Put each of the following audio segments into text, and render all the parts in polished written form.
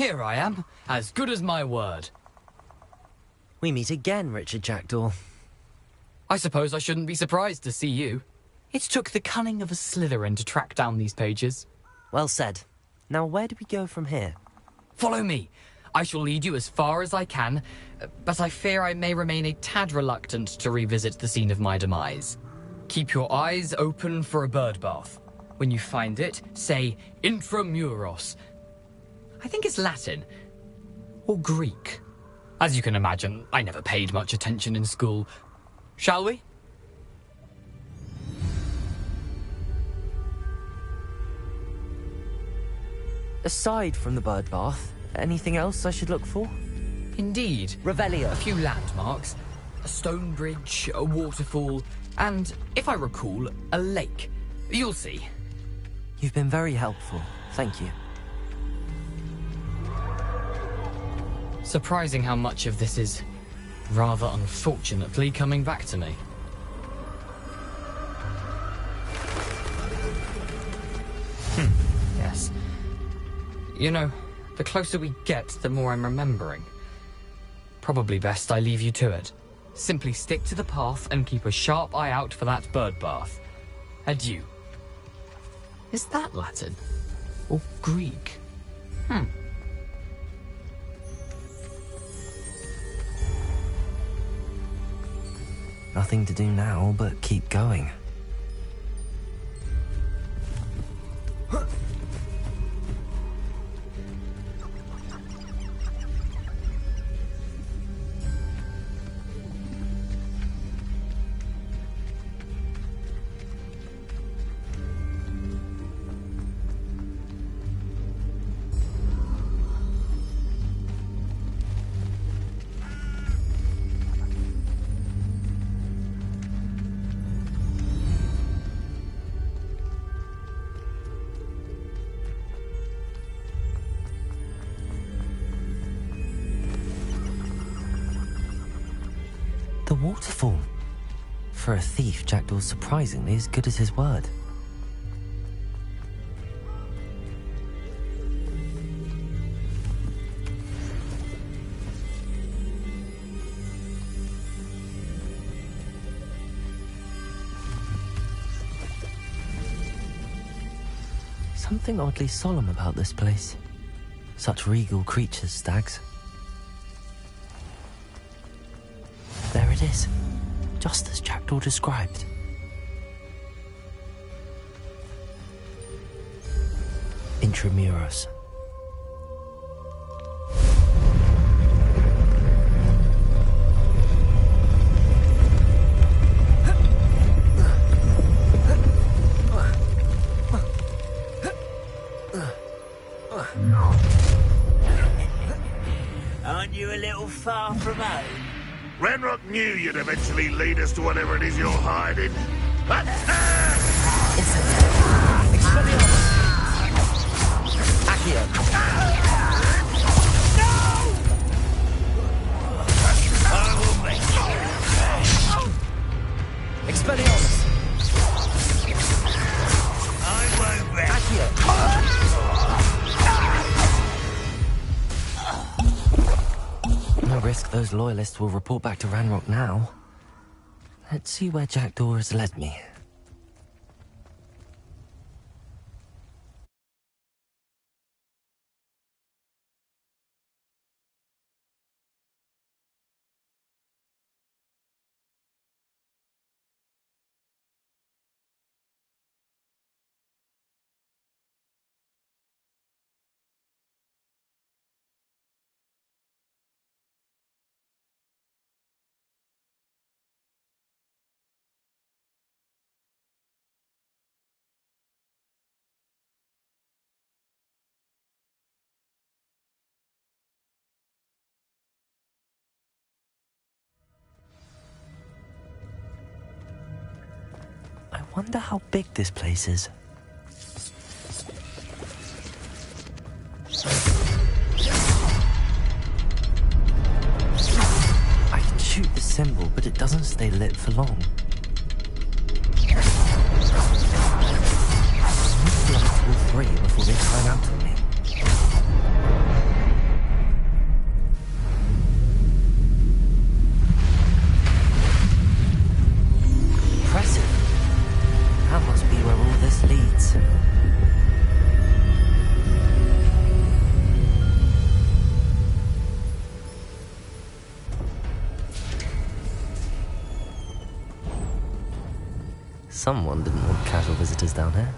Here I am, as good as my word. We meet again, Richard Jackdaw. I suppose I shouldn't be surprised to see you. It took the cunning of a Slytherin to track down these pages. Well said. Now where do we go from here? Follow me. I shall lead you as far as I can, but I fear I may remain a tad reluctant to revisit the scene of my demise. Keep your eyes open for a bird bath. When you find it, say intramuros. I think it's Latin. Or Greek. As you can imagine, I never paid much attention in school. Shall we? Aside from the bird bath, anything else I should look for? Indeed. Revelio. A few landmarks. A stone bridge, a waterfall, and, if I recall, a lake. You'll see. You've been very helpful. Thank you. Surprising how much of this is, rather unfortunately, coming back to me. Yes. You know, the closer we get, the more I'm remembering. Probably best I leave you to it. Simply stick to the path and keep a sharp eye out for that bird bath. Adieu. Is that Latin? Or Greek? Nothing to do now but keep going. The waterfall. For a thief, Jackdaw's surprisingly as good as his word. Something oddly solemn about this place. Such regal creatures, stags. There it is, just as Jackdaw described. Intramuros. Aren't you a little far from home? Ranrock knew you'd eventually lead us to whatever it is you're hiding. Expelliarmus! I won't rest. No risk those loyalists will report back to Ranrock now. Let's see where Jackdaw has led me. I wonder how big this place is. I can shoot the symbol, but it doesn't stay lit for long. Lights will free before they climb out on me. Someone didn't want casual visitors down here.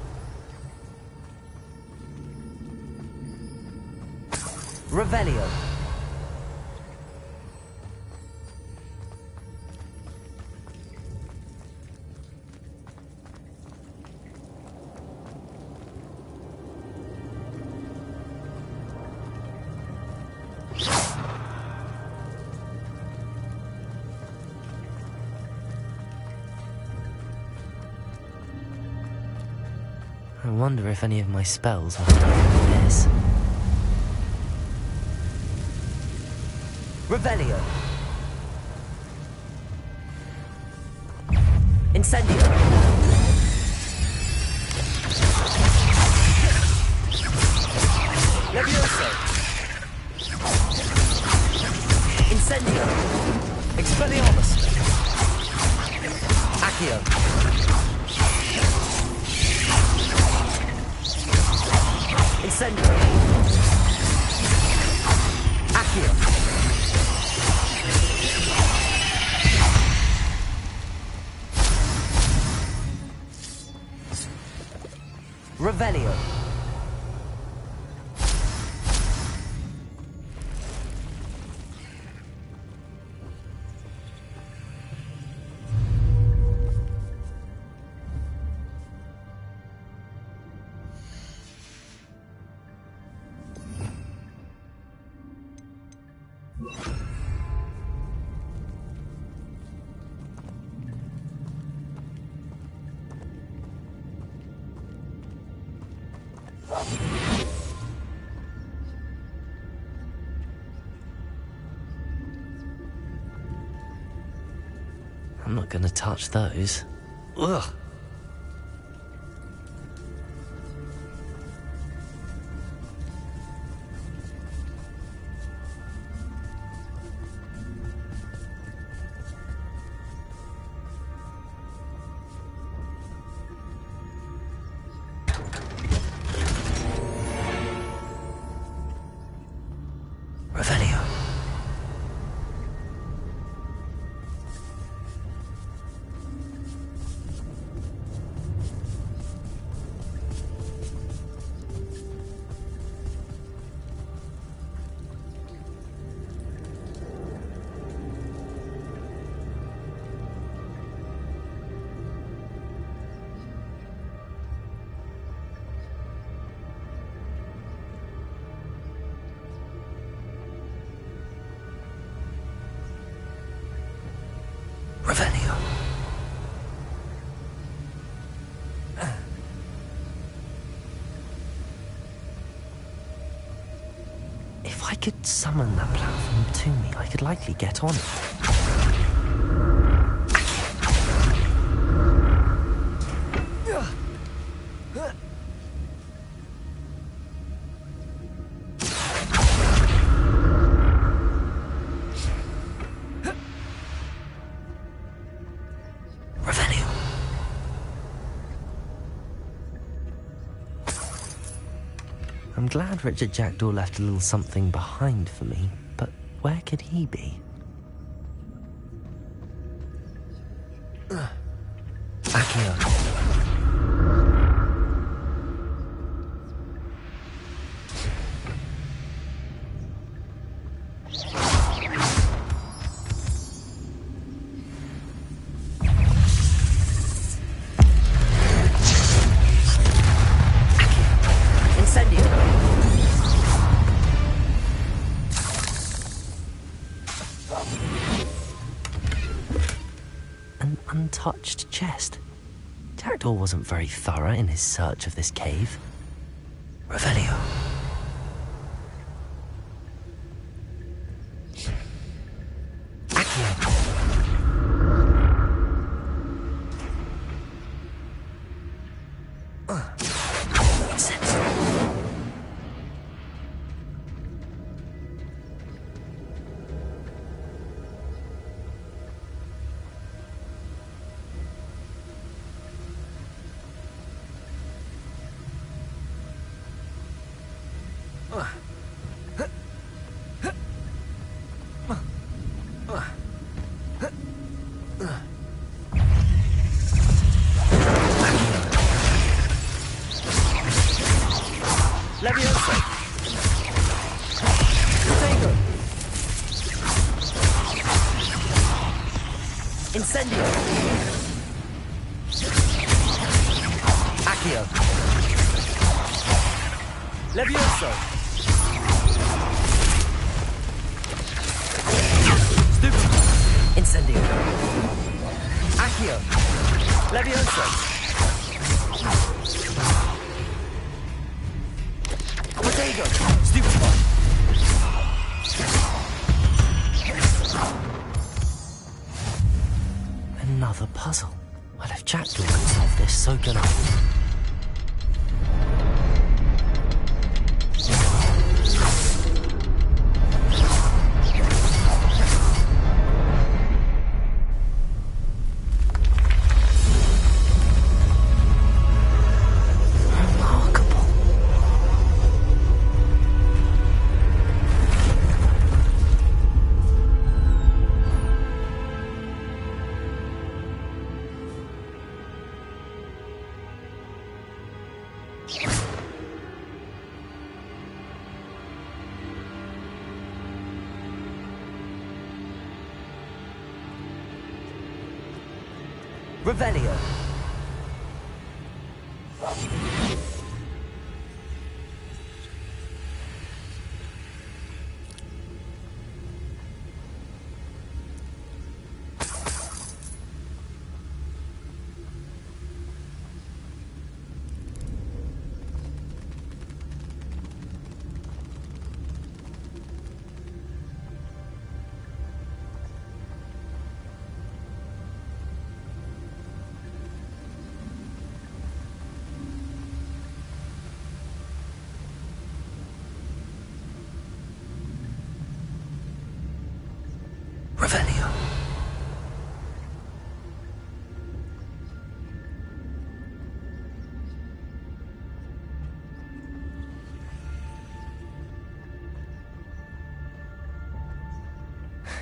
Revelio. I wonder if any of my spells have to do with this. Revelio. Incendio. Levioso. Incendio. Expelliarmus. Accio. Incendio. Accio. Revelio. I'm not gonna touch those. Ugh. Revelio. Revelio. If I could summon that platform to me, I could likely get on it. I'm glad Richard Jackdaw left a little something behind for me, but where could he be? Accio. An untouched chest. Jackdaw wasn't very thorough in his search of this cave. Revelio. Accio. Incendio! Accio! Levioso! Stupid! Incendio! Accio! Levioso! Protego! Stupefy! Another puzzle. Well, if Jackdaw can solve this, so can I. Revelio. Revelio.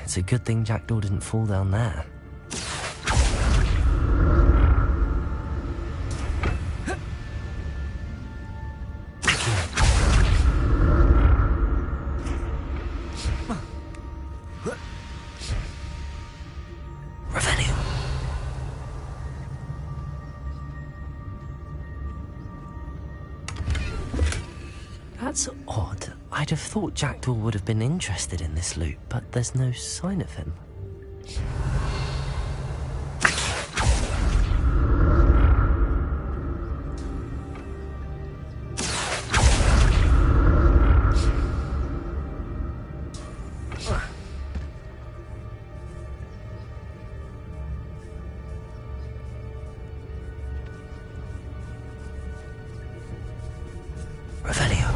It's a good thing Jackdaw didn't fall down there. That's odd. I'd have thought Jackdaw would have been interested in this loot, but there's no sign of him. Revelio.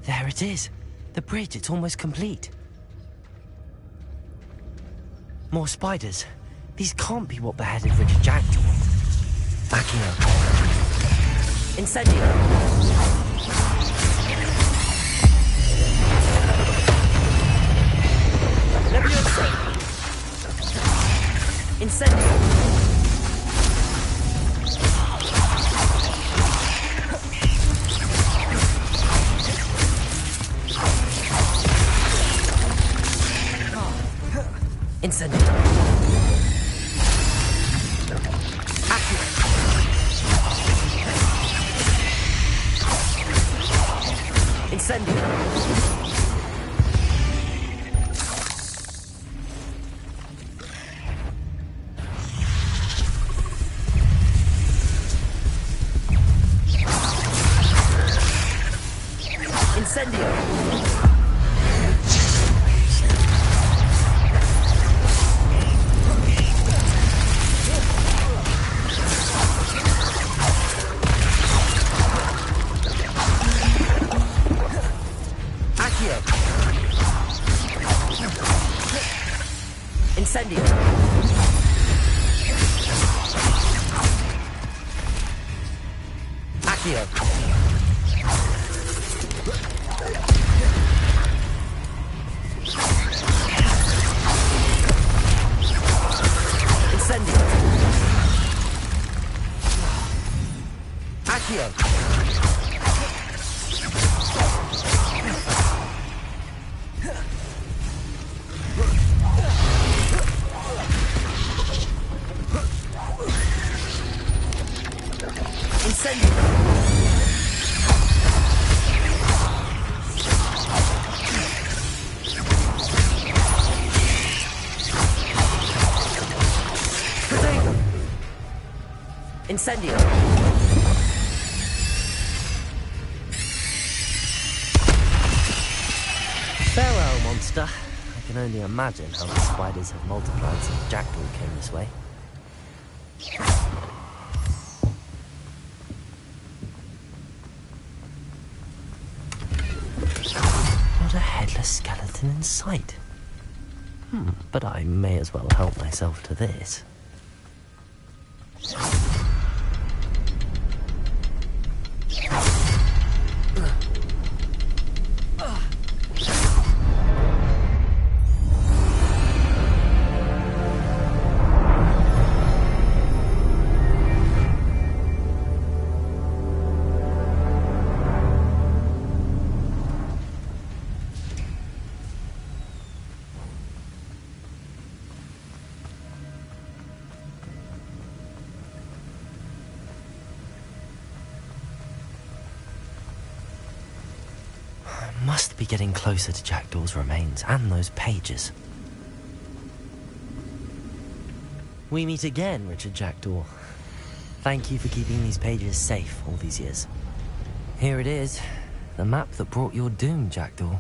There it is. The bridge, it's almost complete. More spiders. These can't be what beheaded Richard Jackdaw. Backing up. Incendio. Levioso. Incendio. Incendio. Accio. Incendio. Accio. Incendio. Accio. Incendio. Protego. Incendio. Farewell, monster. I can only imagine how the spiders have multiplied since Jackdaw came this way. Not a headless skeleton in sight. But I may as well help myself to this. Must be getting closer to Jackdaw's remains and those pages. We meet again, Richard Jackdaw. Thank you for keeping these pages safe all these years. Here it is, the map that brought your doom, Jackdaw.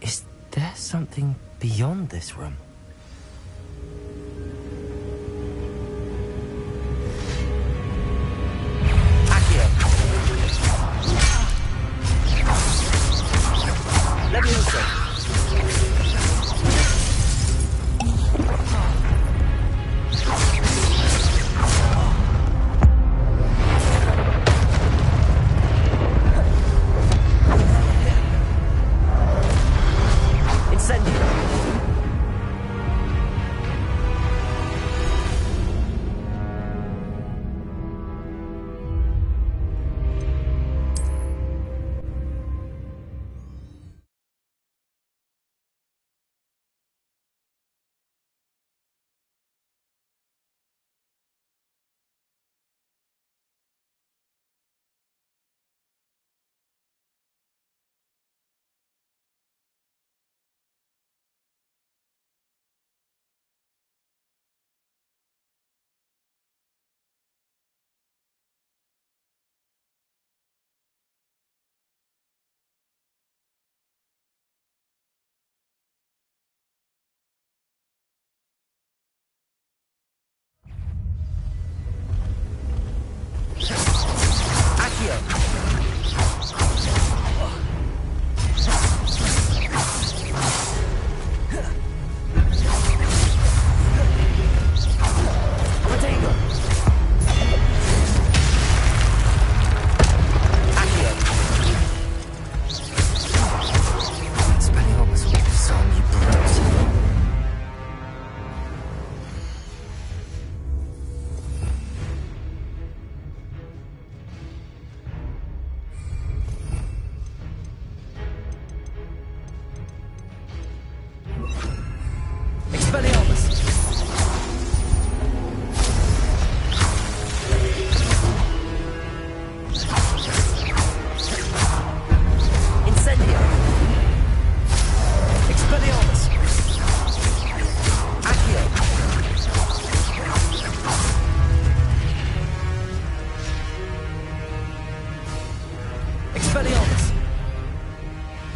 Is there something beyond this room?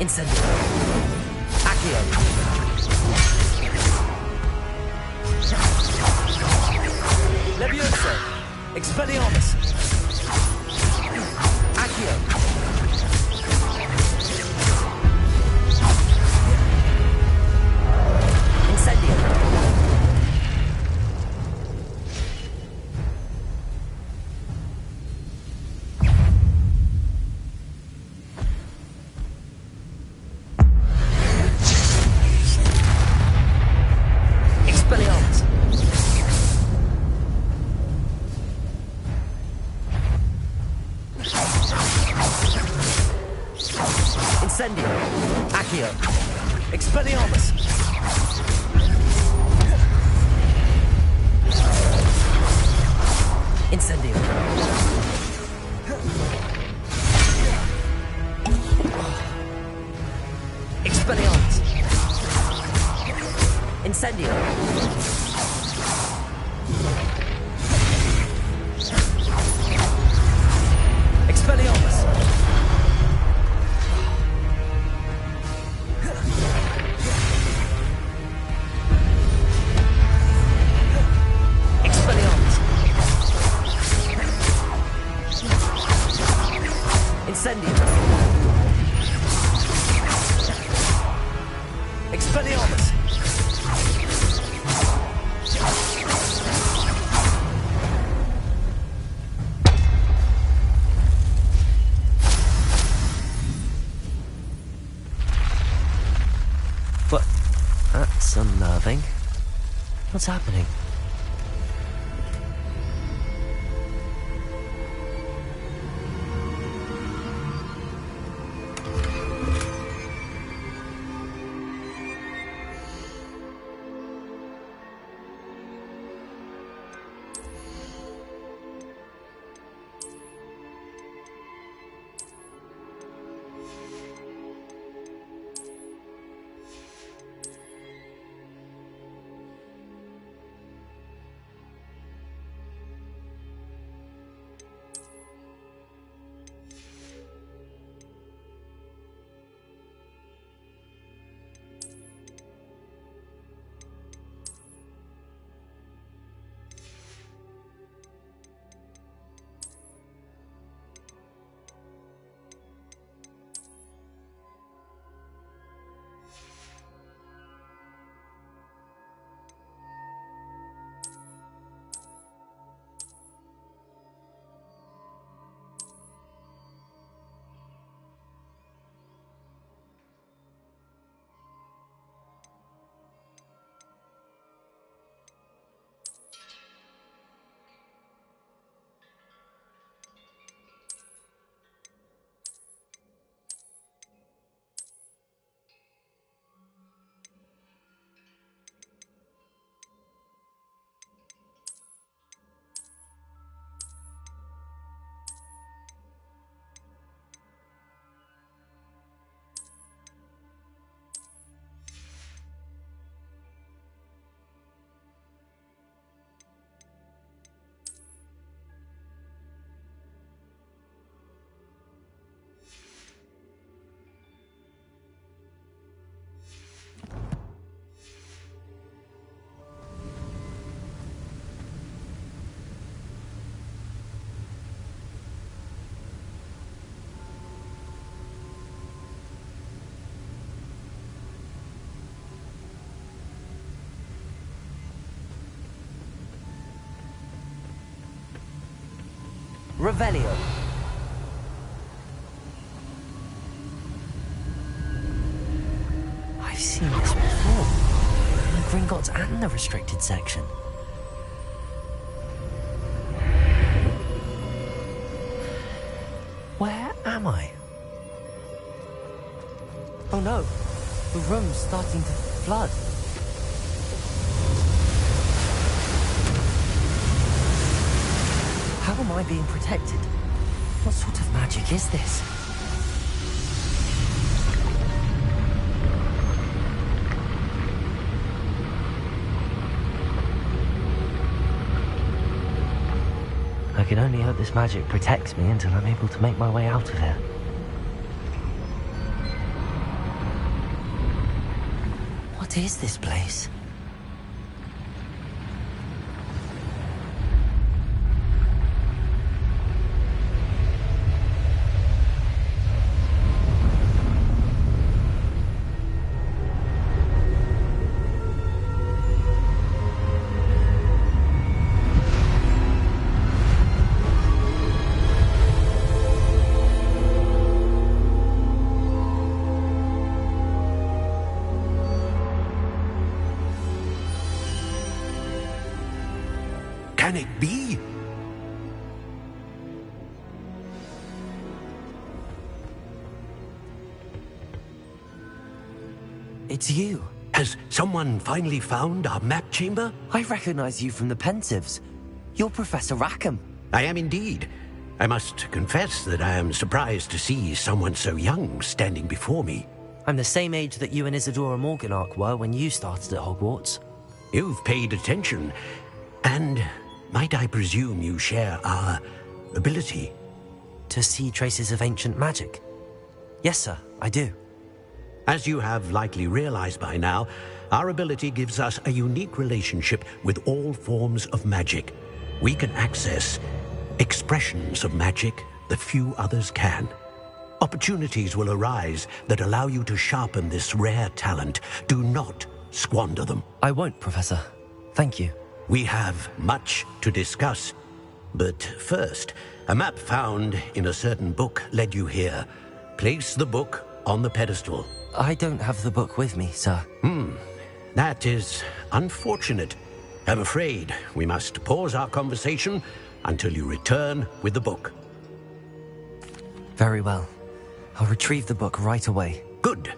Incendio. Accio. Levioso. Expelliarmus. Accio. Incendio. Expelliarmus! Incendio! Expelliarmus! Incendio! Expelliarmus! Expelliarmus! Incendio! Expelliarmus! But that's unnerving. What's happening? Revelio. I've seen this before. In Gringotts and the restricted section. Where am I? Oh no, the room's starting to flood. How am I being protected? What sort of magic is this? I can only hope this magic protects me until I'm able to make my way out of here. What is this place? Can it be? It's you. Has someone finally found our map chamber? I recognize you from the Pensieves. You're Professor Rackham. I am indeed. I must confess that I am surprised to see someone so young standing before me. I'm the same age that you and Isadora Morganach were when you started at Hogwarts. You've paid attention, and might I presume you share our ability? To see traces of ancient magic? Yes, sir, I do. As you have likely realized by now, our ability gives us a unique relationship with all forms of magic. We can access expressions of magic that few others can. Opportunities will arise that allow you to sharpen this rare talent. Do not squander them. I won't, Professor. Thank you. We have much to discuss. But first, a map found in a certain book led you here. Place the book on the pedestal. I don't have the book with me, sir. That is unfortunate. I'm afraid we must pause our conversation until you return with the book. Very well. I'll retrieve the book right away. Good.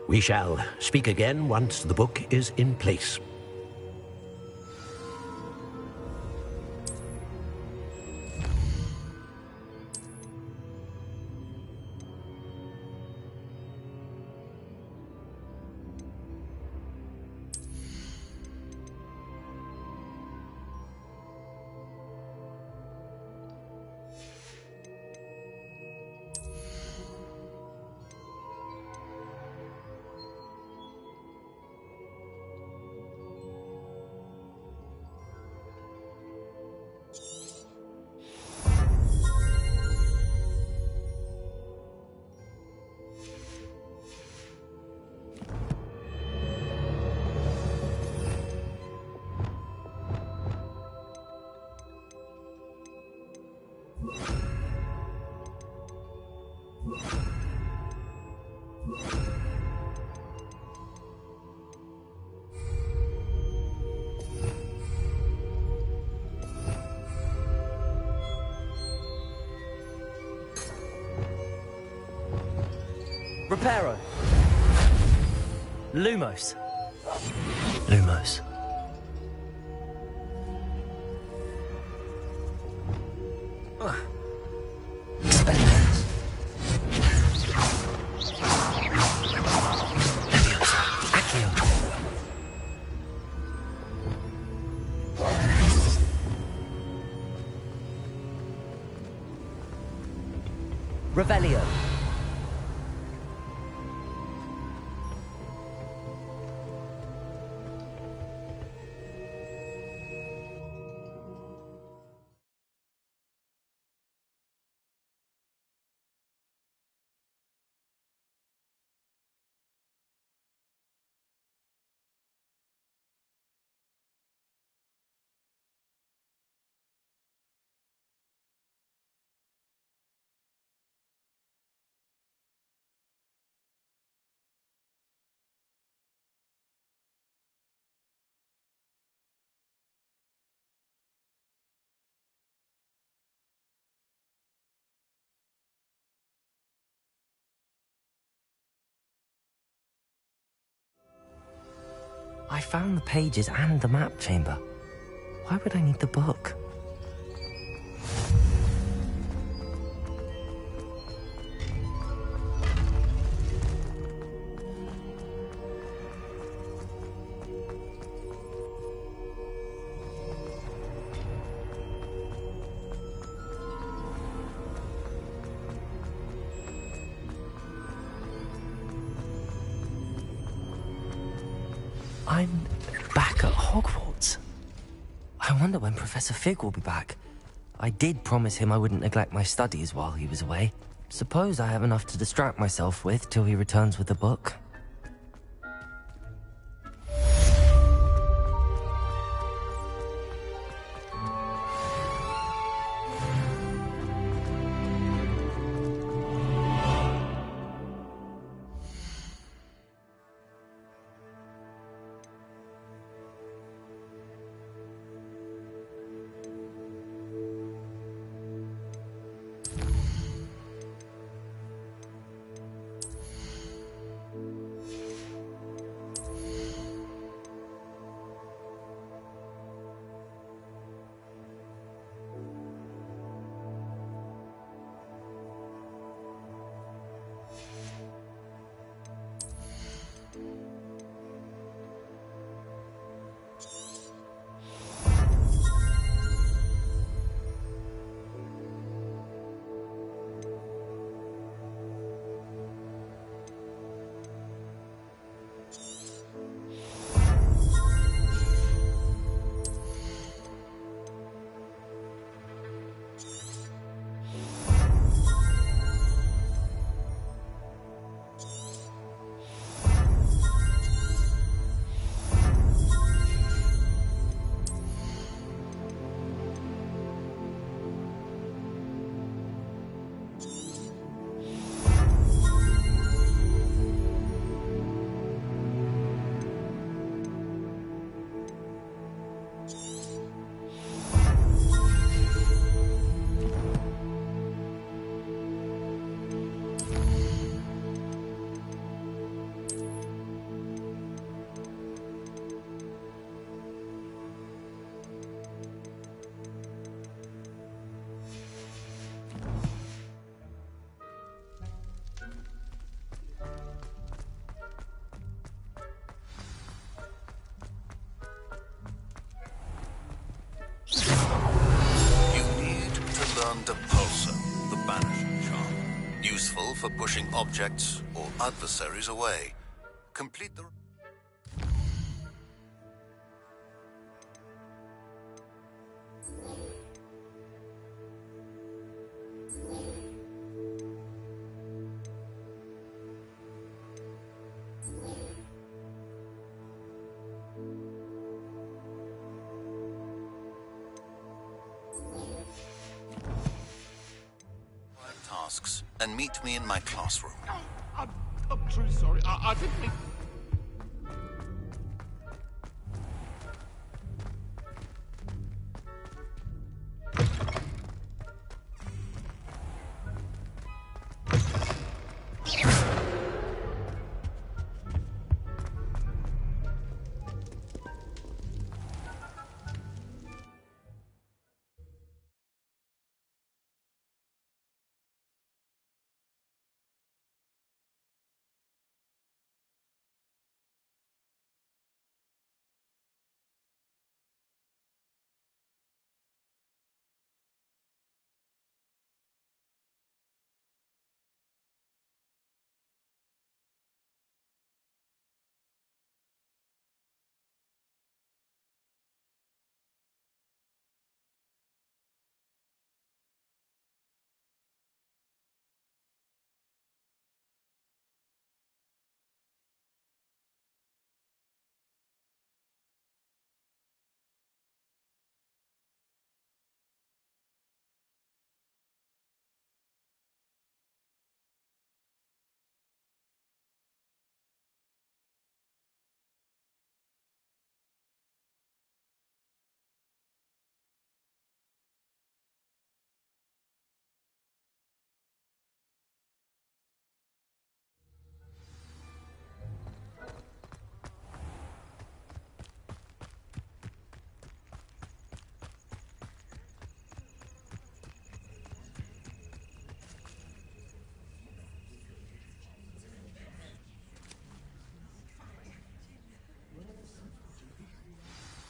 We shall speak again once the book is in place. Reparo. Lumos. Lumos. Revelio. I found the pages and the map chamber. Why would I need the book? I'm back at Hogwarts. I wonder when Professor Fig will be back. I did promise him I wouldn't neglect my studies while he was away. Suppose I have enough to distract myself with till he returns with the book. for pushing objects or adversaries away. Complete the... tasks and meet me in my classroom. I'm truly sorry. I didn't mean...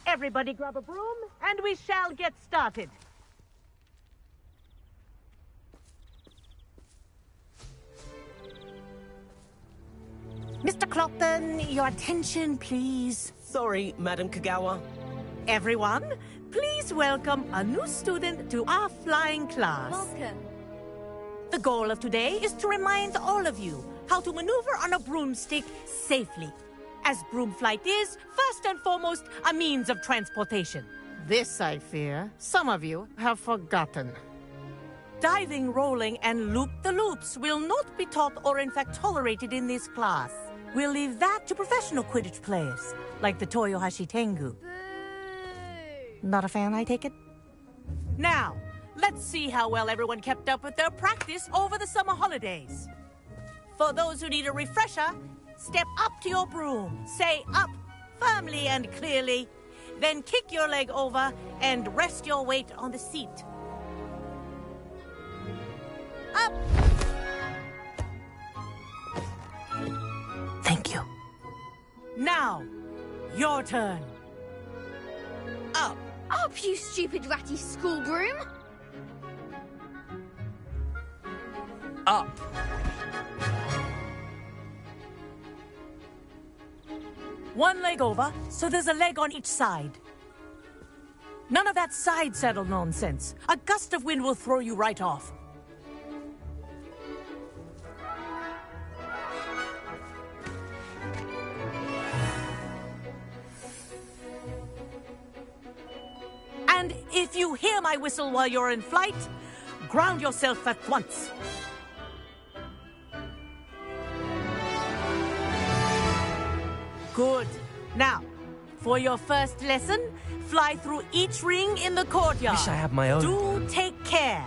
Everybody grab a broom, and we shall get started. Mr. Clopton, your attention, please. Sorry, Madam Kagawa. Everyone, please welcome a new student to our flying class. Welcome. The goal of today is to remind all of you how to maneuver on a broomstick safely, as broom flight is, first and foremost, a means of transportation. This, I fear, some of you have forgotten. Diving, rolling, and loop-the-loops will not be taught or in fact tolerated in this class. We'll leave that to professional Quidditch players, like the Toyohashi Tengu. Boo! Not a fan, I take it? Now, let's see how well everyone kept up with their practice over the summer holidays. For those who need a refresher, step up to your broom, say up firmly and clearly, then kick your leg over and rest your weight on the seat. Up! Thank you. Now, your turn. Up. Up, you stupid ratty school broom! Up. One leg over, so there's a leg on each side. None of that side saddle nonsense. A gust of wind will throw you right off. And if you hear my whistle while you're in flight, ground yourself at once. Good. Now, for your first lesson, fly through each ring in the courtyard. Wish I had my own. Do take care.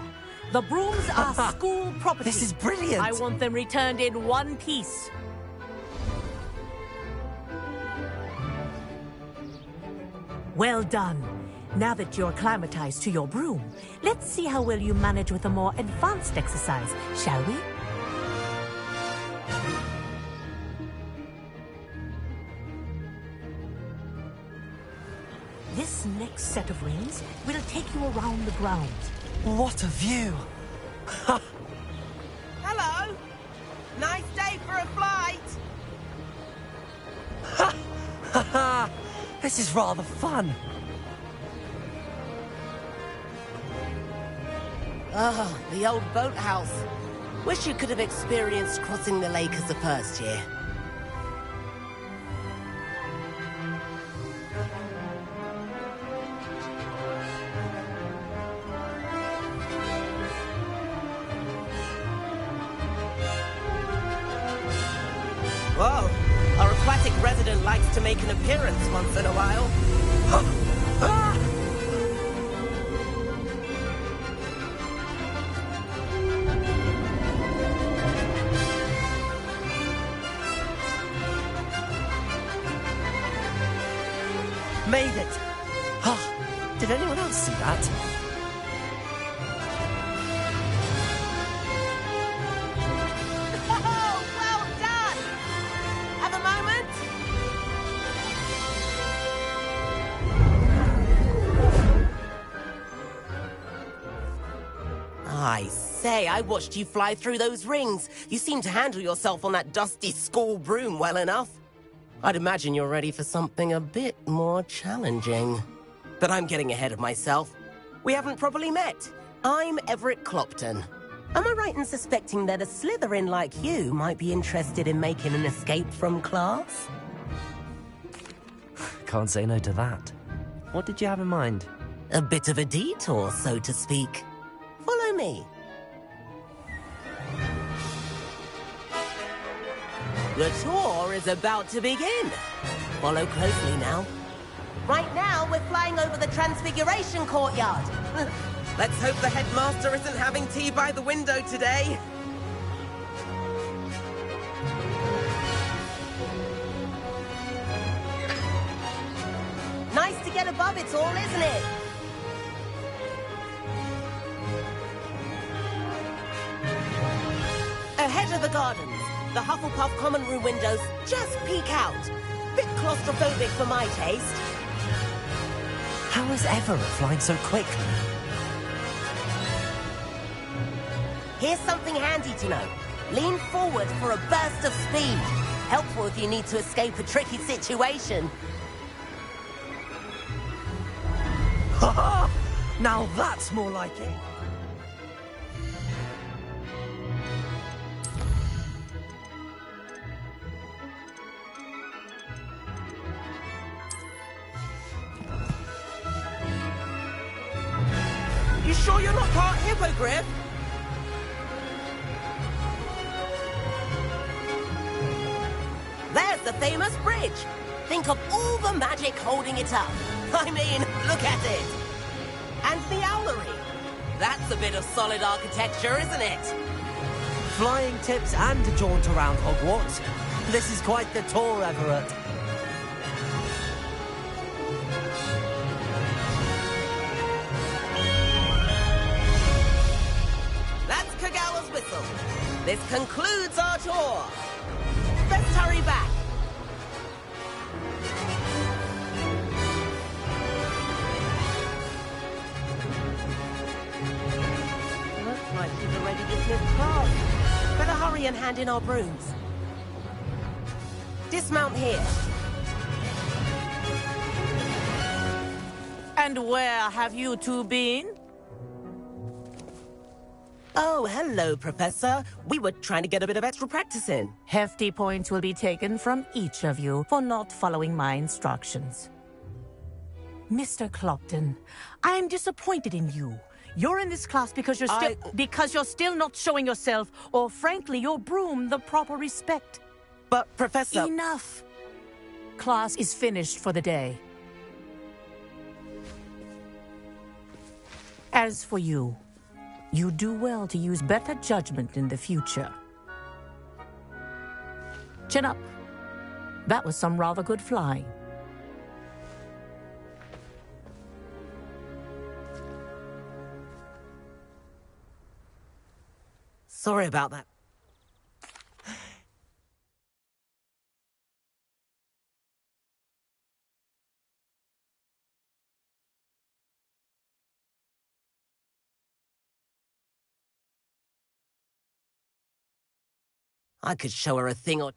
The brooms are school property. This is brilliant. I want them returned in one piece. Well done. Now that you're acclimatized to your broom, let's see how well you manage with a more advanced exercise, shall we? This next set of rings will take you around the grounds. What a view! Hello! Haha! This is rather fun. Ah, the old boathouse. Wish you could have experienced crossing the lake as a first year. Whoa, our aquatic resident likes to make an appearance once in a while. Ah! Made it! Ah, did anyone else see that? Oh, well done! Have a moment? I say, I watched you fly through those rings. You seem to handle yourself on that dusty school broom well enough. I'd imagine you're ready for something a bit more challenging. But I'm getting ahead of myself. We haven't properly met. I'm Everett Clopton. Am I right in suspecting that a Slytherin like you might be interested in making an escape from class? Can't say no to that. What did you have in mind? A bit of a detour, so to speak. Follow me. The tour is about to begin. Follow closely now. Right now, we're flying over the Transfiguration Courtyard. Let's hope the headmaster isn't having tea by the window today. Nice to get above it all, isn't it? Ahead of the gardens, the Hufflepuff common room windows just peek out. Bit claustrophobic for my taste. How is Everett flying so quickly? Here's something handy to know. Lean forward for a burst of speed. Helpful if you need to escape a tricky situation. Ha! Now that's more like it. You sure you're not part hippogriff? There's the famous bridge. Think of all the magic holding it up. I mean, look at it. And the owlery. That's a bit of solid architecture, isn't it? Flying tips and a jaunt around Hogwarts. This is quite the tour, Everett. That's Kagawa's whistle. This concludes our tour. Let's hurry back. Looks like she's already dismissed class. Better hurry and hand in our brooms. Dismount here. And where have you two been? Oh, hello, Professor. We were trying to get a bit of extra practice in. Hefty points will be taken from each of you for not following my instructions. Mr. Clopton, I am disappointed in you. You're in this class because you're still not showing yourself, or frankly, your broom the proper respect. But, Professor... Enough. Class is finished for the day. As for you, you do well to use better judgment in the future. Chin up. That was some rather good flying. Sorry about that. I could show her a thing or...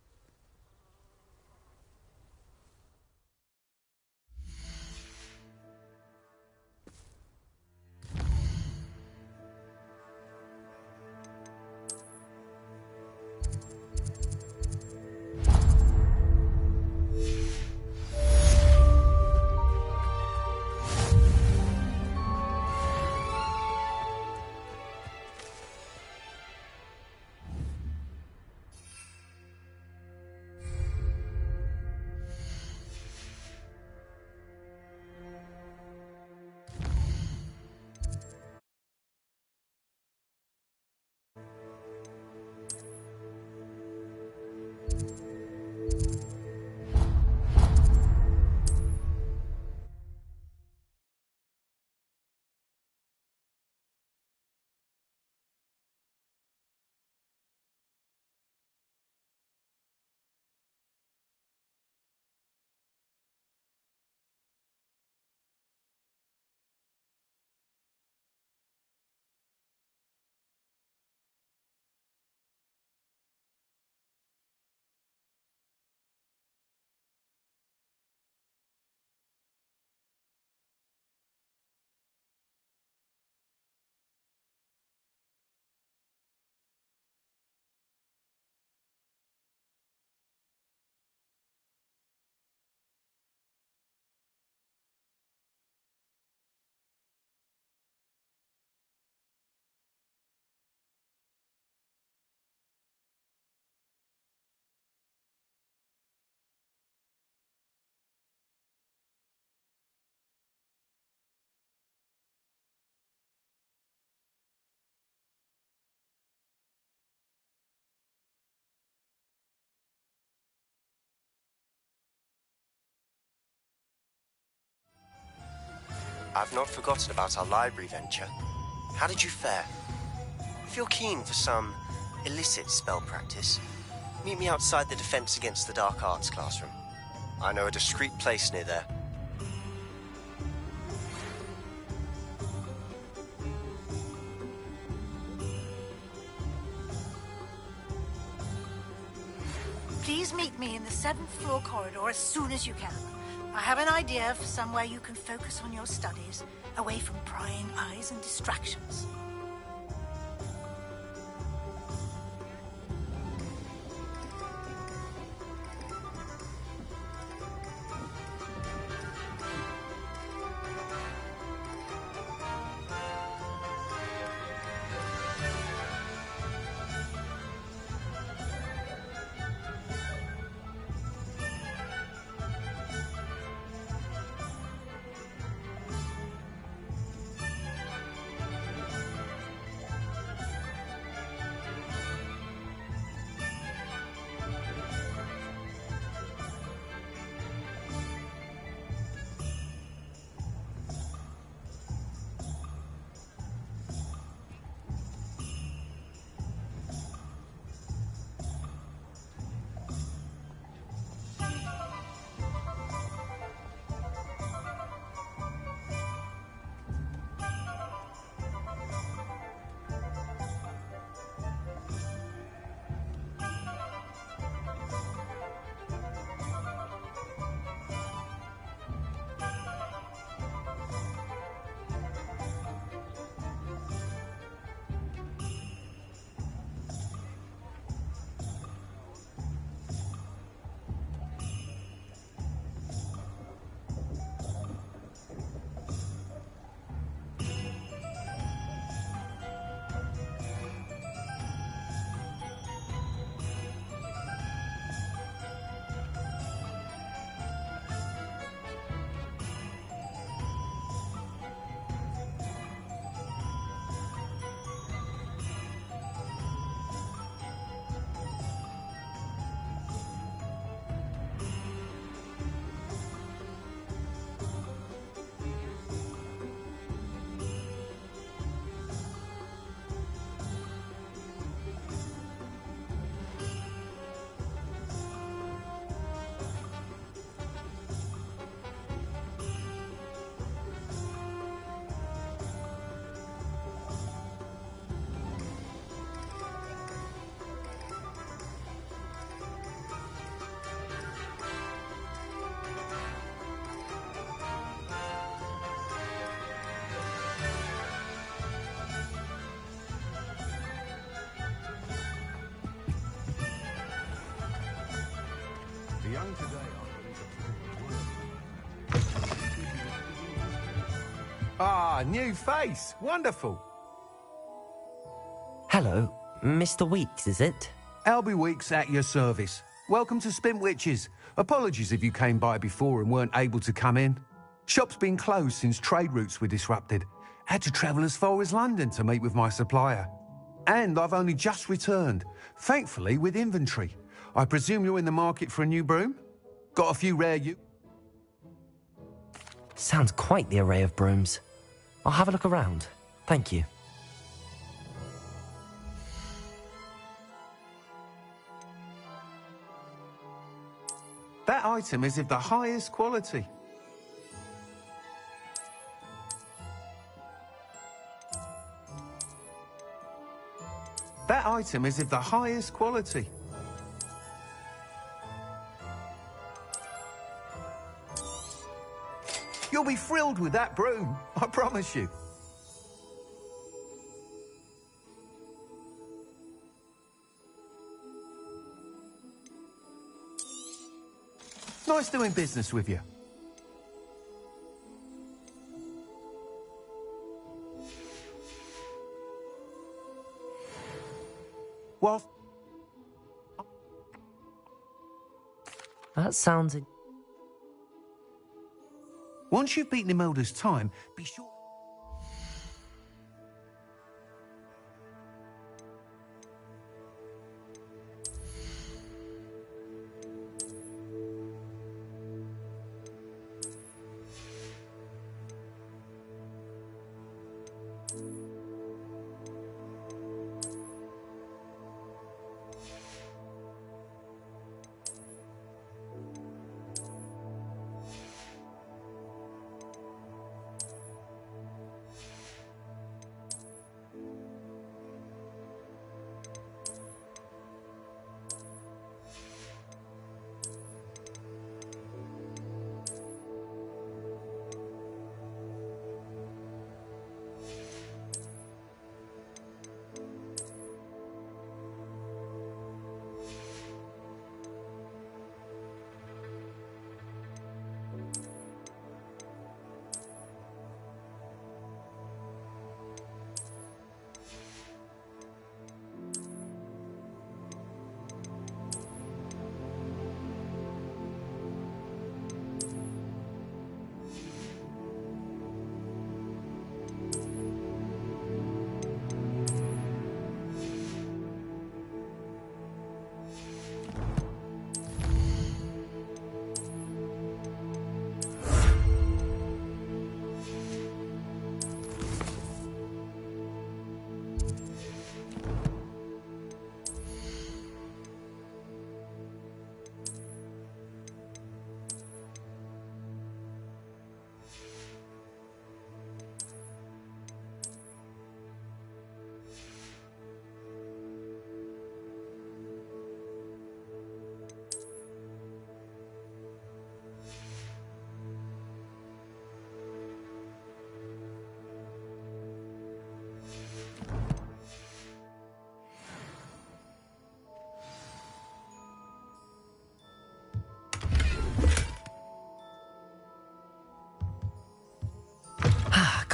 I've not forgotten about our library venture. How did you fare? If you're keen for some illicit spell practice, meet me outside the Defense Against the Dark Arts classroom. I know a discreet place near there. Please meet me in the 7th floor corridor as soon as you can. I have an idea for somewhere you can focus on your studies, away from prying eyes and distractions. The young today are... Ah, new face. Wonderful. Hello, Mr. Weeks, is it? Albie Weeks at your service. Welcome to Spint Witches. Apologies if you came by before and weren't able to come in. Shop's been closed since trade routes were disrupted. Had to travel as far as London to meet with my supplier. And I've only just returned, thankfully with inventory. I presume you're in the market for a new broom? Got a few rare Sounds quite the array of brooms. I'll have a look around. Thank you. That item is of the highest quality. That item is of the highest quality. You'll be thrilled with that broom, I promise you. Nice doing business with you. Well, that sounds... Once you've beaten Imelda's time, be sure...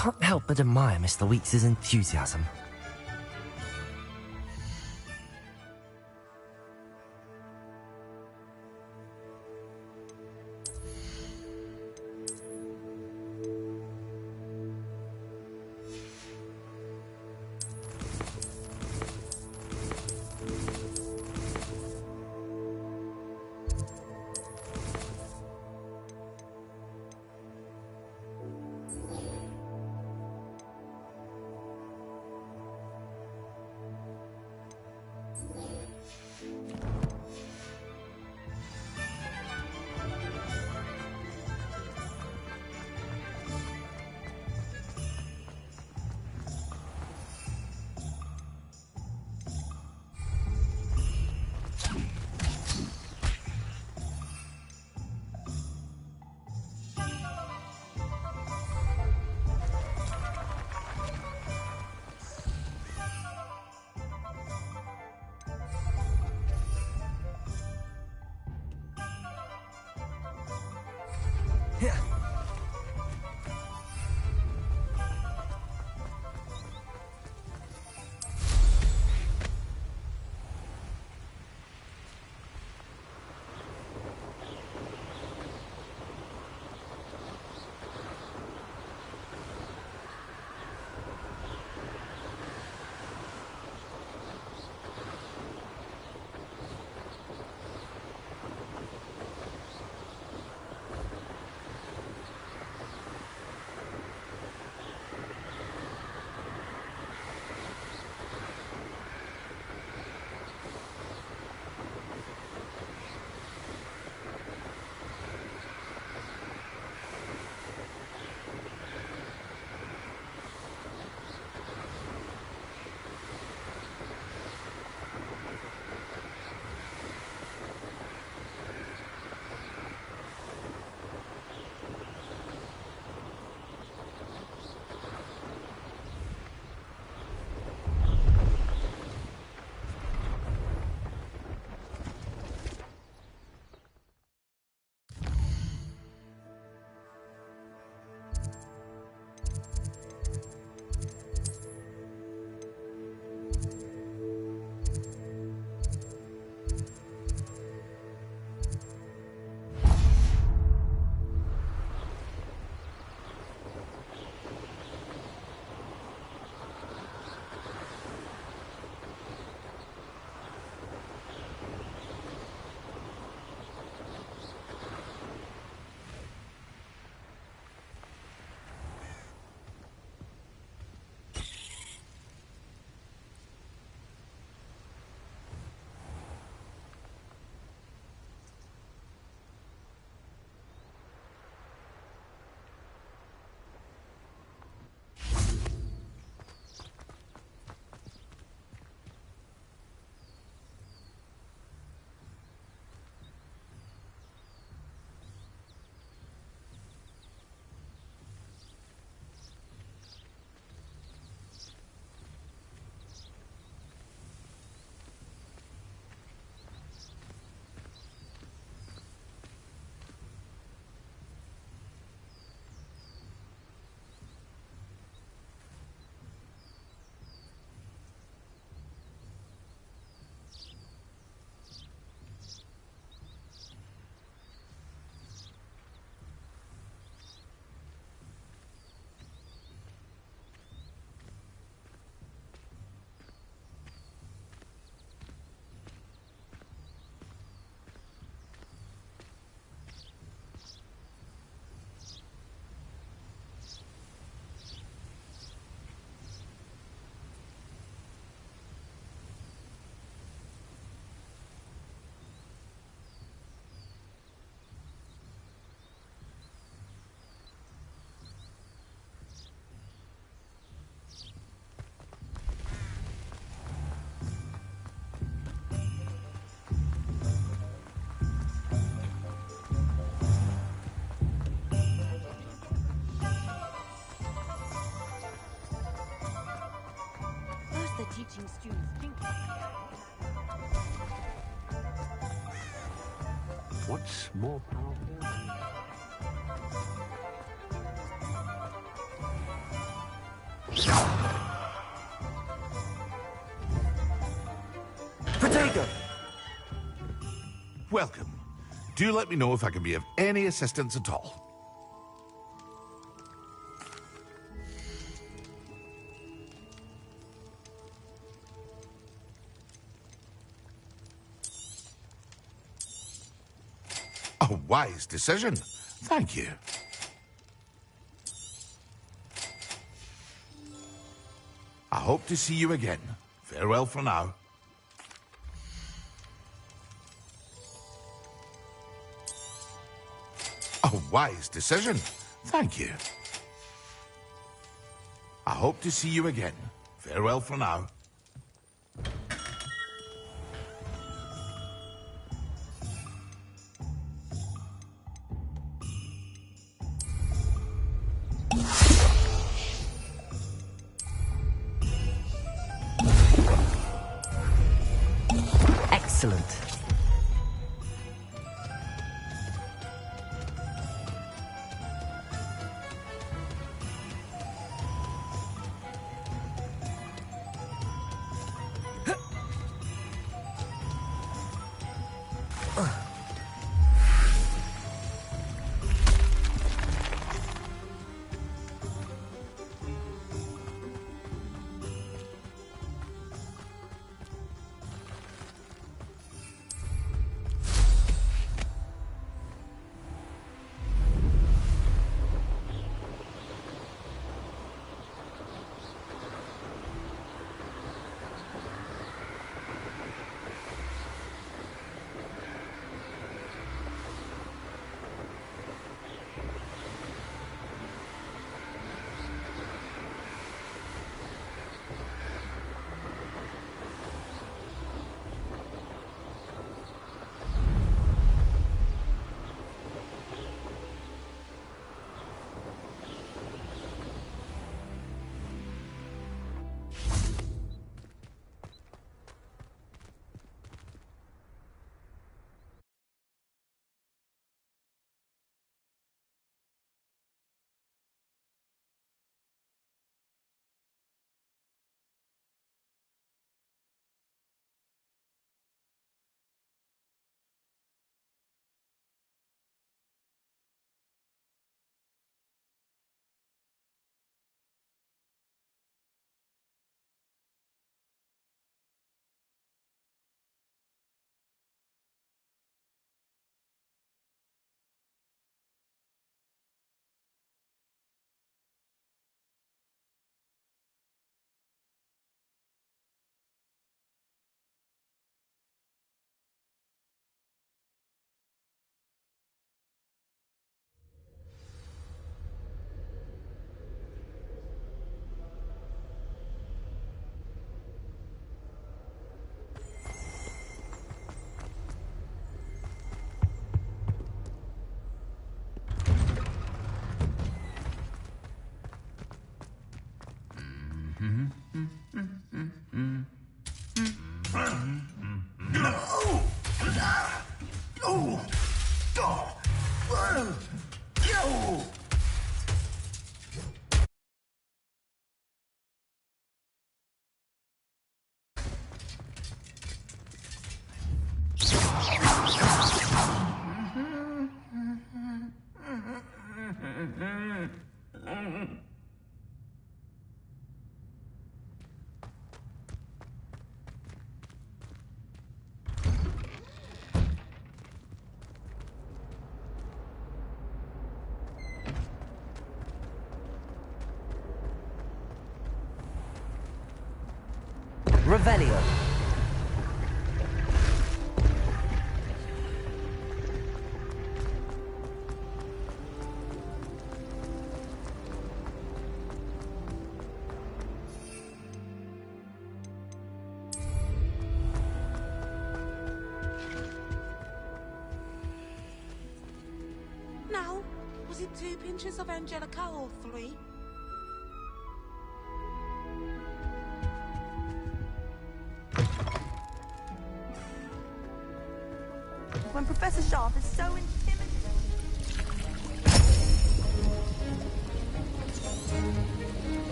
can't help but admire Mr. Weeks' enthusiasm. teaching students think. What's more powerful? Jacob! Welcome. Do let me know if I can be of any assistance at all. A wise decision. Thank you. I hope to see you again. Farewell for now. A wise decision. Thank you. I hope to see you again. Farewell for now. Excellent. Revelio. Now, was it 2 pinches of Angelica or 3? When Professor Sharp is so intimidating.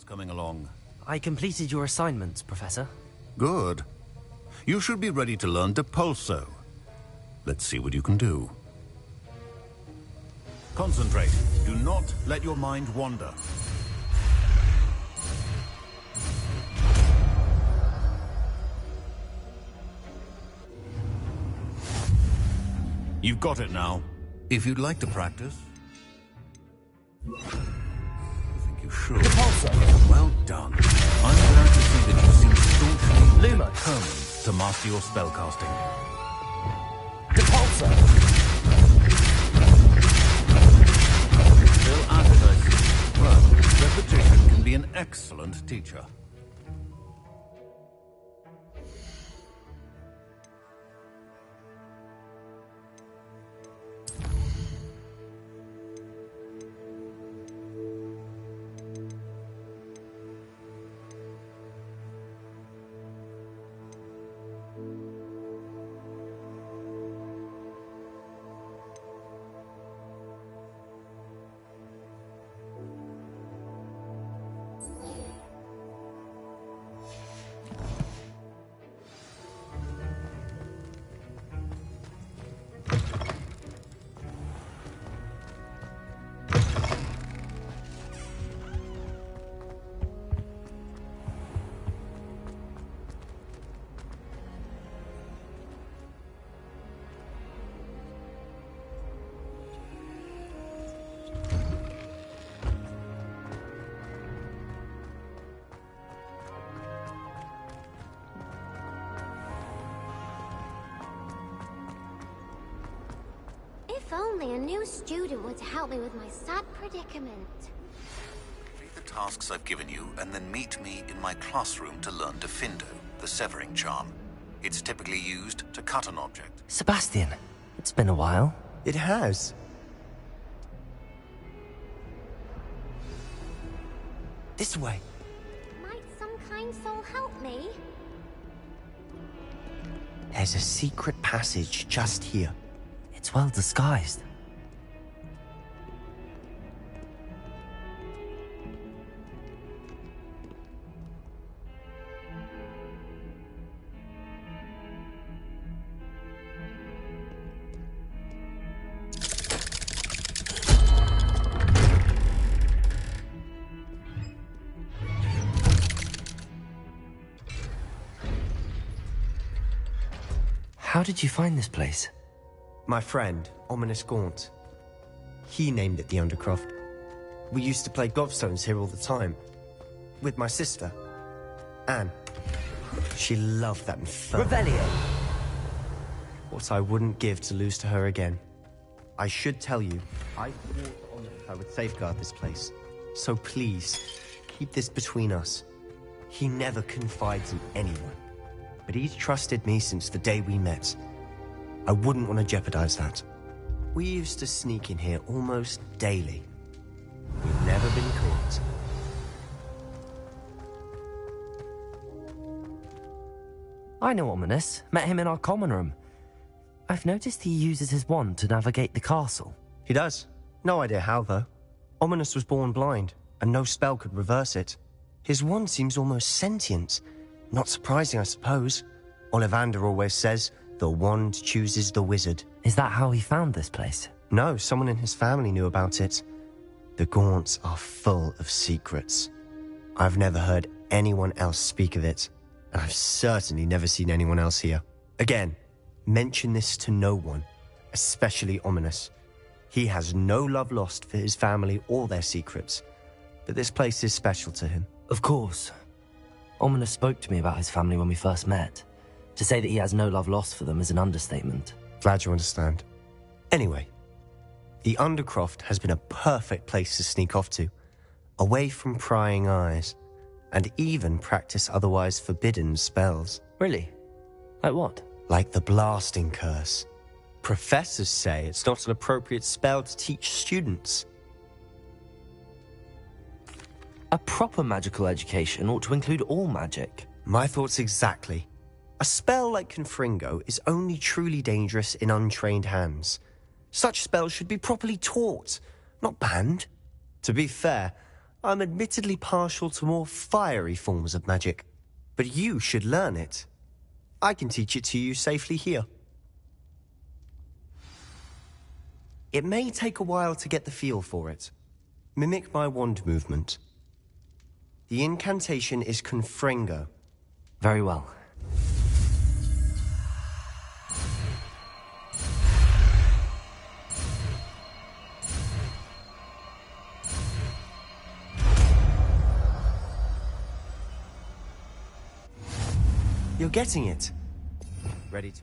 coming along? I completed your assignments, Professor. Good. You should be ready to learn Depulso. Let's see what you can do. Concentrate. Do not let your mind wander. You've got it now. If you'd like to practice... I think you should. Depulso! Well done. I'm glad to see that you seem staunchly determined to master your spellcasting. Depulso! Still at it, I see. Well, repetition can be an excellent teacher. If only a new student were to help me with my sad predicament. Complete the tasks I've given you, and then meet me in my classroom to learn Defindo, the severing charm. It's typically used to cut an object. Sebastian, it's been a while. It has. This way. Might some kind soul help me? There's a secret passage just here. It's well disguised. How did you find this place? My friend, Ominous Gaunt. He named it the Undercroft. We used to play gobstones here all the time. With my sister, Anne. She loved that infernal... Revelio! What I wouldn't give to lose to her again. I should tell you, I swore to Ominous I would safeguard this place. So please, keep this between us. He never confides in anyone. But he's trusted me since the day we met. I wouldn't want to jeopardize that. We used to sneak in here almost daily. We've never been caught. I know Ominous. Met him in our common room. I've noticed he uses his wand to navigate the castle. He does. No idea how, though. Ominous was born blind, and no spell could reverse it. His wand seems almost sentient. Not surprising, I suppose. Ollivander always says, the wand chooses the wizard. Is that how he found this place? No, someone in his family knew about it. The Gaunts are full of secrets. I've never heard anyone else speak of it, and I've certainly never seen anyone else here. Again, mention this to no one, especially Ominous. He has no love lost for his family or their secrets, but this place is special to him. Of course. Ominous spoke to me about his family when we first met. To say that he has no love lost for them is an understatement. Glad you understand. Anyway, the Undercroft has been a perfect place to sneak off to, away from prying eyes, and even practice otherwise forbidden spells. Really? Like what? Like the Blasting Curse. Professors say it's not an appropriate spell to teach students. A proper magical education ought to include all magic. My thoughts exactly. A spell like Confringo is only truly dangerous in untrained hands. Such spells should be properly taught, not banned. To be fair, I'm admittedly partial to more fiery forms of magic, but you should learn it. I can teach it to you safely here. It may take a while to get the feel for it. Mimic my wand movement. The incantation is Confringo. Very well. You're getting it. Ready to...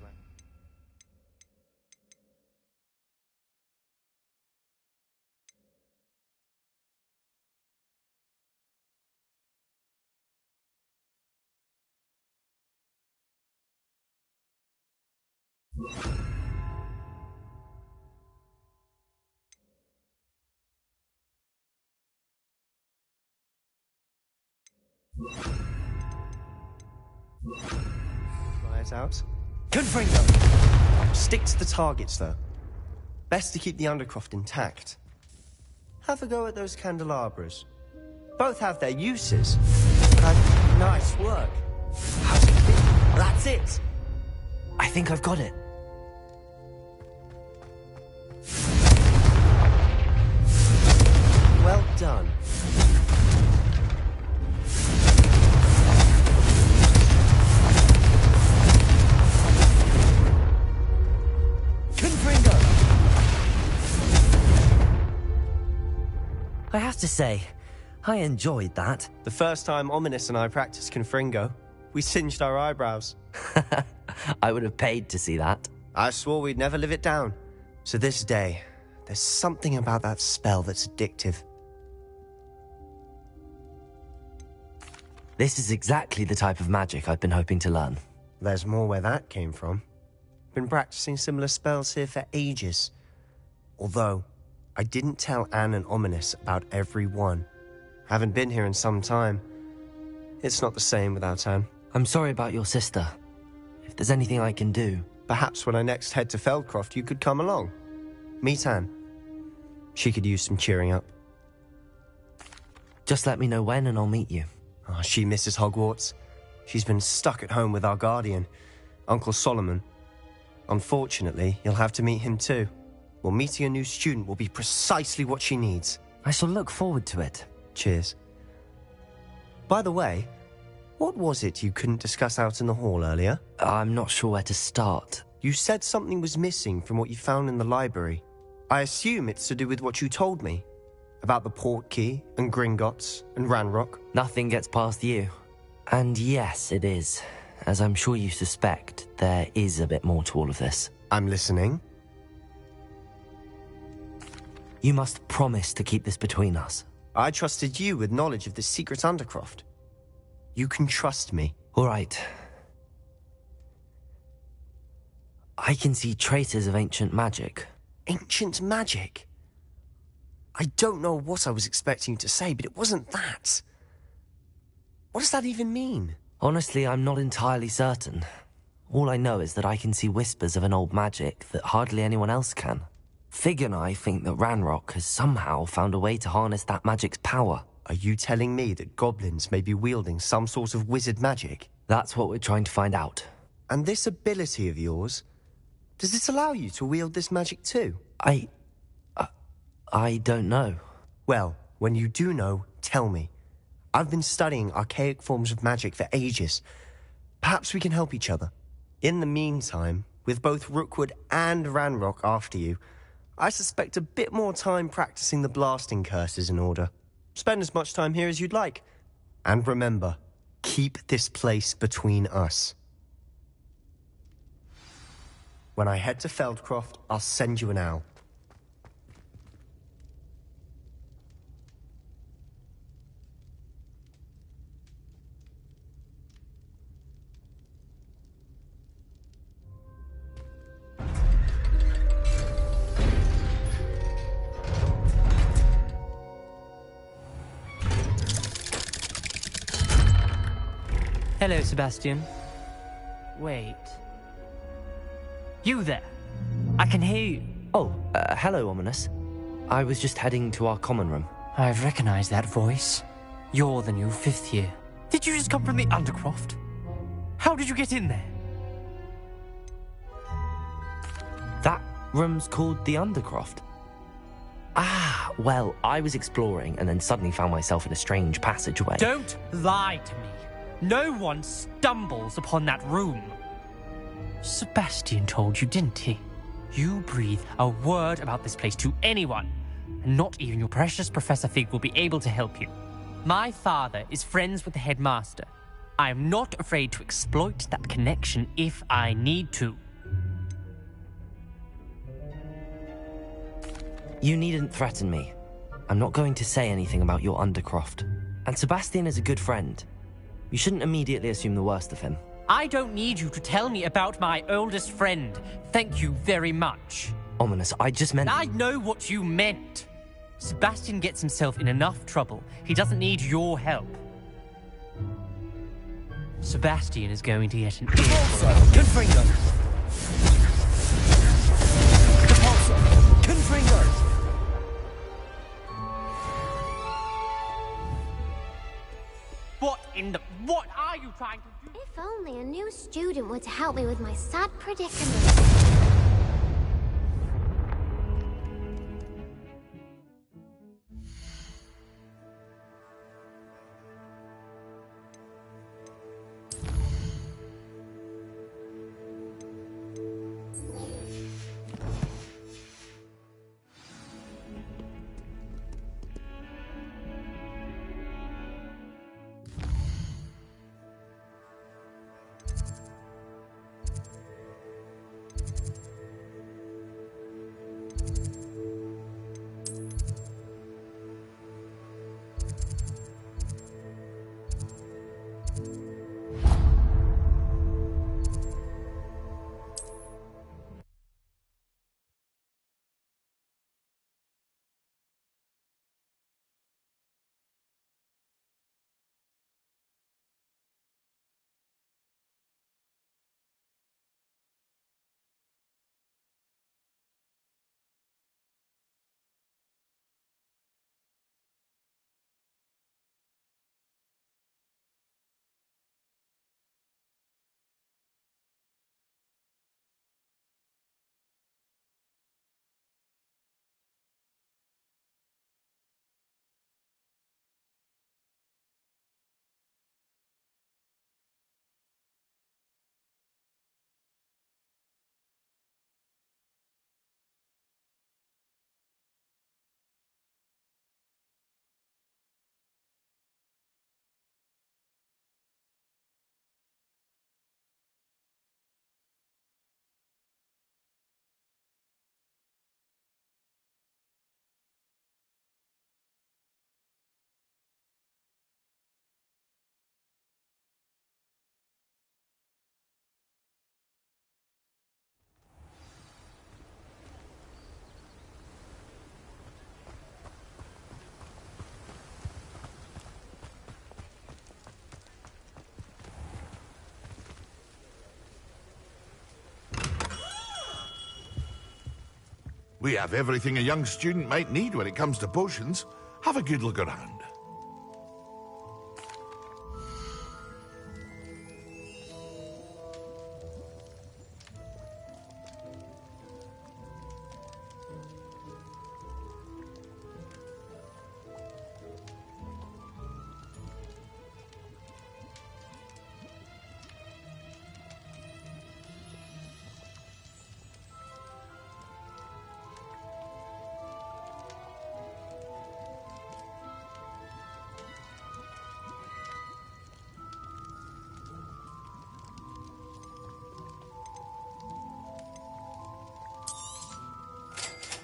Try it out. Confringo! Stick to the targets, though. Best to keep the Undercroft intact. Have a go at those candelabras. Both have their uses. Nice work. How's it feel? That's it! I think I've got it. Well done. I have to say, I enjoyed that. The first time Ominous and I practiced Confringo, we singed our eyebrows. I would have paid to see that. I swore we'd never live it down. So this day, there's something about that spell that's addictive. This is exactly the type of magic I've been hoping to learn. There's more where that came from. Been practicing similar spells here for ages. Although, I didn't tell Anne and Ominous about every one. Haven't been here in some time. It's not the same without Anne. I'm sorry about your sister. If there's anything I can do... Perhaps when I next head to Feldcroft, you could come along. Meet Anne. She could use some cheering up. Just let me know when and I'll meet you. Oh, she misses Hogwarts. She's been stuck at home with our guardian, Uncle Solomon. Unfortunately, you'll have to meet him too. Well, meeting a new student will be precisely what she needs. I shall look forward to it. Cheers. By the way, what was it you couldn't discuss out in the hall earlier? I'm not sure where to start. You said something was missing from what you found in the library. I assume it's to do with what you told me. About the Portkey, and Gringotts, and Ranrock. Nothing gets past you. And yes, it is. As I'm sure you suspect, there is a bit more to all of this. I'm listening. You must promise to keep this between us. I trusted you with knowledge of the secret Undercroft. You can trust me. All right. I can see traces of ancient magic. Ancient magic? I don't know what I was expecting you to say, but it wasn't that. What does that even mean? Honestly, I'm not entirely certain. All I know is that I can see whispers of an old magic that hardly anyone else can. Fig and I think that Ranrock has somehow found a way to harness that magic's power. Are you telling me that goblins may be wielding some sort of wizard magic? That's what we're trying to find out. And this ability of yours, does it allow you to wield this magic too? I don't know. Well, when you do know, tell me. I've been studying archaic forms of magic for ages. Perhaps we can help each other. In the meantime, with both Rookwood and Ranrock after you, I suspect a bit more time practicing the blasting curse is in order. Spend as much time here as you'd like. And remember, keep this place between us. When I head to Feldcroft, I'll send you an owl. Hello, Sebastian. Wait. You there? I can hear you. Oh, hello, Ominous. I was just heading to our common room. I've recognized that voice. You're the new 5th year. Did you just come from the Undercroft? How did you get in there? That room's called the Undercroft. Ah, well, I was exploring and then suddenly found myself in a strange passageway. Don't lie to me. No one stumbles upon that room. Sebastian told you, didn't he? You breathe a word about this place to anyone, and not even your precious Professor Fig will be able to help you. My father is friends with the headmaster. I am not afraid to exploit that connection if I need to. You needn't threaten me. I'm not going to say anything about your Undercroft. And Sebastian is a good friend. You shouldn't immediately assume the worst of him. I don't need you to tell me about my oldest friend. Thank you very much. Ominous, I just meant... I know what you meant. Sebastian gets himself in enough trouble. He doesn't need your help. Sebastian is going to get an earful. Confringo! Confringo! What are you trying to do? If only a new student were to help me with my sad predicament. We have everything a young student might need when it comes to potions. Have a good look around.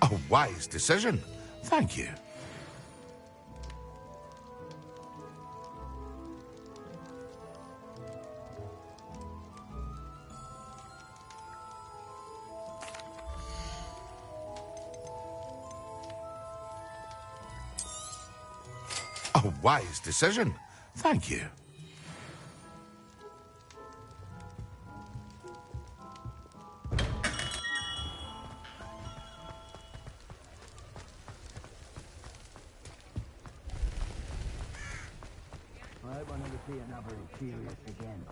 A wise decision. Thank you. A wise decision. Thank you. see another inferior again.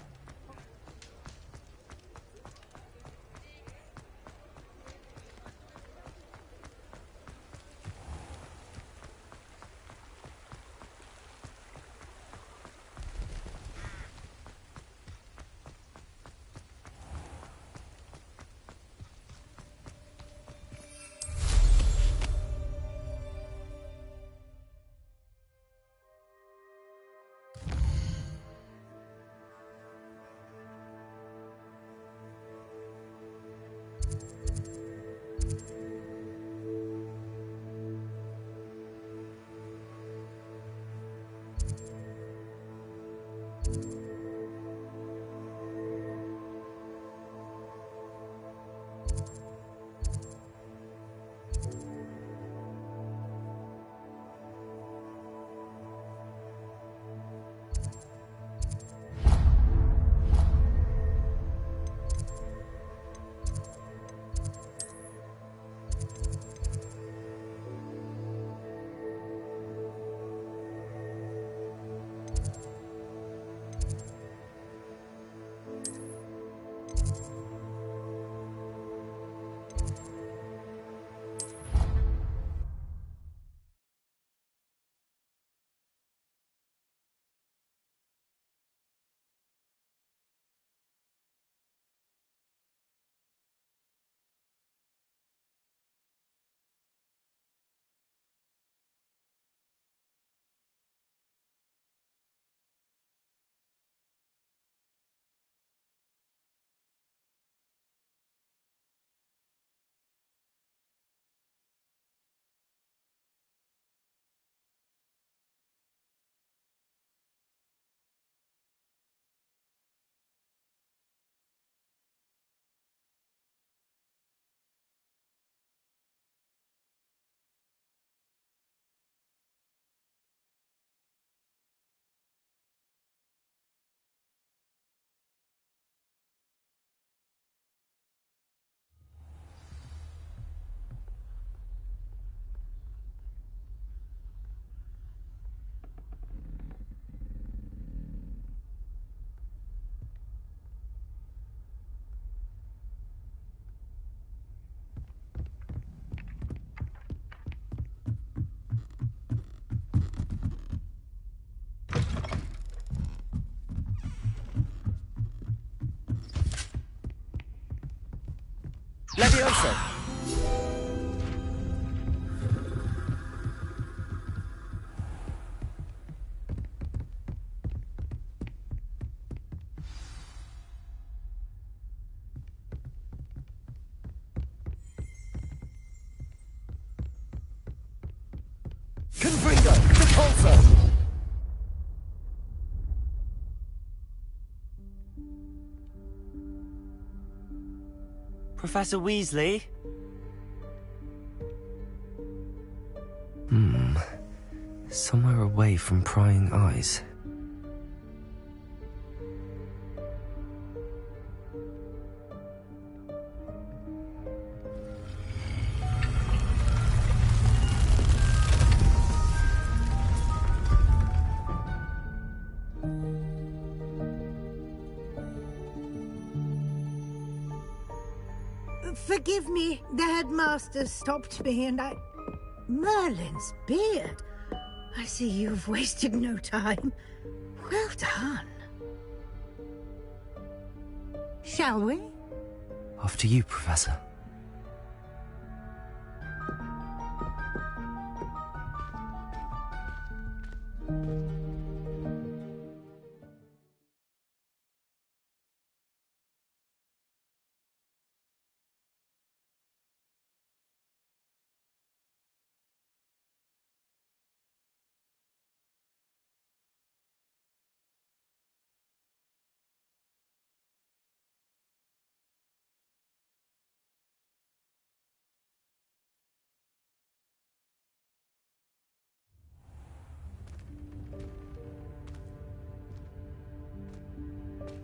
Levioso! Confringo! Repulsor! Professor Weasley? Somewhere away from prying eyes. Forgive me, the headmaster stopped me and I... Merlin's beard. I see you've wasted no time. Well done. Shall we? After you, Professor.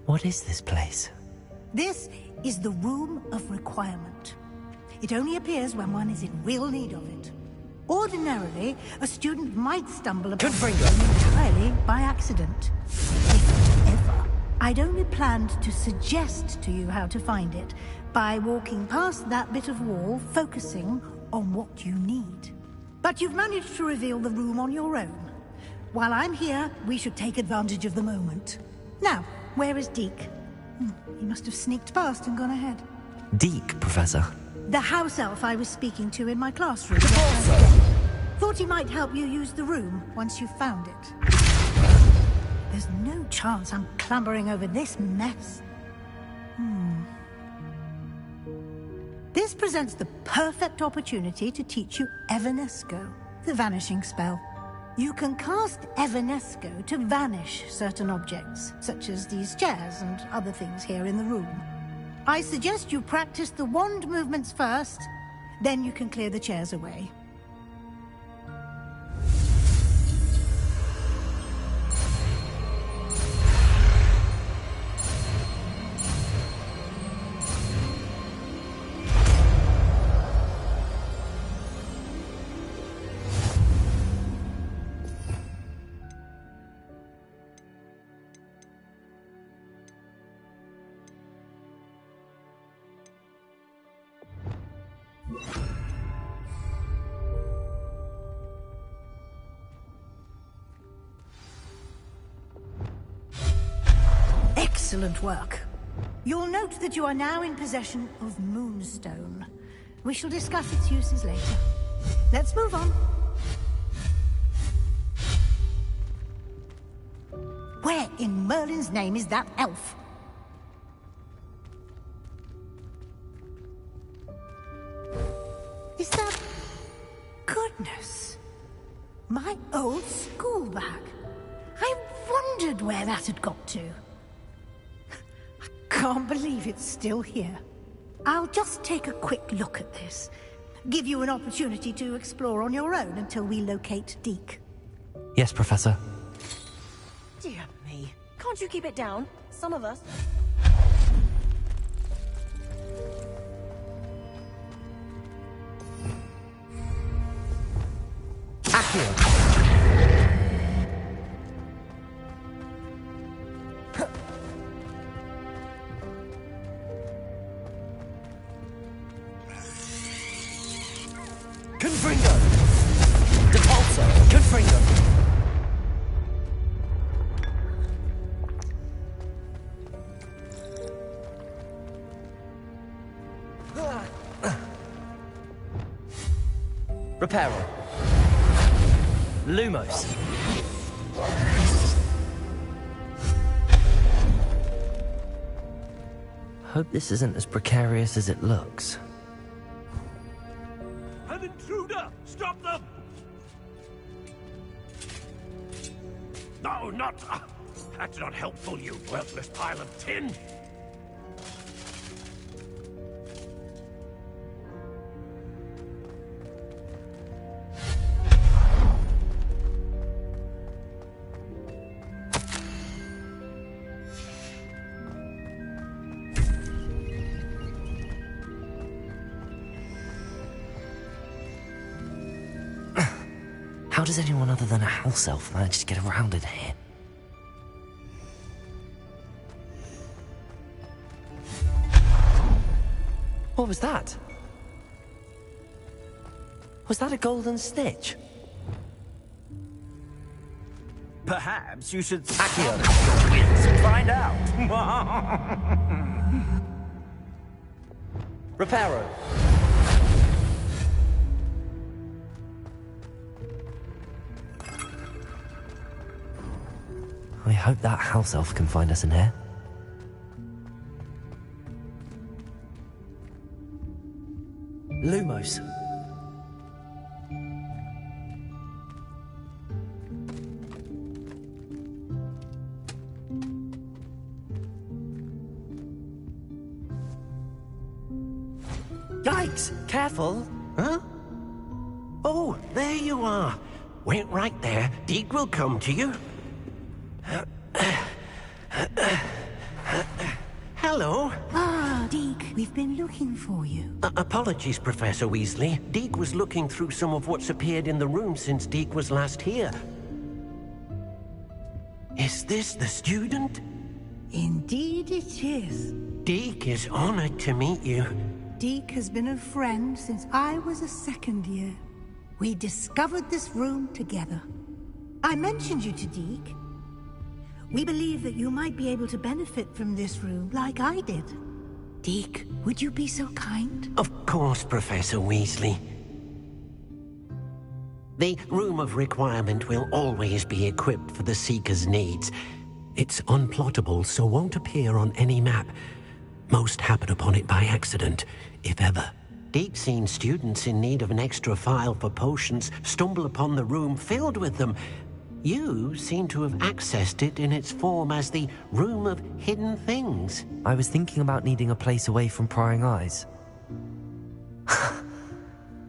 What is this place? This is the Room of Requirement. It only appears when one is in real need of it. Ordinarily, a student might stumble upon it entirely by accident. If I'd only planned to suggest to you how to find it by walking past that bit of wall, focusing on what you need. But you've managed to reveal the room on your own. While I'm here, we should take advantage of the moment. Now, where is Deke? He must have sneaked past and gone ahead. Deke, Professor. The house elf I was speaking to in my classroom. Thought he might help you use the room once you've found it. There's no chance I'm clambering over this mess. This presents the perfect opportunity to teach you Evanesco, the vanishing spell. You can cast Evanesco to vanish certain objects, such as these chairs and other things here in the room. I suggest you practice the wand movements first, then you can clear the chairs away. Excellent work. You'll note that you are now in possession of Moonstone. We shall discuss its uses later. Let's move on. Where in Merlin's name is that elf? Is that... Goodness. My old school bag. I wondered where that had got to. Can't believe it's still here. I'll just take a quick look at this. Give you an opportunity to explore on your own until we locate Deke. Yes, Professor. Dear me. Can't you keep it down? Some of us. Accio! Confringo! Depulso! Confringo! Reparo. Lumos. Hope this isn't as precarious as it looks. An intruder! Stop them! No, not... that's not helpful, you worthless pile of tin! How does anyone other than a house elf manage to get around in here? What was that? Was that a golden snitch? Perhaps you should Accio! and find out. Reparo. I hope that house elf can find us in here. Lumos. Yikes! Careful! Huh? Oh, there you are. Wait right there. Deke will come to you. Hello. Ah, Deke, we've been looking for you. Apologies, Professor Weasley. Deke was looking through some of what's appeared in the room since Deke was last here. Is this the student? Indeed it is. Deke is honored to meet you. Deke has been a friend since I was a second year. We discovered this room together. I mentioned you to Deke. We believe that you might be able to benefit from this room like I did. Deke, would you be so kind? Of course, Professor Weasley. The Room of Requirement will always be equipped for the Seeker's needs. It's unplottable, so won't appear on any map. Most happen upon it by accident, if ever. Deke's seen students in need of an extra file for potions stumble upon the room filled with them. You seem to have accessed it in its form as the Room of Hidden Things. I was thinking about needing a place away from prying eyes.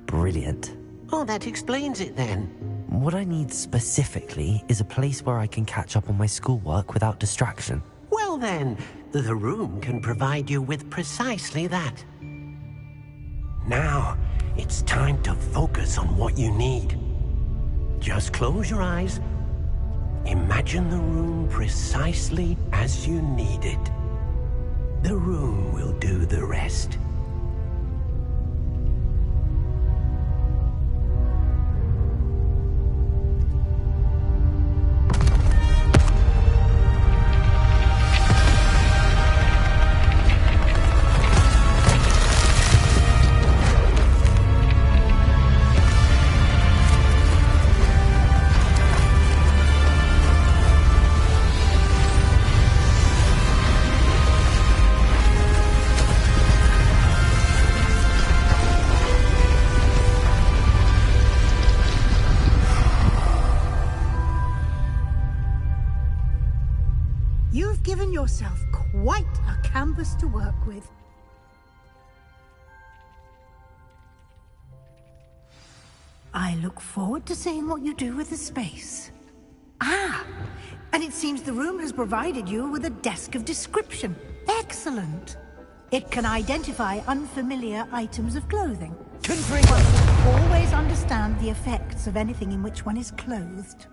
Brilliant. Oh, that explains it then. What I need specifically is a place where I can catch up on my schoolwork without distraction. Well then, the room can provide you with precisely that. Now, it's time to focus on what you need. Just close your eyes. Imagine the room precisely as you need it. The room will do the rest. You've given yourself quite a canvas to work with. I look forward to seeing what you do with the space. Ah, and it seems the room has provided you with a desk of description. Excellent. It can identify unfamiliar items of clothing. One should always understand the effects of anything in which one is clothed.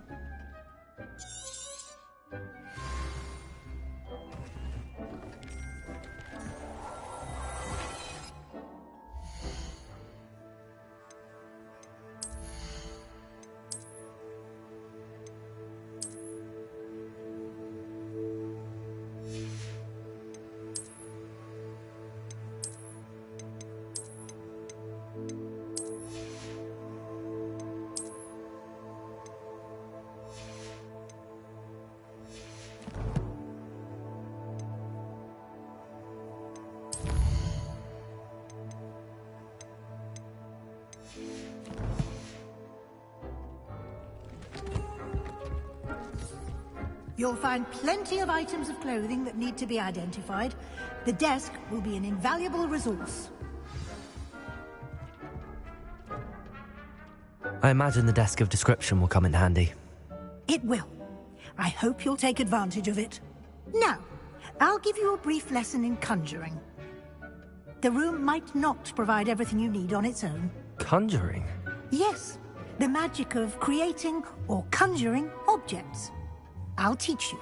You'll find plenty of items of clothing that need to be identified. The desk will be an invaluable resource. I imagine the desk of description will come in handy. It will. I hope you'll take advantage of it. Now, I'll give you a brief lesson in conjuring. The room might not provide everything you need on its own. Conjuring? Yes, the magic of creating or conjuring objects. I'll teach you.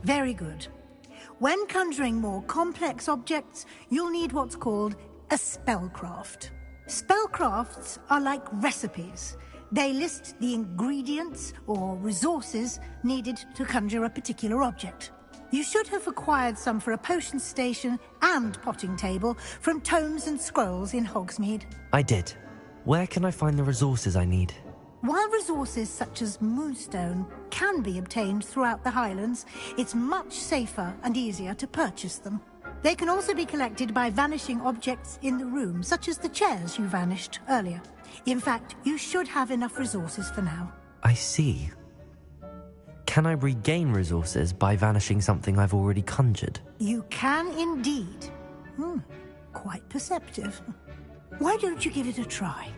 Very good. When conjuring more complex objects, you'll need what's called a spellcraft. Spellcrafts are like recipes. They list the ingredients or resources needed to conjure a particular object. You should have acquired some for a potion station and potting table from tomes and scrolls in Hogsmeade. I did. Where can I find the resources I need? While resources such as Moonstone can be obtained throughout the Highlands, it's much safer and easier to purchase them. They can also be collected by vanishing objects in the room, such as the chairs you vanished earlier. In fact, you should have enough resources for now. I see. Can I regain resources by vanishing something I've already conjured? You can indeed. Quite perceptive. Why don't you give it a try?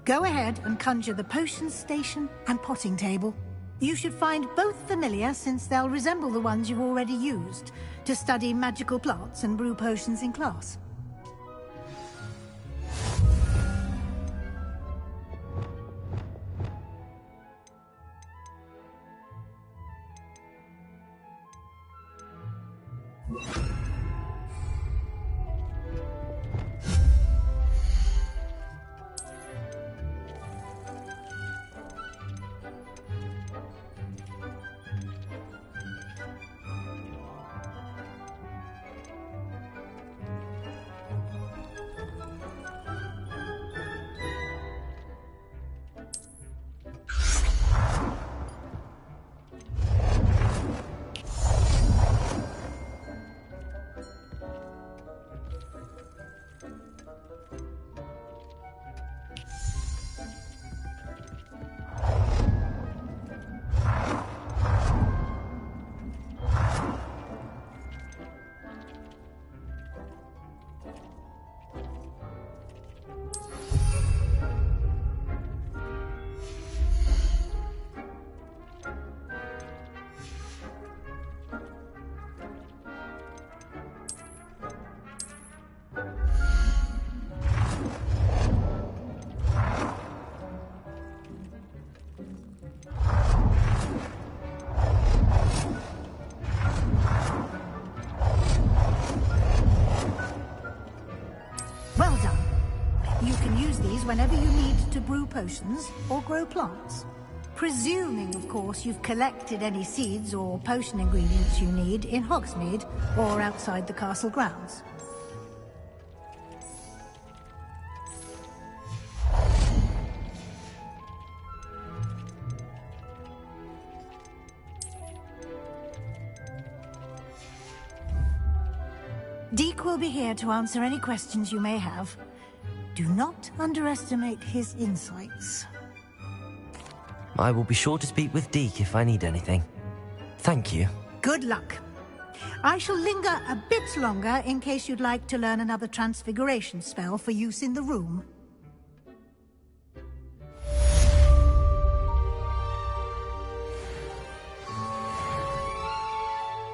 Go ahead and conjure the potion station and potting table. You should find both familiar, since they'll resemble the ones you've already used to study magical plants and brew potions in class. Well done. You can use these whenever you need to brew potions or grow plants. Presuming, of course, you've collected any seeds or potion ingredients you need in Hogsmeade or outside the castle grounds. Deke will be here to answer any questions you may have. Do not underestimate his insights. I will be sure to speak with Deke if I need anything. Thank you. Good luck. I shall linger a bit longer in case you'd like to learn another transfiguration spell for use in the room.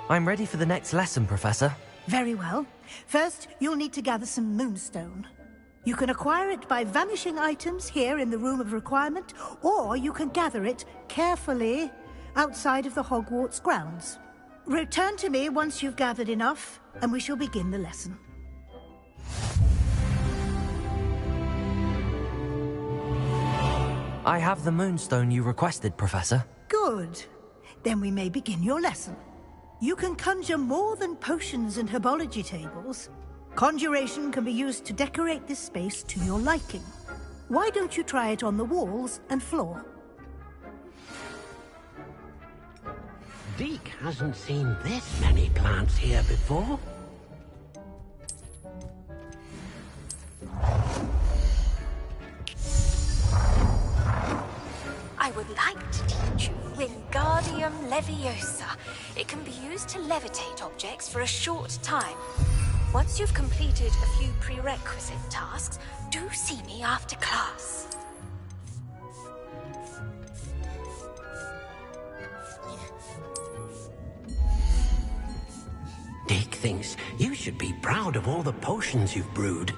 I'm ready for the next lesson, Professor. Very well. First, you'll need to gather some moonstone. You can acquire it by vanishing items here in the Room of Requirement, or you can gather it carefully outside of the Hogwarts grounds. Return to me once you've gathered enough, and we shall begin the lesson. I have the moonstone you requested, Professor. Good. Then we may begin your lesson. You can conjure more than potions and herbology tables. Conjuration can be used to decorate this space to your liking. Why don't you try it on the walls and floor? Deke hasn't seen this many plants here before. I would like to teach you Wingardium Leviosa. It can be used to levitate objects for a short time. Once you've completed a few prerequisite tasks, do see me after class. Deke thinks you should be proud of all the potions you've brewed.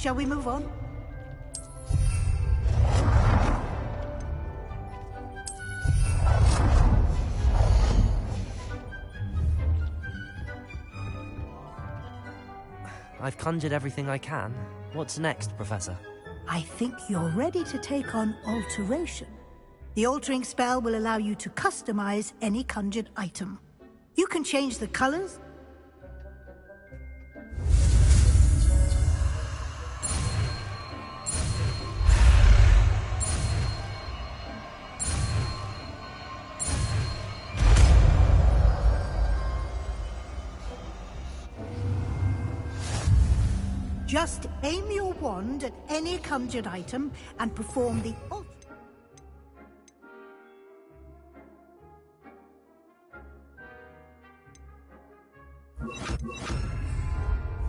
Shall we move on? I've conjured everything I can. What's next, Professor? I think you're ready to take on alteration. The altering spell will allow you to customize any conjured item. You can change the colors. Just aim your wand at any conjured item and perform the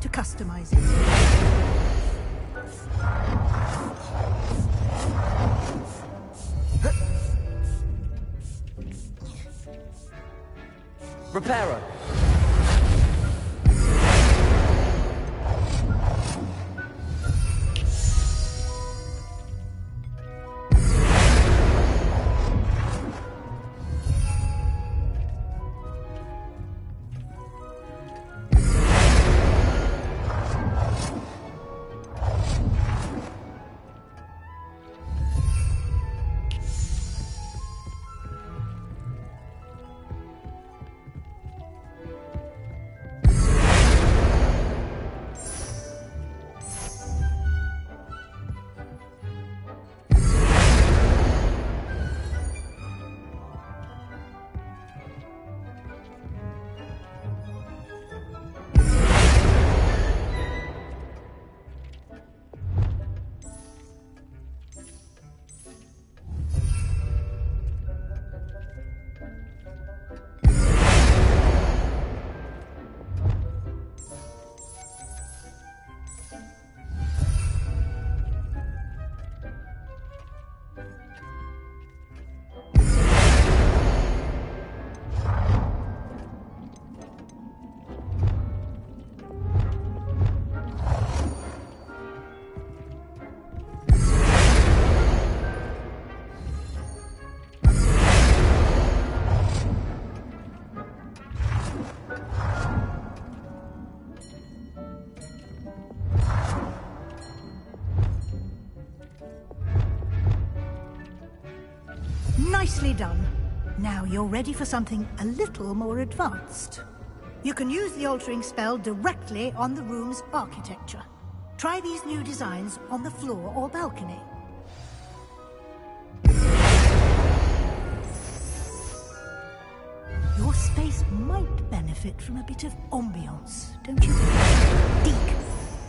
to customize it. Reparo! Nicely done. Now you're ready for something a little more advanced. You can use the altering spell directly on the room's architecture. Try these new designs on the floor or balcony. Your space might benefit from a bit of ambiance, don't you think? Deke,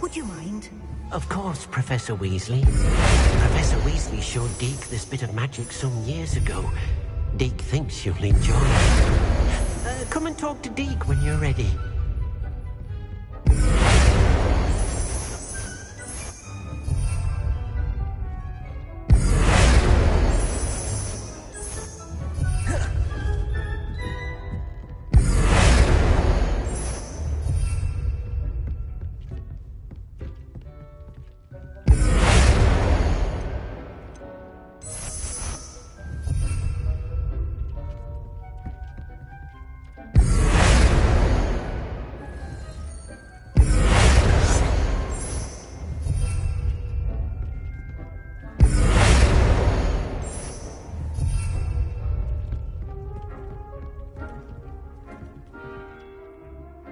would you mind? Of course, Professor Weasley. Professor Weasley showed Deke this bit of magic some years ago. Deke thinks you'll enjoy it. Come and talk to Deke when you're ready.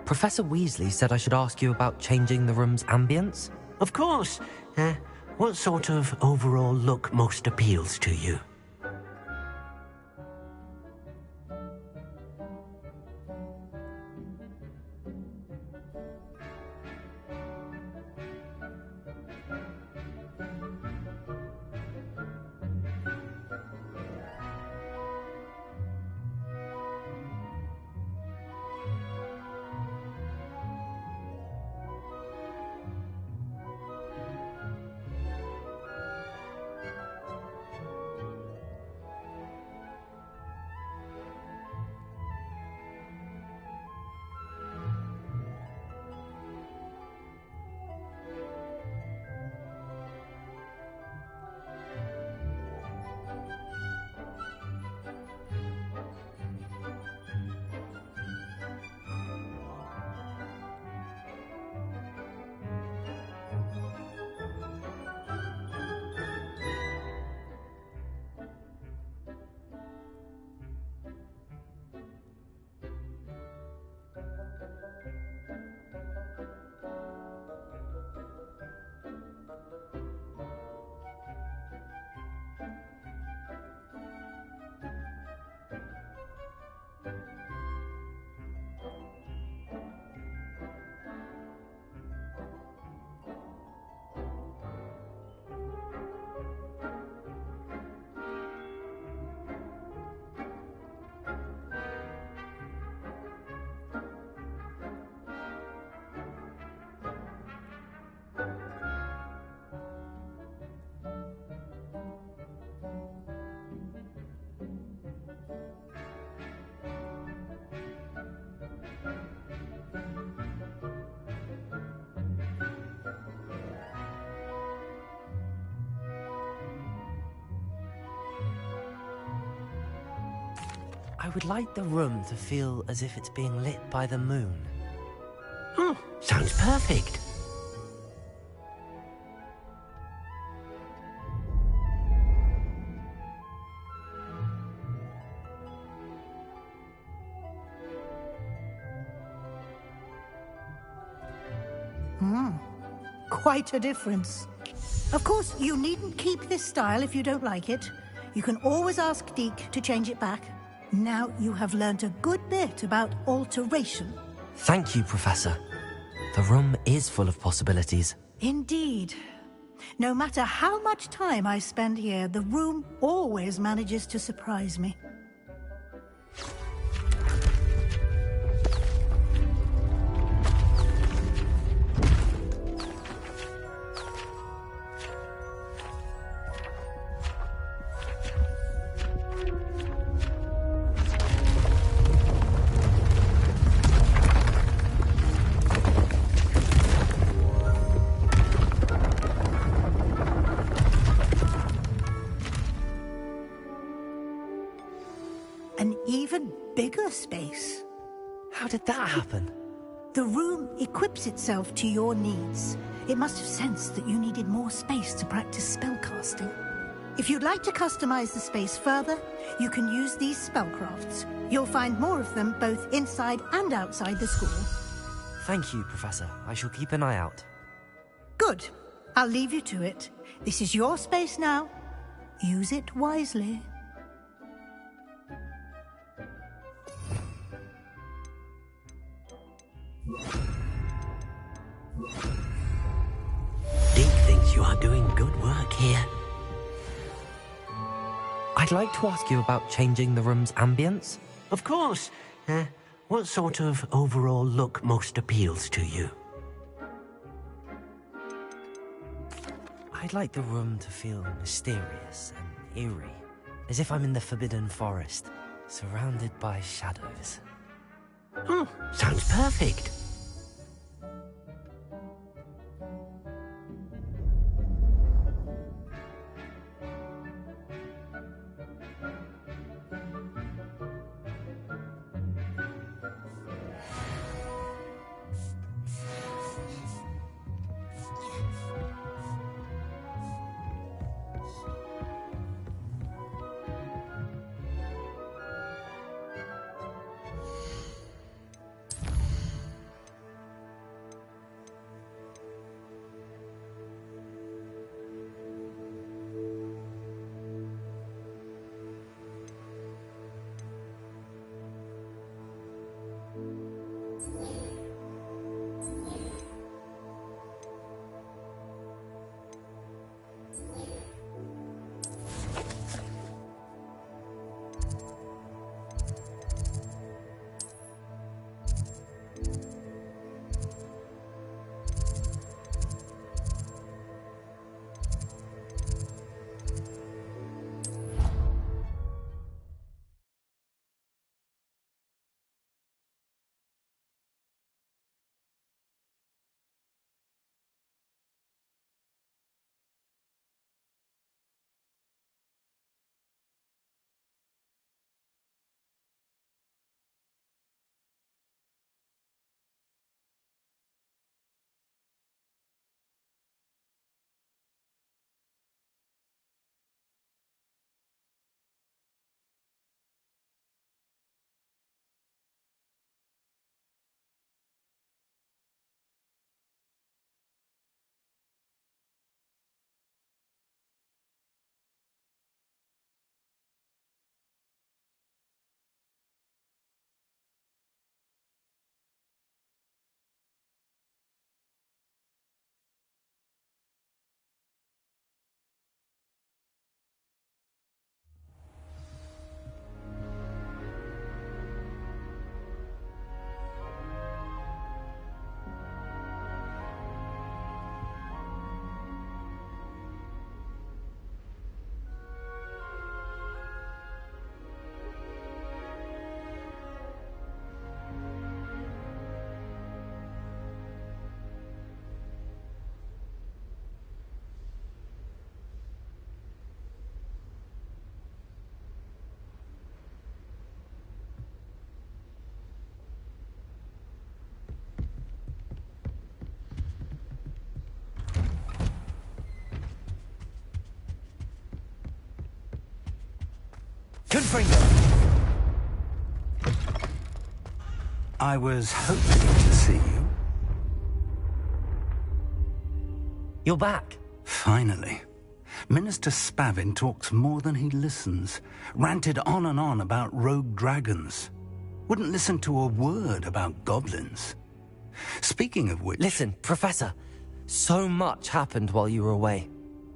Professor Weasley said I should ask you about changing the room's ambience? Of course. What sort of overall look most appeals to you? I would like the room to feel as if it's being lit by the moon. Sounds perfect. Quite a difference. Of course, you needn't keep this style if you don't like it. You can always ask Deke to change it back. Now you have learnt a good bit about alteration. Thank you, Professor. The room is full of possibilities. Indeed. No matter how much time I spend here, the room always manages to surprise me. An even bigger space. How did that happen? The room equips itself to your needs. It must have sensed that you needed more space to practice spellcasting. If you'd like to customize the space further, you can use these spellcrafts. You'll find more of them both inside and outside the school. Thank you, Professor. I shall keep an eye out. Good. I'll leave you to it. This is your space now. Use it wisely. Deke thinks you are doing good work here. I'd like to ask you about changing the room's ambience. Of course. What sort of overall look most appeals to you? I'd like the room to feel mysterious and eerie, as if I'm in the Forbidden Forest, surrounded by shadows. Sounds perfect. Confringo! I was hoping to see you. You're back. Finally. Minister Spavin talks more than he listens. Ranted on and on about rogue dragons. Wouldn't listen to a word about goblins. Speaking of which... Listen, Professor. So much happened while you were away.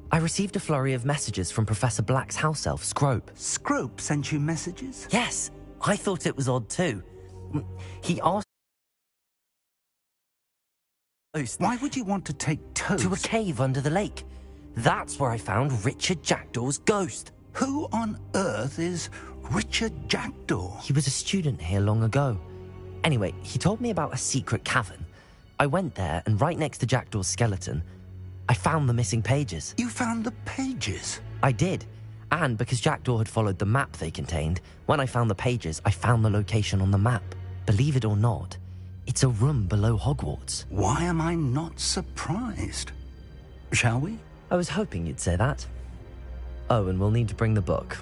I received a flurry of messages from Professor Black's house elf, Scrope. Scrope sent you messages? Yes. I thought it was odd too. He asked... Why would you want to take Toast? To a cave under the lake. That's where I found Richard Jackdaw's ghost. Who on earth is Richard Jackdaw? He was a student here long ago. Anyway, he told me about a secret cavern. I went there, and right next to Jackdaw's skeleton, I found the missing pages. You found the pages? I did. And because Jackdaw had followed the map they contained, when I found the pages, I found the location on the map. Believe it or not, it's a room below Hogwarts. Why am I not surprised? Shall we? I was hoping you'd say that. Oh, and we'll need to bring the book.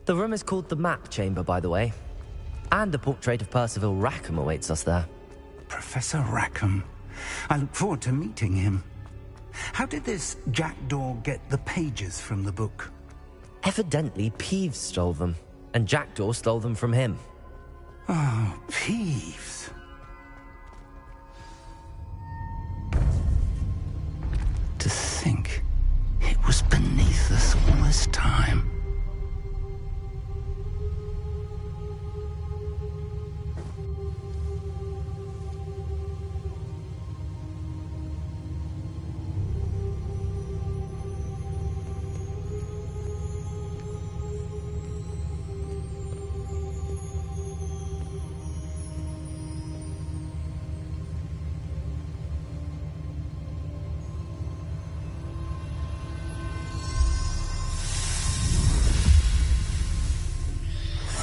The room is called the Map Chamber, by the way. And a portrait of Percival Rackham awaits us there. Professor Rackham. I look forward to meeting him. How did this Jackdaw get the pages from the book? Evidently, Peeves stole them, and Jackdaw stole them from him. Oh, Peeves. To think it was beneath us all this time.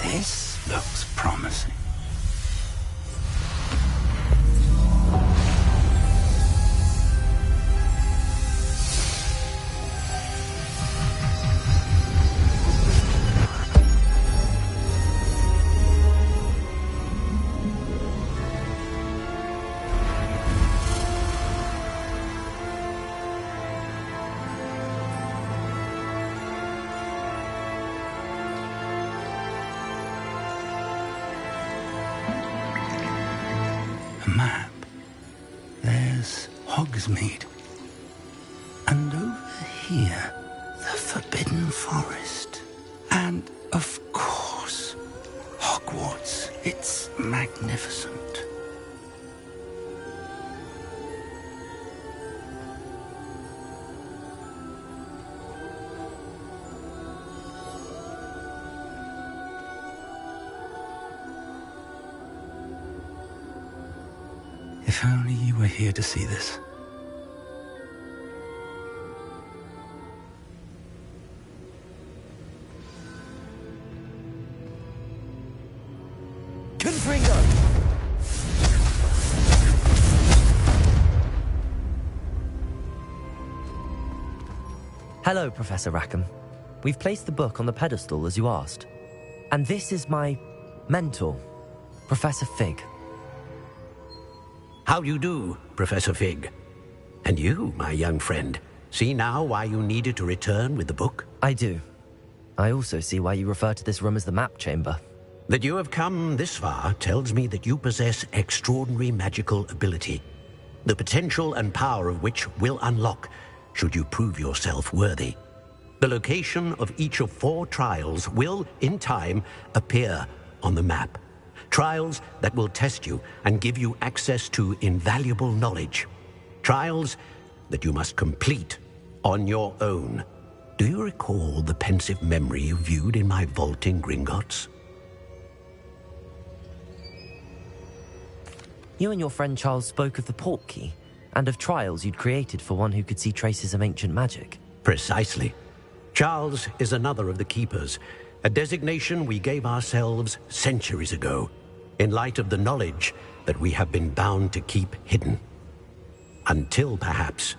This looks promising. Map. There's Hogsmeade. And over here, the Forbidden Forest. And, of course, Hogwarts. It's magnificent. If only you were here to see this. Confringo! Hello, Professor Rackham. We've placed the book on the pedestal as you asked. And this is my mentor, Professor Fig. How do you do, Professor Fig? And you, my young friend, see now why you needed to return with the book? I do. I also see why you refer to this room as the Map Chamber. That you have come this far tells me that you possess extraordinary magical ability, the potential and power of which will unlock should you prove yourself worthy. The location of each of 4 trials will, in time, appear on the map. Trials that will test you and give you access to invaluable knowledge. Trials that you must complete on your own. Do you recall the pensive memory you viewed in my vault in Gringotts? You and your friend Charles spoke of the port key, and of trials you'd created for one who could see traces of ancient magic. Precisely. Charles is another of the Keepers, a designation we gave ourselves centuries ago, in light of the knowledge that we have been bound to keep hidden. Until, perhaps,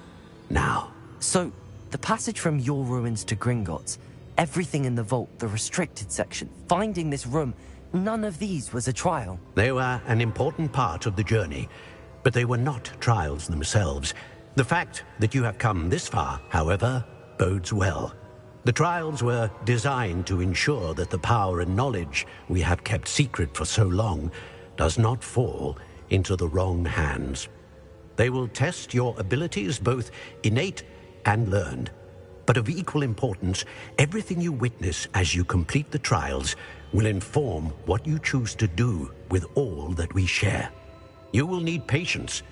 now. So, the passage from your ruins to Gringotts, everything in the vault, the restricted section, finding this room, none of these was a trial. They were an important part of the journey, but they were not trials themselves. The fact that you have come this far, however, bodes well. The trials were designed to ensure that the power and knowledge we have kept secret for so long does not fall into the wrong hands. They will test your abilities, both innate and learned. But of equal importance, everything you witness as you complete the trials will inform what you choose to do with all that we share. You will need patience.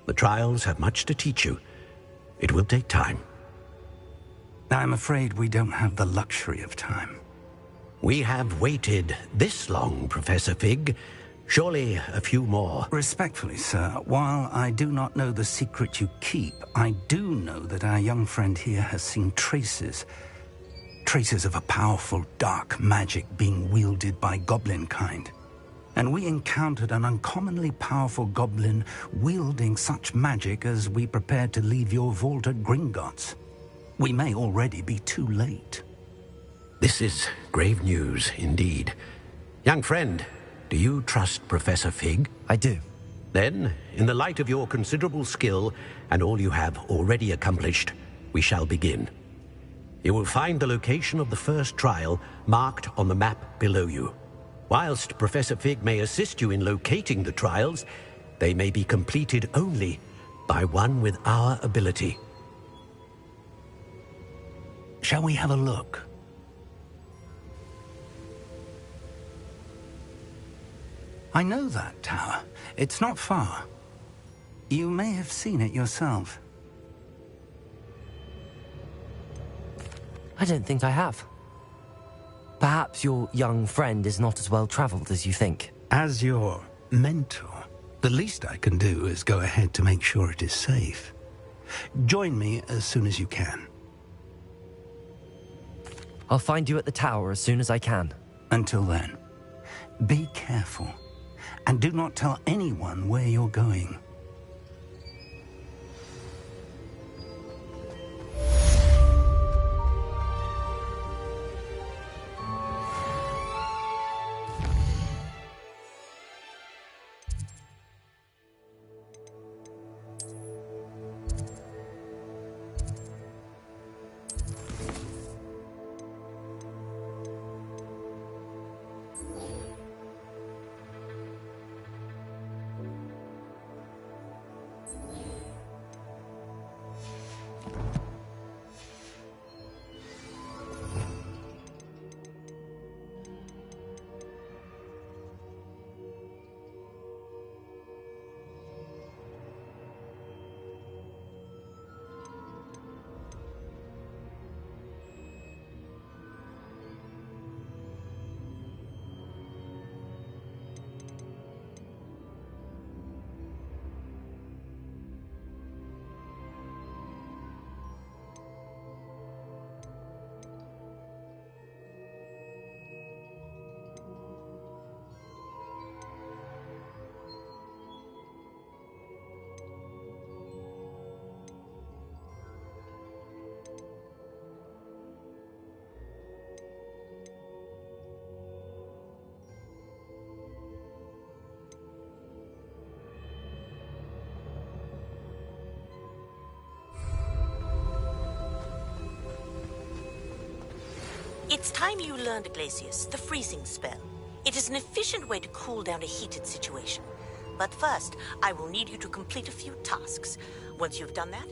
The trials have much to teach you. It will take time. I'm afraid we don't have the luxury of time. We have waited this long, Professor Fig. Surely a few more. Respectfully, sir, while I do not know the secret you keep, I do know that our young friend here has seen traces of a powerful dark magic being wielded by goblin kind. And we encountered an uncommonly powerful goblin wielding such magic as we prepared to leave your vault at Gringotts. We may already be too late. This is grave news indeed. Young friend, do you trust Professor Fig? I do. Then, in the light of your considerable skill and all you have already accomplished, we shall begin. You will find the location of the first trial marked on the map below you. Whilst Professor Fig may assist you in locating the trials, they may be completed only by one with our ability. Shall we have a look? I know that tower. It's not far. You may have seen it yourself. I don't think I have. Perhaps your young friend is not as well traveled as you think. As your mentor, the least I can do is go ahead to make sure it is safe. Join me as soon as you can. I'll find you at the tower as soon as I can. Until then, be careful, and do not tell anyone where you're going. It's time you learned, Glacius, the freezing spell. It is an efficient way to cool down a heated situation. But first, I will need you to complete a few tasks. Once you've done that,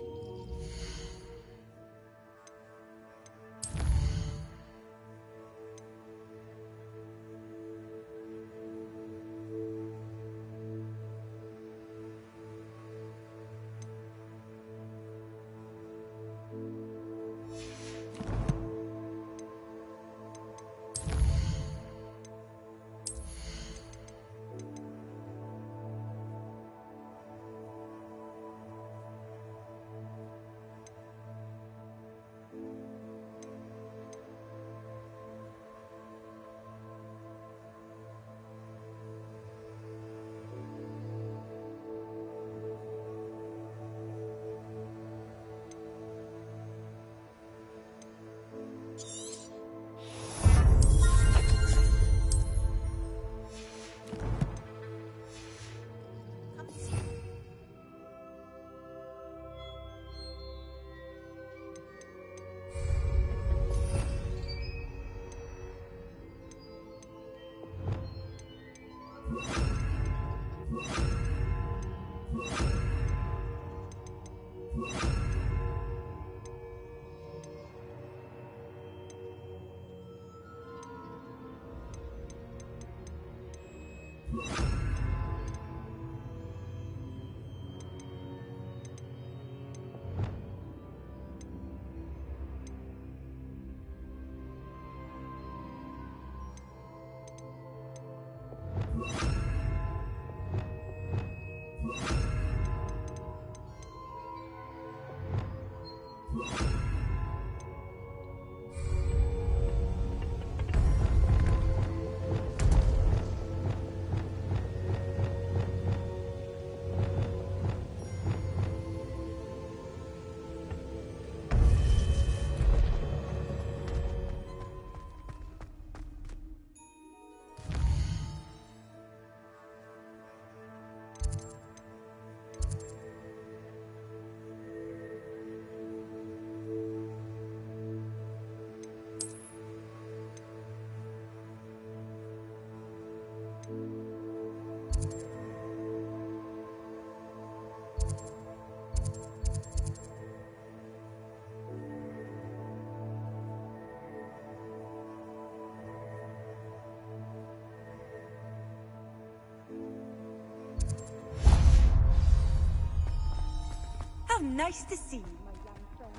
How nice to see you, my young friend.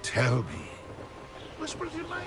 Tell me. Whisper it in my ear.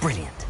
Brilliant.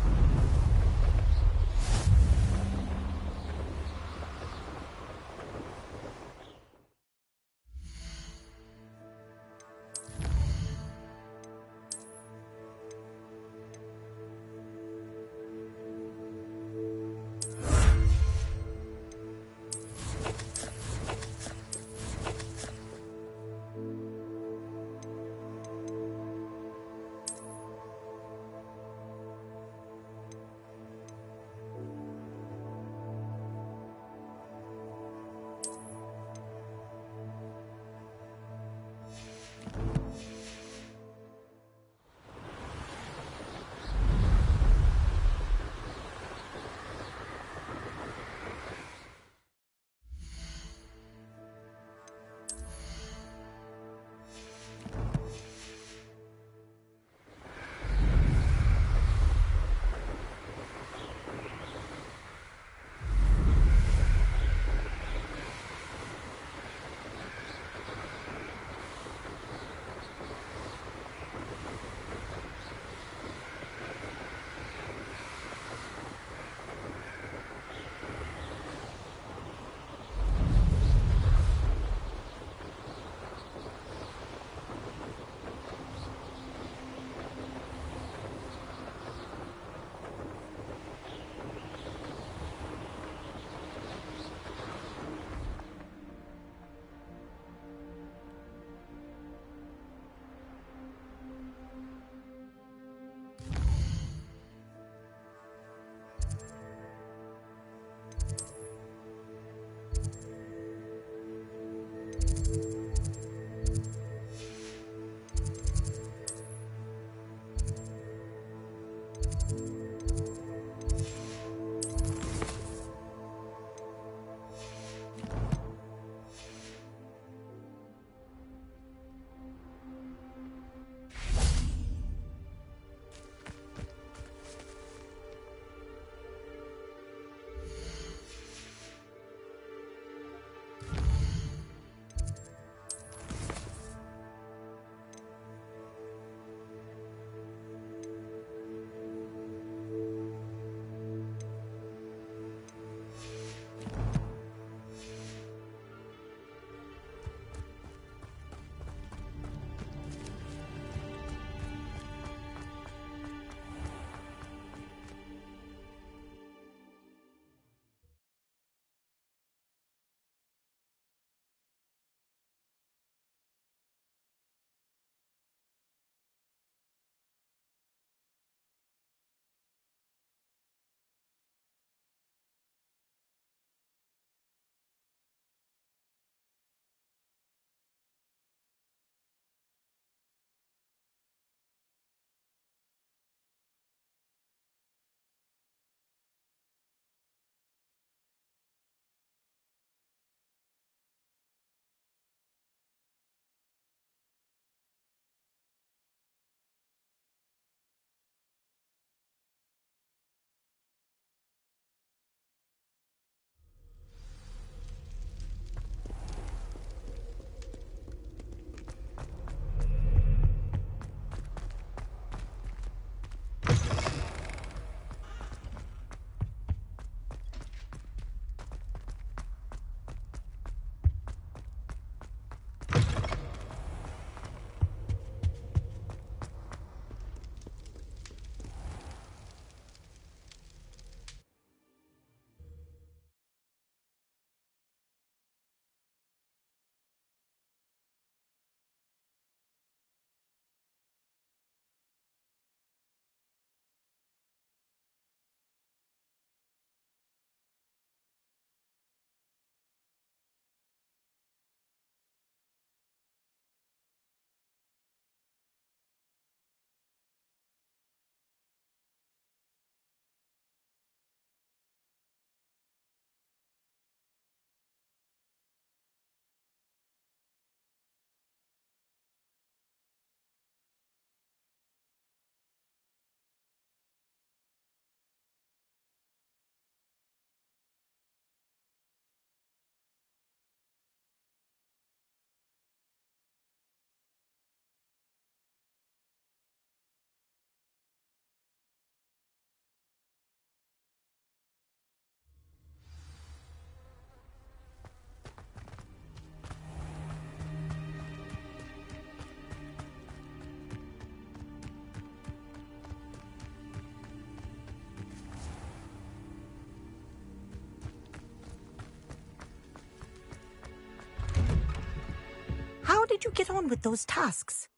you get on with those tasks?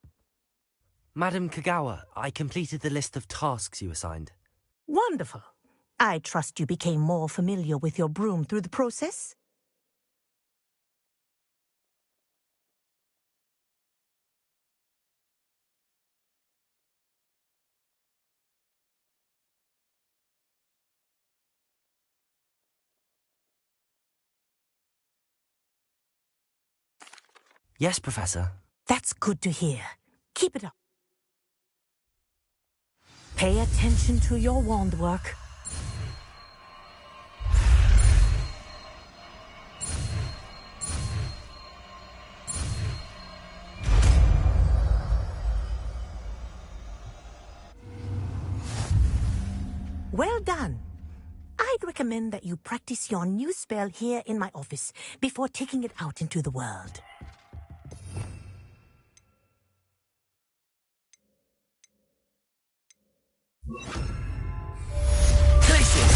Madam Kagawa, I completed the list of tasks you assigned. Wonderful. I trust you became more familiar with your broom through the process? Yes, Professor. That's good to hear. Keep it up. Pay attention to your wand work. Well done. I'd recommend that you practice your new spell here in my office before taking it out into the world. Glacius!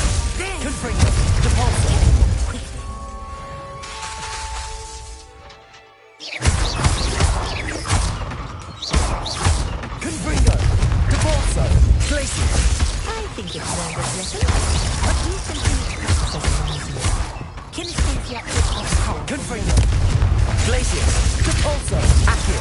Confringo! Depulso! Confringo! Depulso! Glacius! I think it's learned its lesson, but you continue to practice as long as you want. Kinesthesia is our power. Confringo! Glacius! Depulso! Accio!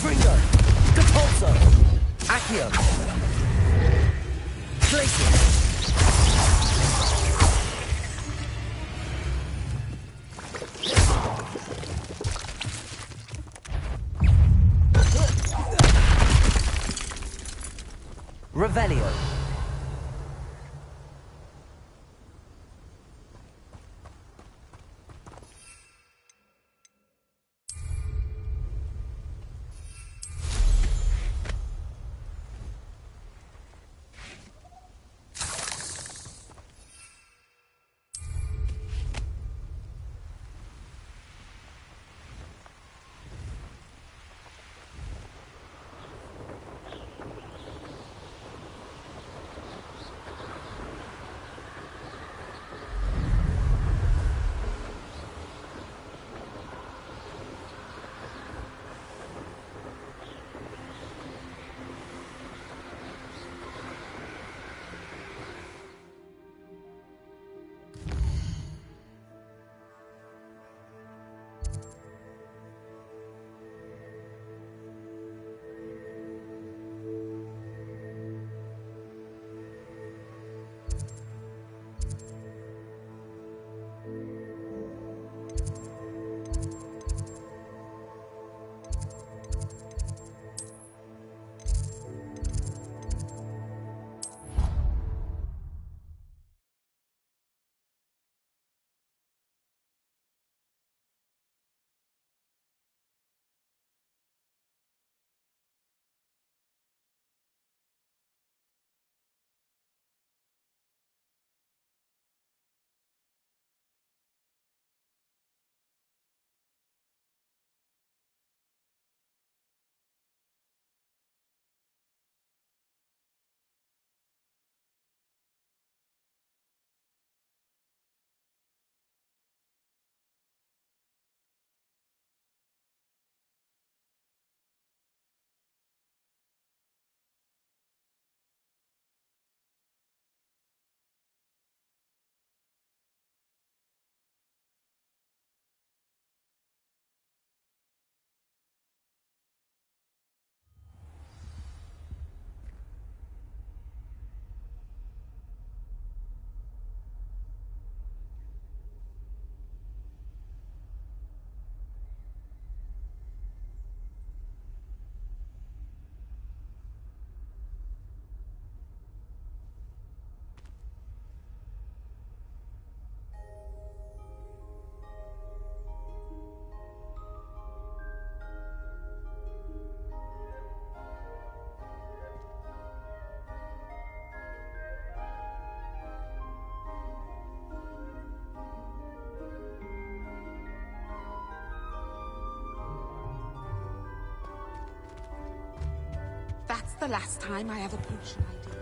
Confringo! Depulso! Accio! Glacius! Revelio. That's the last time I have a potion idea.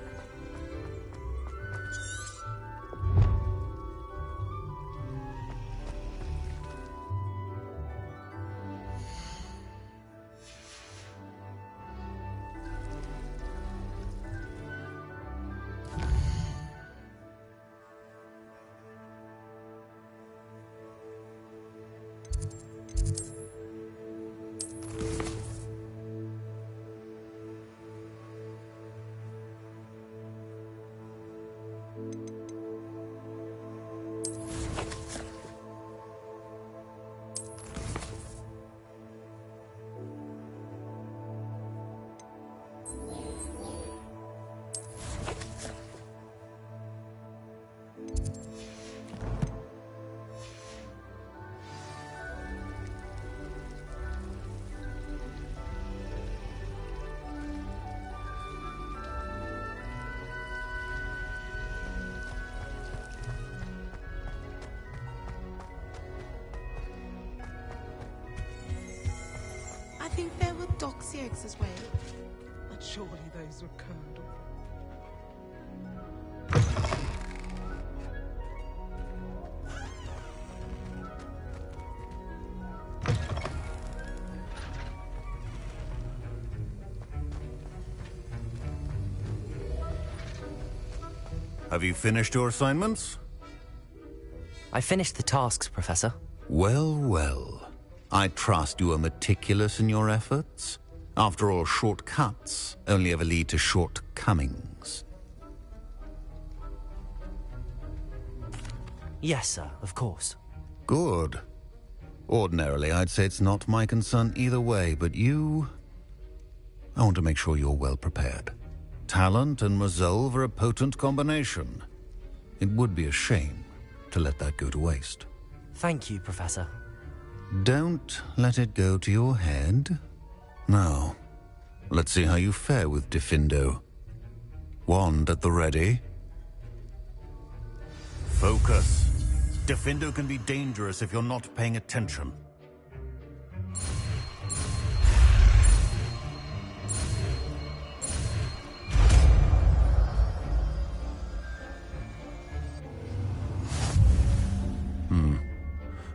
I think there were doxy eggs as well, but surely those were curdled. Have you finished your assignments? I finished the tasks, Professor. Well, well. I trust you are meticulous in your efforts. After all, shortcuts only ever lead to shortcomings. Yes, sir, of course. Good. Ordinarily, I'd say it's not my concern either way, but you... I want to make sure you're well prepared. Talent and resolve are a potent combination. It would be a shame to let that go to waste. Thank you, Professor. Don't let it go to your head. Now, let's see how you fare with Diffindo. Wand at the ready. Focus. Diffindo can be dangerous if you're not paying attention.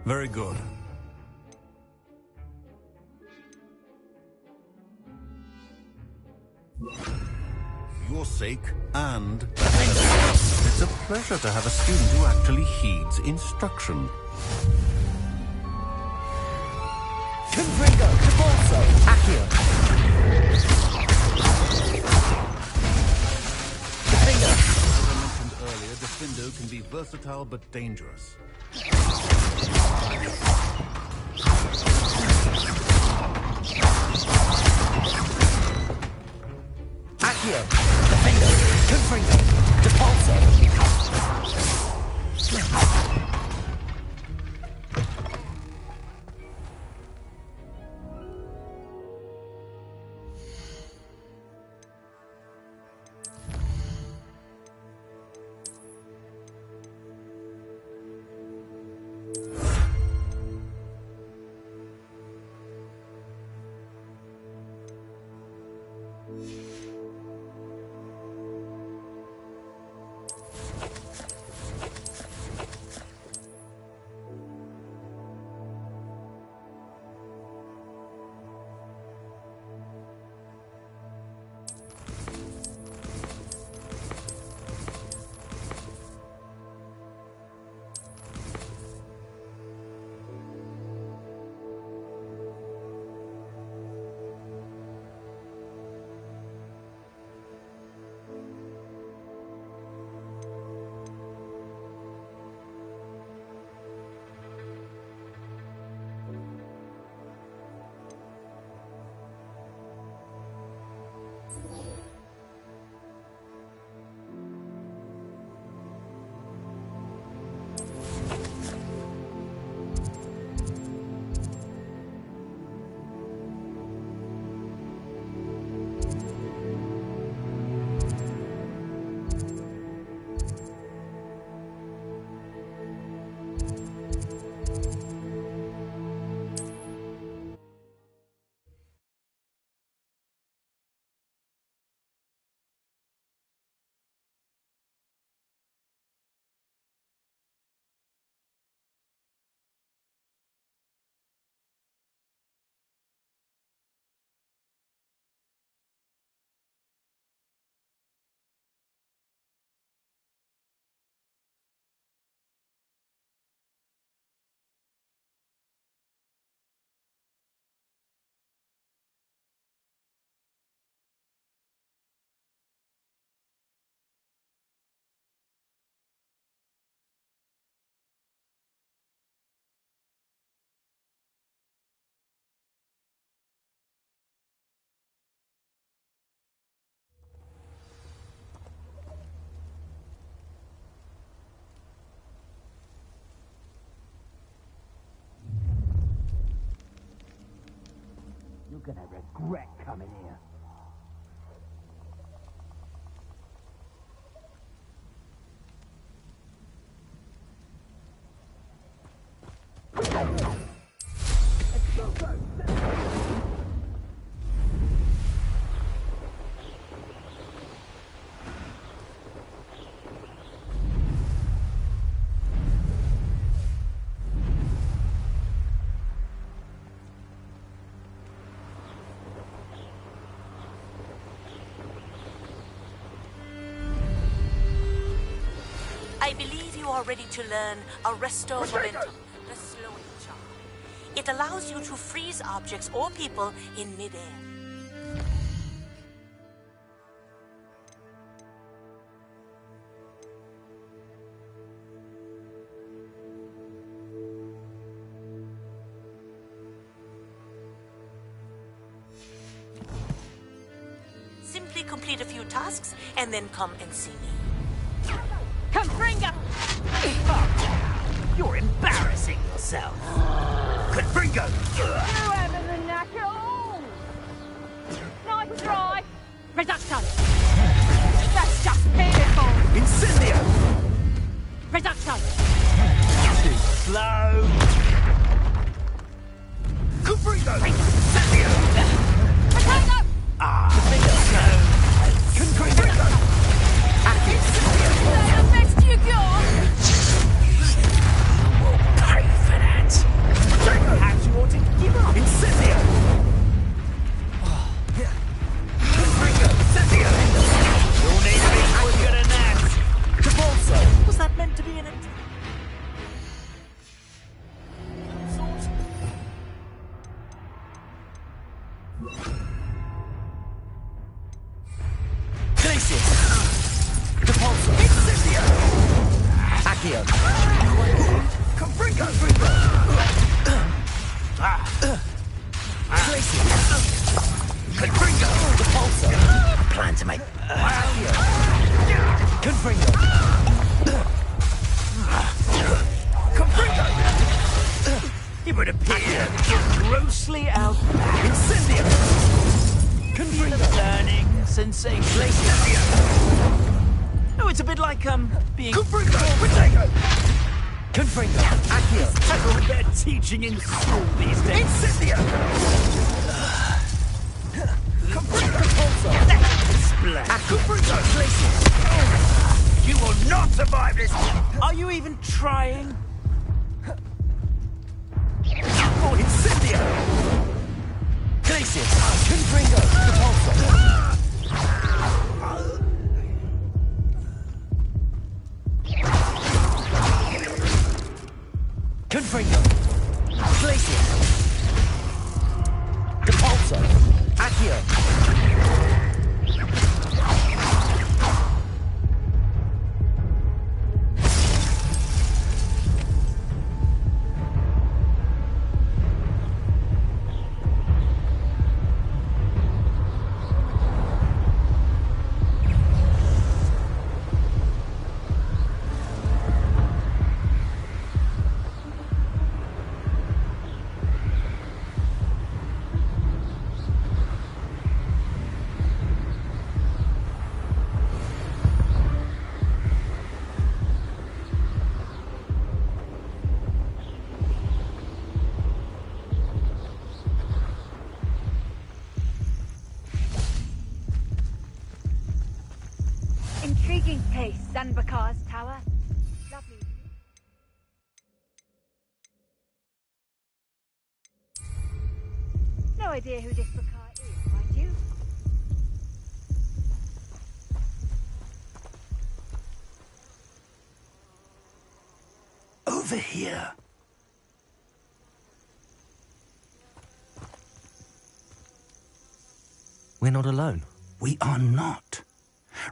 Very good. For your sake and it's a pleasure to have a student who actually heeds instruction. Confringo, Devolso, Accio. Diffindo. As I mentioned earlier, Diffindo can be versatile but dangerous. Accio, Defendo, Confringo, Depulso. You're gonna regret coming here. I believe you are ready to learn Arresto Momentum, the slowing charm. It allows you to freeze objects or people in midair. complete a few tasks, and then come and see me. Confringo! You're embarrassing yourself. Confringo! You haven't the knack at all! Nice try! Reducto! That's just pitiful! Incendio! Reducto! Too slow! Confringo! Incendio! Potato! Confringo! Confringo! Incendio! Is that the best you got? Pay for that! Perhaps you ought to give up! Incendio! Confringo! Incendio! You'll need to be quicker than that! Cabalso! Was that meant to be an attack? Glacius! Depulso! Incendio! Accio! Confringo! Glacius! Confringo! Depulso! Plan to make... Accio! Confringo! Confringo! It would appear that you're grossly outmatched. Incendio! Confringo! Learning sensation. Incendio! Oh, it's a bit like, being... Confringo! Potato! Confringo! Accio! Is that all they're teaching in school these days? Incendio! Confringo! Repulso! Splash! Confringo! Glacius! You will not survive this! Are you even trying? Oh, Incendio! Glacius! Confringo! Repulso! Confringo! Glacius! Repulso! Accio! Intriguing place, Zanbakar's tower. Lovely. No idea who this Bakar is, mind you. Over here. We're not alone. We are not.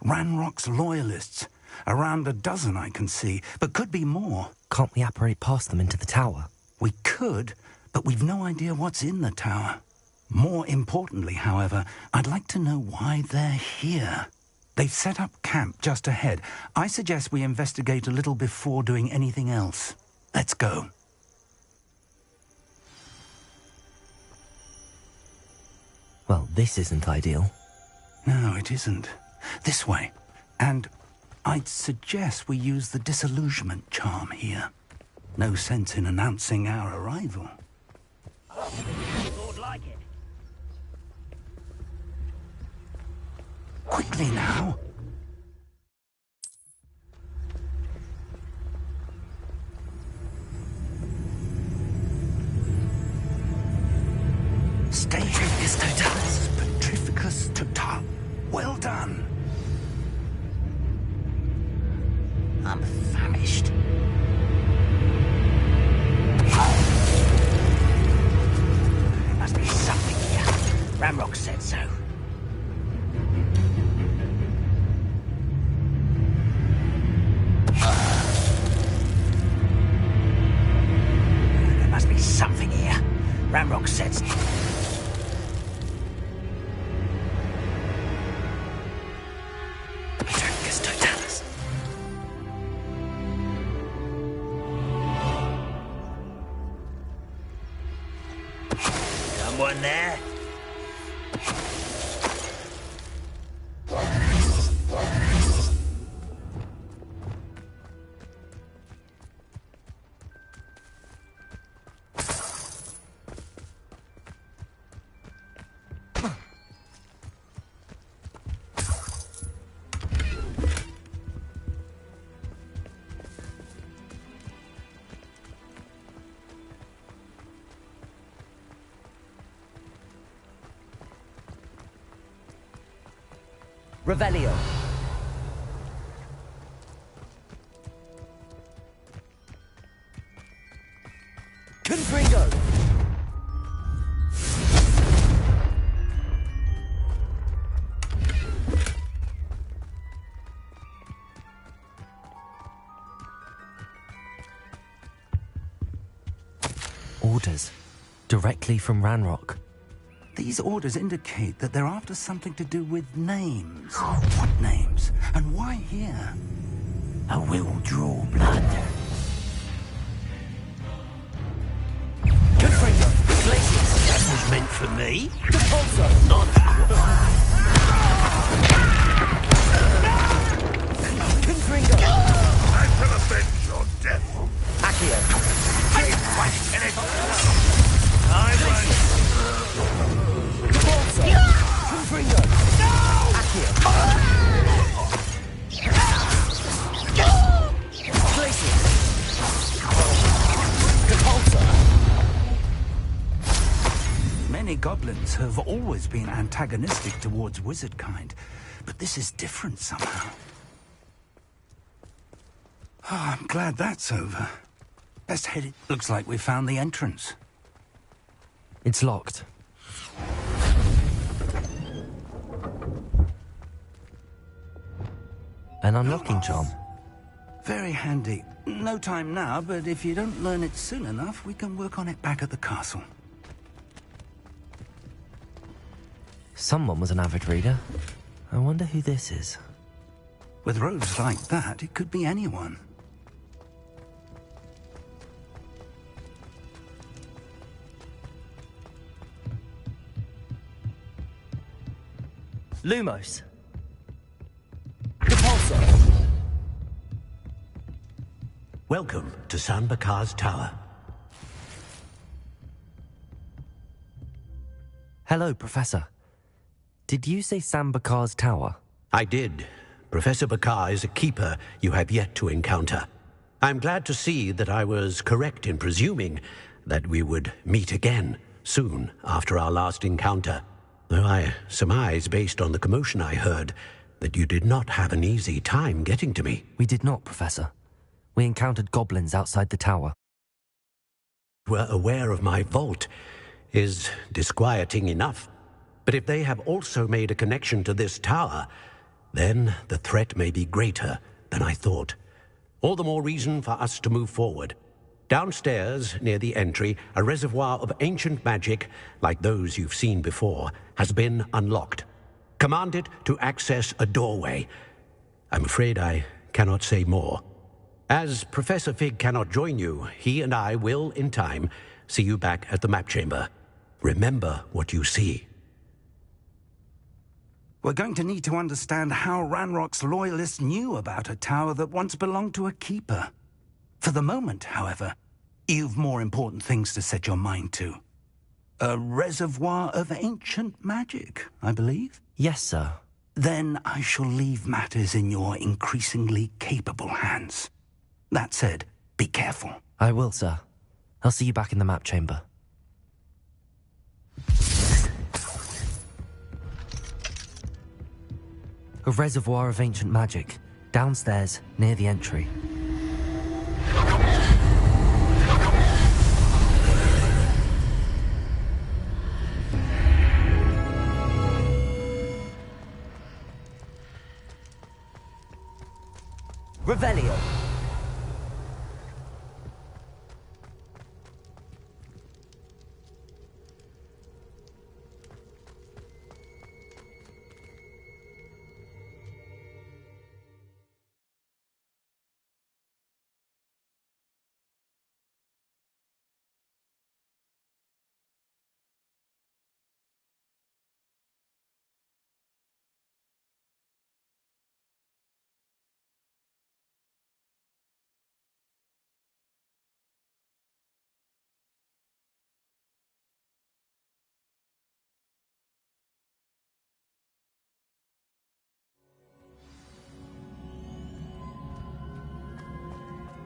Ranrock's loyalists. Around a dozen I can see, but could be more. Can't we apparate past them into the tower? We could, but we've no idea what's in the tower. More importantly, however, I'd like to know why they're here. They've set up camp just ahead. I suggest we investigate a little before doing anything else. Let's go. Well, this isn't ideal. No, it isn't. This way. And I'd suggest we use the disillusionment charm here. No sense in announcing our arrival. Lord like it. Quickly now. Petrificus totalis. Petrificus total. Well done. I'm famished. There must be something here. Ramrock said so. There must be something here. Ramrock said so. someone there? Revelio. Confringo. Orders. Directly from Ranrock. These orders indicate that they're after something to do with names. What names? And why here? I will draw blood. Confringo. Glacius. That was meant for me. Depulso. Not that one. Confringo. I shall avenge your death. Accio. I won't. Confringo. Accio. Glacius. Depulso. Many goblins have always been antagonistic towards wizard kind, but this is different somehow. Oh, I'm glad that's over. Best head. Looks like we found the entrance. It's locked. An unlocking charm. Very handy. No time now, but if you don't learn it soon enough, we can work on it back at the castle. Someone was an avid reader. I wonder who this is. With robes like that, it could be anyone. Lumos. Depulso. Welcome to San Bakar's Tower. Hello, Professor. Did you say San Bakar's Tower? I did. Professor Bakar is a keeper you have yet to encounter. I'm glad to see that I was correct in presuming that we would meet again soon after our last encounter. Though I surmise, based on the commotion I heard, that you did not have an easy time getting to me. We did not, Professor. We encountered goblins outside the tower. Were aware of my vault is disquieting enough. But if they have also made a connection to this tower, then the threat may be greater than I thought. All the more reason for us to move forward. Downstairs, near the entry, a reservoir of ancient magic, like those you've seen before, has been unlocked. Command it to access a doorway. I'm afraid I cannot say more. As Professor Fig cannot join you, he and I will, in time, see you back at the map chamber. Remember what you see. We're going to need to understand how Ranrock's loyalists knew about a tower that once belonged to a keeper. For the moment, however, you've more important things to set your mind to. A reservoir of ancient magic, I believe? Yes, sir. Then I shall leave matters in your increasingly capable hands. That said, be careful. I will, sir. I'll see you back in the map chamber. A reservoir of ancient magic, downstairs, near the entry. Revelio.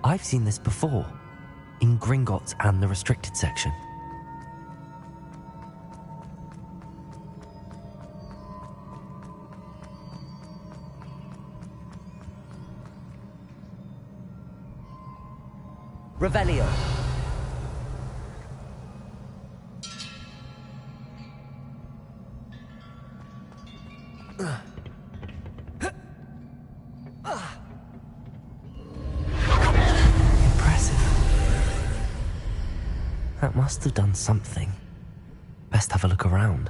I've seen this before, in Gringotts and the restricted section. Revelio. That must have done something. Best have a look around.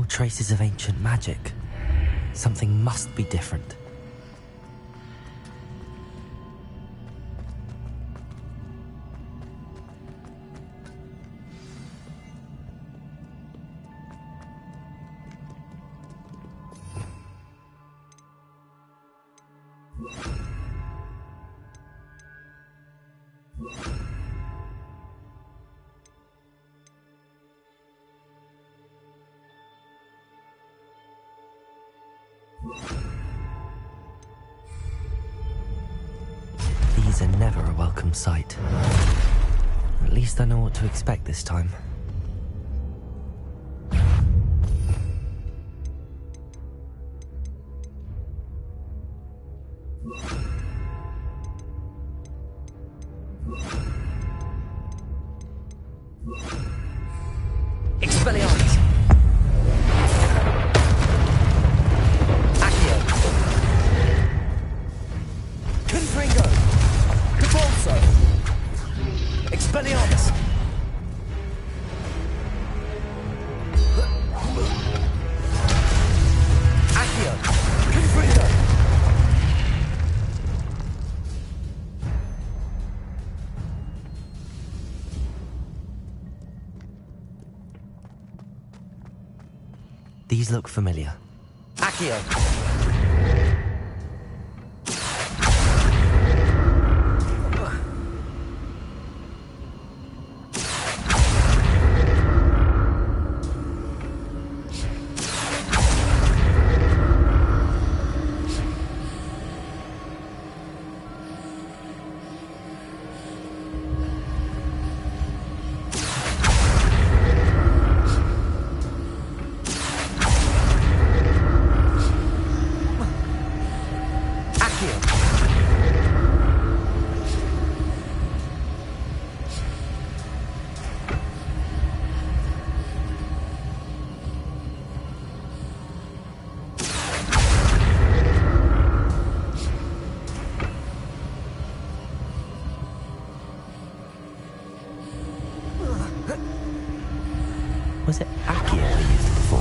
Traces of ancient magic. Something must be different. These are never a welcome sight. At least I know what to expect this time. Expelliarmus! Accio! Confringo! Capolso! Expelliarmus! Accio! Confringo! These look familiar. Accio! Was it Accio I used before?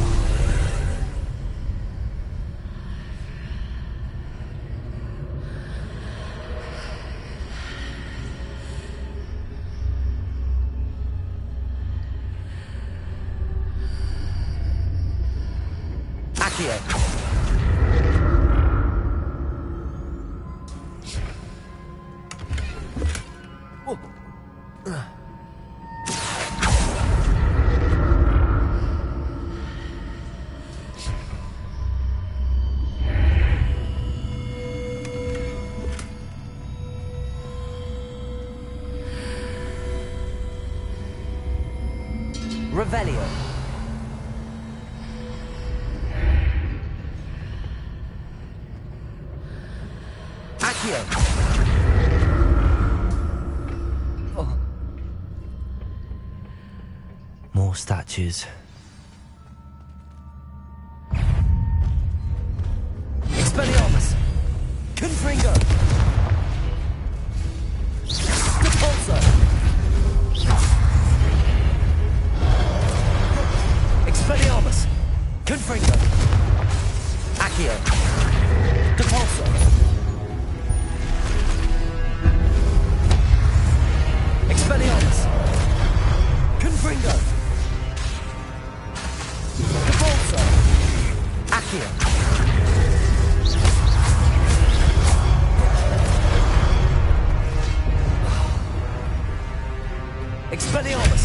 Accio! Revelio. Accio. Oh. More statues. Expelliarmus. Confringo. Capolso. Expelliarmus!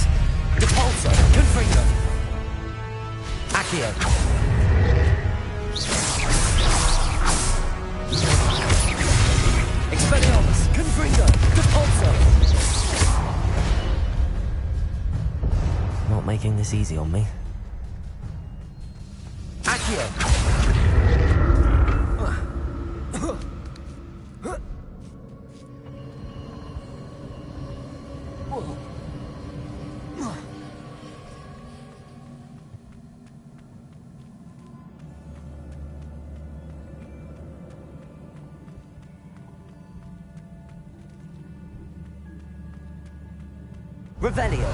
Depulso! Confringo! Accio! Expelliarmus! Confringo! Depulso! Not making this easy on me. Accio! Revelio.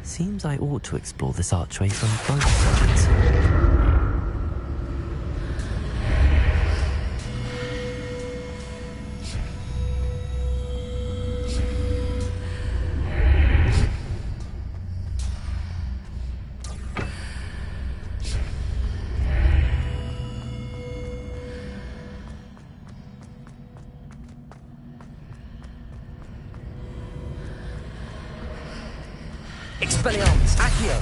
Seems I ought to explore this archway from both sides. Expelliarmus! Accio!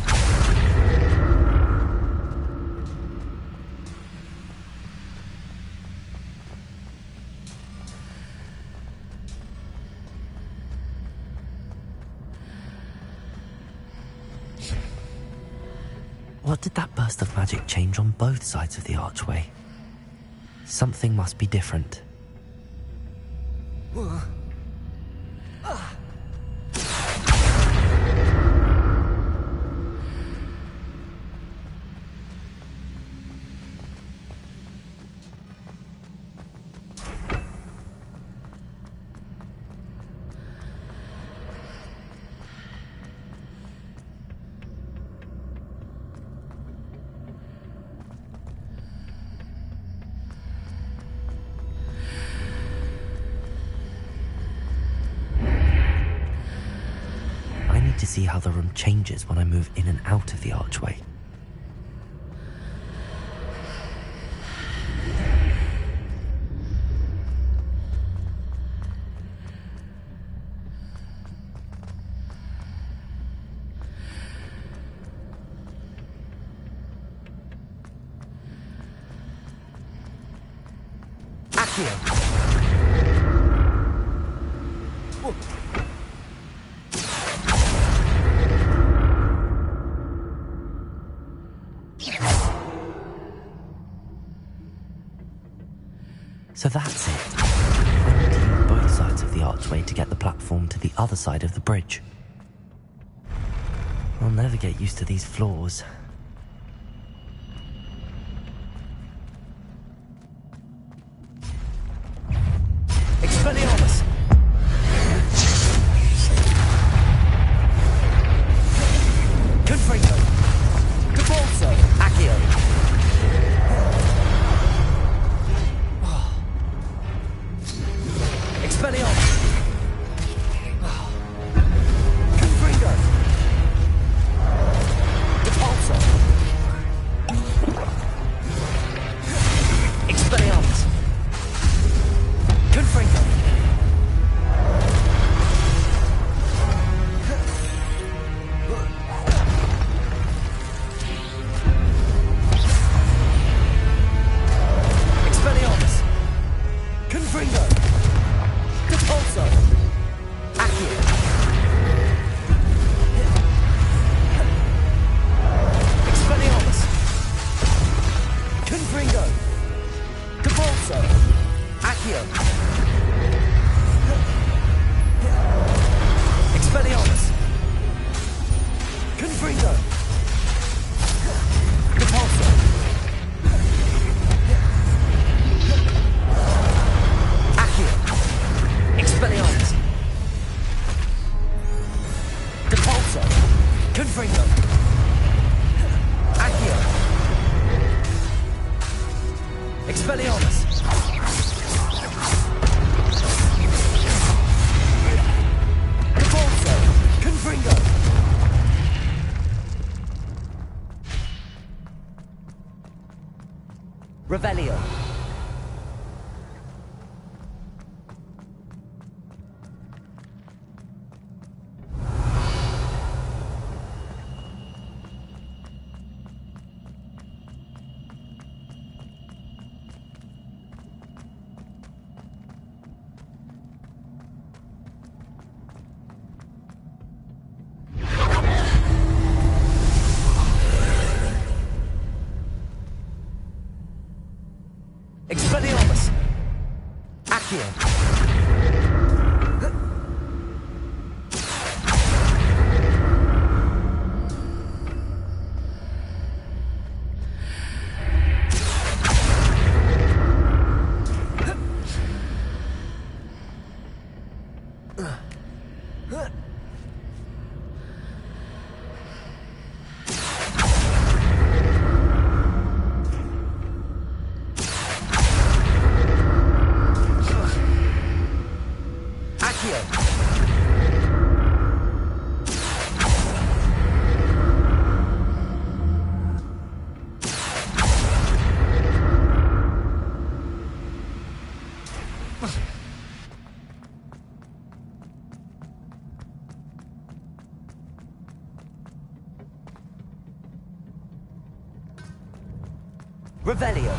What did that burst of magic change on both sides of the archway? Something must be different. To see how the room changes when I move in and out of the archway. Accio! So that's it. I need to use both sides of the archway to get the platform to the other side of the bridge. I'll never get used to these floors. Expelliarmus! Confringo! Depulso! Accio! Expelliarmus! Confringo! Depulso! Confringo. Accio. Expelliarmus. Cabalzo. Confringo. Revelio. Expelliarmus. Accio. Revelio.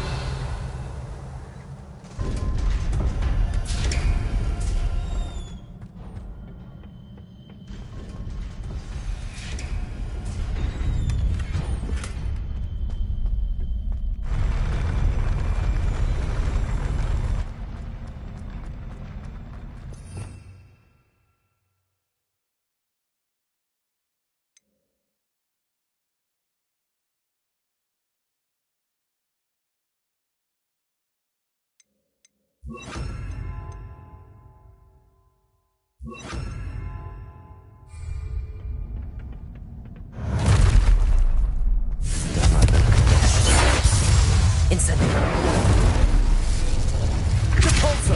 Incendio. Repulso.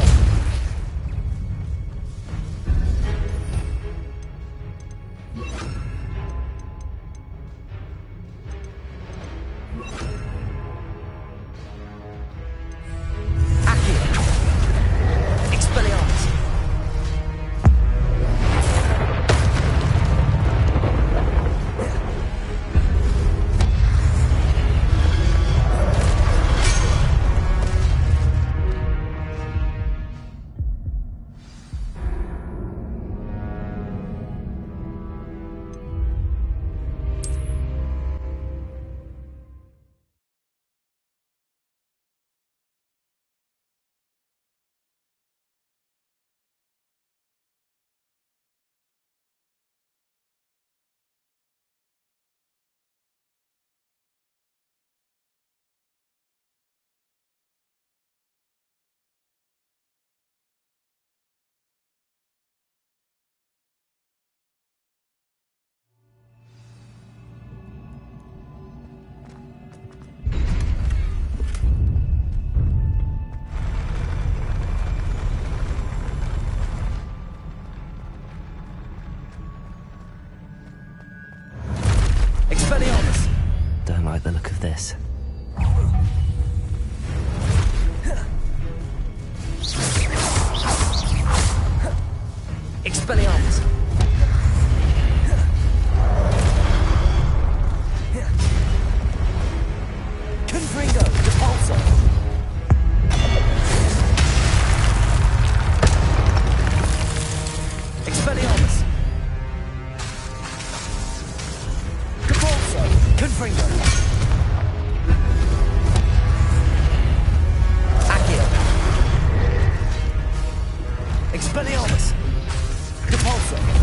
Accio. Expelliarmus. Expelliarmus. Don't like the look of this. Expelliarmus. Confringo. Repulso. Expelliarmus. Confringo. Accio. Expelliarmus. Repulso.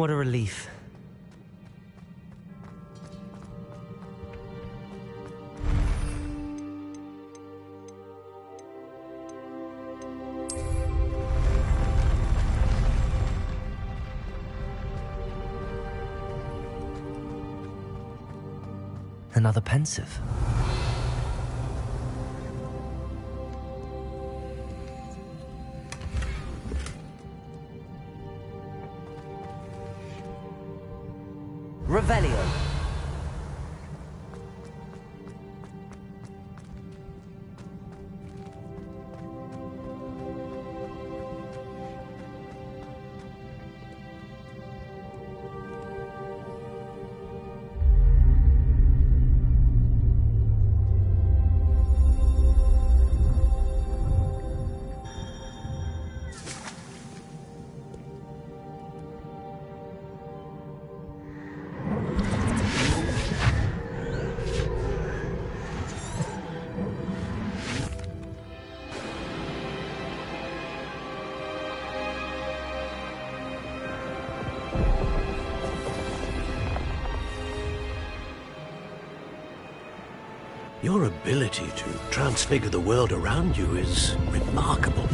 What a relief. Another pensive. Revelio. Your ability to transfigure the world around you is remarkable.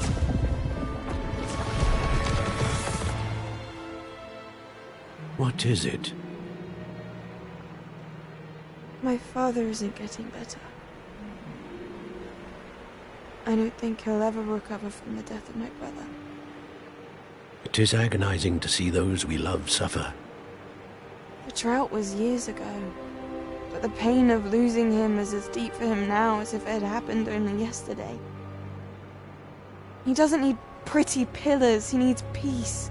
What is it? My father isn't getting better. I don't think he'll ever recover from the death of my brother. It is agonizing to see those we love suffer. The drought was years ago. But the pain of losing him is as deep for him now as if it had happened only yesterday. He doesn't need pretty pillars, he needs peace.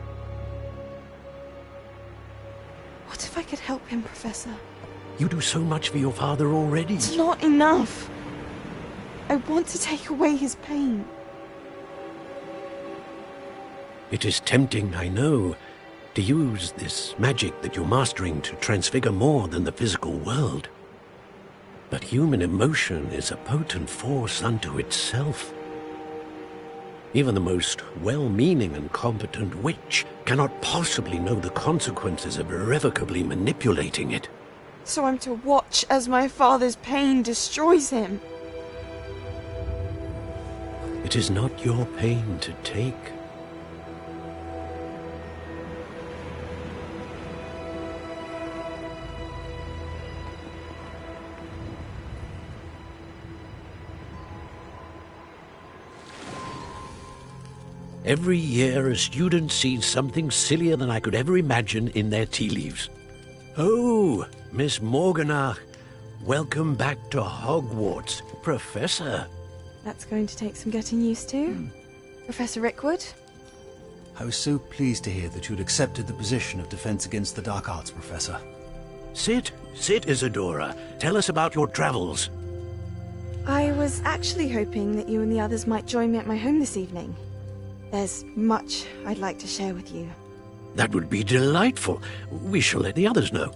What if I could help him, Professor? You do so much for your father already. It's not enough. I want to take away his pain. It is tempting, I know, to use this magic that you're mastering to transfigure more than the physical world. But human emotion is a potent force unto itself. Even the most well-meaning and competent witch cannot possibly know the consequences of irrevocably manipulating it. So I'm to watch as my father's pain destroys him. It is not your pain to take. Every year, a student sees something sillier than I could ever imagine in their tea leaves. Oh, Miss Morganach, welcome back to Hogwarts, Professor. That's going to take some getting used to. Professor Rickwood? I was so pleased to hear that you'd accepted the position of Defense Against the Dark Arts, Professor. Sit, Isadora. Tell us about your travels. I was actually hoping that you and the others might join me at my home this evening. There's much I'd like to share with you. That would be delightful. We shall let the others know.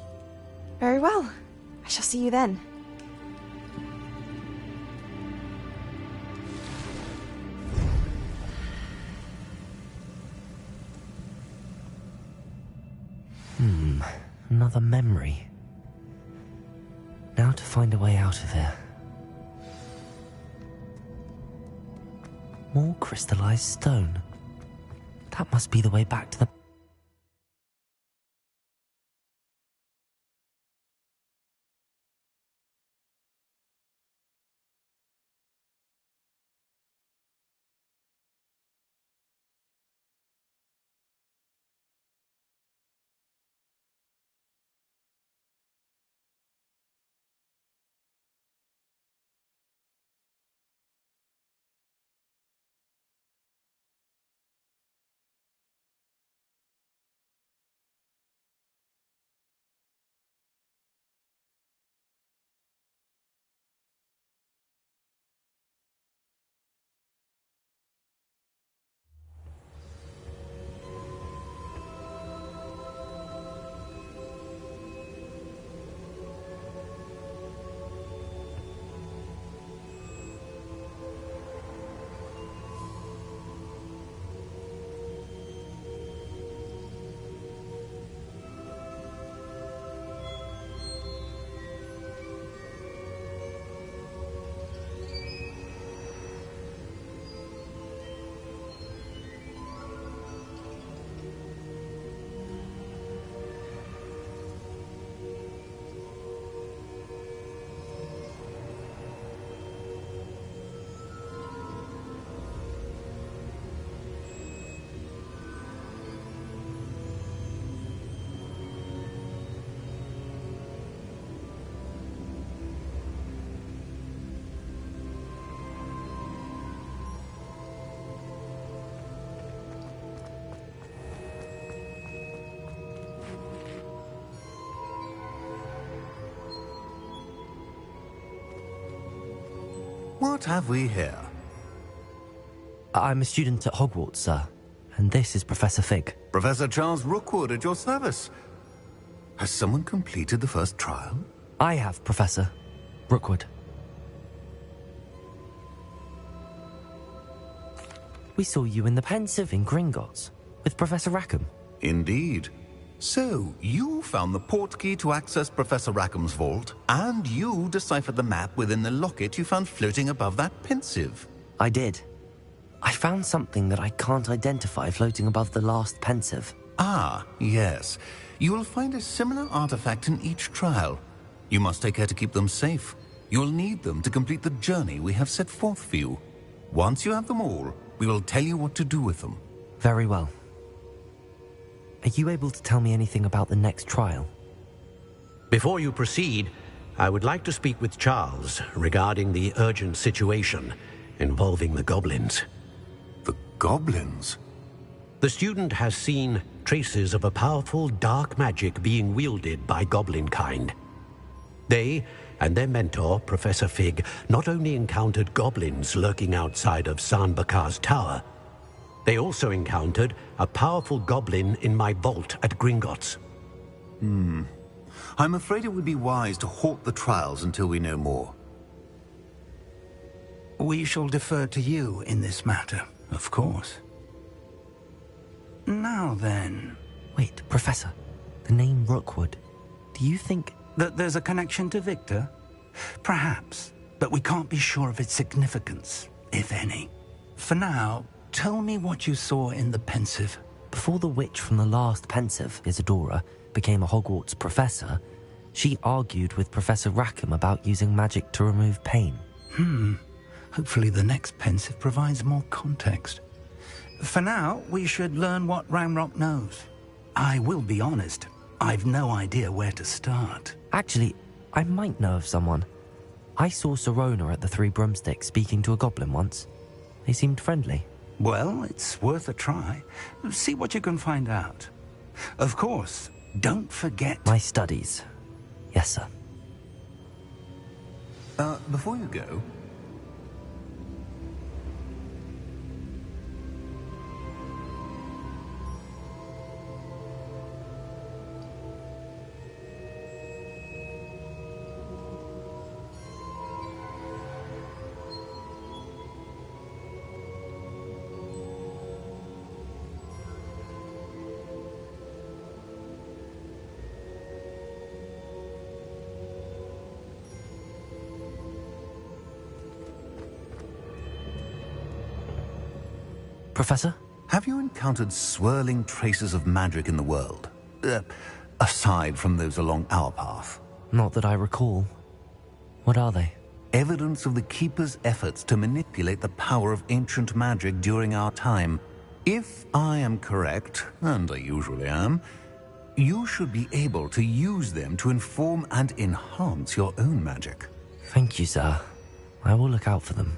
Very well. I shall see you then. Another memory. Now to find a way out of here. More crystallized stone. That must be the way back to the... What have we here? I'm a student at Hogwarts, sir. And this is Professor Fig. Professor Charles Rookwood at your service. Has someone completed the first trial? I have, Professor Rookwood. We saw you in the Pensive in Gringotts with Professor Rackham. Indeed. So, you found the portkey to access Professor Rackham's vault, and you deciphered the map within the locket you found floating above that Pensive. I did. I found something that I can't identify floating above the last Pensive. Ah, yes. You will find a similar artifact in each trial. You must take care to keep them safe. You'll need them to complete the journey we have set forth for you. Once you have them all, we will tell you what to do with them. Very well. Are you able to tell me anything about the next trial? Before you proceed, I would like to speak with Charles regarding the urgent situation involving the goblins. The goblins? The student has seen traces of a powerful dark magic being wielded by goblin kind. They and their mentor, Professor Fig, not only encountered goblins lurking outside of San Bakar's tower, they also encountered a powerful goblin in my vault at Gringotts. I'm afraid it would be wise to halt the trials until we know more. We shall defer to you in this matter, of course. Now then... Wait, Professor. The name Rookwood. Do you think That there's a connection to Victor? Perhaps, but we can't be sure of its significance, if any. For now, tell me what you saw in the pensive. Before the witch from the last pensive, Isadora, became a Hogwarts professor, she argued with Professor Rackham about using magic to remove pain. Hopefully the next pensive provides more context. For now, we should learn what Ranrock knows. I will be honest, I've no idea where to start. Actually, I might know of someone. I saw Sirona at the Three Broomsticks speaking to a goblin once. They seemed friendly. Well, it's worth a try. See what you can find out. Of course, don't forget... My studies. Yes, sir. Before you go... Professor? Have you encountered swirling traces of magic in the world? Aside from those along our path? Not that I recall. What are they? Evidence of the Keeper's efforts to manipulate the power of ancient magic during our time. If I am correct, and I usually am, you should be able to use them to inform and enhance your own magic. Thank you, sir. I will look out for them.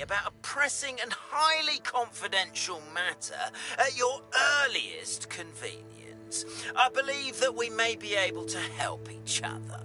about a pressing and highly confidential matter at your earliest convenience. I believe that we may be able to help each other.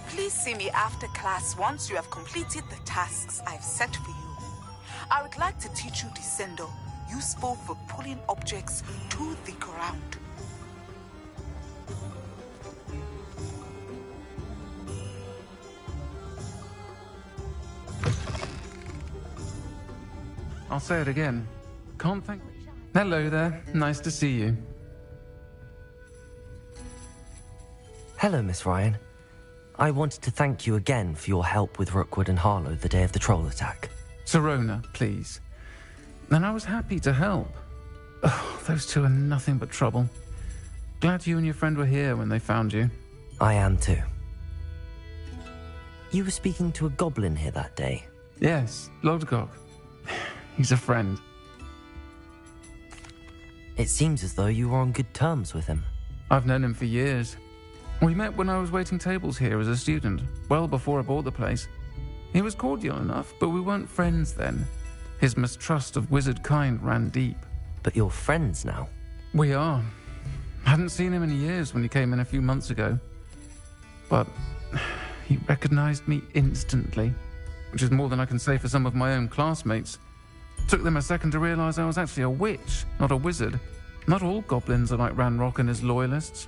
Please see me after class once you have completed the tasks I've set for you. I would like to teach you Descendo, useful for pulling objects to the ground. I'll say it again. Can't thank... Hello there. Nice to see you. Hello, Miss Ryan. I wanted to thank you again for your help with Rookwood and Harlow the day of the troll attack. Sirona, please. And I was happy to help. Oh, those two are nothing but trouble. Glad you and your friend were here when they found you. I am too. You were speaking to a goblin here that day? Yes, Lodgok. He's a friend. It seems as though you were on good terms with him. I've known him for years. We met when I was waiting tables here as a student, well before I bought the place. He was cordial enough, but we weren't friends then. His mistrust of wizard kind ran deep. But you're friends now? We are. Hadn't seen him in years when he came in a few months ago. But he recognized me instantly, which is more than I can say for some of my own classmates. Took them a second to realize I was actually a witch, not a wizard. Not all goblins are like Ranrock and his loyalists.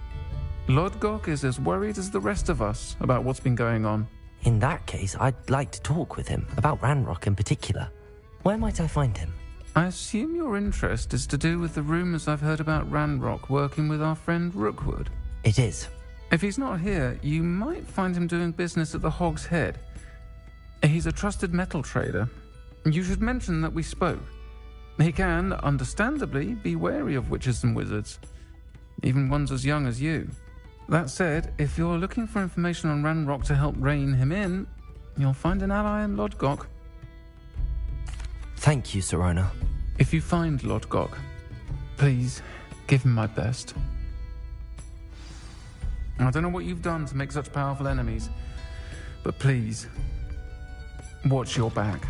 Lodgok is as worried as the rest of us about what's been going on. In that case, I'd like to talk with him, about Ranrock in particular. Where might I find him? I assume your interest is to do with the rumors I've heard about Ranrock working with our friend Rookwood. It is. If he's not here, you might find him doing business at the Hog's Head. He's a trusted metal trader. You should mention that we spoke. He can, understandably, be wary of witches and wizards, even ones as young as you. That said, if you're looking for information on Ranrock to help rein him in, you'll find an ally in Lodgok. Thank you, Sirona. If you find Lodgok, please give him my best. I don't know what you've done to make such powerful enemies, but please, Watch your back.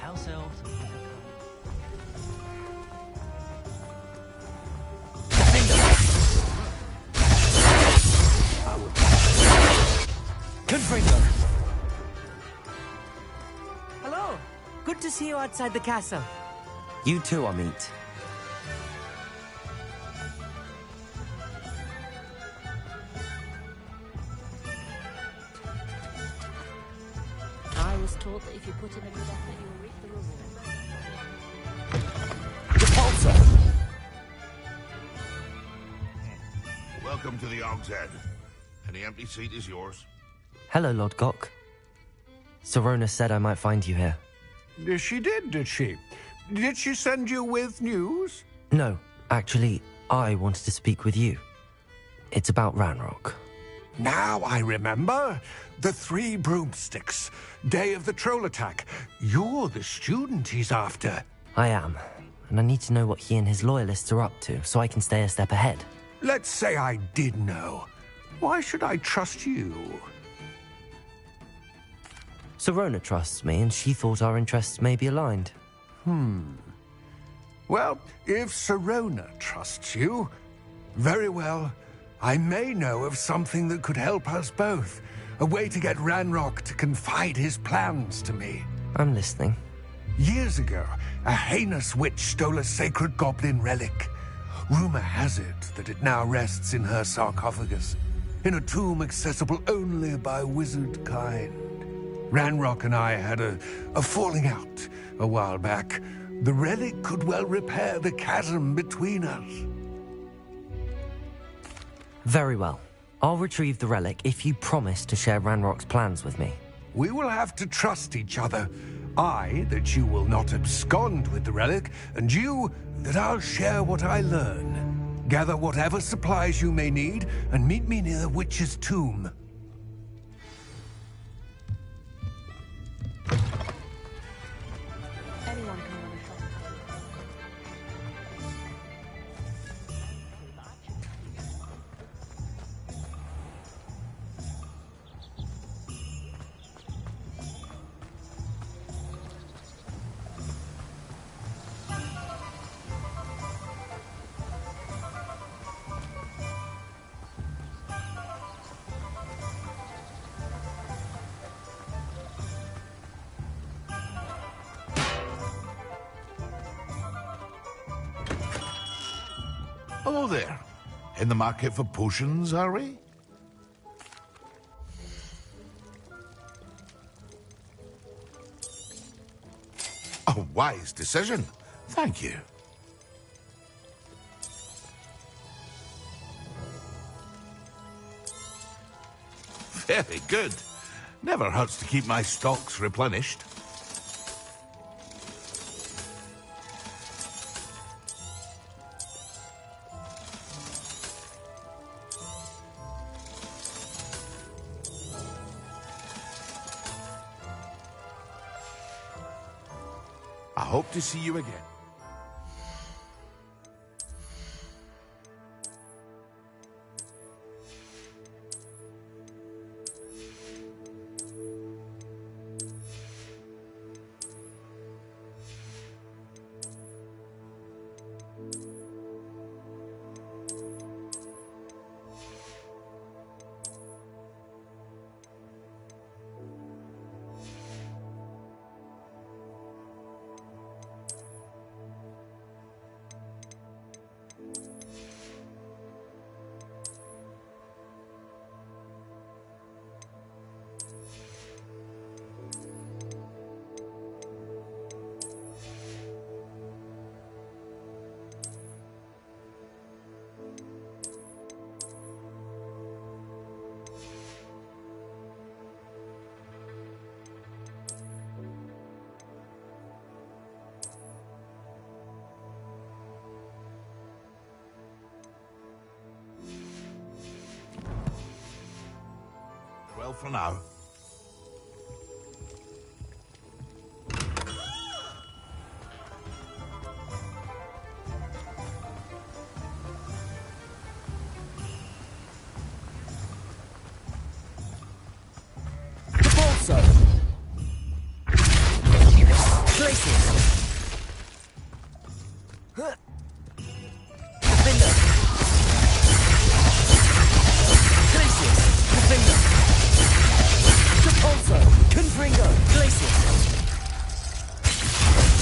House elves. Confringo! Hello. Good to see you outside the castle. You too, Amit. I was told that if you put in a good effort, you will reap the reward. Repulsor! Welcome to the Og's Head. Any empty seat is yours. Hello, Lord Gok. Sirona said I might find you here. She did she? Did she send you with news? No, actually, I wanted to speak with you. It's about Ranrock. Now I remember. The 3 broomsticks. Day of the troll attack. You're the student he's after. I am, and I need to know what he and his loyalists are up to, so I can stay a step ahead. Let's say I did know. Why should I trust you? Sirona trusts me, and she thought our interests may be aligned. Well, if Sirona trusts you, very well. I may know of something that could help us both. A way to get Ranrock to confide his plans to me. I'm listening. Years ago, a heinous witch stole a sacred goblin relic. Rumor has it that it now rests in her sarcophagus, in a tomb accessible only by wizard kind. Ranrock and I had a falling out a while back. The relic could well repair the chasm between us. Very well. I'll retrieve the relic if you promise to share Ranrock's plans with me. We will have to trust each other. I, that you will not abscond with the relic, and you, that I'll share what I learn. Gather whatever supplies you may need, and meet me near the witch's tomb. Anyone can run a shop. Hello there. In the market for potions, are we? A wise decision. Thank you. Very good. Never hurts to keep my stocks replenished. I hope to see you again. Well, for now.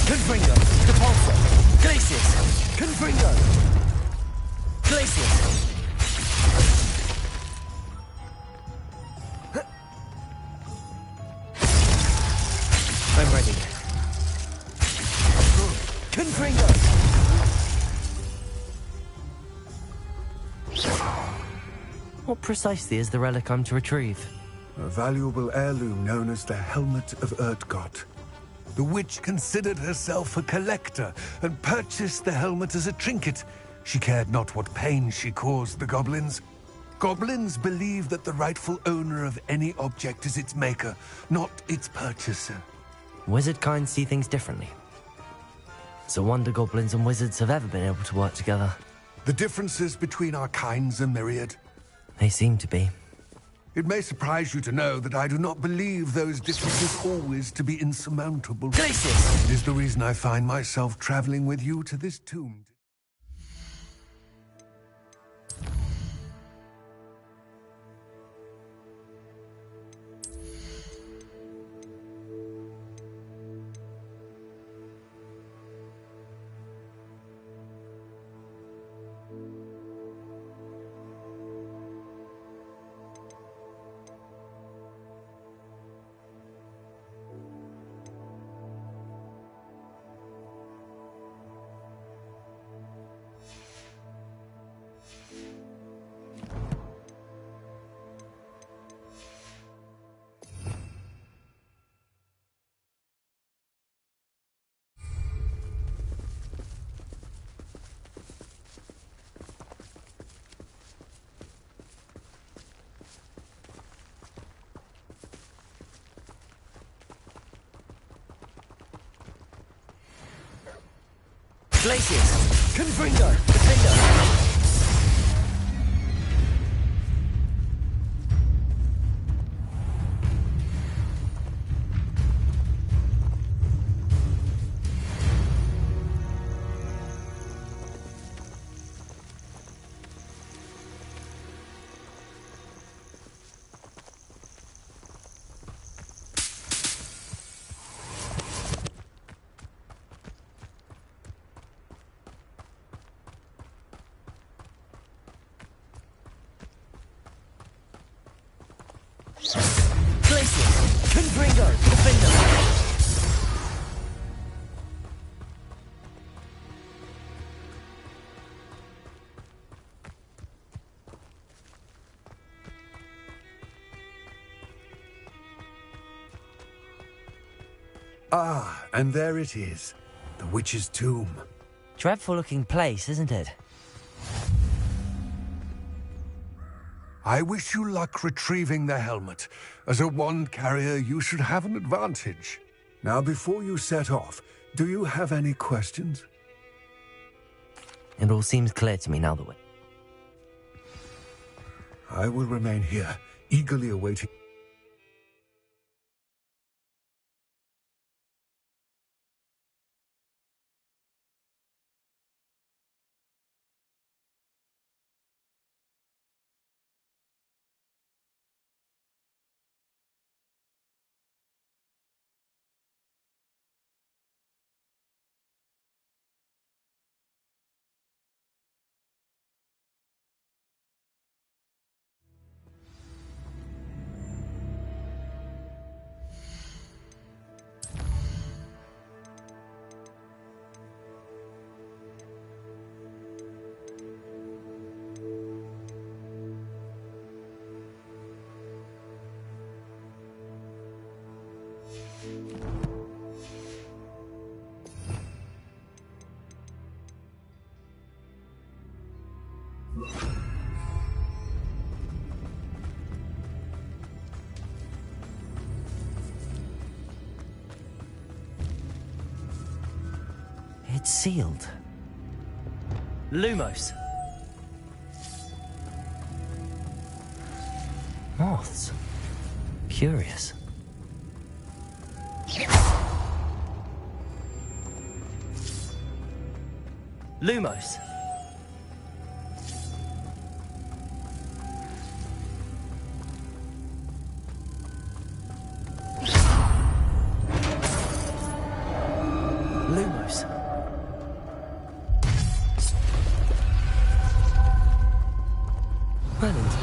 Confringo! Depulso! Glacius! Confringo! Glacius! I'm ready. Confringo! What precisely is the relic I'm to retrieve? A valuable heirloom known as the Helmet of Urtgott. The witch considered herself a collector and purchased the helmet as a trinket. She cared not what pain she caused the goblins. Goblins believe that the rightful owner of any object is its maker, not its purchaser. Wizard kind see things differently. It's a wonder goblins and wizards have ever been able to work together. The differences between our kinds are myriad. They seem to be. It may surprise you to know that I do not believe those differences always to be insurmountable. Glacius! It is the reason I find myself traveling with you to this tomb. Glacius! Confringo! Defender! Glacius! Confringo! Defender! Ah, and there it is. The witch's tomb. Dreadful looking place, isn't it? I wish you luck retrieving the helmet. As a wand carrier, you should have an advantage. Now, before you set off, do you have any questions? It all seems clear to me now that I will remain here, eagerly awaiting. it's sealed. Lumos. Moths. Curious. Lumos.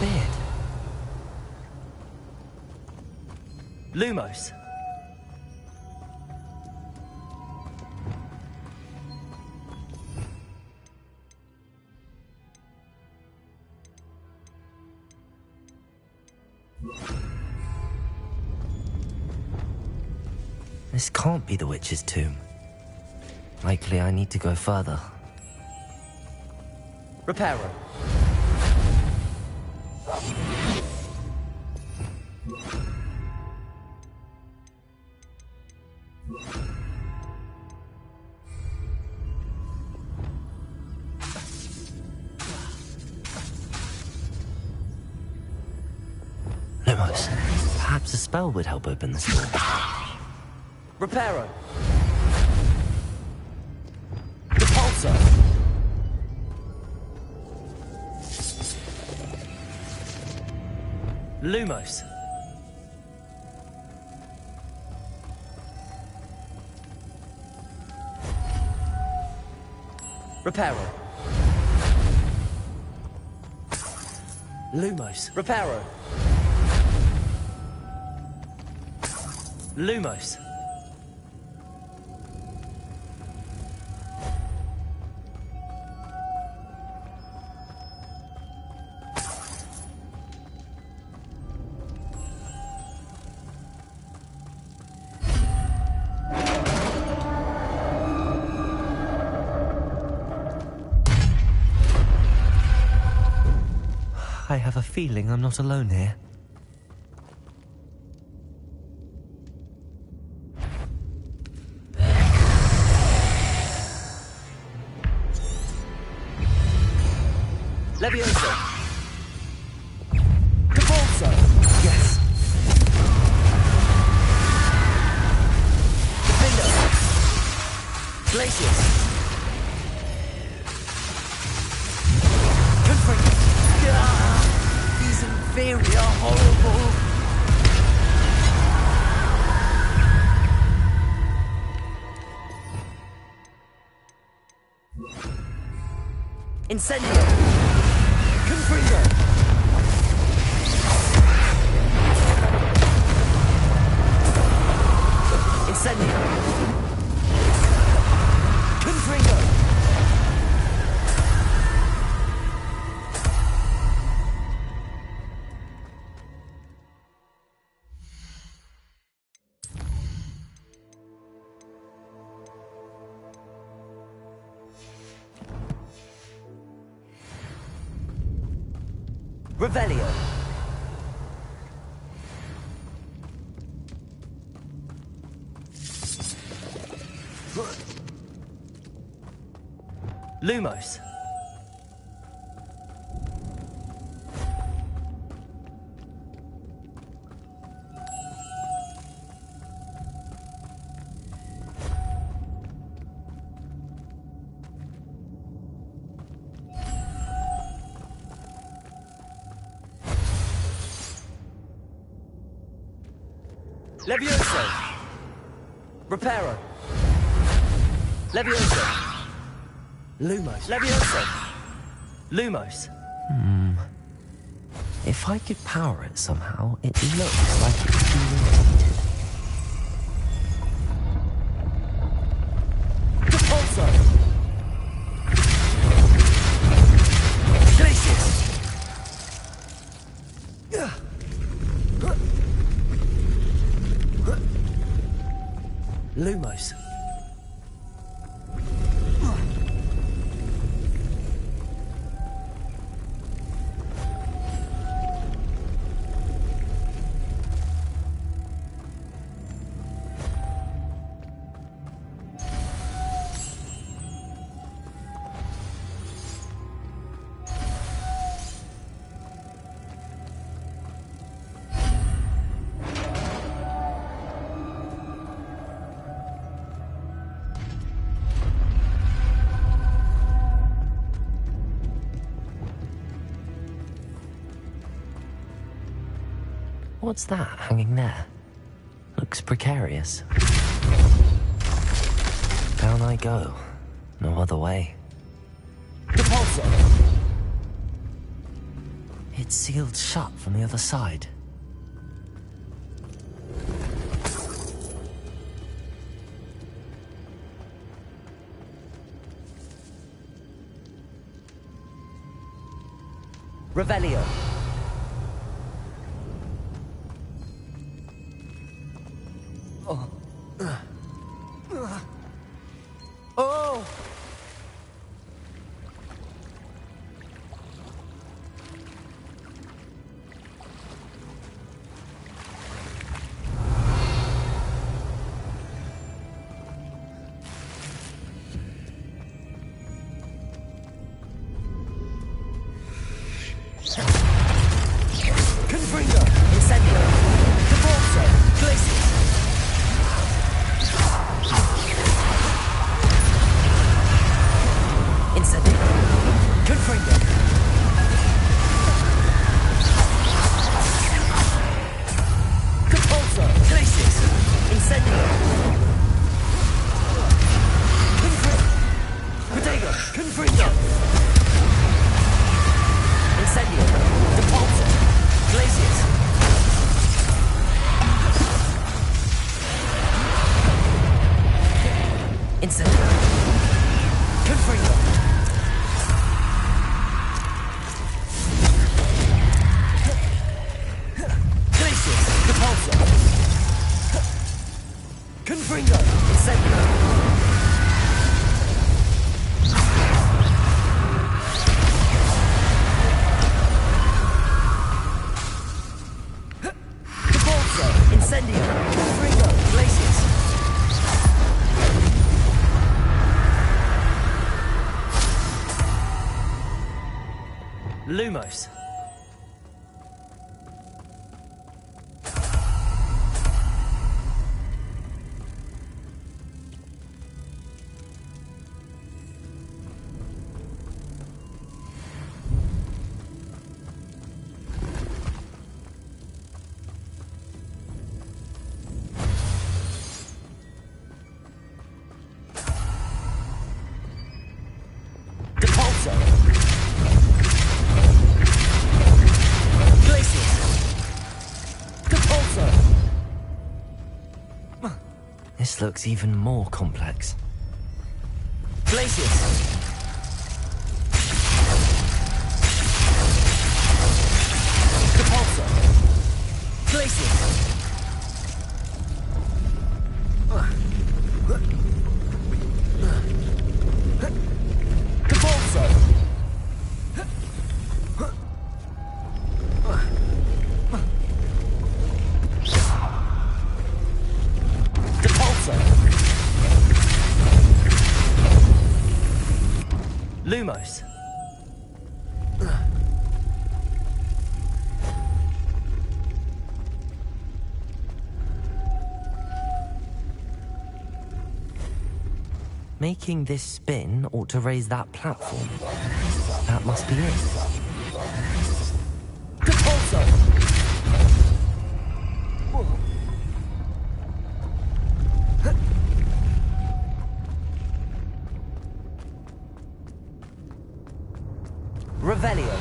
beard. Lumos. This can't be the witch's tomb. Likely I need to go further. Reparo. Lumos. Perhaps a spell would help open this door. Reparo. Repulsor. Lumos. Reparo. Lumos. Reparo. Lumos. I have a feeling I'm not alone here. Levioso. Capulso. Yes. Defender. Glacius. Confringo. These inferior, horrible. Incendio. Confringo. Incendio. Confringo. Revelio. Lumos. Levioso. Reparo. Levioso. Lumos. Levioso. Lumos. If I could power it somehow, it looks like it's being repeated. Repulsor. Glacius. Lumos. What's that hanging there? Looks precarious. Down I go. No other way. Repulsor. It's sealed shut from the other side. Revelio. Oh. Oh! Confringo! Incendio! Cabalzo! Glacius! Incendio! Confringo! Cabalzo! Glacius! Incendio! Protego! Confringo! Incendio! Cabalzo! Glacius! Incendio! Confringo! Glacius! Cabalzo! Confringo! Incendio! Incendio! Confringo! Glacius! Lumos! Depulso! Glacius! Depulso! This looks even more complex. Glacius! Depulso! Glacius! Depulso! Depulso! Lumos! Making this spin ought to raise that platform. That must be it. Depulso! Revelio.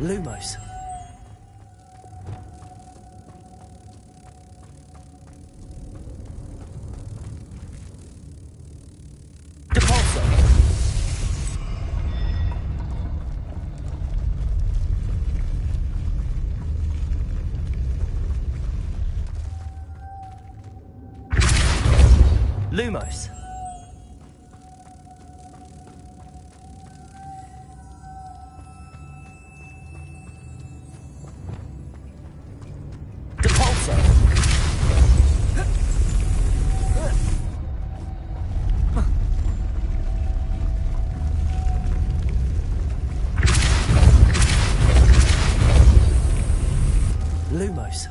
Lumos. Depulso! Lumos. Depulso! Lumos.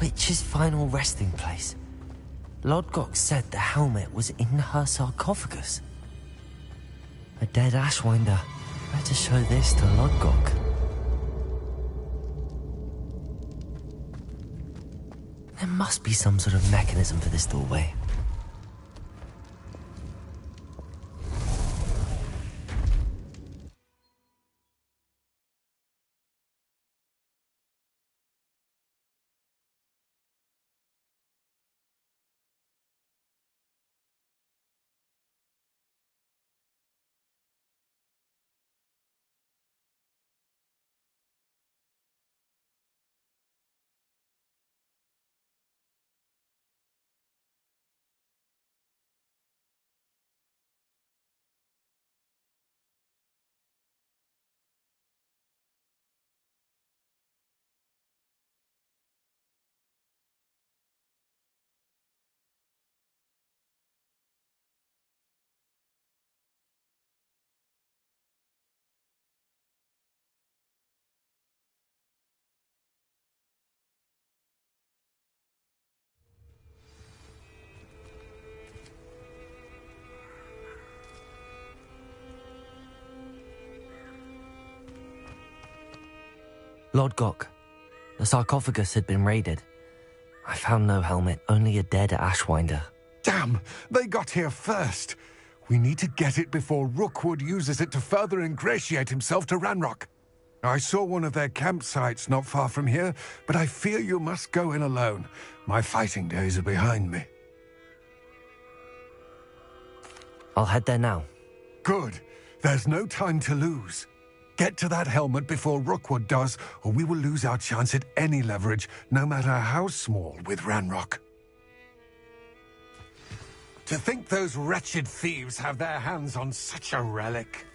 witch's final resting place. Lodgok said the helmet was in her sarcophagus. A dead Ashwinder. Better show this to Lodgok. There must be some sort of mechanism for this doorway. Lodgok, the sarcophagus had been raided. I found no helmet, only a dead Ashwinder. Damn! They got here first! We need to get it before Rookwood uses it to further ingratiate himself to Ranrock. I saw one of their campsites not far from here, but I fear you must go in alone. My fighting days are behind me. I'll head there now. Good. There's no time to lose. Get to that helmet before Rookwood does, or we will lose our chance at any leverage, no matter how small, with Ranrock. To think those wretched thieves have their hands on such a relic.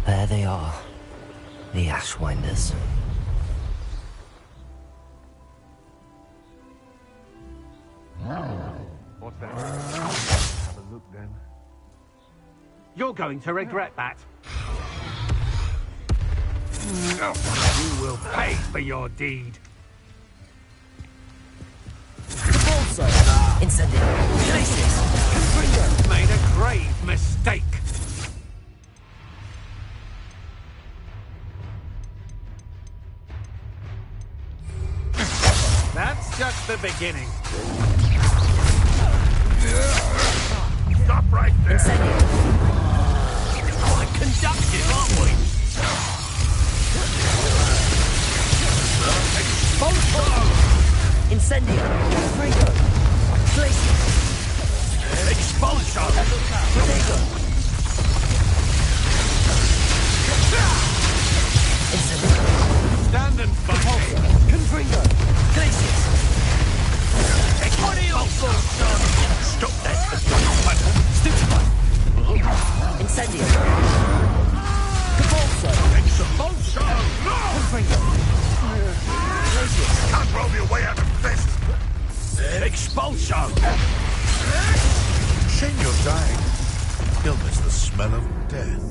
There they are, the Ashwinders. What's that? Have a look then. You're going to regret that. You will pay for your deed. Also, Incendio. Glacius. Confringo made a grave mistake. That's just the beginning. Stop right there! Quite conductive, aren't we? Incendio. Confringo. Glacius. Expulsion. Protego. Incendio. Stand and fight. Confringo. Glacius. What are you for, son? Stop that! Stupefy. Incendio. Capulso. Expulsion! No! Confringo. Glacius. Can't roll your way out of this! Expulsion. Shame you're dying. You'll miss the smell of death.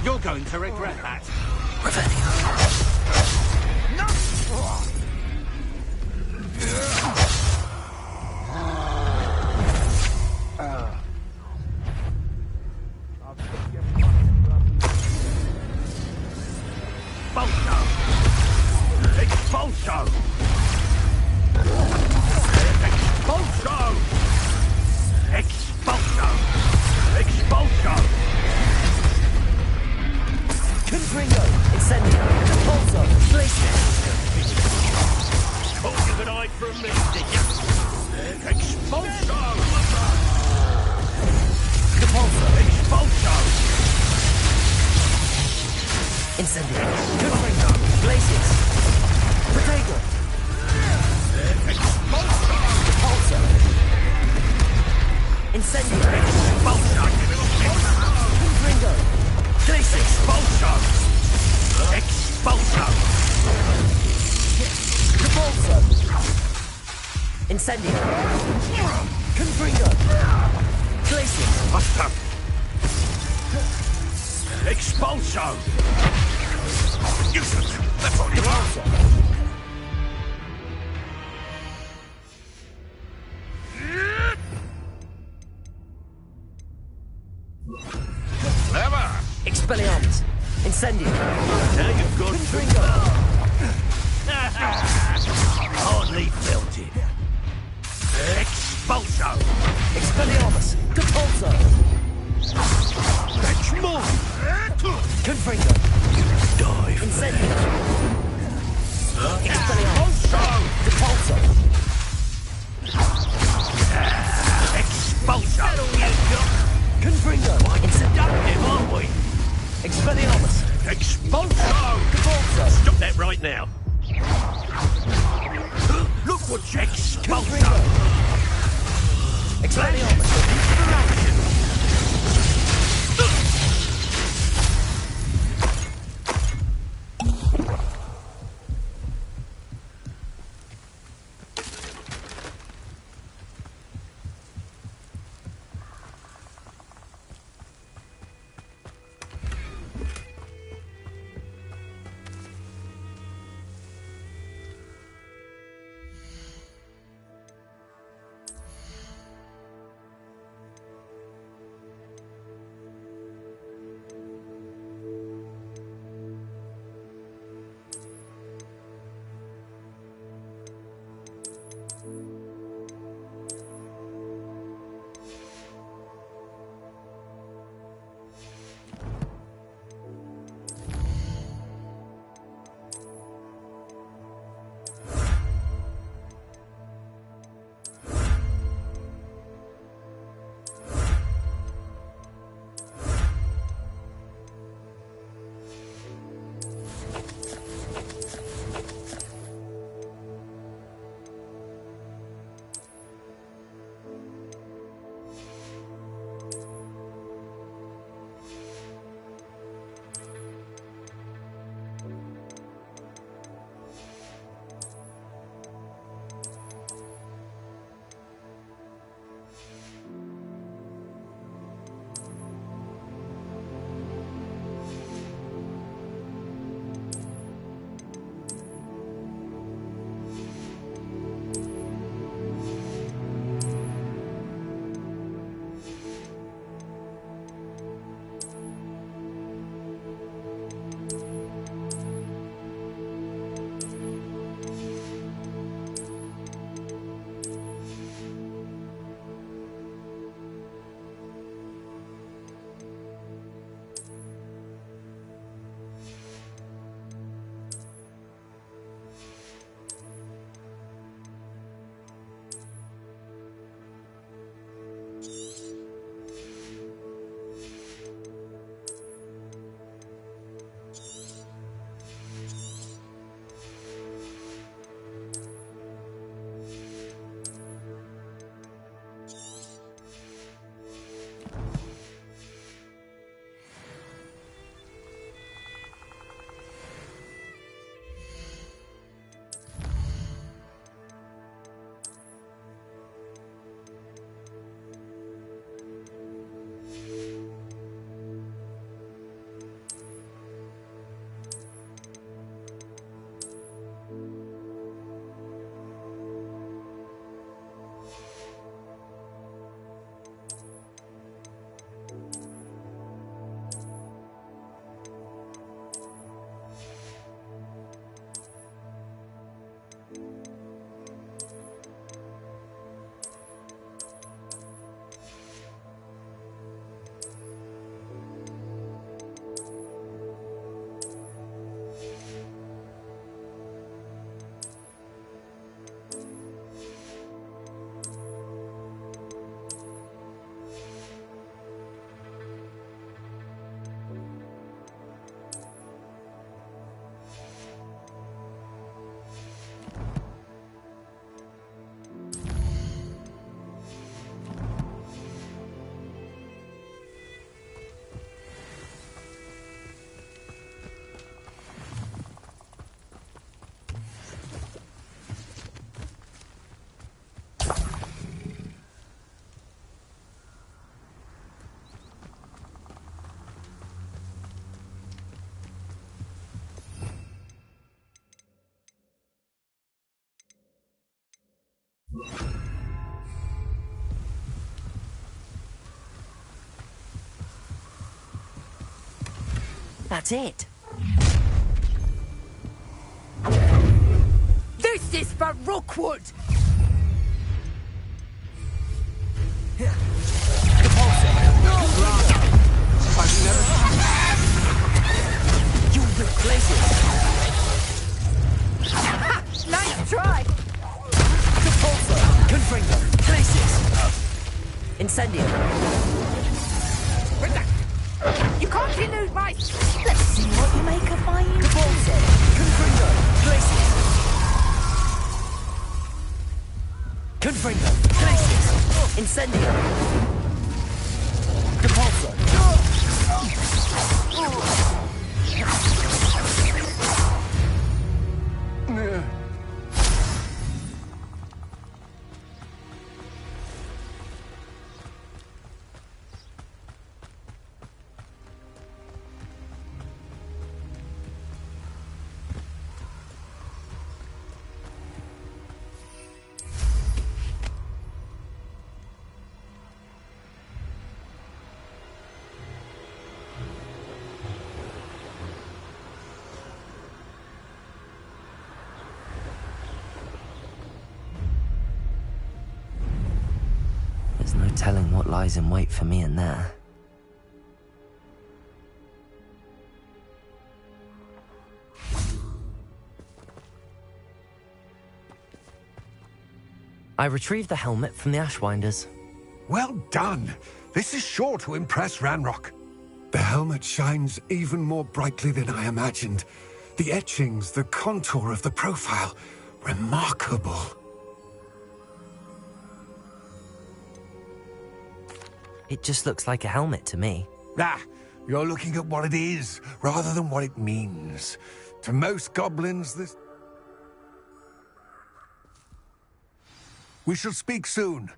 You're going to regret that. Expelliarmus! Incendio! Now you've got hardly felt it. Expulso! Expelliarmus! Depulso! Fetch more! Confringo! Dive! Incendio! Expelliarmus! Depulso! Expulso! Confringo! Seductive, aren't we? Expelliarmus! Expulso! Depulso! Stop that right now! Look what Expulso! Expelliarmus! That's it. This is for Rookwood! You rip places. Ha! Nice try! Repulsor. Confringo. Places. Incendio. You can't elude my... Let's see what you make of my... Repulsor. Confringo. Places. Confringo. Places. Incendio. Repulsor. There's no telling what lies in wait for me in there. I retrieved the helmet from the Ashwinders. Well done. This is sure to impress Ranrock. The helmet shines even more brightly than I imagined. The etchings, the contour of the profile, remarkable. It just looks like a helmet to me. Ah, you're looking at what it is, rather than what it means. To most goblins, this... We shall speak soon.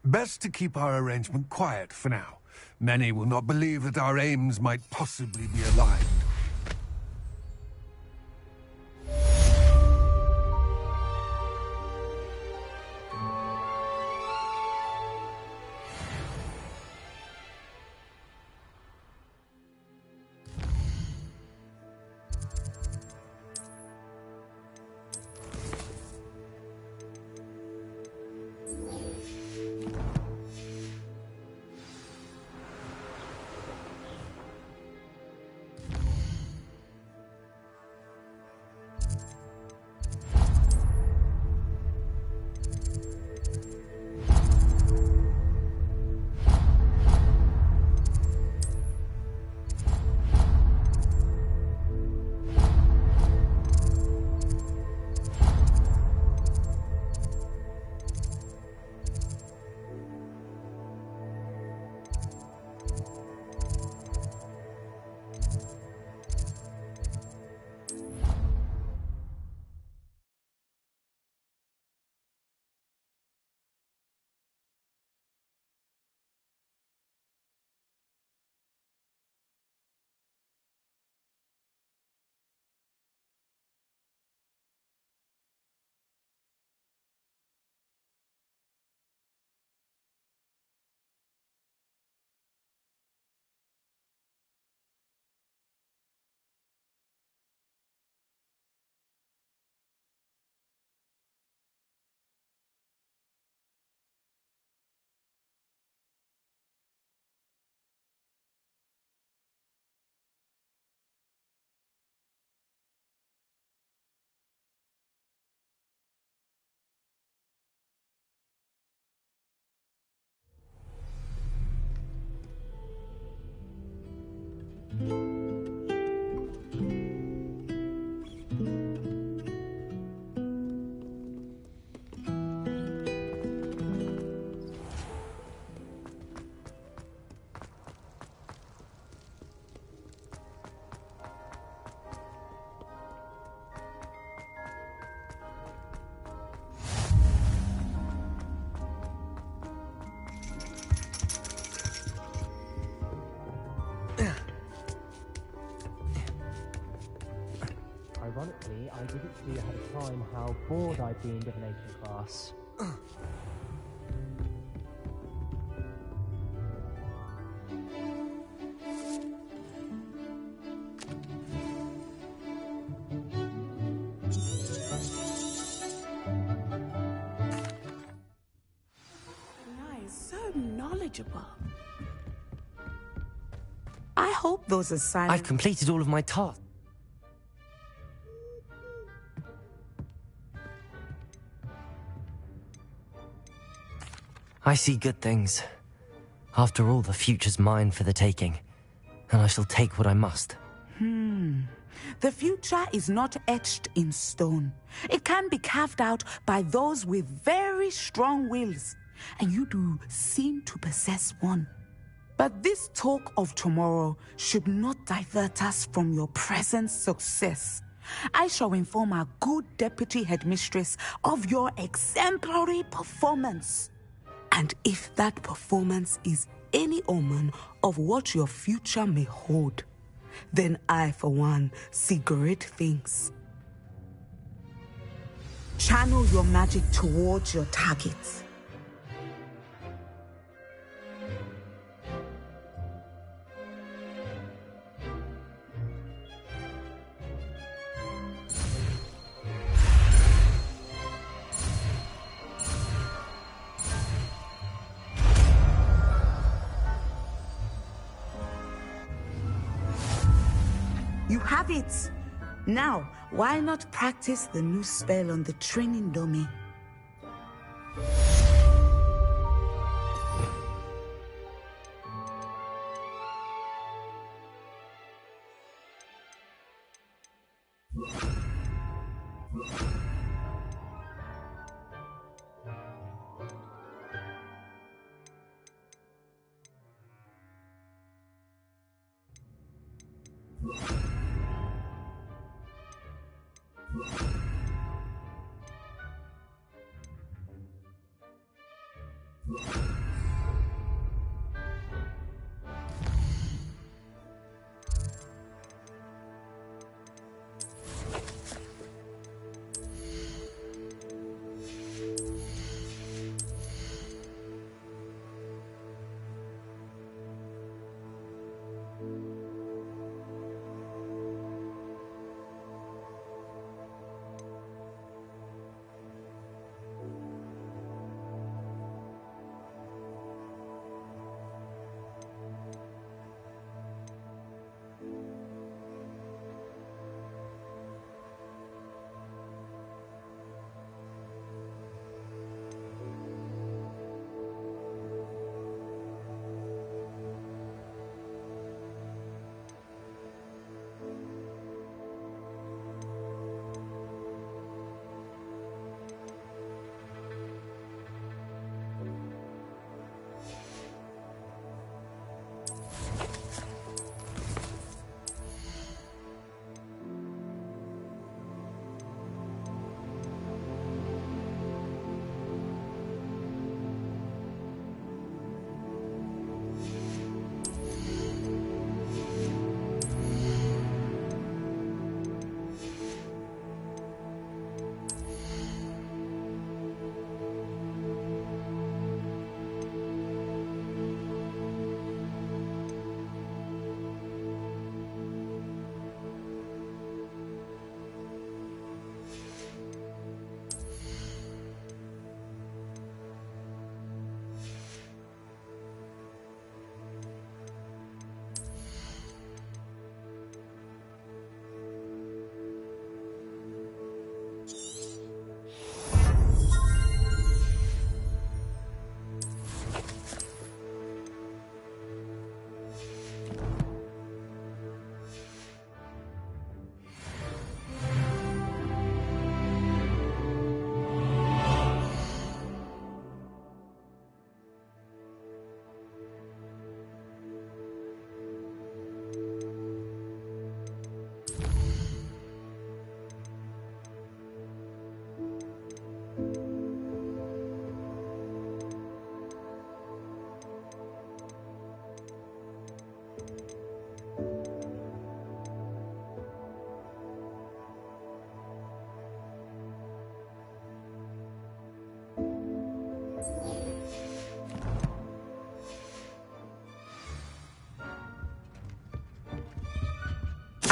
Best to keep our arrangement quiet for now. Many will not believe that our aims might possibly be aligned. Ironically, I didn't see ahead of time how bored I'd be in divination class. knowledgeable. I hope those assignments... I've completed all of my tasks. I see good things. After all, the future's mine for the taking, and I shall take what I must. The future is not etched in stone. It can be carved out by those with very strong wills, and you do seem to possess one. But this talk of tomorrow should not divert us from your present success. I shall inform our good deputy headmistress of your exemplary performance. And if that performance is any omen of what your future may hold, then I, for one, see great things. Channel your magic towards your targets. You have it! Now, why not practice the new spell on the training dummy?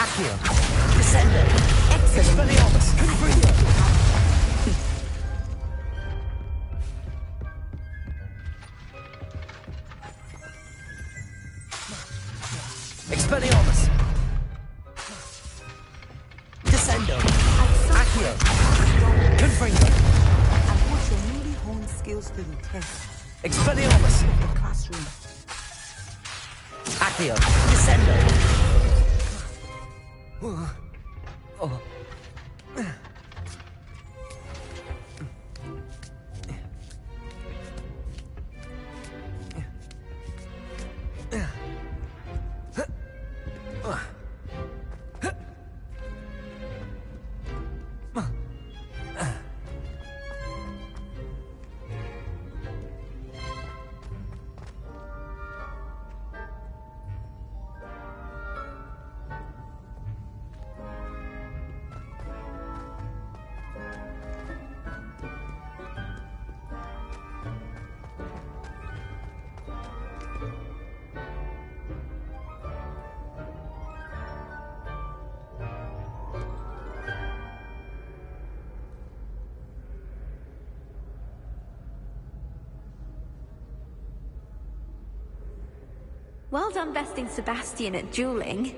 Accio. Descendant. Excellent. Expelliarmus! Descendo! Accio! Confringo! And put your newly honed skills to the test. Expelliarmus! The classroom. Accio! Descendo! Oh. Well done besting Sebastian at dueling.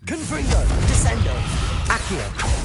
Confringo! Descendo! Accio!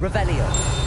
Revelio!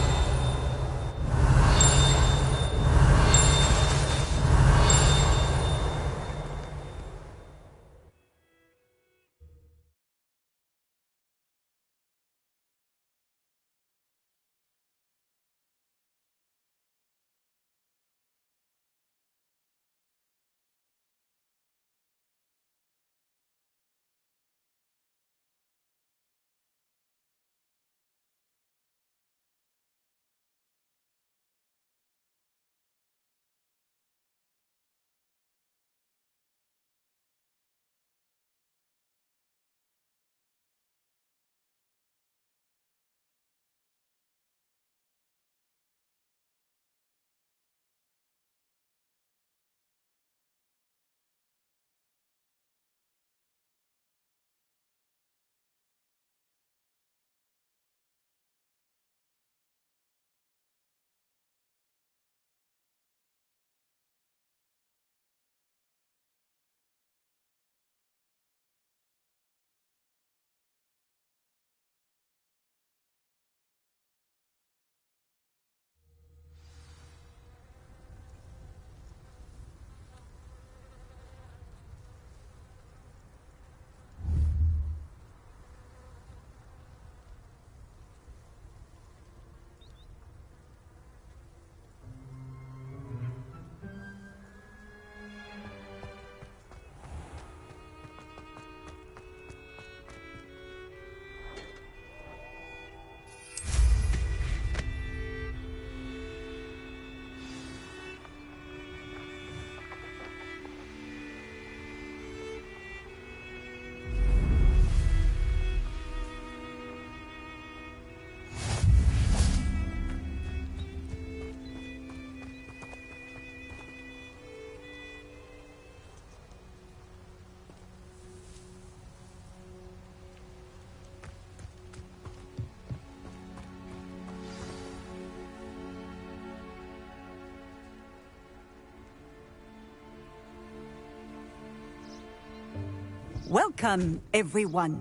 Welcome, everyone.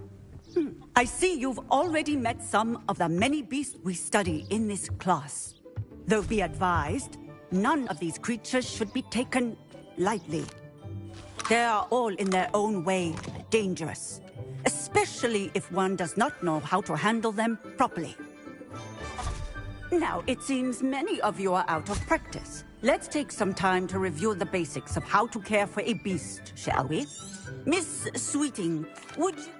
I see you've already met some of the many beasts we study in this class. Though be advised, none of these creatures should be taken lightly. They are all in their own way dangerous, especially if one does not know how to handle them properly. Now, it seems many of you are out of practice. Let's take some time to review the basics of how to care for a beast, shall we? Miss Sweeting, would you...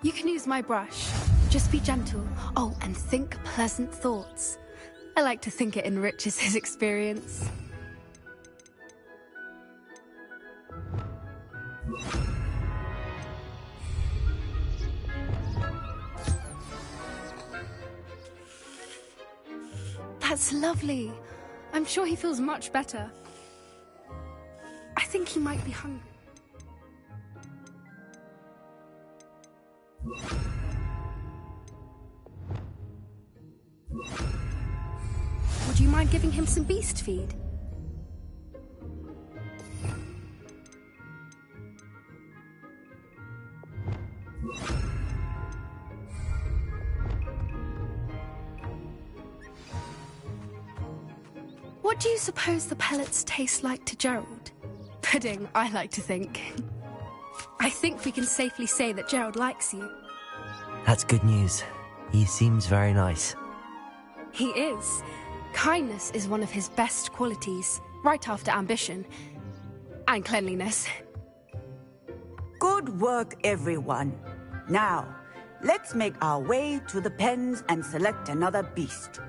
You can use my brush. Just be gentle. Oh, and think pleasant thoughts. I like to think it enriches his experience. That's lovely. I'm sure he feels much better. I think he might be hungry. Would you mind giving him some beast feed? What do you suppose the pellets taste like to Gerald? Pudding, I like to think. I think we can safely say that Gerald likes you. That's good news. He seems very nice. He is. Kindness is one of his best qualities, right after ambition. And cleanliness. Good work, everyone. Now, let's make our way to the pens and select another beast.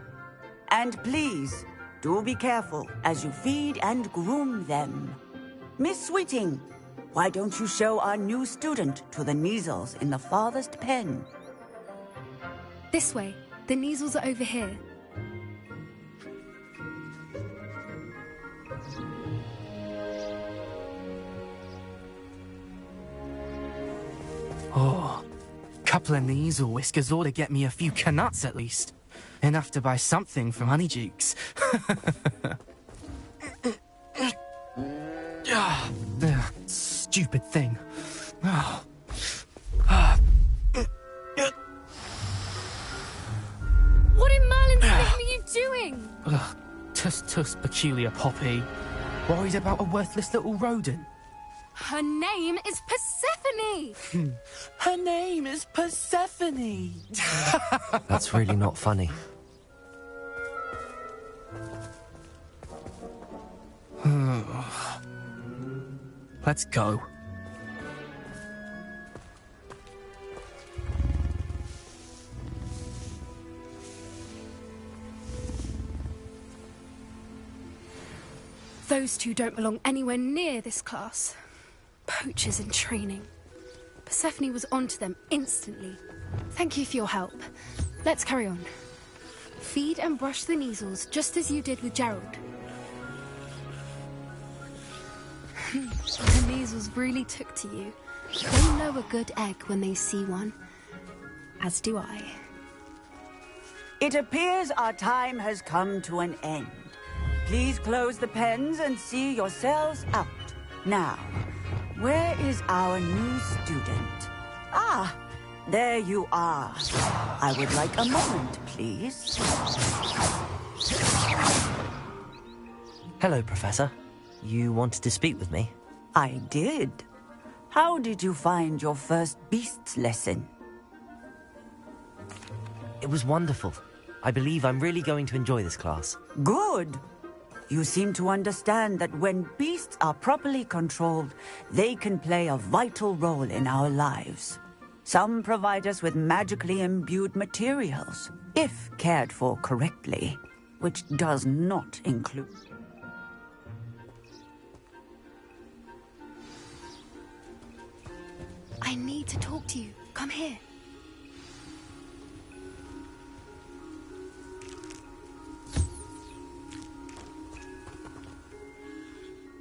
And please, do be careful as you feed and groom them. Miss Sweeting, why don't you show our new student to the Neasels in the farthest pen? This way. The Neasels are over here. Oh, couple of Neasel whiskers ought to get me a few canuts at least. Enough to buy something from Honeydukes. Stupid thing. Oh. What in Merlin's name are you doing? Tuss, peculiar Poppy. Worried about a worthless little rodent? Her name is Persephone! Her name is Persephone! That's really not funny. Let's go. Those two don't belong anywhere near this class. Poachers in training. Persephone was onto them instantly. Thank you for your help. Let's carry on. Feed and brush the Neasels just as you did with Gerald. The Neasels really took to you. They know a good egg when they see one. As do I. It appears our time has come to an end. Please close the pens and see yourselves out. Now, where is our new student? Ah, there you are. I would like a moment, please. Hello, Professor. You wanted to speak with me? I did. How did you find your first beasts lesson? It was wonderful. I believe I'm really going to enjoy this class. Good. You seem to understand that when beasts are properly controlled, they can play a vital role in our lives. Some provide us with magically imbued materials, if cared for correctly, which does not include... I need to talk to you. Come here.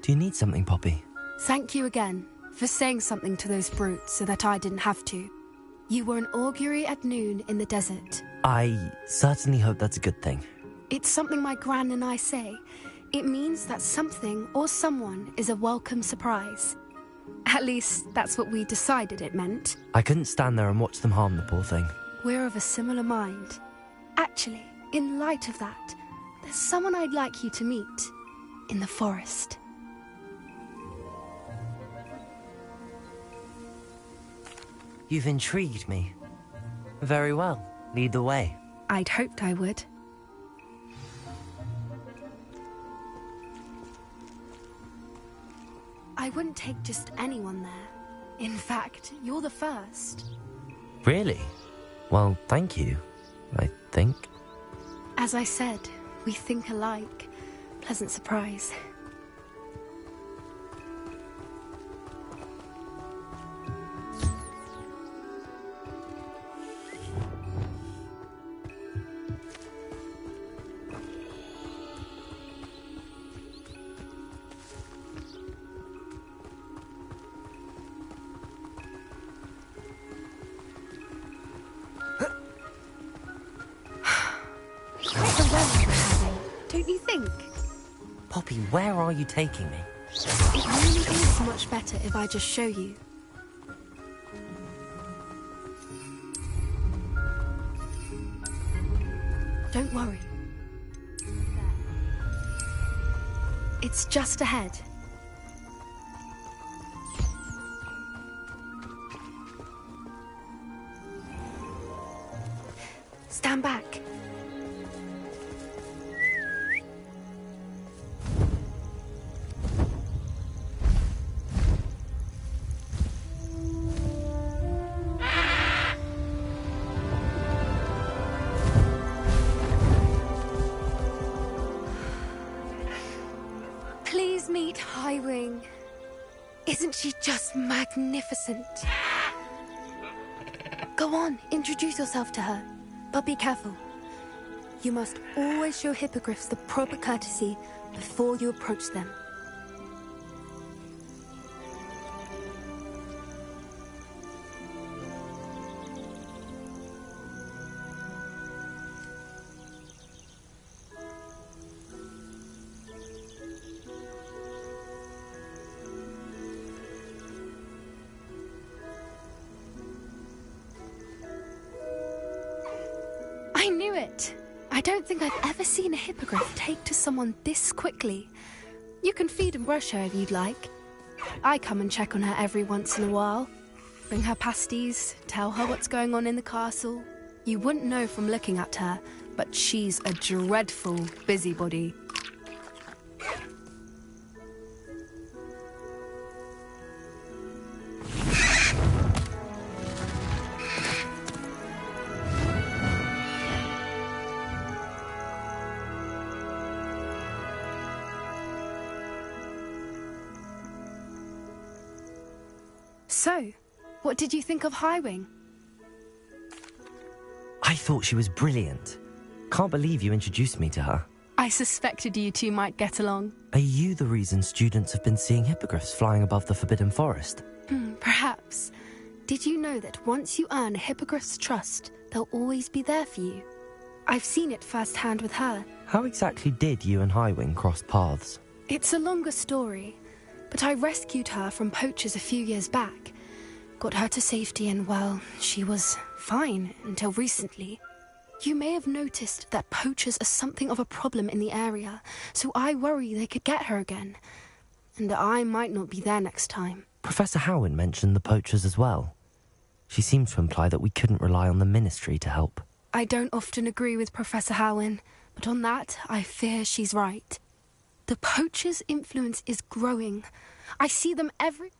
Do you need something, Poppy? Thank you again for saying something to those brutes so that I didn't have to. You were an augury at noon in the desert. I certainly hope that's a good thing. It's something my gran and I say. It means that something or someone is a welcome surprise. At least, that's what we decided it meant. I couldn't stand there and watch them harm the poor thing. We're of a similar mind. Actually, in light of that, there's someone I'd like you to meet. In the forest. You've intrigued me. Very well. Lead the way. I'd hoped I would. I wouldn't take just anyone there. In fact, you're the first. Really? Well, thank you, I think. As I said, we think alike. Pleasant surprise. Don't you think? Poppy, where are you taking me? It really is much better if I just show you. Don't worry. It's just ahead. Stand back. Please meet Highwing. Isn't she just magnificent? Go on, introduce yourself to her. But be careful. You must always show hippogriffs the proper courtesy before you approach them. I knew it! I don't think I've ever seen a hippogriff take to someone this quickly. You can feed and brush her if you'd like. I come and check on her every once in a while. Bring her pasties, tell her what's going on in the castle. You wouldn't know from looking at her, but she's a dreadful busybody. So, what did you think of Highwing? I thought she was brilliant. Can't believe you introduced me to her. I suspected you two might get along. Are you the reason students have been seeing hippogriffs flying above the Forbidden Forest? Perhaps. Did you know that once you earn a hippogriff's trust, they'll always be there for you? I've seen it firsthand with her. How exactly did you and Highwing cross paths? It's a longer story, but I rescued her from poachers a few years back. Got her to safety and, well, she was fine until recently. You may have noticed that poachers are something of a problem in the area, so I worry they could get her again. And I might not be there next time. Professor Howin mentioned the poachers as well. She seemed to imply that we couldn't rely on the Ministry to help. I don't often agree with Professor Howin, but on that, I fear she's right. The poachers' influence is growing. I see them every...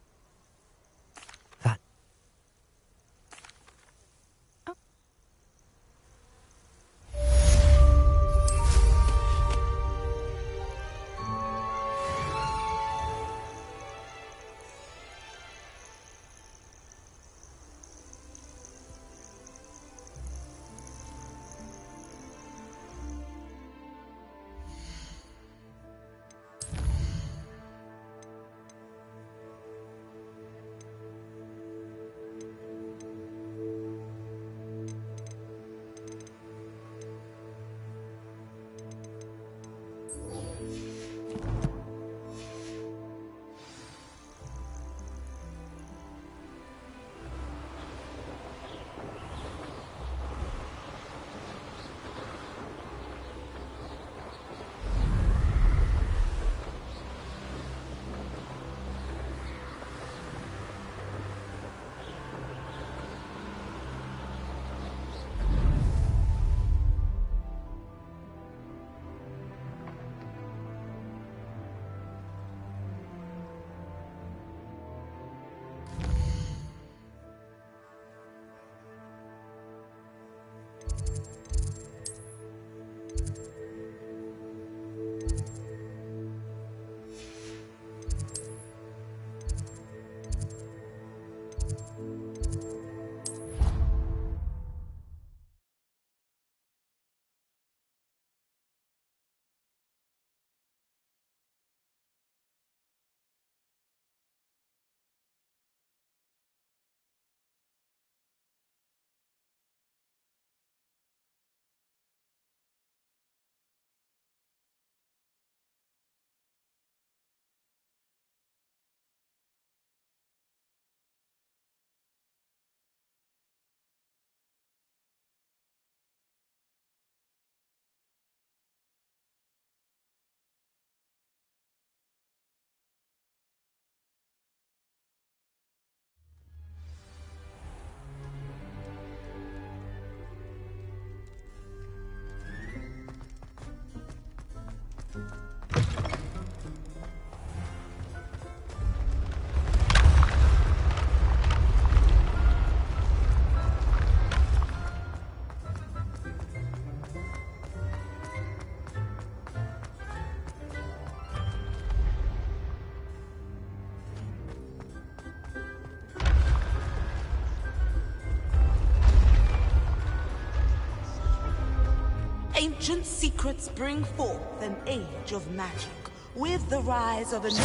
ancient secrets bring forth an age of magic, with the rise of a new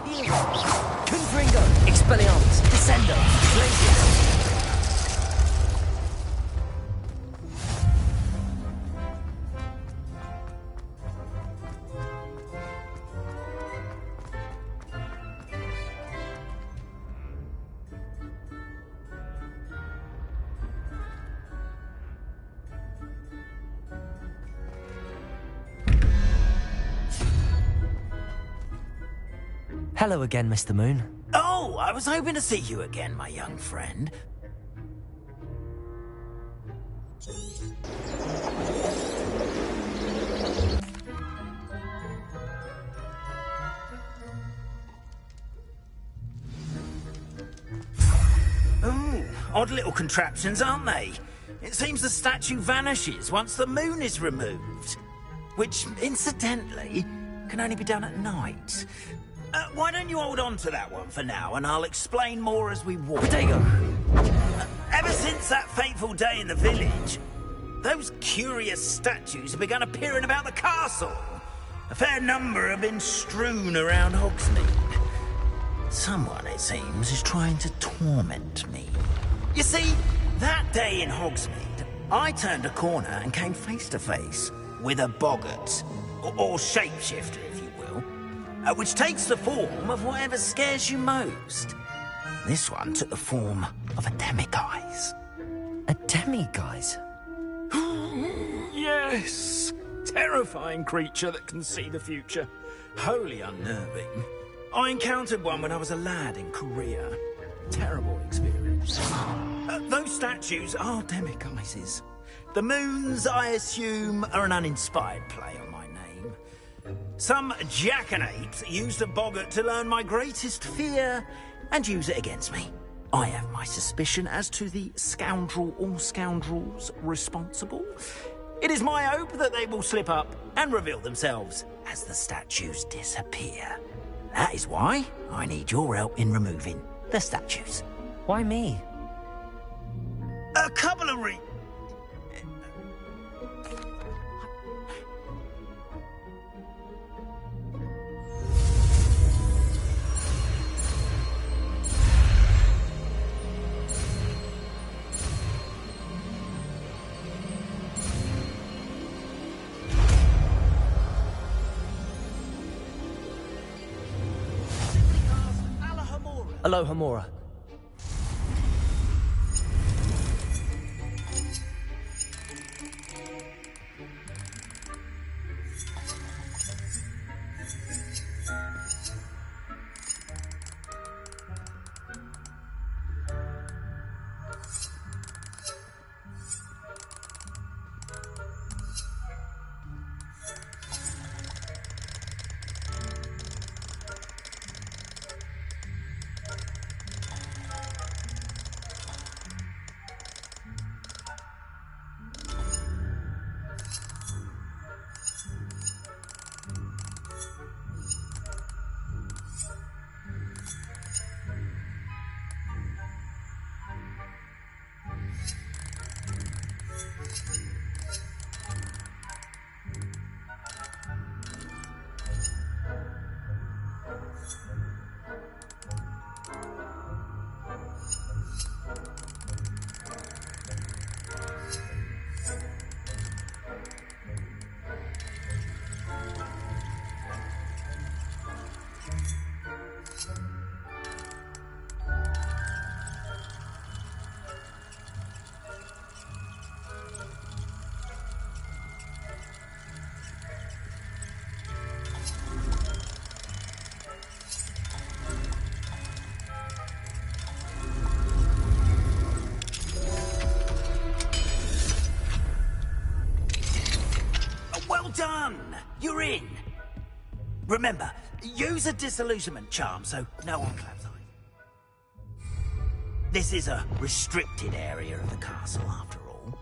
hero. Confringo, Expelliarmus, Descendo, Glacius. Hello again, Mr. Moon. Oh, I was hoping to see you again, my young friend. Ooh, odd little contraptions, aren't they? It seems the statue vanishes once the moon is removed. Which, incidentally, can only be done at night. Why don't you hold on to that one for now, and I'll explain more as we walk. Potato! Ever since that fateful day in the village, those curious statues have begun appearing about the castle. A fair number have been strewn around Hogsmeade. Someone, it seems, is trying to torment me. You see, that day in Hogsmeade, I turned a corner and came face to face with a boggart, or shapeshifter, if you will, which takes the form of whatever scares you most. This one took the form of a demiguise. A demiguise? Yes! Terrifying creature that can see the future. Wholly unnerving. I encountered one when I was a lad in Korea. Terrible experience. Those statues are demiguises. The moons, I assume, are an uninspired play on my name. Some jackanapes used a boggart to learn my greatest fear and use it against me. I have my suspicion as to the scoundrel or scoundrels responsible. It is my hope that they will slip up and reveal themselves as the statues disappear. That is why I need your help in removing the statues. Why me? A couple of Alohomora. done! You're in! Remember, use a disillusionment charm so no one claps eyes. This is a restricted area of the castle, after all.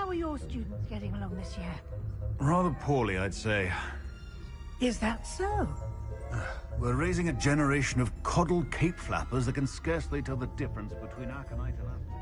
How are your students getting along this year? Rather poorly, I'd say. Is that so? We're raising a generation of coddled cape flappers that can scarcely tell the difference between aconite and apple.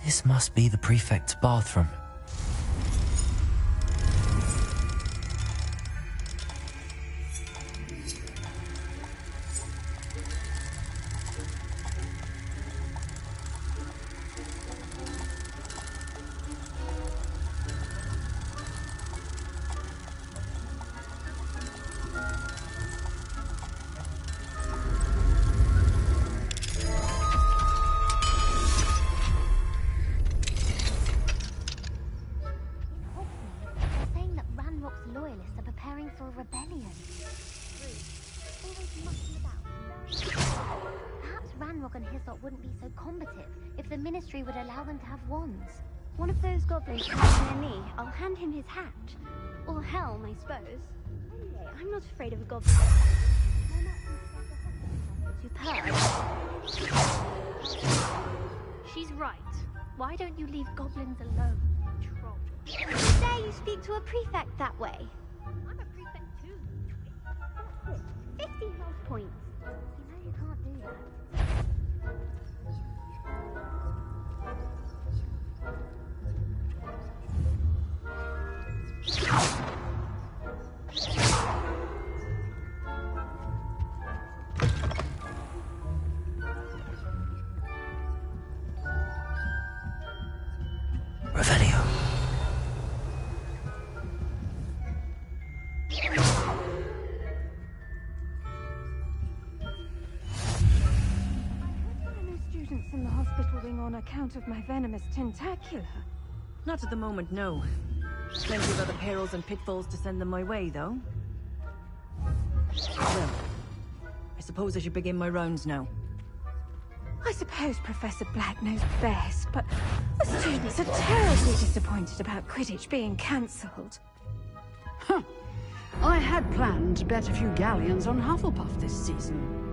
This must be the prefect's bathroom. Would allow them to have wands. One of those goblins comes near me, I'll hand him his hat. Or helm, I suppose. Anyway, I'm not afraid of a goblin. Superb. She's right. Why don't you leave goblins alone, troll? How dare you speak to a prefect that way? I'm a prefect too. That's it. 50 health points. You know you can't do that. Revelio. No students in the hospital wing on account of my venomous tentacula. Not at the moment, no. Plenty of other perils and pitfalls to send them my way, though. Well, I suppose I should begin my rounds now. I suppose Professor Black knows best, but the students are terribly disappointed about Quidditch being cancelled. Huh. I had planned to bet a few galleons on Hufflepuff this season.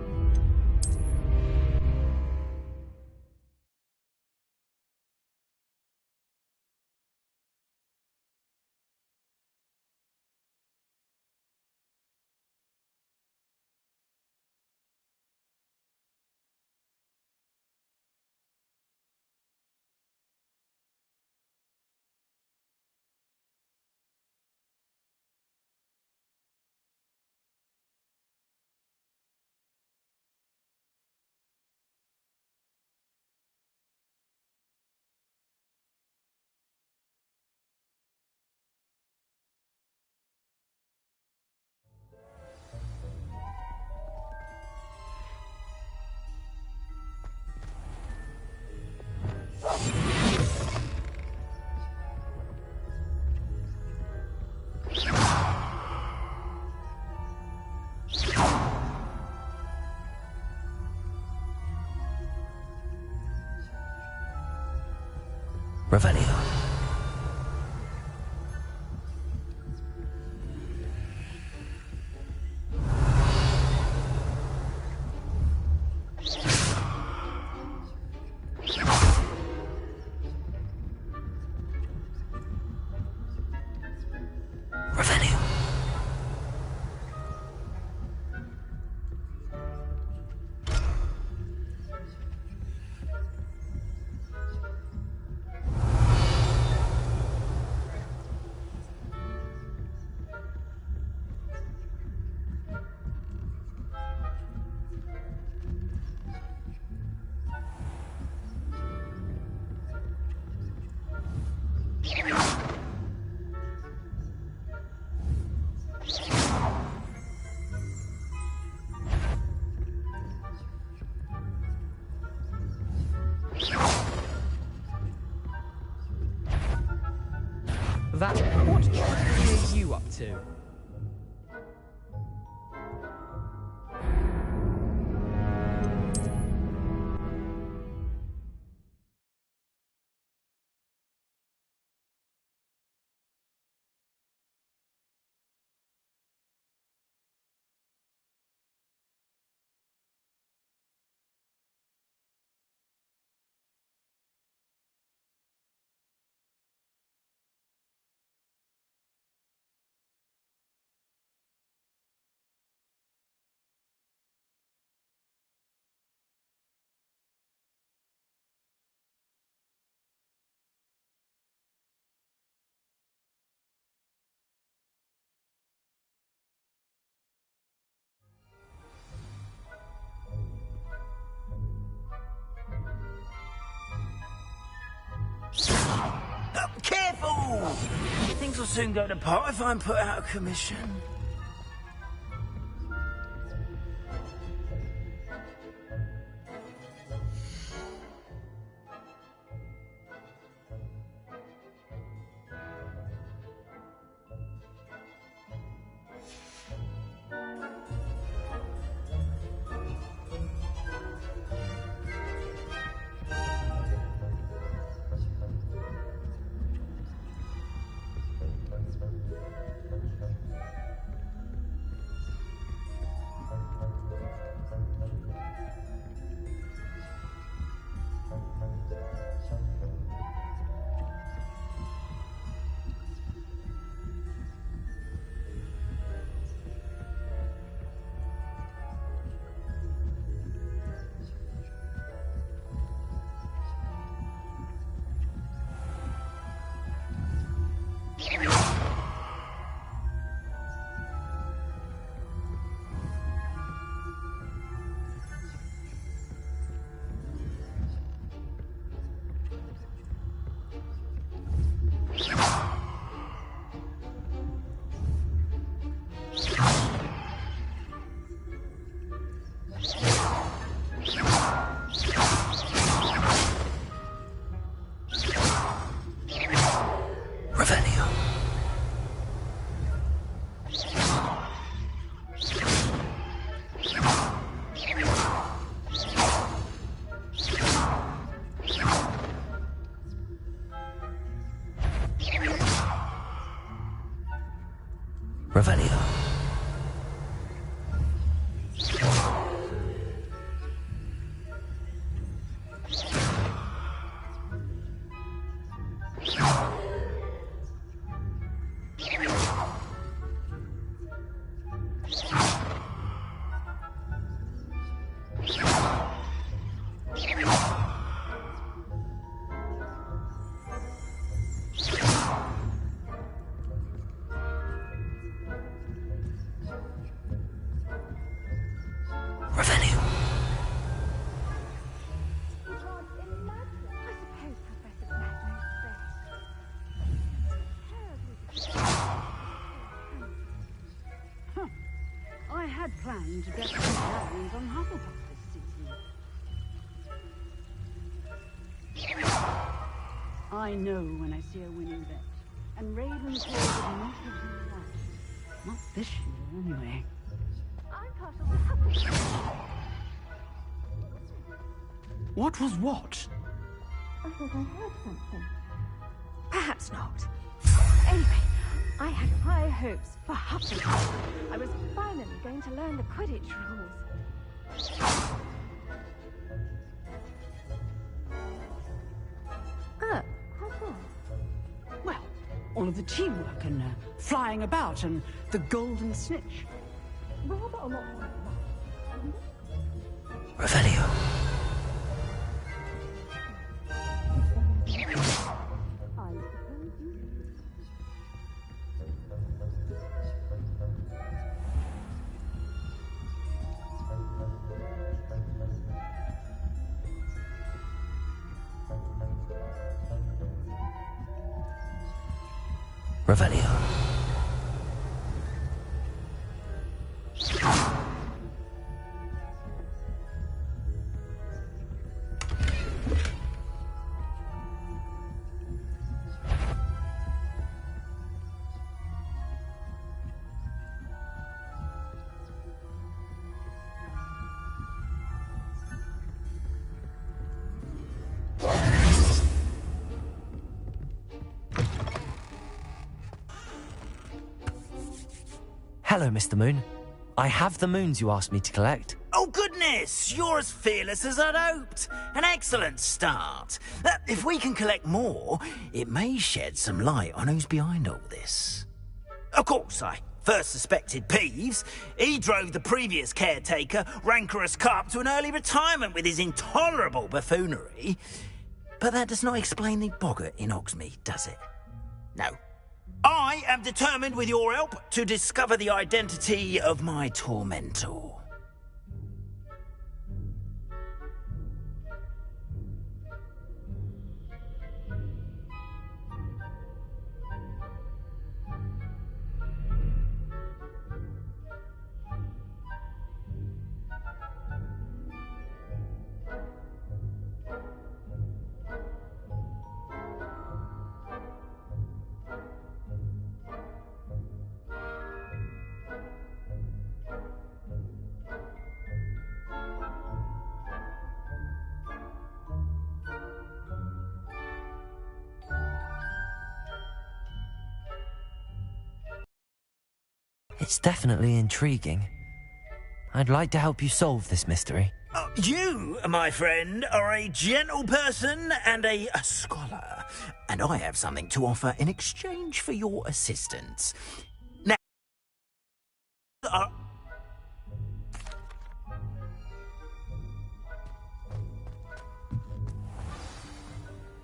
Revelio. Revelio. That, what trickery are you up to? things will soon go to pot if I'm put out of commission. Revelio. I had planned to get some galleons on Hufflepuff this season. I know when I see a winning bet, and Ravenclaw would not have done that. Not this year, anyway. I'm partial to Hufflepuff. What was what? I thought I heard something. Perhaps not. Anyway, I had high hopes for Hufflepuff. I was finally going to learn the Quidditch rules. How come? Well, all of the teamwork and flying about and the golden snitch. Rather a lot like that. Revelio. Revelio. Hello, Mr. Moon. I have the moons you asked me to collect. Oh, goodness! You're as fearless as I'd hoped. An excellent start. If we can collect more, it may shed some light on who's behind all this. Of course, I first suspected Peeves. He drove the previous caretaker, Rancorous Carp, to an early retirement with his intolerable buffoonery. But that does not explain the boggart in Hogsmeade, does it? No. I am determined, with your help, to discover the identity of my tormentor. It's definitely intriguing. I'd like to help you solve this mystery. You, my friend, are a gentle person and a scholar, and I have something to offer in exchange for your assistance. Now,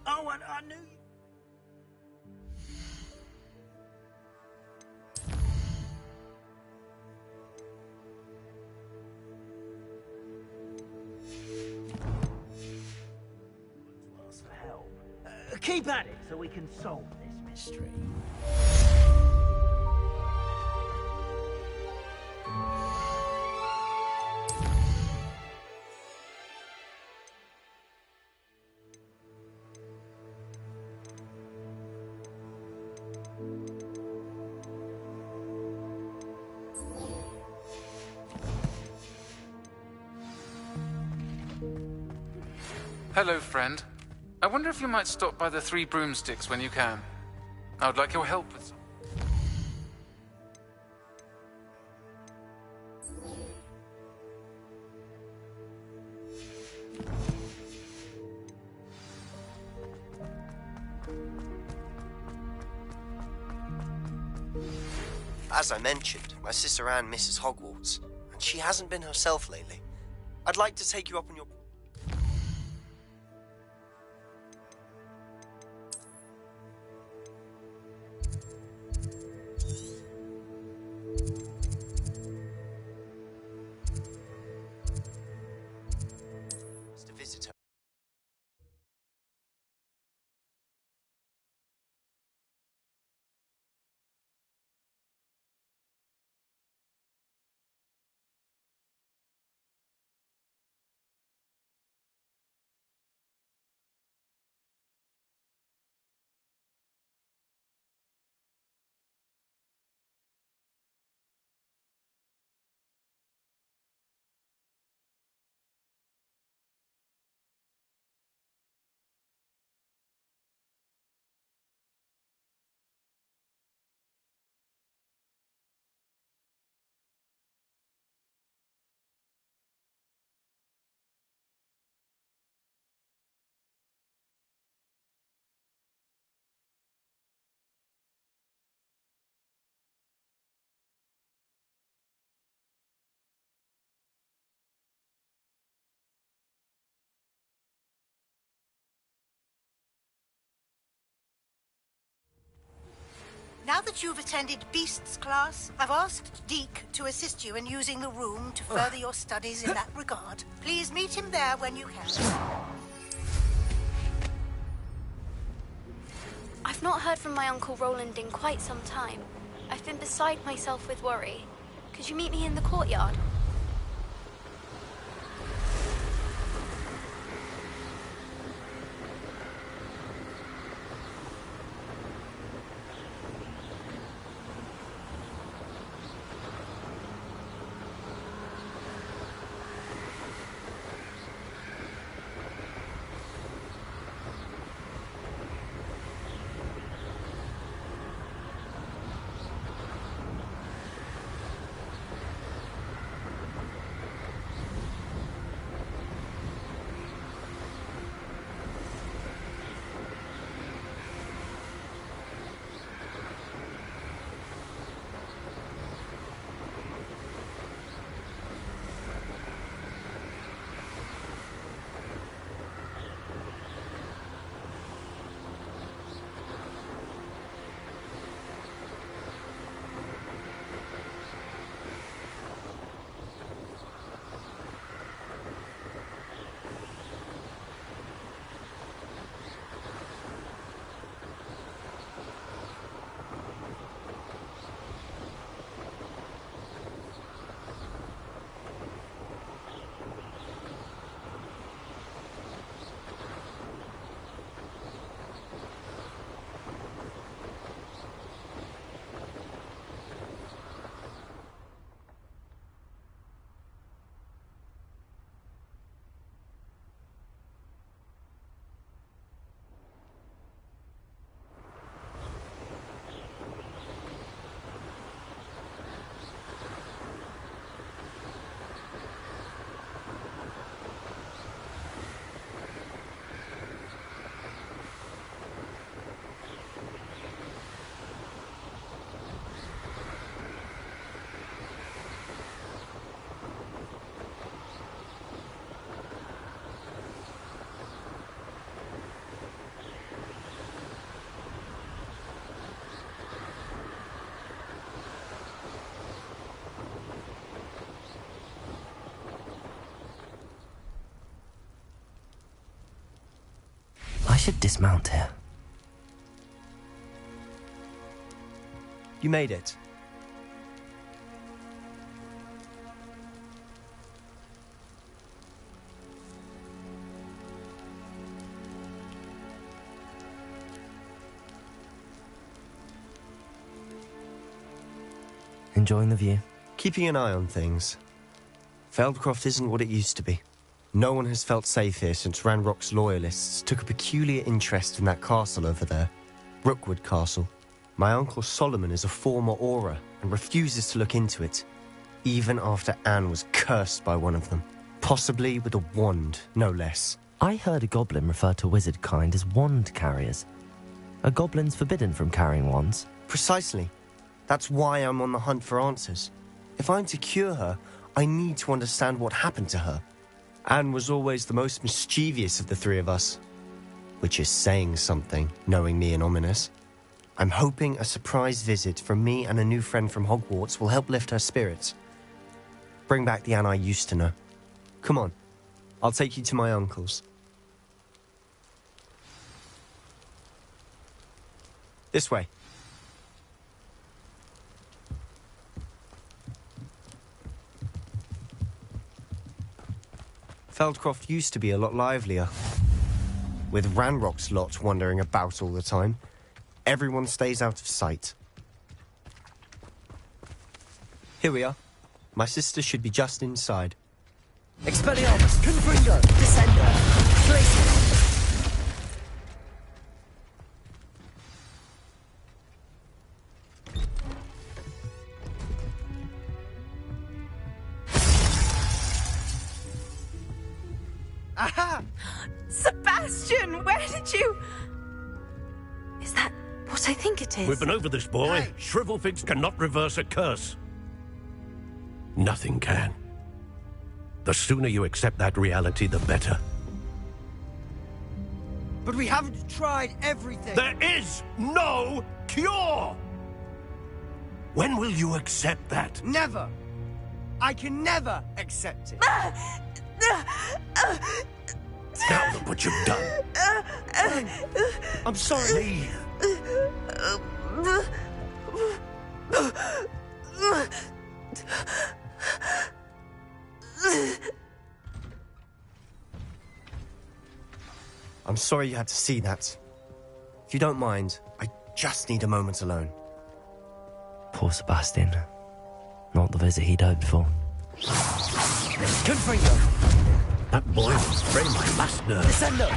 I knew you. Keep at it so we can solve this mystery. Hello, friend. I wonder if you might stop by the Three Broomsticks when you can. I would like your help with some. As I mentioned, my sister Anne misses Hogwarts, and she hasn't been herself lately. I'd like to take you up on your... to visit her. Now that you've attended Beasts class, I've asked Deke to assist you in using the room to further your studies in that regard. Please meet him there when you can. I've not heard from my Uncle Roland in quite some time. I've been beside myself with worry. Could you meet me in the courtyard? I should dismount here. You made it. Enjoying the view? Keeping an eye on things. Feldcroft isn't what it used to be. No one has felt safe here since Ranrock's loyalists took a peculiar interest in that castle over there. Rookwood Castle. My uncle Solomon is a former Auror and refuses to look into it, even after Anne was cursed by one of them. Possibly with a wand, no less. I heard a goblin refer to wizard kind as wand carriers. Are goblins forbidden from carrying wands? Precisely. That's why I'm on the hunt for answers. If I'm to cure her, I need to understand what happened to her. Anne was always the most mischievous of the three of us. Which is saying something, knowing me and Ominous. I'm hoping a surprise visit from me and a new friend from Hogwarts will help lift her spirits. Bring back the Anne I used to know. Come on, I'll take you to my uncle's. This way. Feldcroft used to be a lot livelier. With Ranrock's lot wandering about all the time, everyone stays out of sight. Here we are. My sister should be just inside. Expelliarmus, Confringo, Descender, Tracer. Aha! Sebastian, where did you... Is that what I think it is? We've been over this, boy. Hey. Shrivelfigs cannot reverse a curse. Nothing can. The sooner you accept that reality, the better. But we haven't tried everything. There is no cure! When will you accept that? Never! I can never accept it. Now look what you've done. I'm sorry. I'm sorry you had to see that. If you don't mind, I just need a moment alone. Poor Sebastian. Not the visit he'd hoped for. Confringo! That boy will spray my last nerve. Descendo!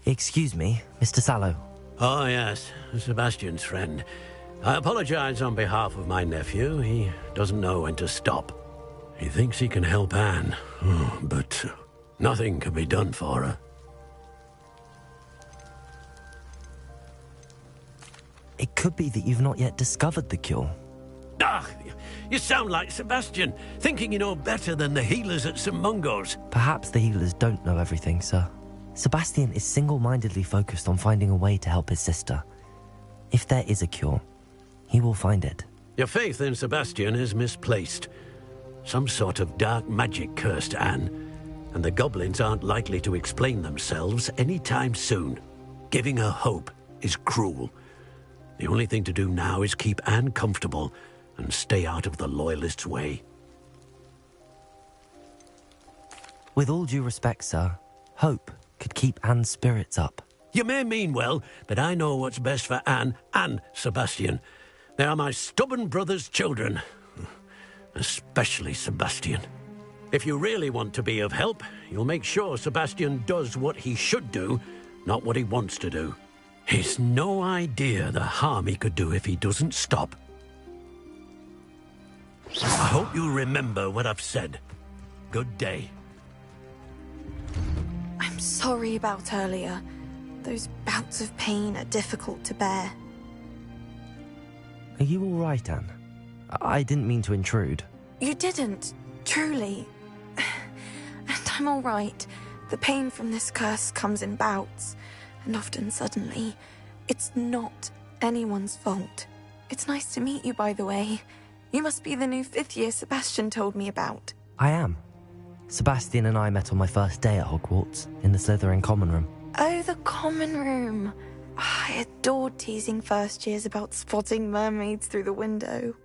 Excuse me, Mr. Sallow. Oh, yes. Sebastian's friend. I apologize on behalf of my nephew. He doesn't know when to stop. He thinks he can help Anne, but nothing can be done for her. It could be that you've not yet discovered the cure. Ah, you sound like Sebastian, thinking you know better than the healers at St. Mungo's. Perhaps the healers don't know everything, sir. Sebastian is single-mindedly focused on finding a way to help his sister. If there is a cure, he will find it. Your faith in Sebastian is misplaced. Some sort of dark magic cursed Anne, and the goblins aren't likely to explain themselves anytime soon. Giving her hope is cruel. The only thing to do now is keep Anne comfortable and stay out of the Loyalists' way. With all due respect, sir, hope could keep Anne's spirits up. You may mean well, but I know what's best for Anne and Sebastian. They are my stubborn brother's children. Especially Sebastian. If you really want to be of help, you'll make sure Sebastian does what he should do, not what he wants to do. He's no idea the harm he could do if he doesn't stop. I hope you remember what I've said. Good day. I'm sorry about earlier. Those bouts of pain are difficult to bear. Are you all right, Anne? I didn't mean to intrude. You didn't, truly. And I'm all right. The pain from this curse comes in bouts, and often suddenly. It's not anyone's fault. It's nice to meet you, by the way. You must be the new 5th year Sebastian told me about. I am. Sebastian and I met on my first day at Hogwarts, in the Slytherin common room. Oh, the common room. I adored teasing first years about spotting mermaids through the window.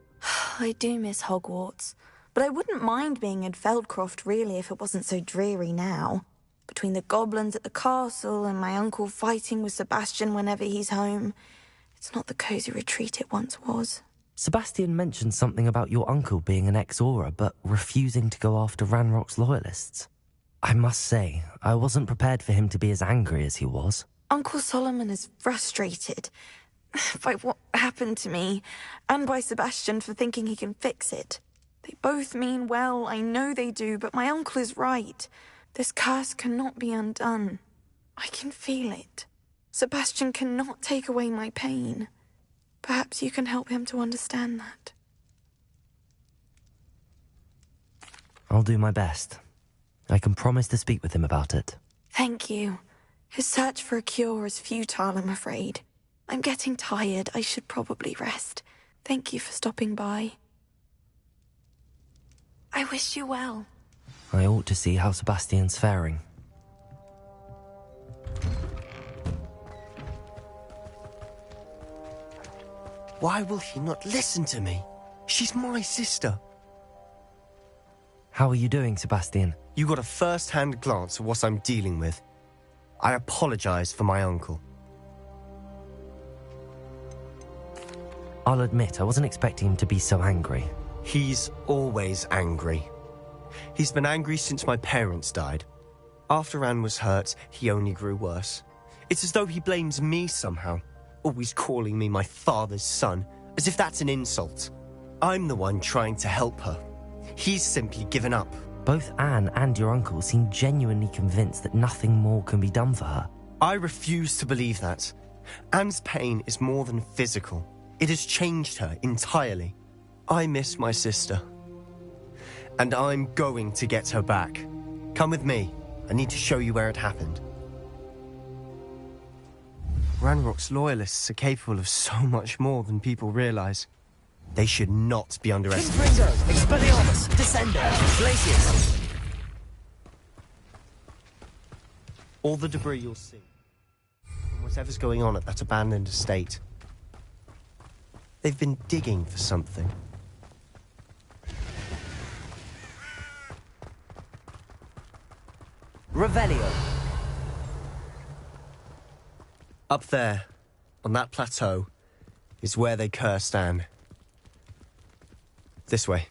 I do miss Hogwarts, but I wouldn't mind being in Feldcroft really if it wasn't so dreary now. Between the goblins at the castle and my uncle fighting with Sebastian whenever he's home, it's not the cosy retreat it once was. Sebastian mentioned something about your uncle being an ex-Auror, but refusing to go after Ranrock's loyalists. I must say, I wasn't prepared for him to be as angry as he was. Uncle Solomon is frustrated by what happened to me, and by Sebastian for thinking he can fix it. They both mean well, I know they do, but my uncle is right. This curse cannot be undone. I can feel it. Sebastian cannot take away my pain. Perhaps you can help him to understand that. I'll do my best. I can promise to speak with him about it. Thank you. His search for a cure is futile, I'm afraid. I'm getting tired. I should probably rest. Thank you for stopping by. I wish you well. I ought to see how Sebastian's faring. Why will he not listen to me? She's my sister. How are you doing, Sebastian? You got a first-hand glance at what I'm dealing with. I apologize for my uncle. I'll admit, I wasn't expecting him to be so angry. He's always angry. He's been angry since my parents died. After Anne was hurt, he only grew worse. It's as though he blames me somehow, always calling me my father's son, as if that's an insult. I'm the one trying to help her. He's simply given up. Both Anne and your uncle seem genuinely convinced that nothing more can be done for her. I refuse to believe that. Anne's pain is more than physical. It has changed her entirely. I miss my sister. And I'm going to get her back. Come with me. I need to show you where it happened. Ranrock's loyalists are capable of so much more than people realize. They should not be underestimated. Confringo, Expelliarmus, Descender, Glacius. All the debris you'll see, and whatever's going on at that abandoned estate. They've been digging for something. Revelio. Up there, on that plateau, is where they cursed Anne. This way.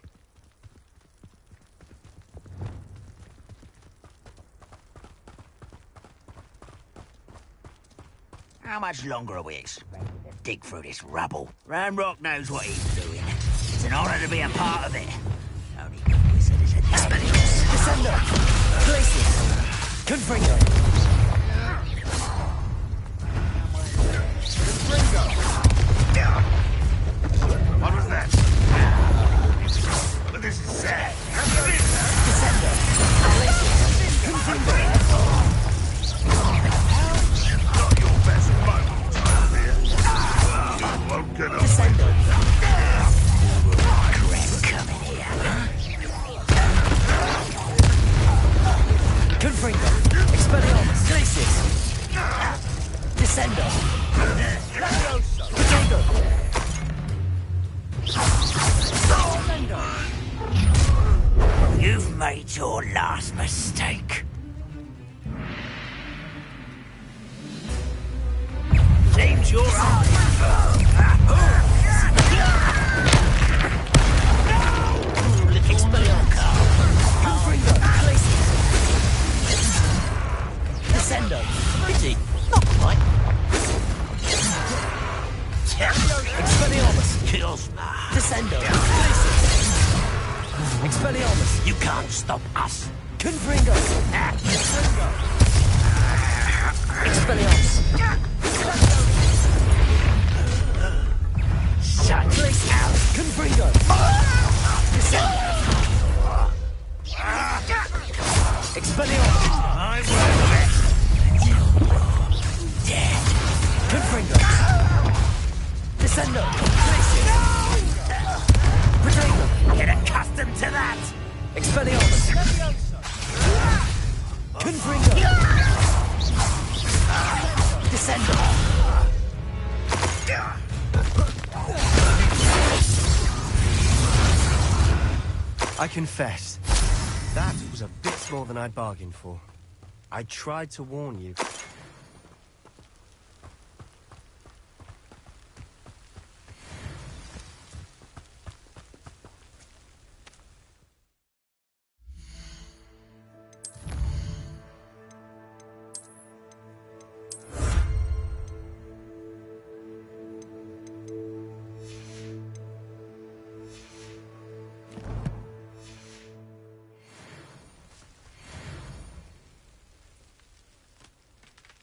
How much longer are we expected to dig through this rubble? Ranrock knows what he's doing. It's an honor to be a part of it. Only good wizard is a Expelliarmus. Descender. Glacius. Confringo. What was that? But this is sad. Descender. Confringo. Not your best moment, here. You won't get up. Descender. Crap coming here. Confringo. Expelliarmus. Glacius. Descender. Potato. You've made your last mistake. Seems you're on. Expelliarmus. Confringo. Descendo. Pity. Not quite. Expelliarmus. Kills. Descendo. Expelliarmus. You can't stop us. Confringo. Expelliarmus. Shut out. Confringo. Descendo. Expelliarmus. I'm dead. Confringo. Descendo. Potato. Get accustomed to that. Expelliarmus. Confringo! Descendo! I confess, that was a bit more than I'd bargained for. I tried to warn you.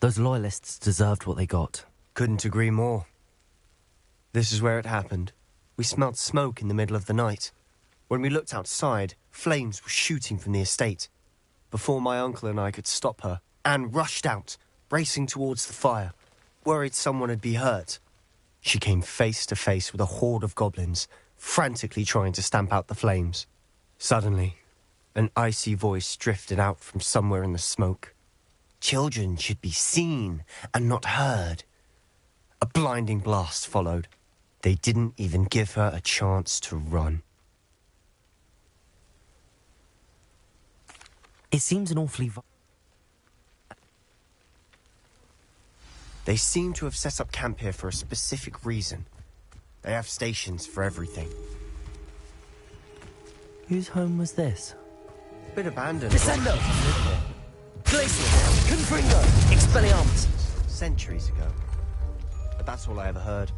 Those loyalists deserved what they got. Couldn't agree more. This is where it happened. We smelled smoke in the middle of the night. When we looked outside, flames were shooting from the estate. Before my uncle and I could stop her, Anne rushed out, racing towards the fire, worried someone had been hurt. She came face to face with a horde of goblins, frantically trying to stamp out the flames. Suddenly, an icy voice drifted out from somewhere in the smoke. Children should be seen and not heard. A blinding blast followed. They didn't even give her a chance to run. It seems an awfully... They seem to have set up camp here for a specific reason. They have stations for everything. Whose home was this? Bit abandoned. Descendo! Glacier! Confringo! Expelliarmus! Centuries ago. But that's all I ever heard.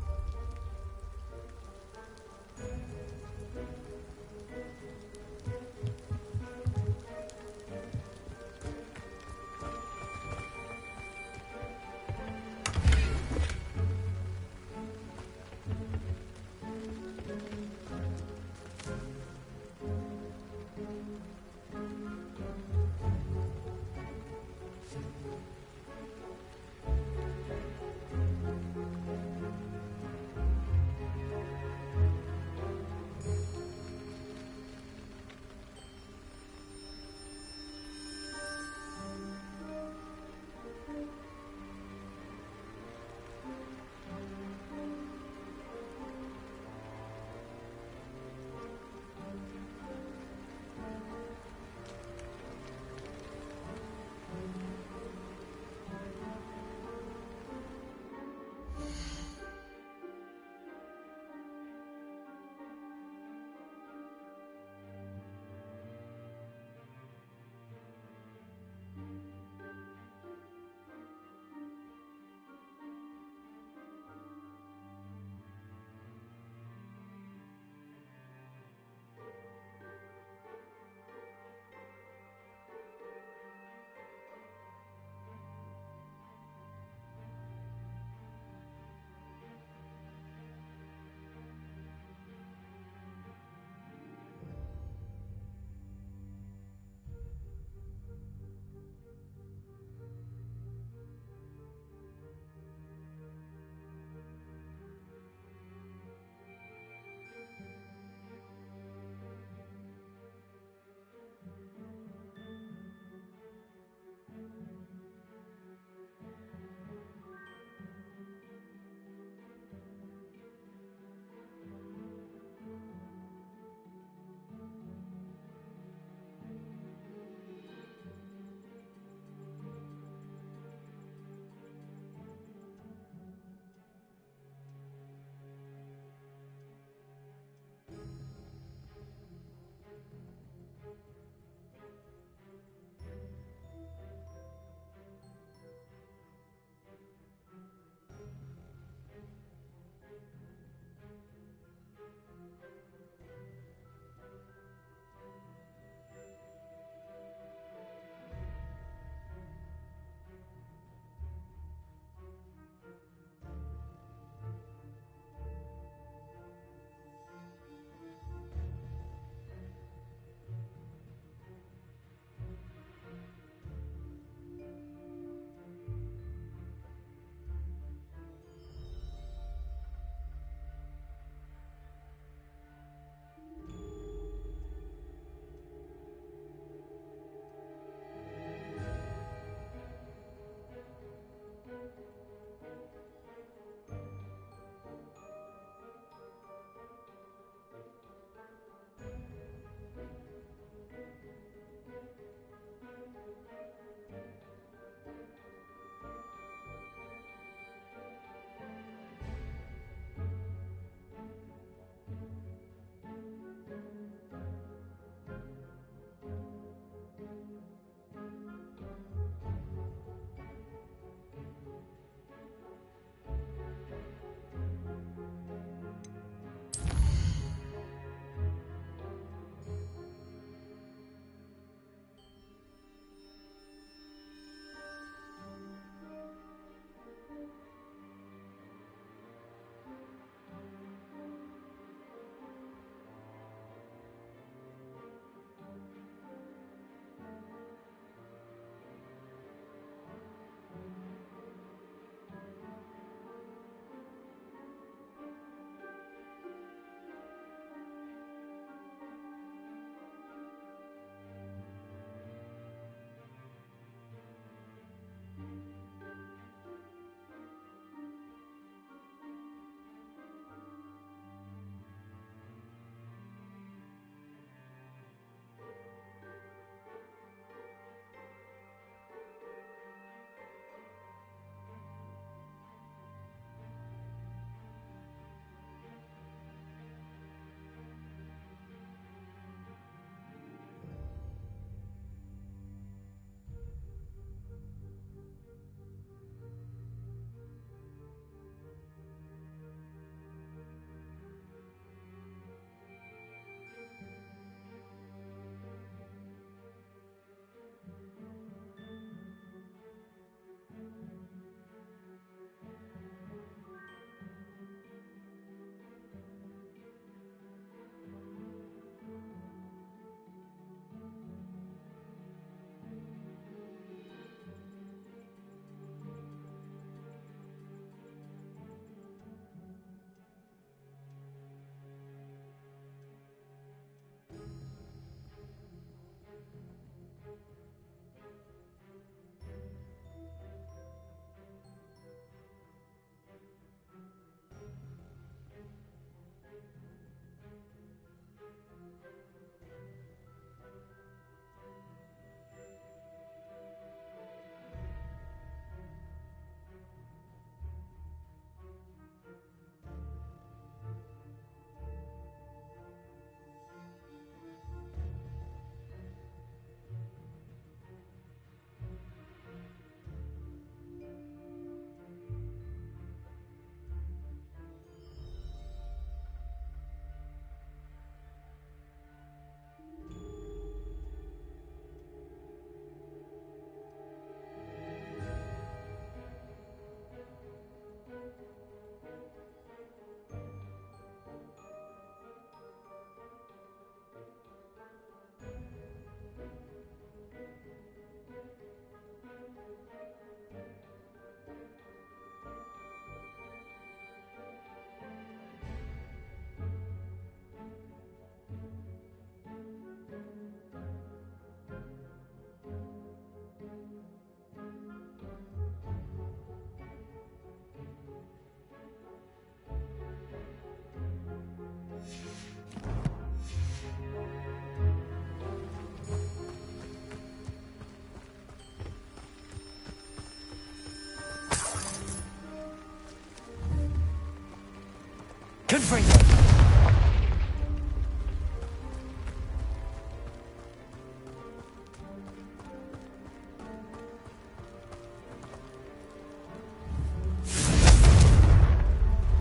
Confringo!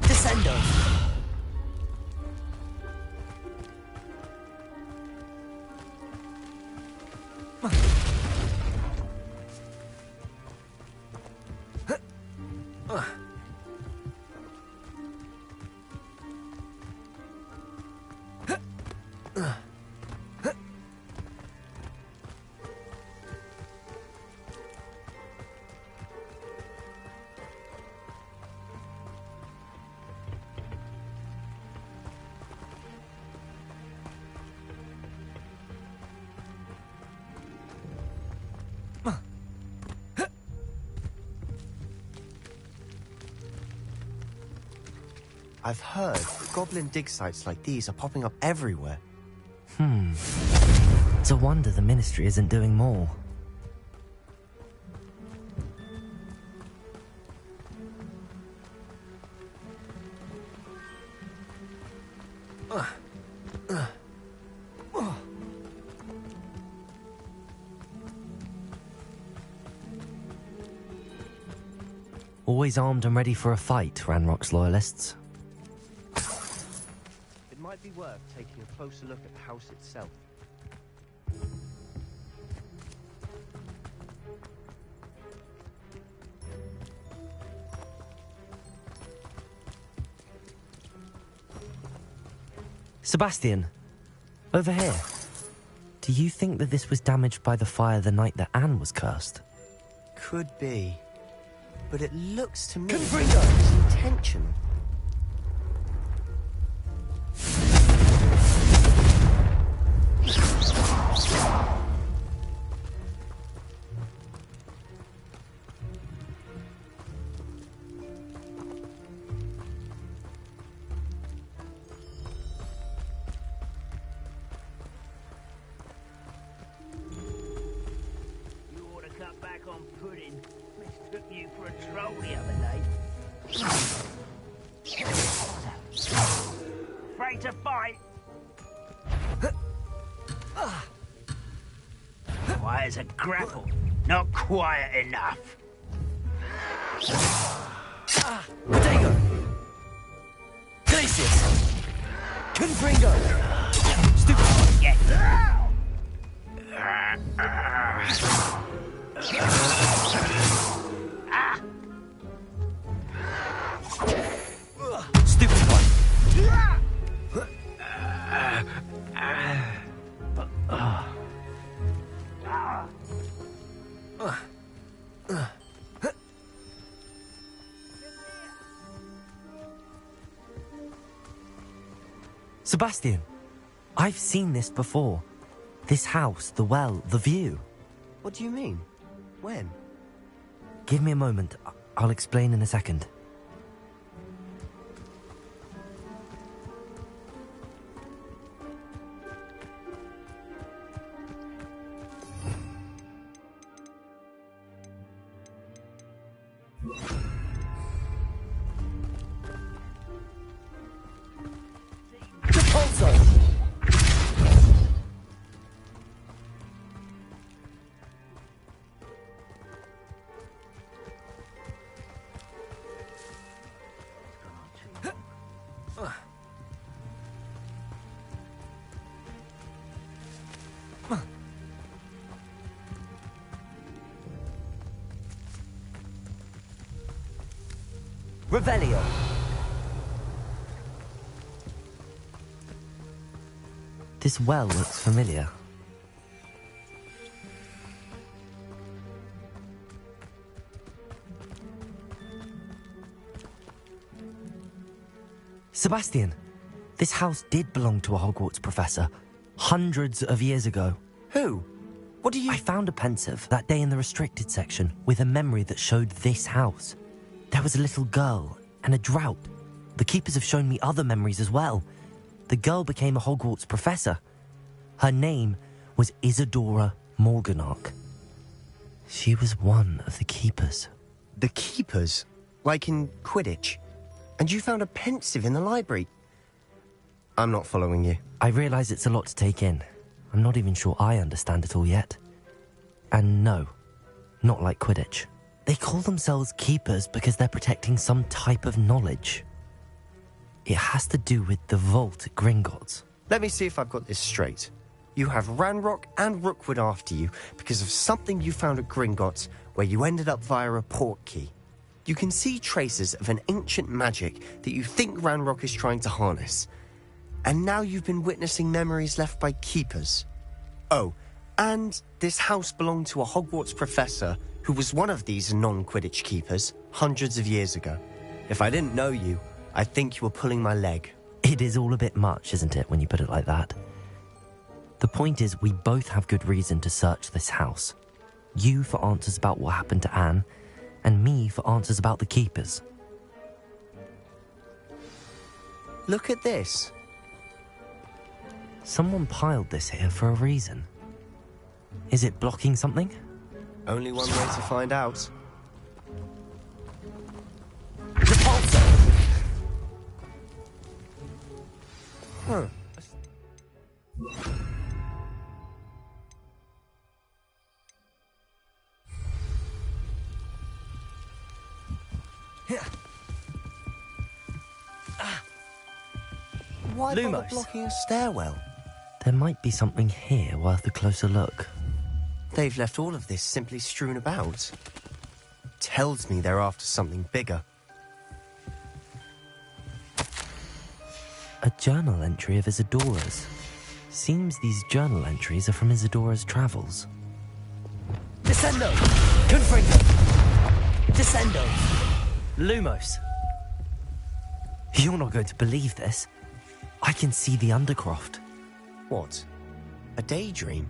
Descendo! I've heard goblin dig sites like these are popping up everywhere. It's a wonder the Ministry isn't doing more. Always armed and ready for a fight, Ranrock's loyalists. It might be worth taking a closer look at the house itself. Sebastian, over here. Do you think that this was damaged by the fire the night that Anne was cursed? Could be. But it looks to me like it's intentional. Afraid to fight? Quiet as a grapple. Not quiet enough. Protego! Glacius! Confringo! Stupid! Get Stupid one! Sebastian, I've seen this before. This house, the well, the view. What do you mean? When? Give me a moment. I'll explain in a second. Revelio. This well looks familiar. Sebastian, this house did belong to a Hogwarts professor, hundreds of years ago. Who? What do you... I found a pensive that day in the restricted section with a memory that showed this house. There was a little girl and a drought. The keepers have shown me other memories as well. The girl became a Hogwarts professor. Her name was Isadora Morganach. She was one of the keepers. The keepers? Like in Quidditch? And you found a pensive in the library? I'm not following you. I realize it's a lot to take in. I'm not even sure I understand it all yet. And no, not like Quidditch. They call themselves keepers because they're protecting some type of knowledge. It has to do with the vault at Gringotts. Let me see if I've got this straight. You have Ranrock and Rookwood after you because of something you found at Gringotts where you ended up via a port key. You can see traces of an ancient magic that you think Ranrock is trying to harness. And now you've been witnessing memories left by keepers. Oh, and this house belonged to a Hogwarts professor who was one of these non-Quidditch keepers hundreds of years ago. If I didn't know you, I'd think you were pulling my leg. It is all a bit much, isn't it, when you put it like that? The point is, we both have good reason to search this house. You for answers about what happened to Anne, and me for answers about the keepers. Look at this. Someone piled this here for a reason. Is it blocking something? Only one way to find out. Huh. Why bother blocking a stairwell? There might be something here worth a closer look. They've left all of this simply strewn about. Tells me they're after something bigger. A journal entry of Isadora's. Seems these journal entries are from Isadora's travels. Descendo! Confringo! Descendo! Lumos! You're not going to believe this. I can see the Undercroft. What? A daydream?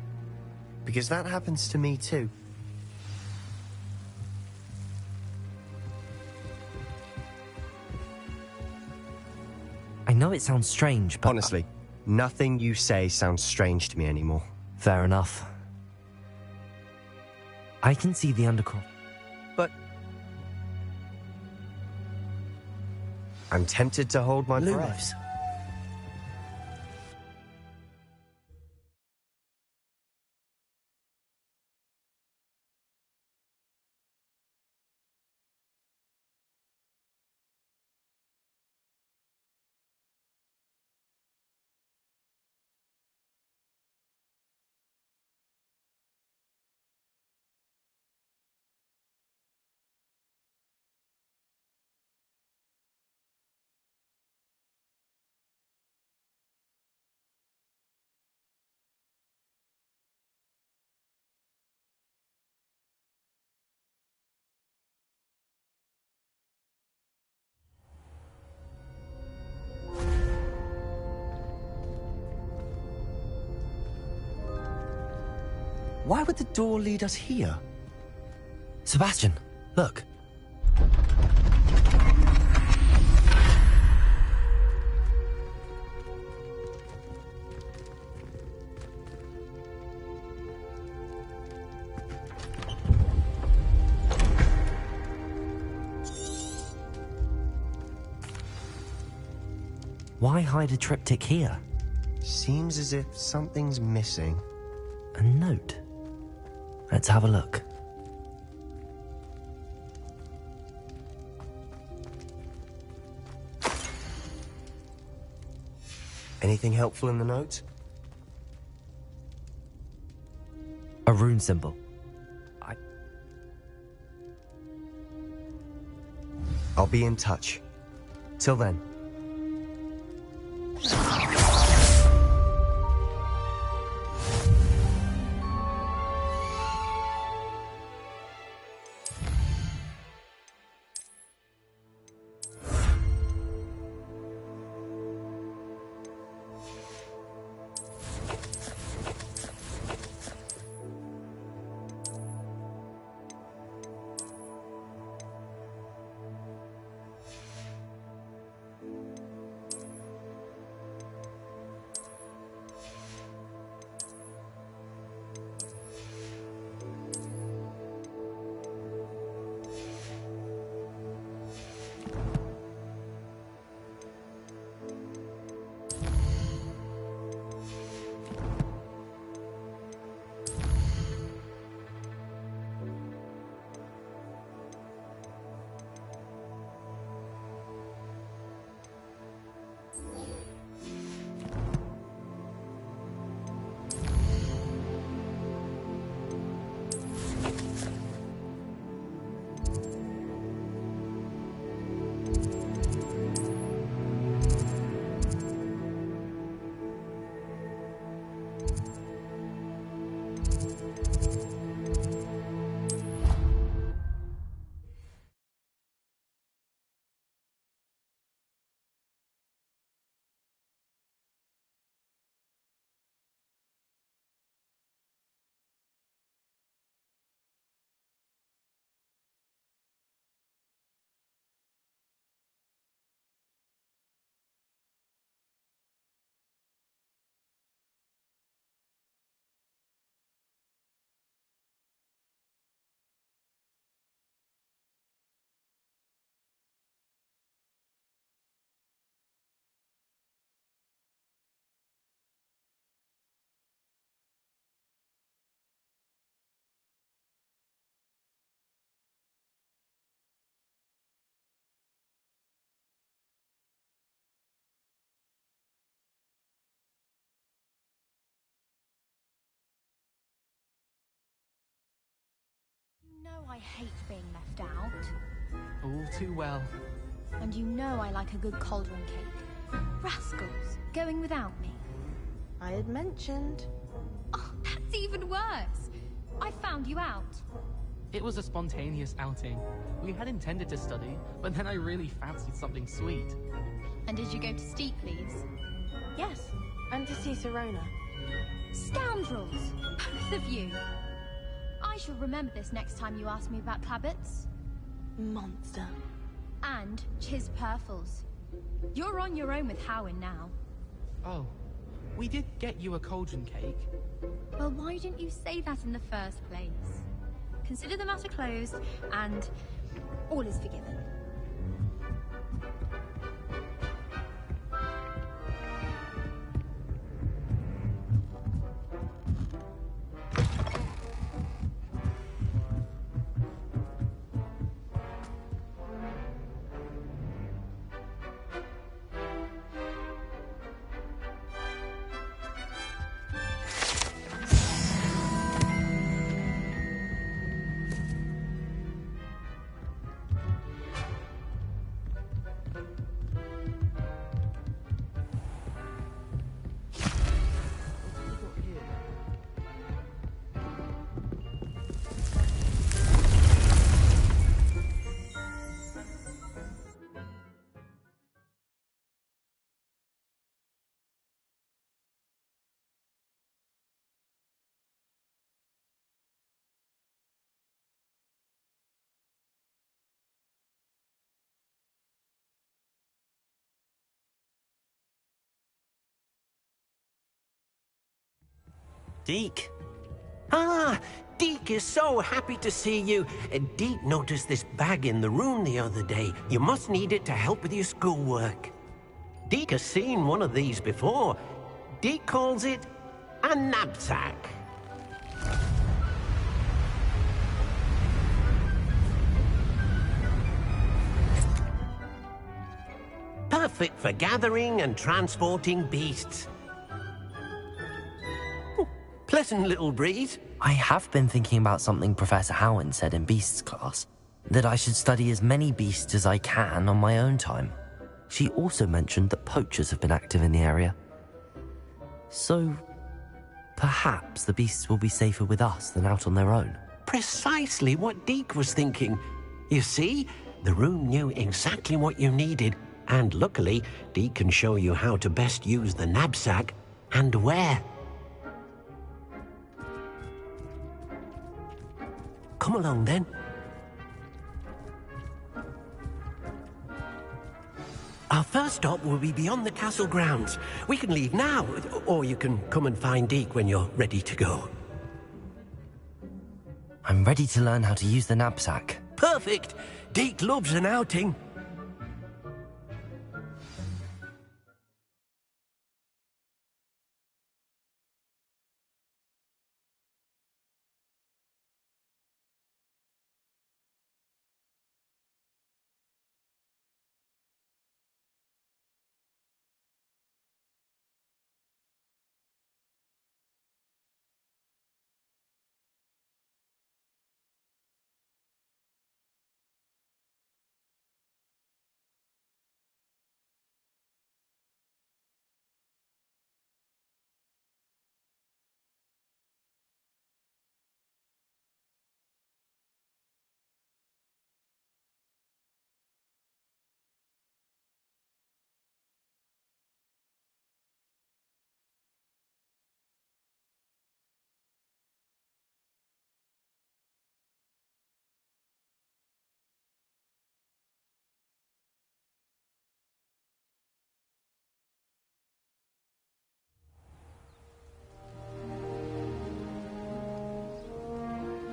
Because that happens to me too. I know it sounds strange, but... Honestly, nothing you say sounds strange to me anymore. Fair enough. I can see the Undercroft. But... I'm tempted to hold my breath. Why would the door lead us here? Sebastian, look. Why hide a triptych here? Seems as if something's missing. A note. Let's have a look. Anything helpful in the note? A rune symbol. I'll be in touch. Till then. I hate being left out. All too well. And you know I like a good cauldron cake. Rascals, going without me. I had mentioned. Oh, that's even worse. I found you out. It was a spontaneous outing. We had intended to study, but then I really fancied something sweet. And did you go to Steepley's? Yes, and to see Serona. Scoundrels! Both of you! I shall remember this next time you ask me about Clabbits. Monster. And Chiz Purfles. You're on your own with Howin now. Oh, we did get you a cauldron cake. Well, why didn't you say that in the first place? Consider the matter closed, and all is forgiven. Deke. Ah, Deke is so happy to see you. Deke noticed this bag in the room the other day. You must need it to help with your schoolwork. Deke has seen one of these before. Deke calls it a knapsack. Perfect for gathering and transporting beasts. Pleasant little breeze. I have been thinking about something Professor Howin said in Beasts class, that I should study as many beasts as I can on my own time. She also mentioned that poachers have been active in the area. So, perhaps the beasts will be safer with us than out on their own. Precisely what Deke was thinking. You see, the room knew exactly what you needed, and luckily, Deke can show you how to best use the knapsack and where. Come along, then. Our first stop will be beyond the castle grounds. We can leave now, or you can come and find Deke when you're ready to go. I'm ready to learn how to use the knapsack. Perfect! Deke loves an outing.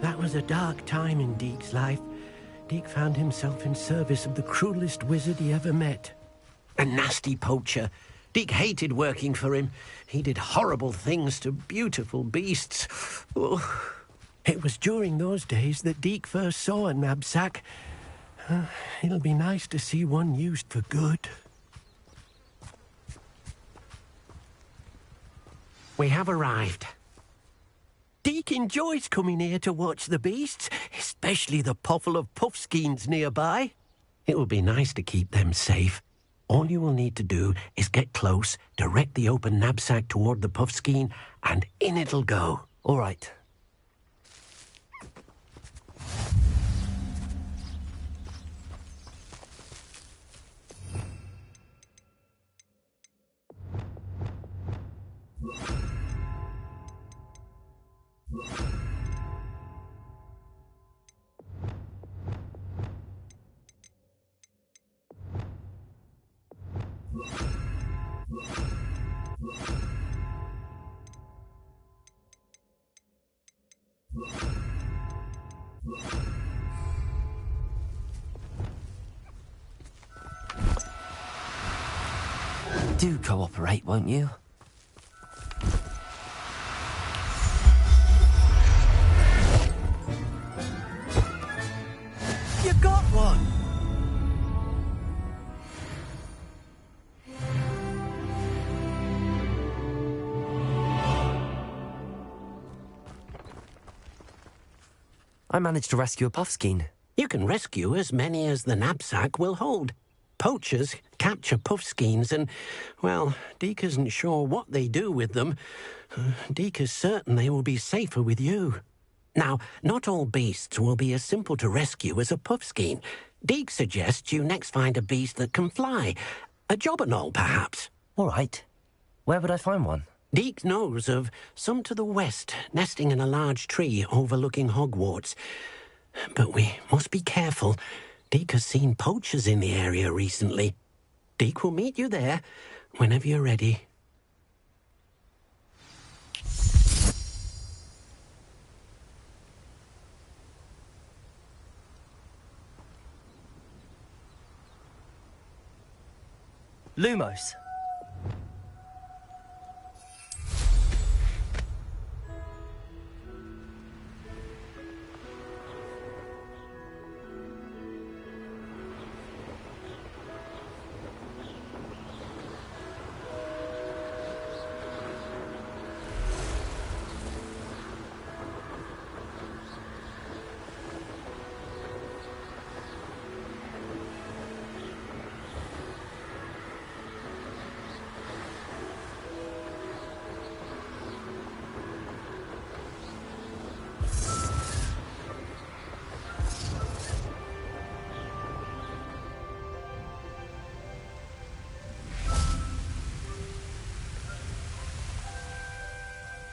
That was a dark time in Deke's life. Deke found himself in service of the cruelest wizard he ever met. A nasty poacher. Deke hated working for him. He did horrible things to beautiful beasts. Oh, it was during those days that Deke first saw a knapsack. It'll be nice to see one used for good. We have arrived. Deke enjoys coming here to watch the beasts, especially the potful of puffskeins nearby. It will be nice to keep them safe. All you will need to do is get close, direct the open knapsack toward the puffskein, and in it'll go. All right. Do cooperate, won't you? You got one! I managed to rescue a puffskein. You can rescue as many as the knapsack will hold. Poachers capture puffskeins and, well, Deke isn't sure what they do with them. Deke is certain they will be safer with you. Now, not all beasts will be as simple to rescue as a puffskein. Deke suggests you next find a beast that can fly. A jobberknoll, perhaps. All right. Where would I find one? Deke knows of some to the west, nesting in a large tree overlooking Hogwarts. But we must be careful. Deke has seen poachers in the area recently. Deke will meet you there whenever you're ready. Lumos.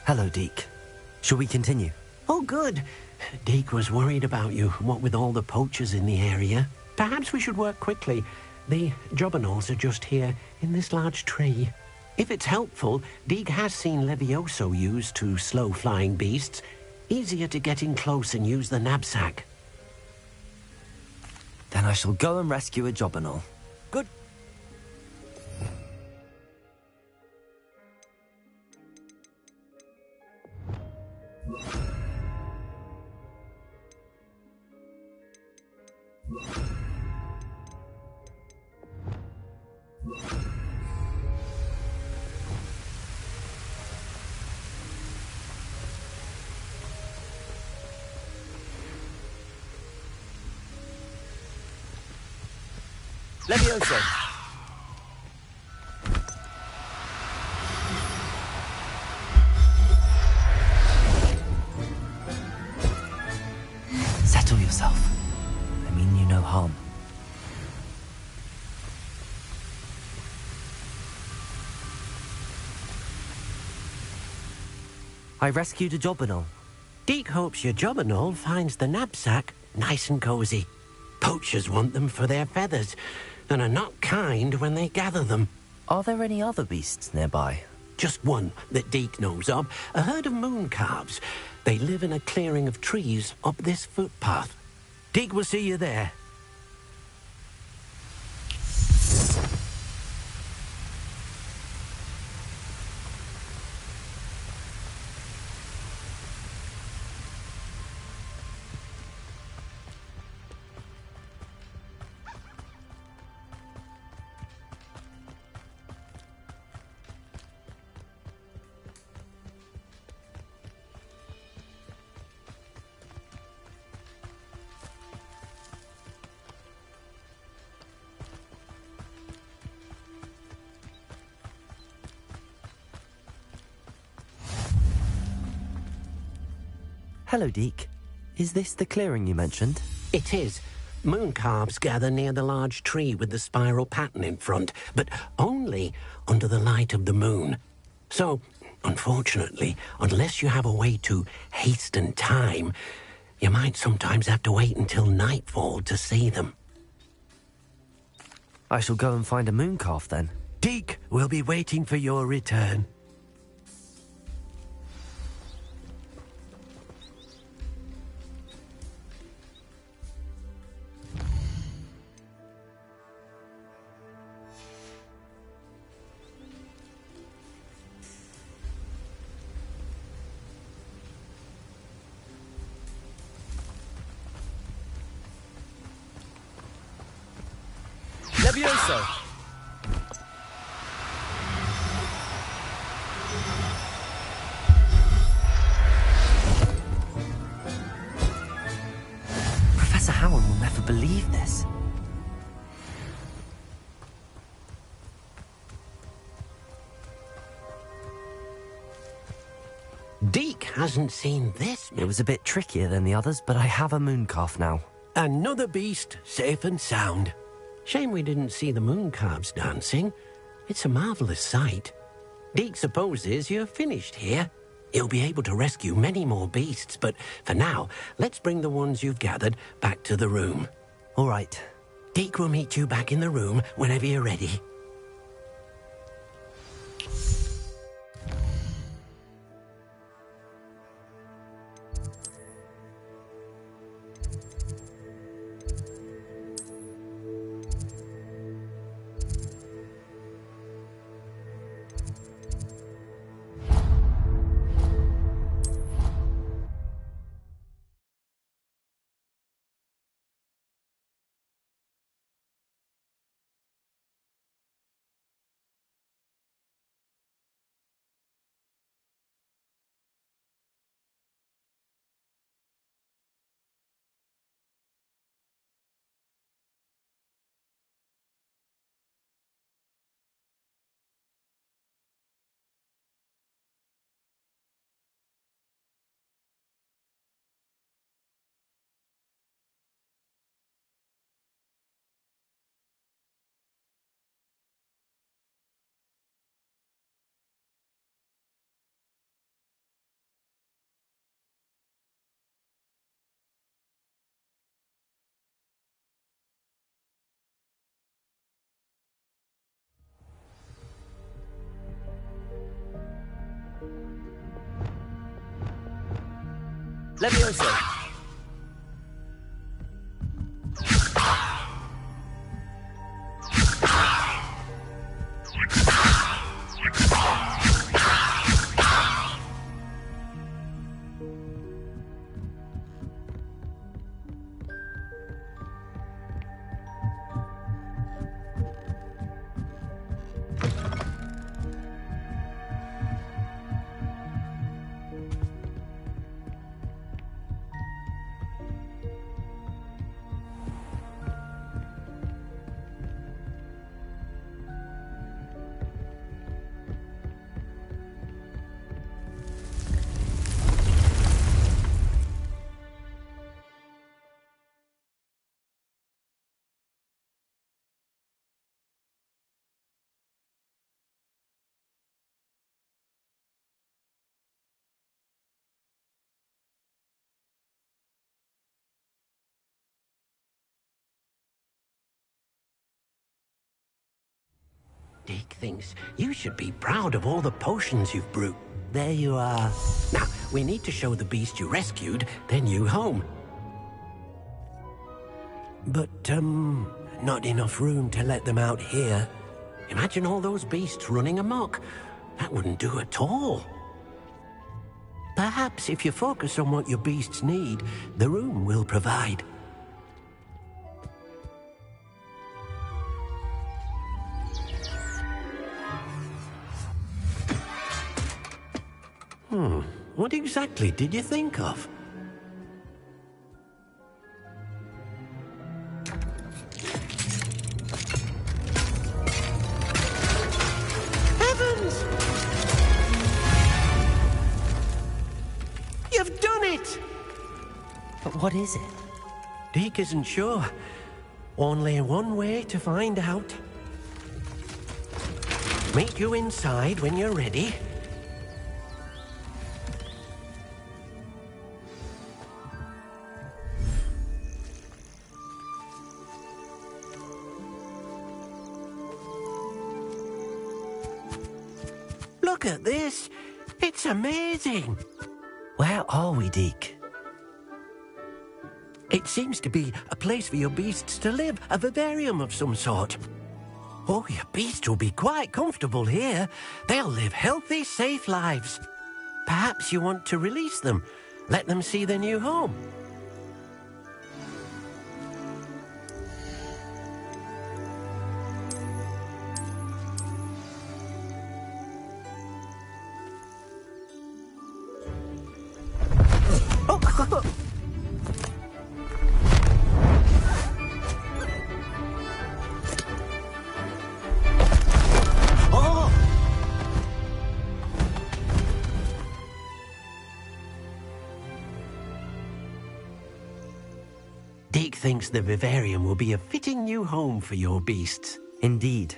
Hello, Deke. Shall we continue? Oh, good. Deke was worried about you, what with all the poachers in the area. Perhaps we should work quickly. The jobberknolls are just here, in this large tree. If it's helpful, Deke has seen Levioso used to slow flying beasts. Easier to get in close and use the knapsack. Then I shall go and rescue a jobberknoll. Good. Levioso. Settle yourself. I mean you no harm. I rescued a jobberknoll. Deke hopes your jobberknoll finds the knapsack nice and cozy. Poachers want them for their feathers and are not kind when they gather them. Are there any other beasts nearby? Just one that Deke knows of, a herd of moon calves. They live in a clearing of trees up this footpath. Deke will see you there. Hello, Deke. Is this the clearing you mentioned? It is. Moon calves gather near the large tree with the spiral pattern in front, but only under the light of the moon. So, unfortunately, unless you have a way to hasten time, you might sometimes have to wait until nightfall to see them. I shall go and find a moon calf then. Deke will be waiting for your return. Levioso! Professor Howard will never believe this. Deke hasn't seen this. It was a bit trickier than the others, but I have a moon calf now. Another beast, safe and sound. Shame we didn't see the moon calves dancing. It's a marvellous sight. Deke supposes you're finished here. He'll be able to rescue many more beasts, but for now, let's bring the ones you've gathered back to the room. All right. Deke will meet you back in the room whenever you're ready. Levioso! Deke thinks you should be proud of all the potions you've brewed. There you are. Now, we need to show the beast you rescued their new home. But, not enough room to let them out here. Imagine all those beasts running amok. That wouldn't do at all. Perhaps if you focus on what your beasts need, the room will provide. What exactly did you think of? Heavens! You've done it! What is it? Deke isn't sure. Only one way to find out. Meet you inside when you're ready. Look at this. It's amazing. Where are we, Deke? It seems to be a place for your beasts to live, a vivarium of some sort. Oh, your beasts will be quite comfortable here. They'll live healthy, safe lives. Perhaps you want to release them, let them see their new home. Deke thinks the vivarium will be a fitting new home for your beasts. Indeed.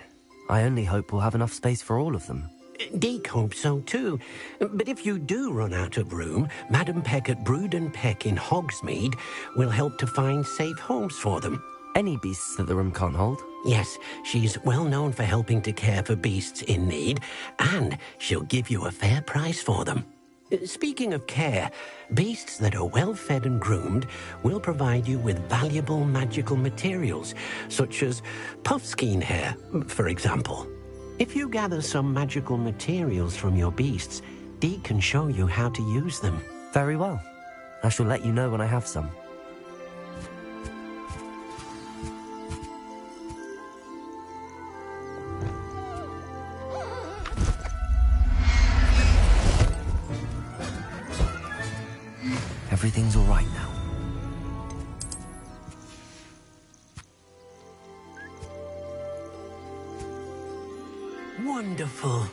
I only hope we'll have enough space for all of them. Deke hopes so too. But if you do run out of room, Madam Peck at Brood and Peck in Hogsmeade will help to find safe homes for them. Any beasts that the room can't hold? Yes, she's well known for helping to care for beasts in need, and she'll give you a fair price for them. Speaking of care, beasts that are well fed and groomed will provide you with valuable magical materials, such as puffskein hair, for example. If you gather some magical materials from your beasts, Deke can show you how to use them. Very well. I shall let you know when I have some. Everything's all right now. Wonderful.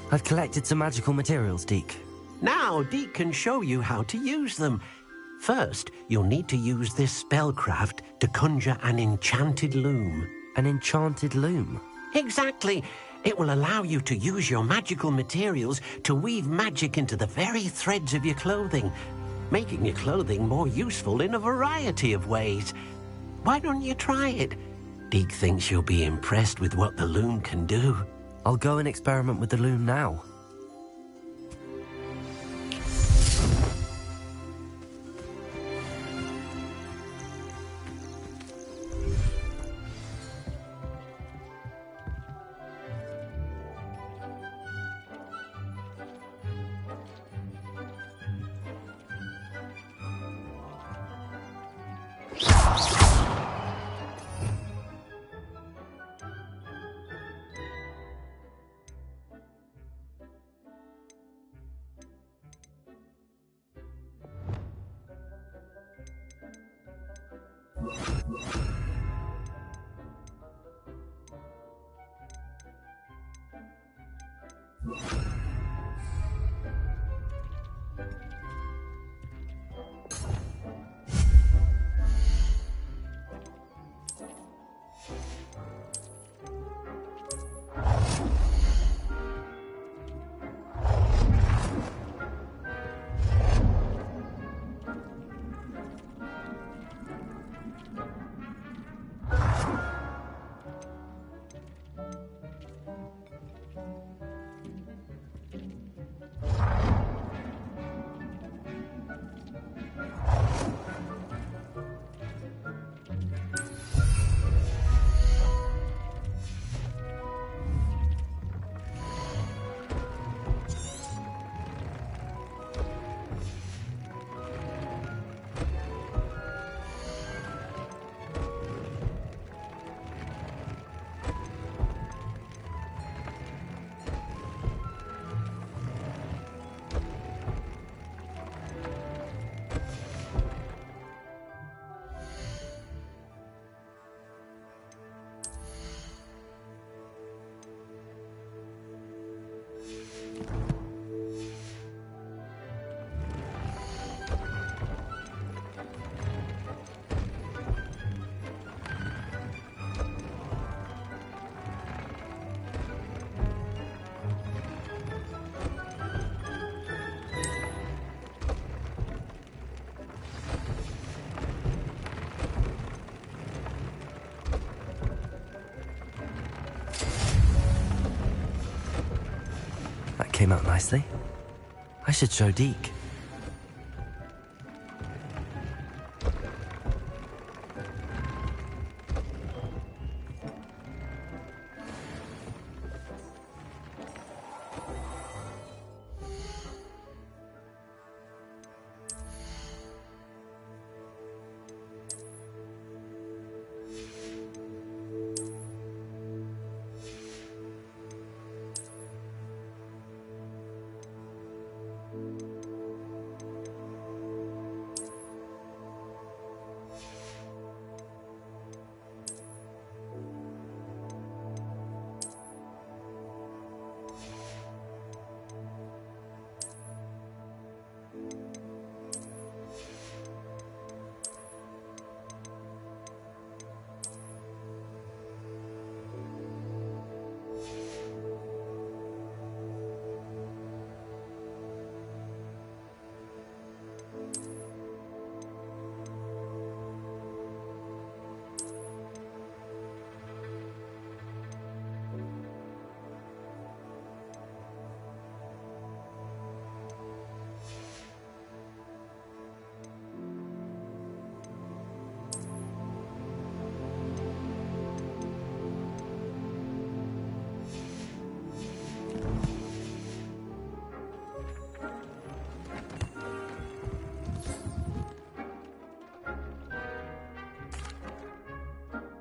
I've collected some magical materials, Deke. Now Deke can show you how to use them. First, you'll need to use this spellcraft to conjure an enchanted loom. An enchanted loom? Exactly. It will allow you to use your magical materials to weave magic into the very threads of your clothing, making your clothing more useful in a variety of ways. Why don't you try it? Deke thinks you'll be impressed with what the loom can do. I'll go and experiment with the loom now. Came out nicely. I should show Deke.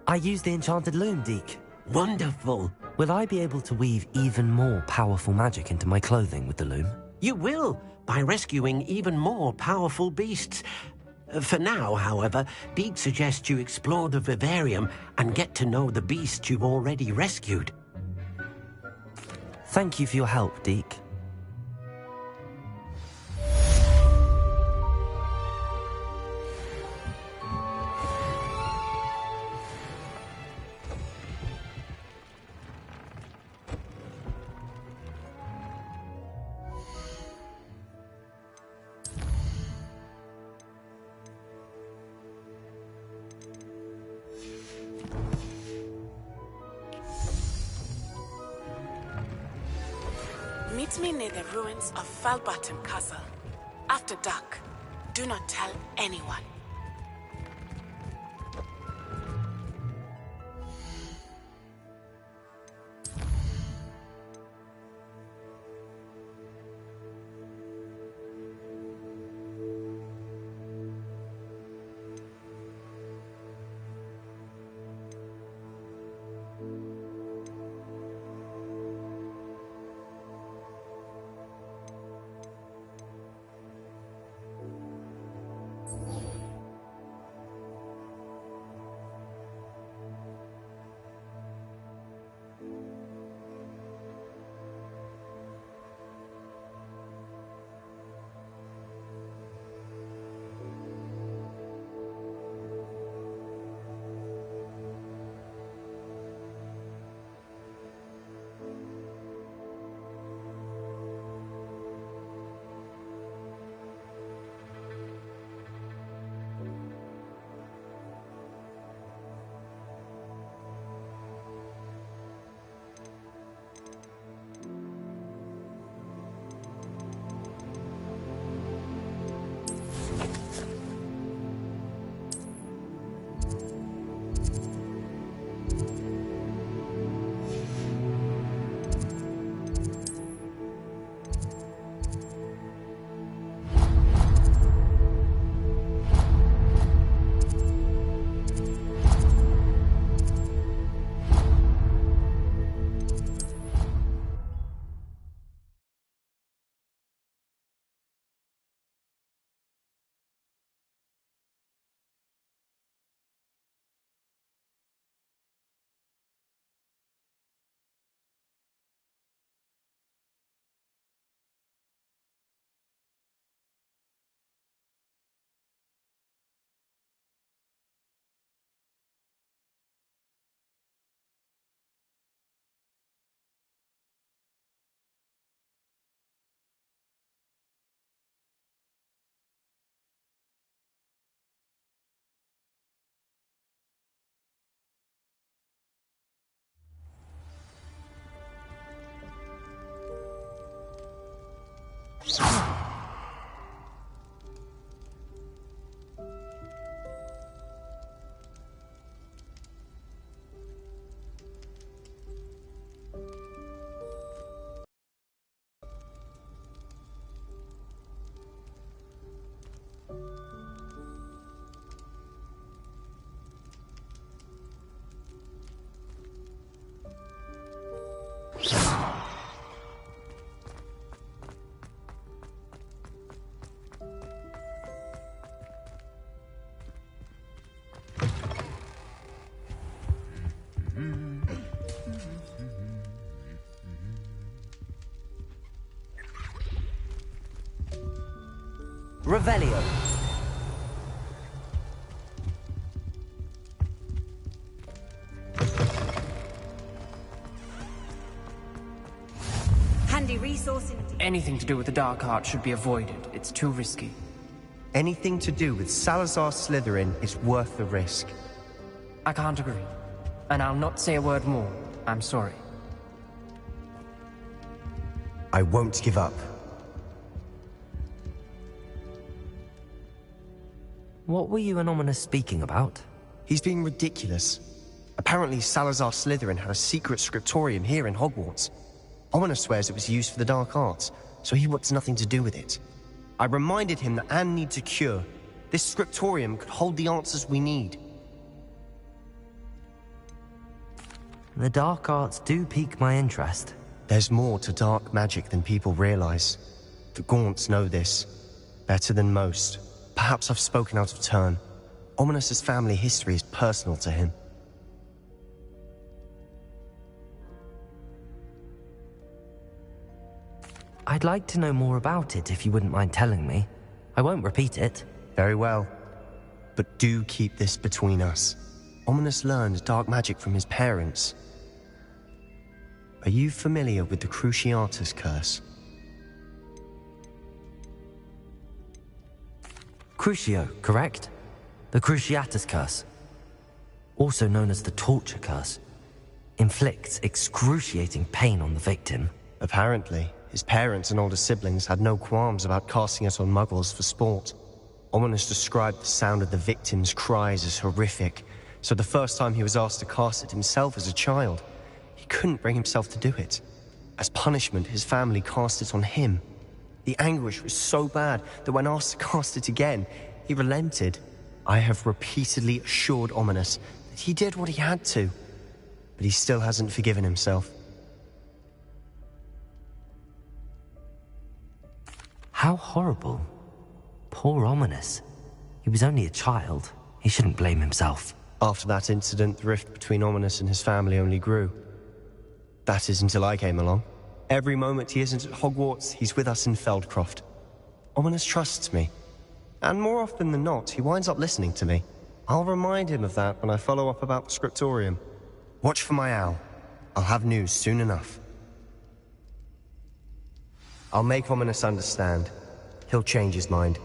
I used the enchanted loom, Deke. Wonderful. Will I be able to weave even more powerful magic into my clothing with the loom? You will, by rescuing even more powerful beasts. For now, however, Deke suggests you explore the vivarium and get to know the beasts you've already rescued. Thank you for your help, Deke. Meet me near the ruins of Falbaton Castle. After dark. Do not tell anyone. Revelio. Handy resource in... Anything to do with the dark art should be avoided. It's too risky. Anything to do with Salazar Slytherin is worth the risk. I can't agree. And I'll not say a word more. I'm sorry. I won't give up. What were you and Ominous speaking about? He's being ridiculous. Apparently Salazar Slytherin had a secret scriptorium here in Hogwarts. Ominous swears it was used for the dark arts, so he wants nothing to do with it. I reminded him that Anne needs a cure. This scriptorium could hold the answers we need. The dark arts do pique my interest. There's more to dark magic than people realize. The Gaunts know this better than most. Perhaps I've spoken out of turn. Ominous's family history is personal to him. I'd like to know more about it if you wouldn't mind telling me. I won't repeat it. Very well. But do keep this between us. Ominous learned dark magic from his parents. Are you familiar with the Cruciatus Curse? Crucio, correct? The Cruciatus Curse. Also known as the Torture Curse. Inflicts excruciating pain on the victim. Apparently. His parents and older siblings had no qualms about casting it on muggles for sport. Ominous described the sound of the victim's cries as horrific, so the first time he was asked to cast it himself as a child, he couldn't bring himself to do it. As punishment, his family cast it on him. The anguish was so bad that when asked to cast it again, he relented. I have repeatedly assured Ominous that he did what he had to, but he still hasn't forgiven himself. How horrible. Poor Ominous. He was only a child. He shouldn't blame himself. After that incident, the rift between Ominous and his family only grew. That is until I came along. Every moment he isn't at Hogwarts, he's with us in Feldcroft. Ominous trusts me. And more often than not, he winds up listening to me. I'll remind him of that when I follow up about the scriptorium. Watch for my owl. I'll have news soon enough. I'll make Ominous understand. He'll change his mind.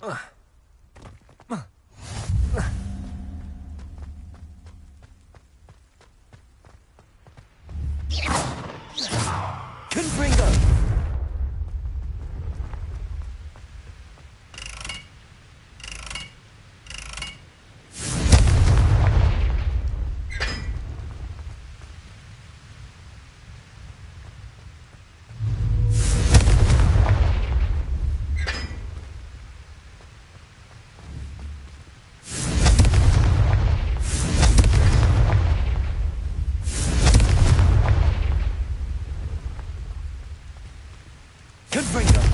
Confringo! Confringo!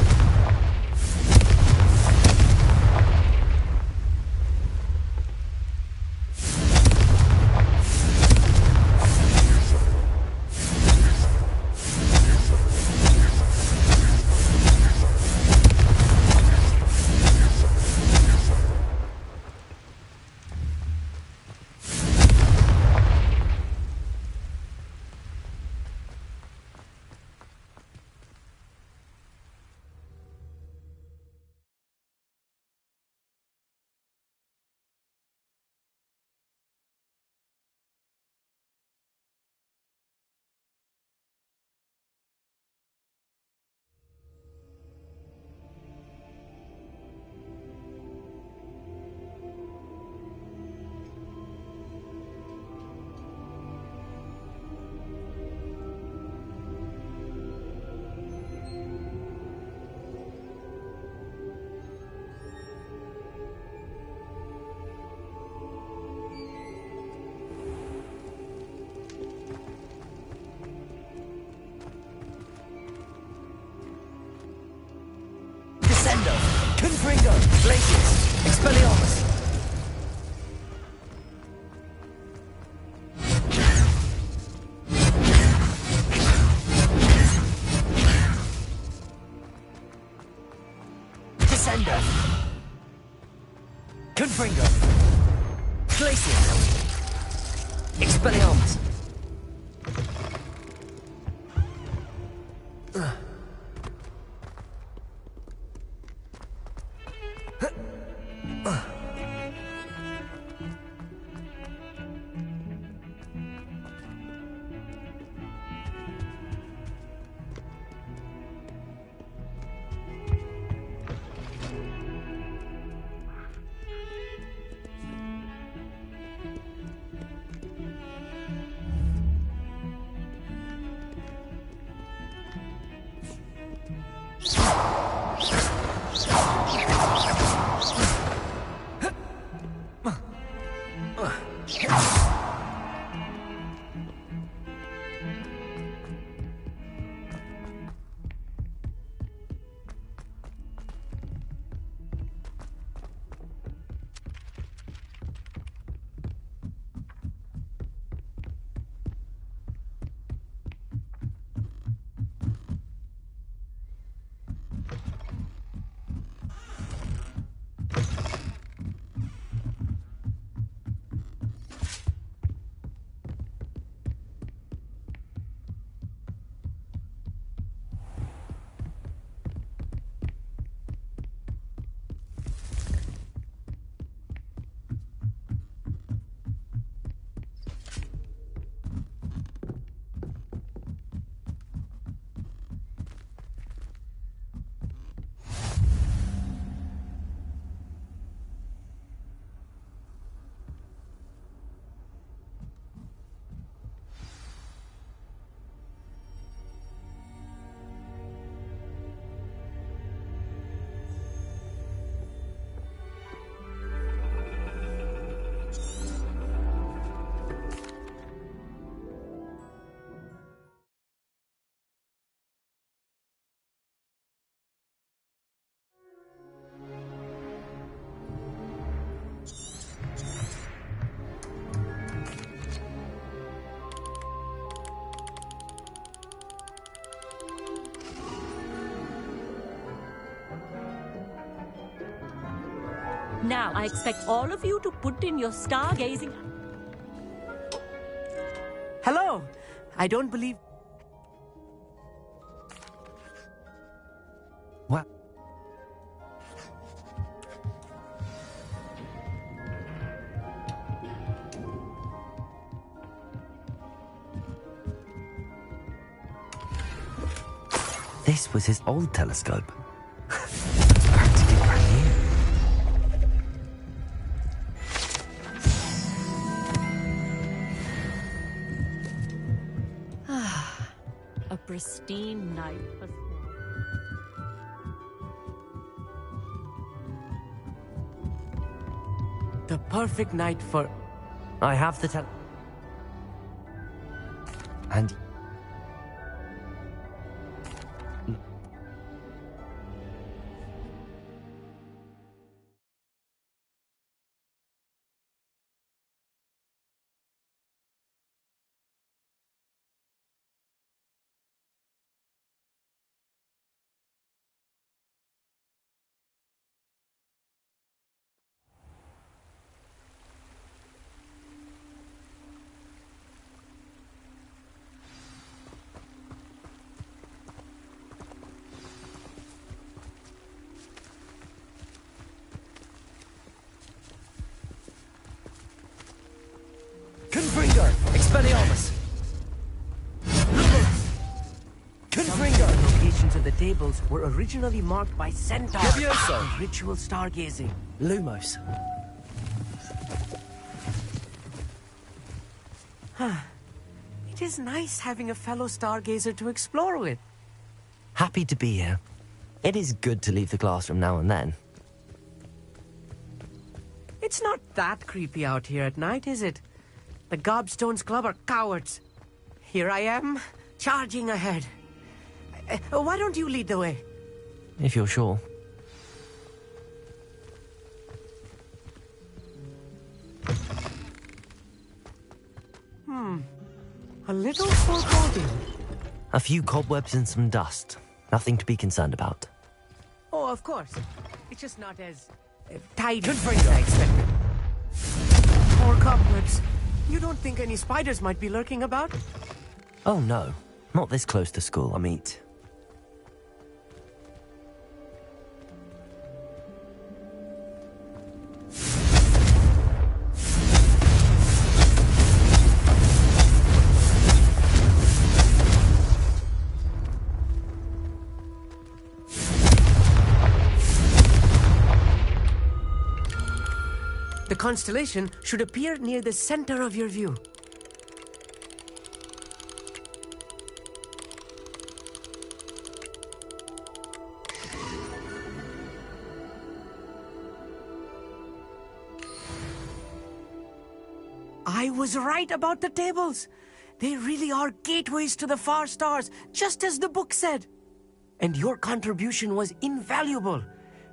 Descendo! Confringo! Glacius! Expelliarmus! Descendo! Confringo! Glacius! Expelliarmus! Now, I expect all of you to put in your stargazing... Hello! I don't believe... What? This was his old telescope. It's practically brand new. A pristine night for sport. The perfect night for... I have the And... Confringo! Expelliarmus! Confringo! Locations of the tables were originally marked by centaurs. Levioso! For ritual stargazing. Lumos. It is nice having a fellow stargazer to explore with. Happy to be here. It is good to leave the classroom now and then. It's not that creepy out here at night, is it? The Gobstones Club are cowards. Here I am, charging ahead. Why don't you lead the way? If you're sure. A little foreboding. A few cobwebs and some dust. Nothing to be concerned about. Oh, of course. It's just not as tidy as I expected. More cobwebs. You don't think any spiders might be lurking about? Oh no, not this close to school, Amit. The constellation should appear near the center of your view. I was right about the tables. They really are gateways to the far stars, just as the book said. And your contribution was invaluable.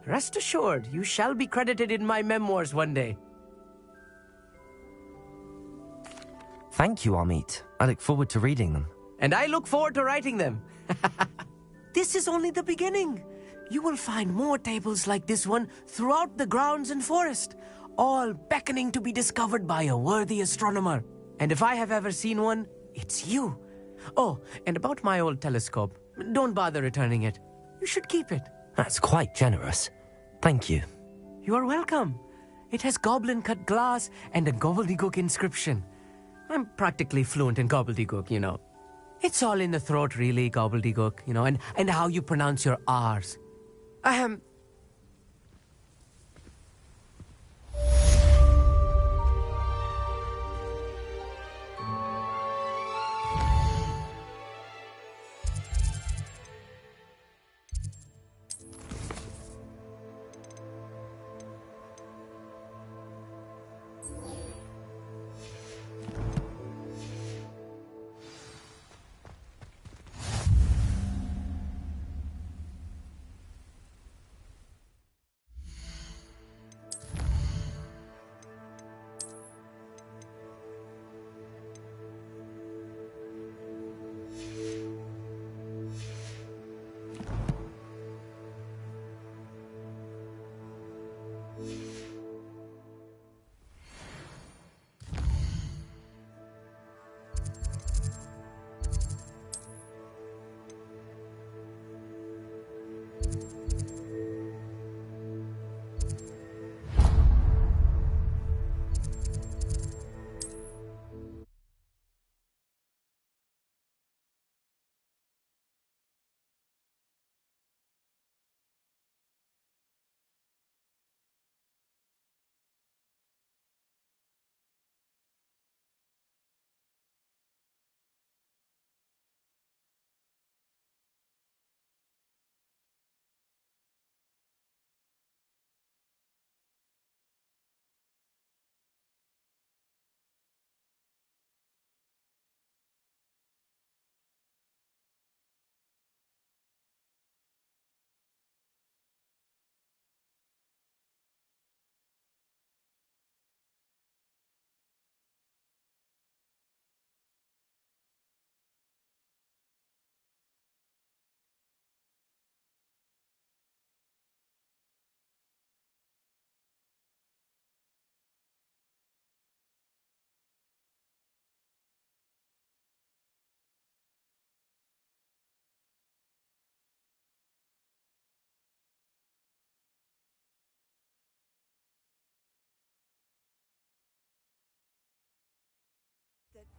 Rest assured, you shall be credited in my memoirs one day. Thank you, Amit. I look forward to reading them. And I look forward to writing them. This is only the beginning. You will find more tables like this one throughout the grounds and forest, all beckoning to be discovered by a worthy astronomer. And if I have ever seen one, it's you. Oh, and about my old telescope, don't bother returning it. You should keep it. That's quite generous. Thank you. You are welcome. It has goblin-cut glass and a gobbledygook inscription. I'm practically fluent in gobbledygook, you know. It's all in the throat, really, gobbledygook, you know, and how you pronounce your R's. Ahem.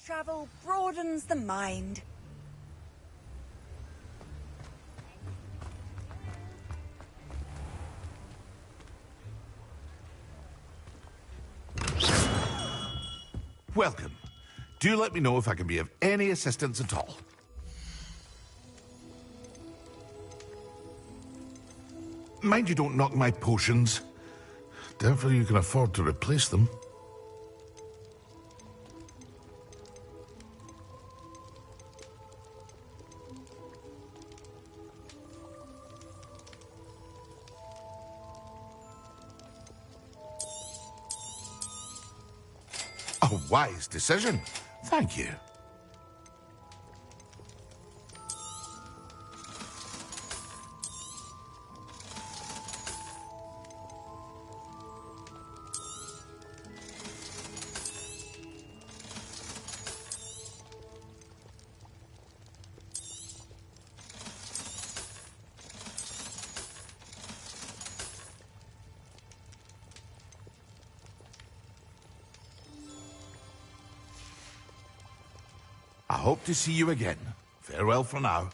Travel broadens the mind. Welcome. Do let me know if I can be of any assistance at all. Mind you don't knock my potions. Doubtful you can afford to replace them. A wise decision. Thank you. I hope to see you again. Farewell for now.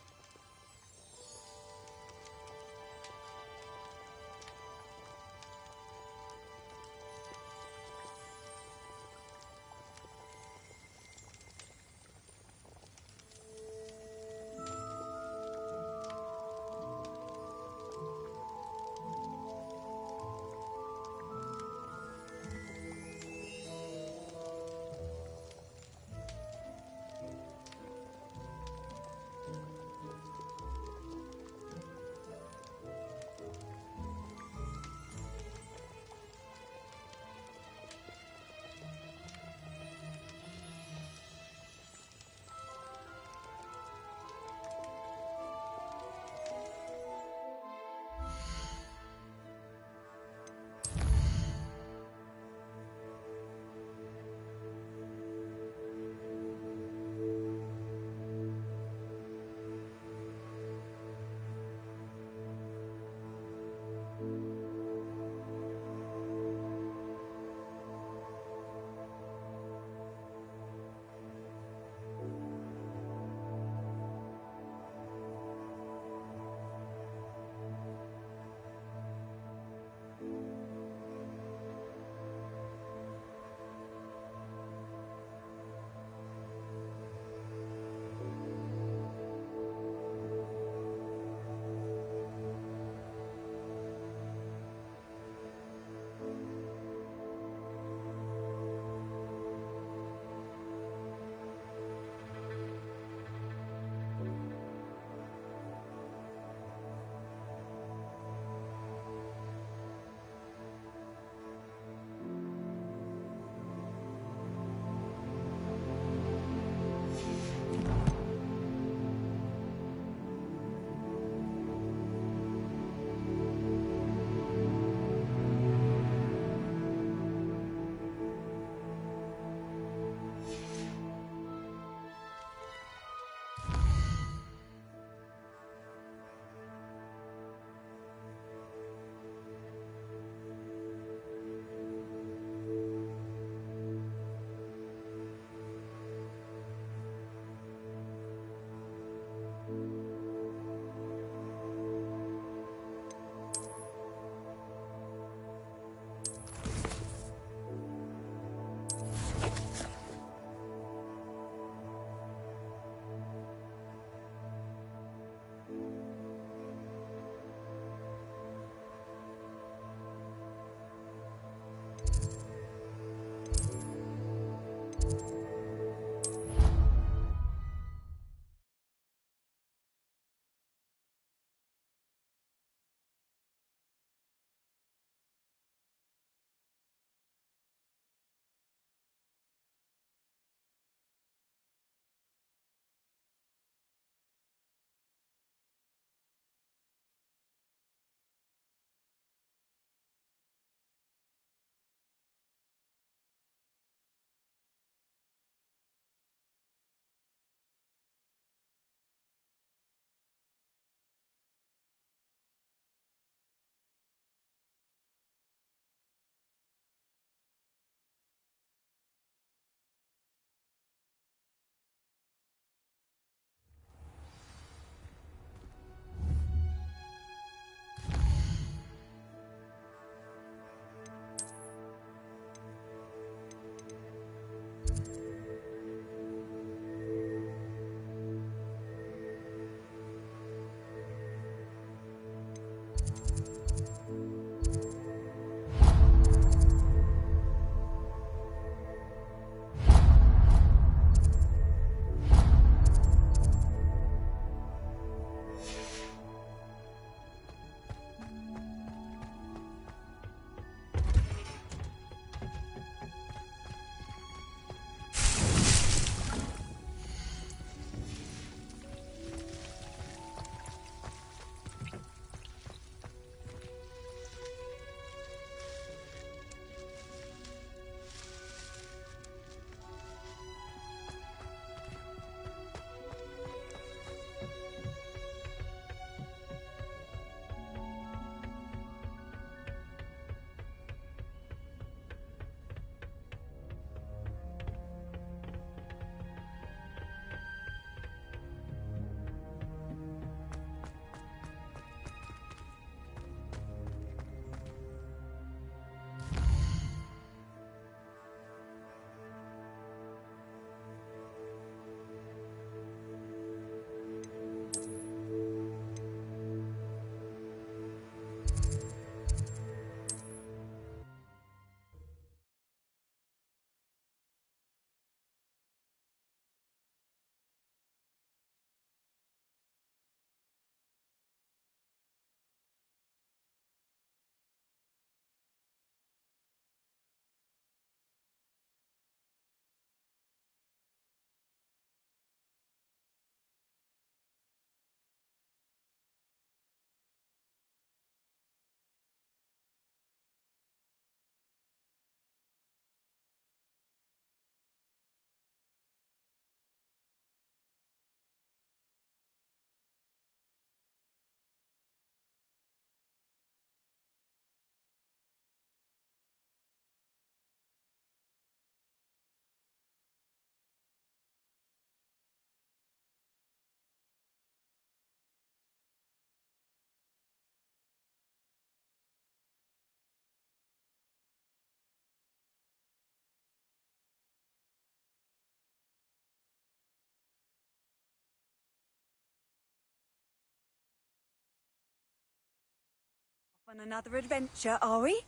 On another adventure, are we?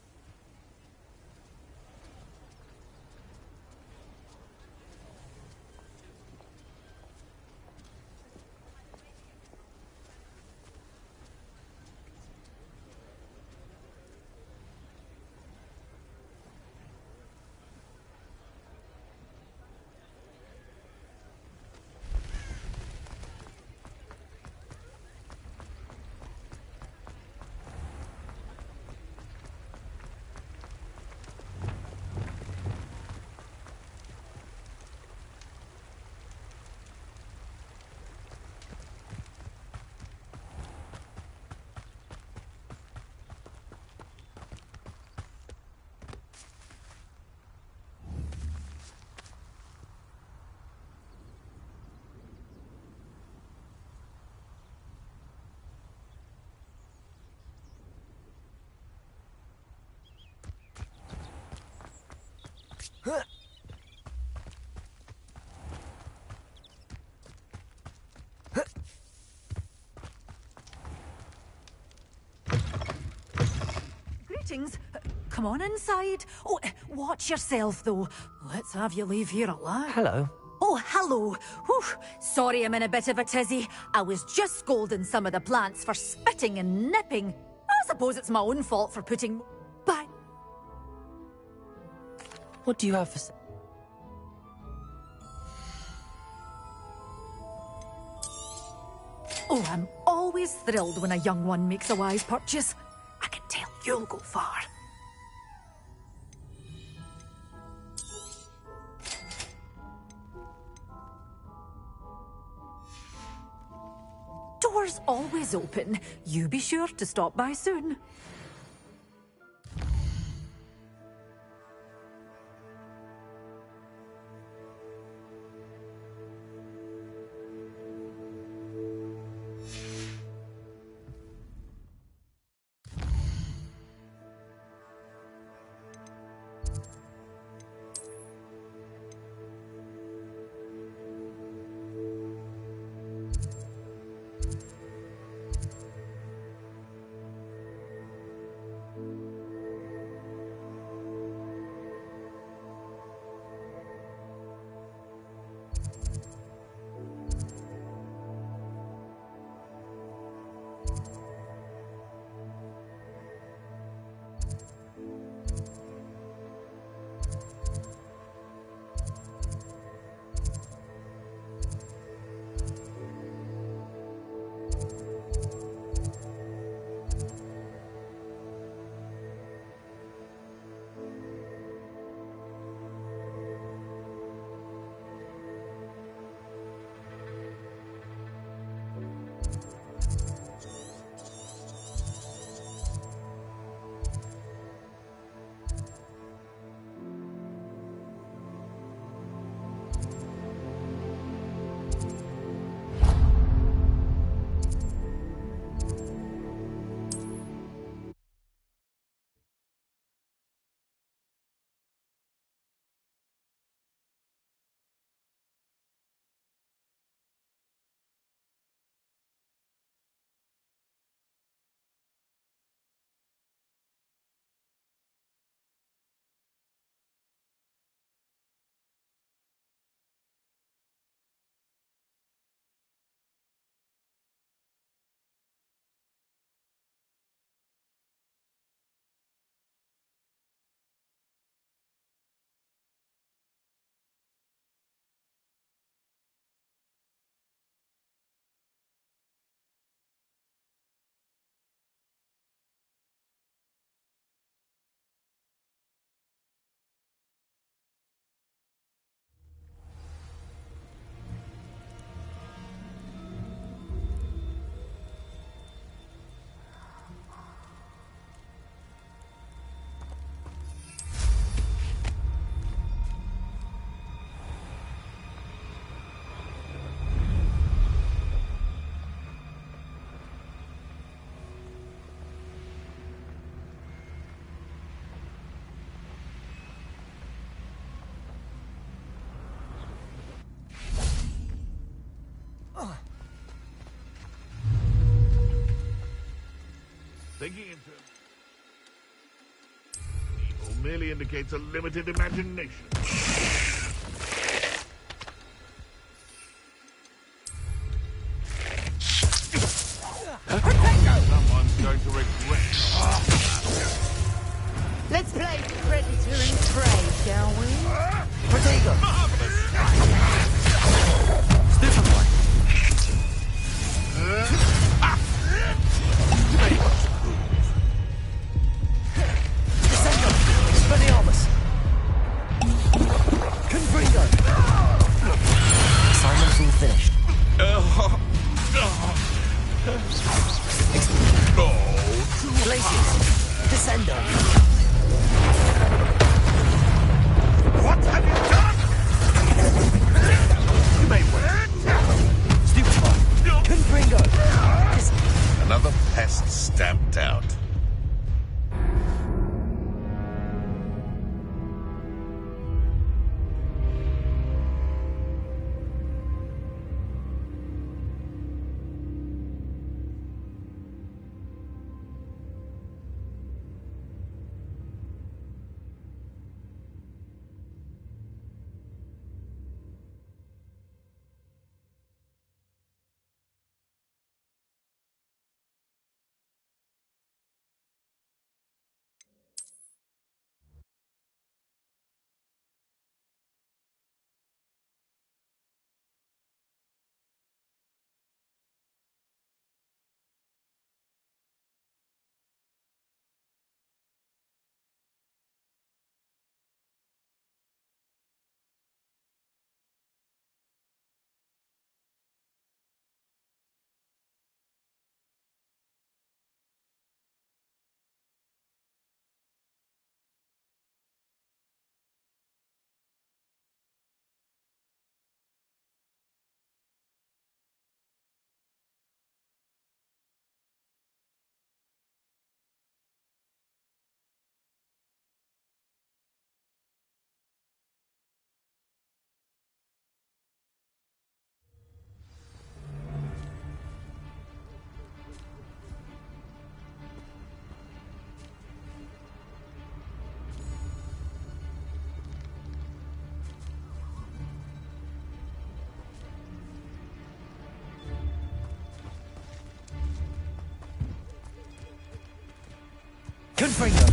Greetings. Come on inside. Oh, watch yourself, though. Let's have you leave here alive. Hello. Oh, hello. Whew. Sorry I'm in a bit of a tizzy. I was just scolding some of the plants for spitting and nipping. I suppose it's my own fault for putting... But... What do you have for... Oh, I'm always thrilled when a young one makes a wise purchase. I can tell you'll go far. Doors always open. You be sure to stop by soon. Thinking in terms... merely indicates a limited imagination. Someone's going to regret. Let's play predator and prey, shall we? Protego! Stupefy! Descendo! Expelliarmus! Confringo! Assignment's all finished. Glacius! Descendo! What have you done? You may wait. Stupefy! Confringo! Another pest stamped out. Confringo!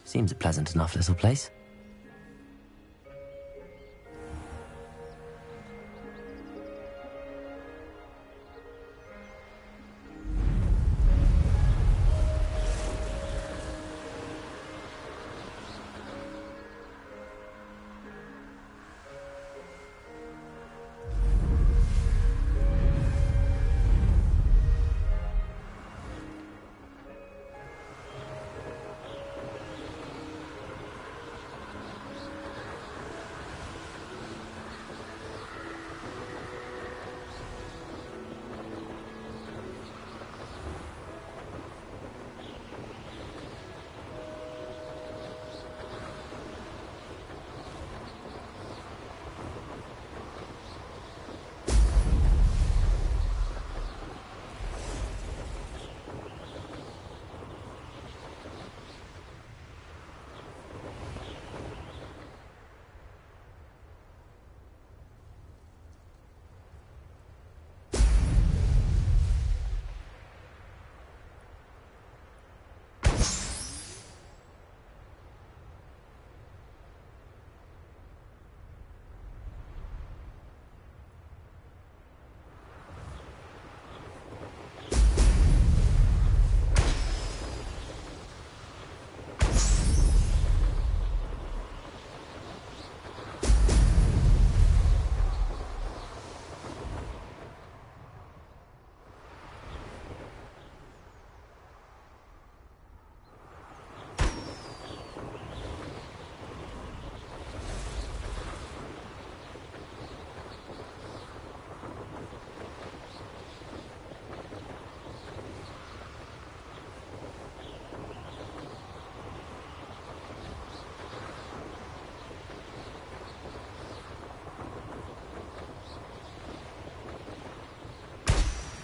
Seems a pleasant enough little place.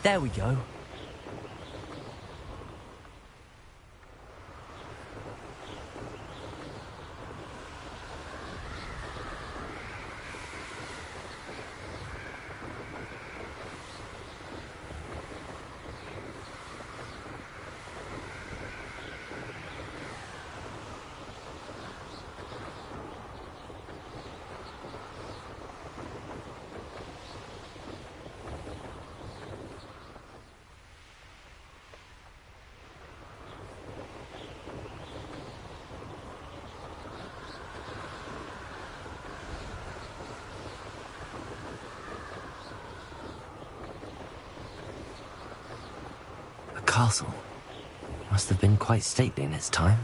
There we go. Castle. Must have been quite stately in its time.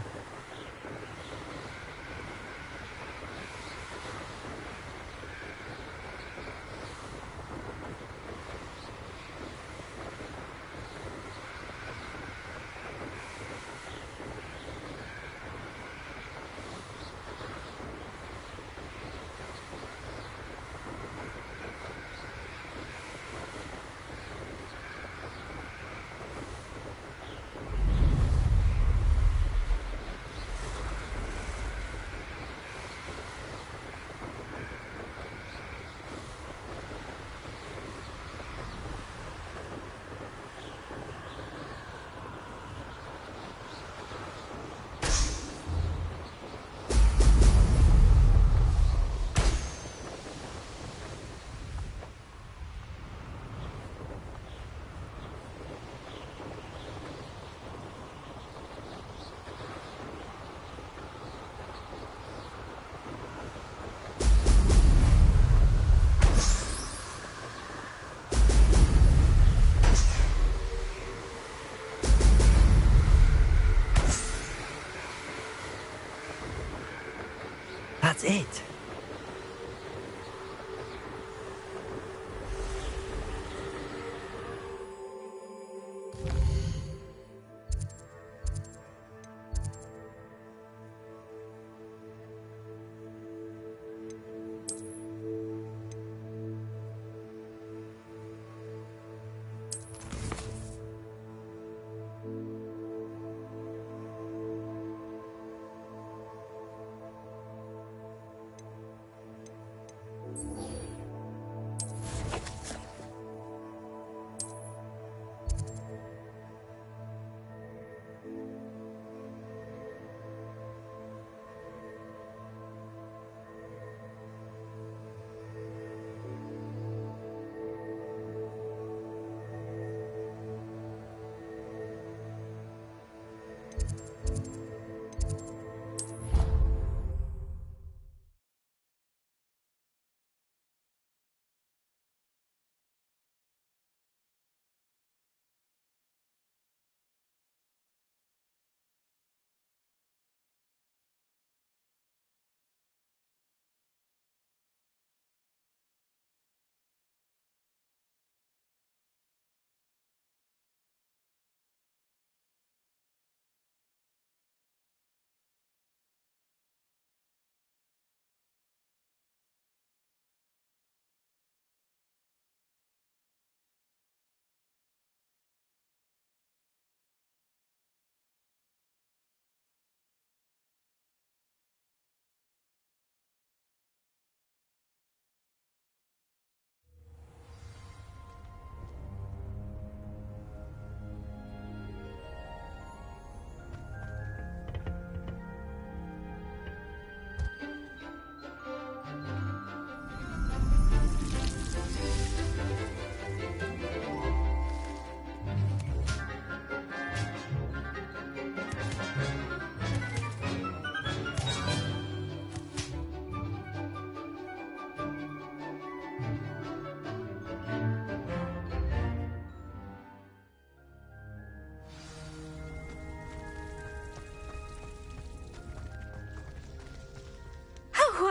That's it.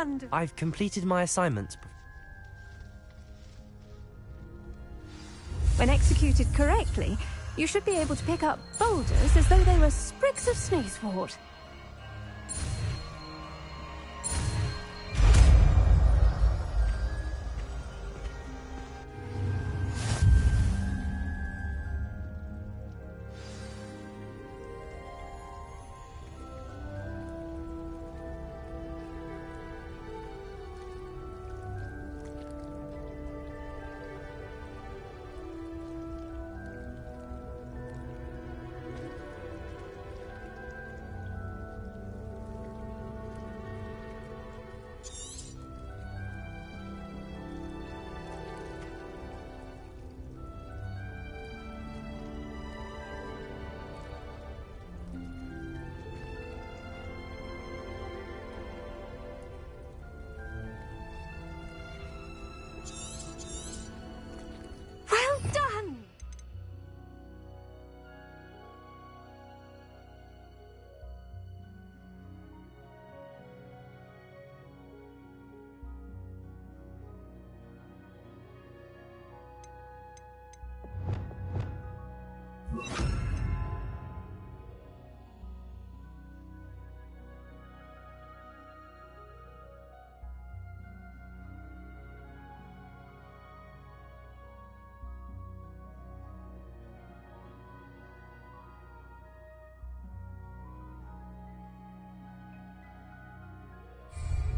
hand! I've completed my assignments. When executed correctly, you should be able to pick up boulders as though they were sprigs of snacewort.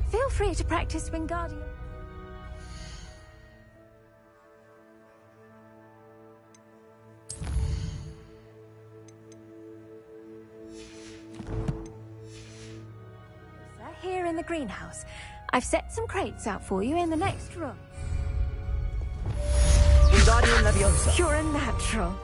Feel free to practice Wingardium. Here in the greenhouse. I've set some crates out for you in the next room. Wingardium Leviosa. You're a natural.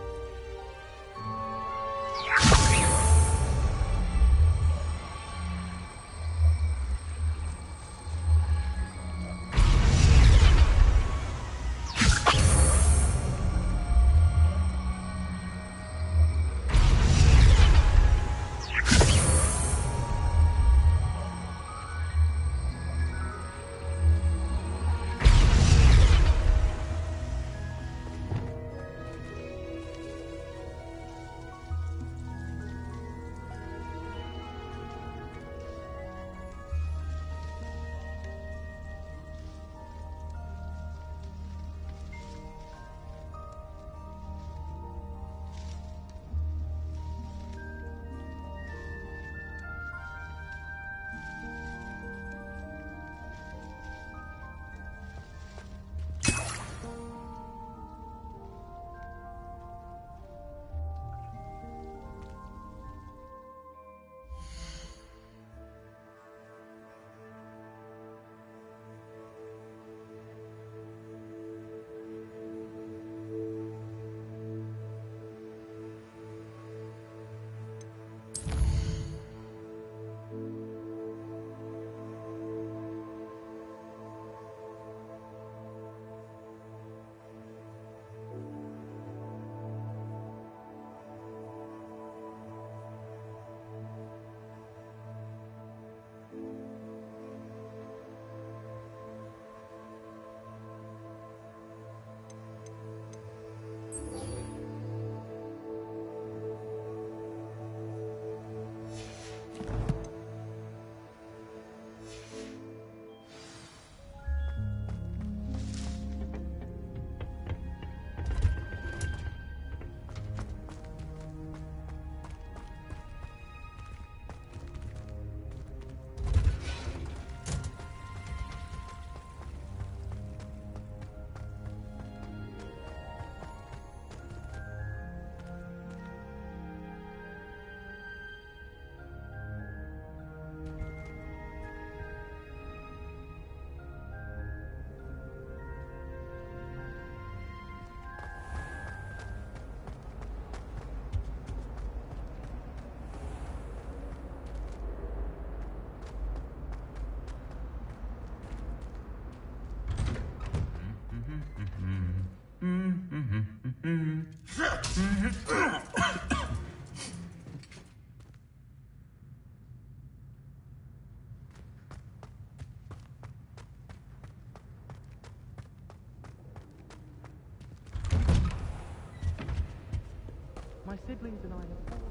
My siblings and I have...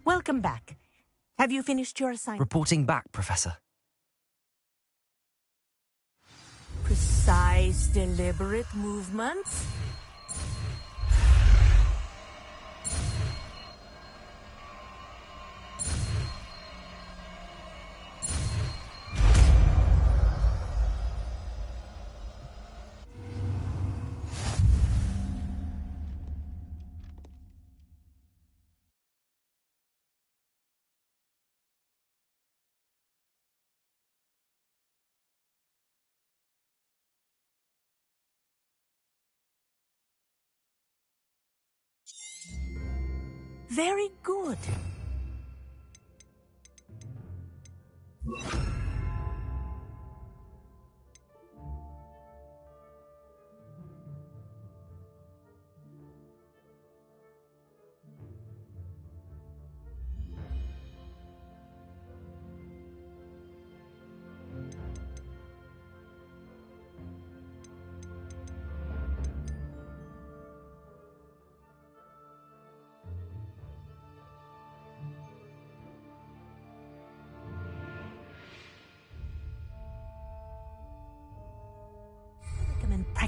Welcome back. Have you finished your assignment? Reporting back, Professor. Precise, deliberate movements. Very good.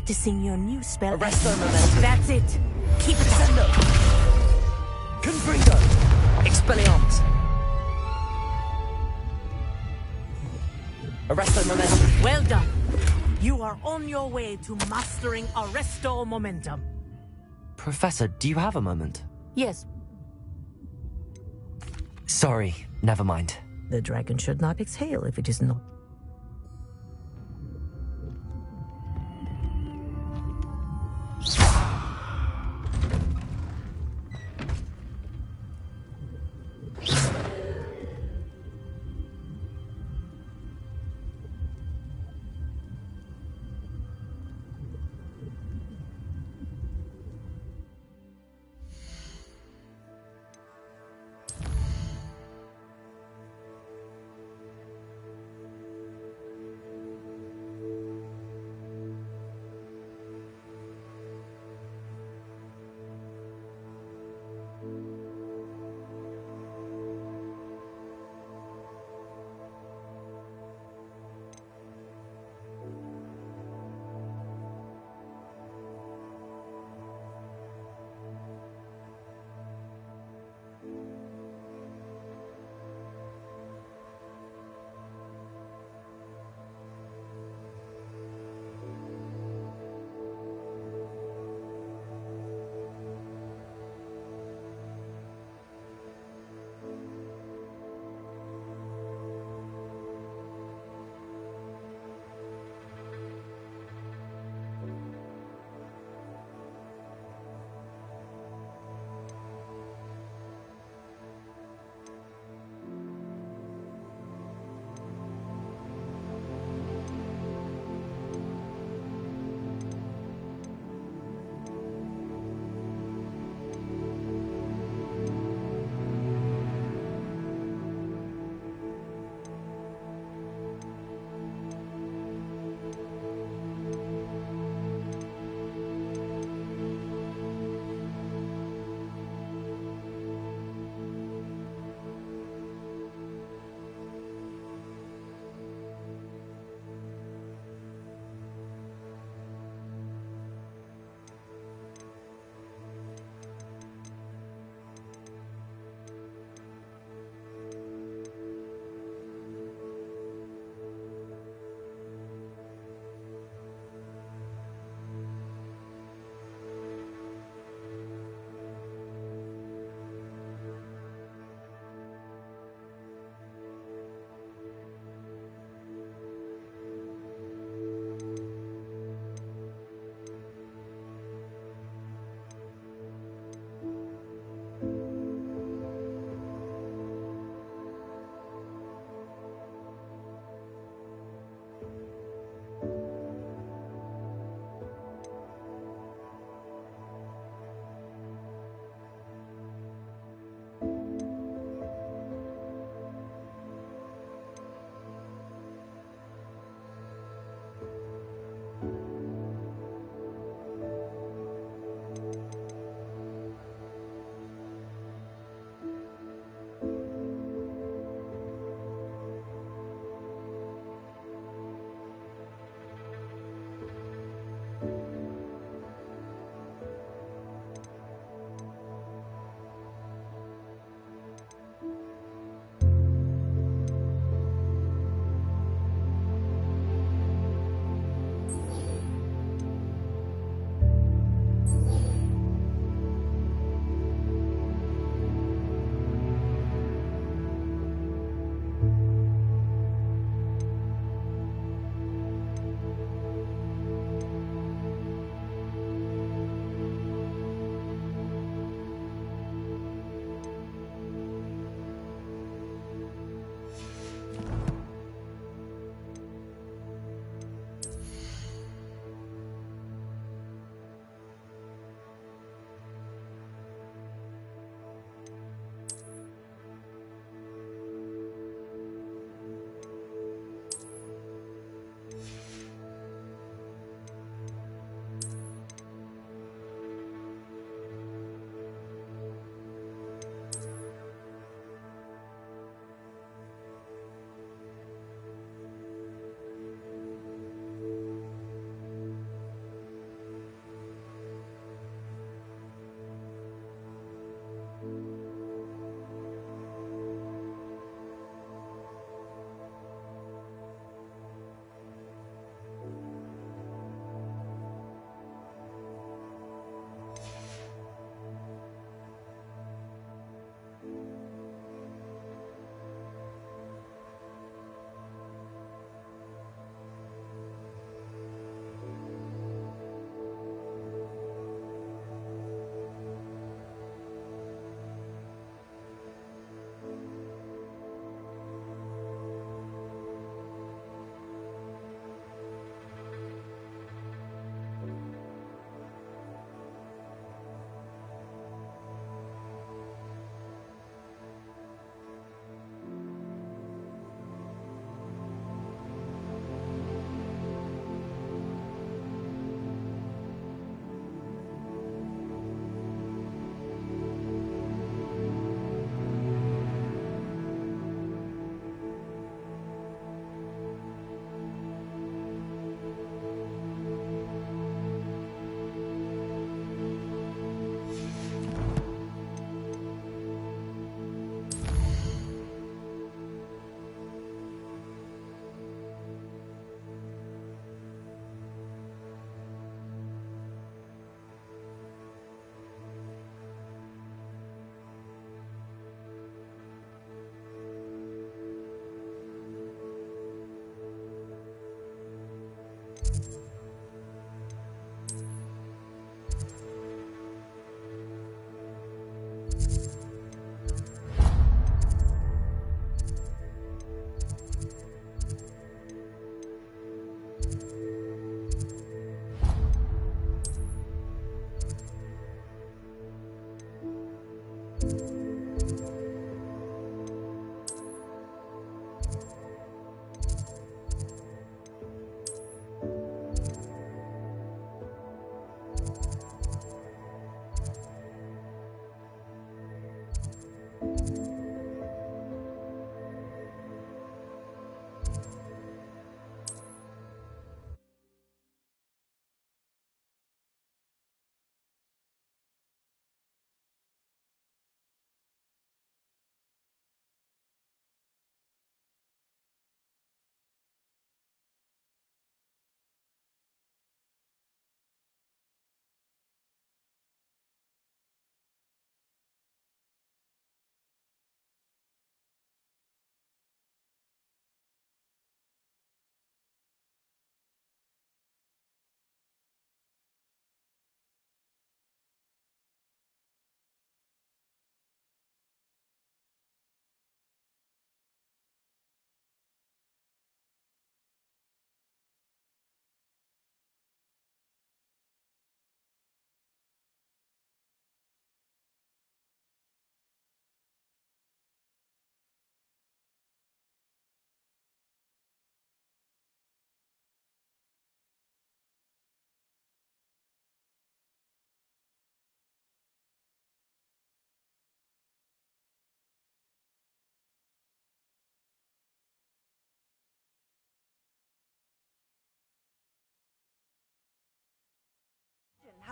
Practicing your new spell. Arresto momentum. That's it. Keep it Descendo. Confringo. Expelliarmus. Arresto momentum. Well done. You are on your way to mastering Arresto Momentum. Professor, do you have a moment? Yes, Sorry, never mind. the dragon should not exhale if it is not.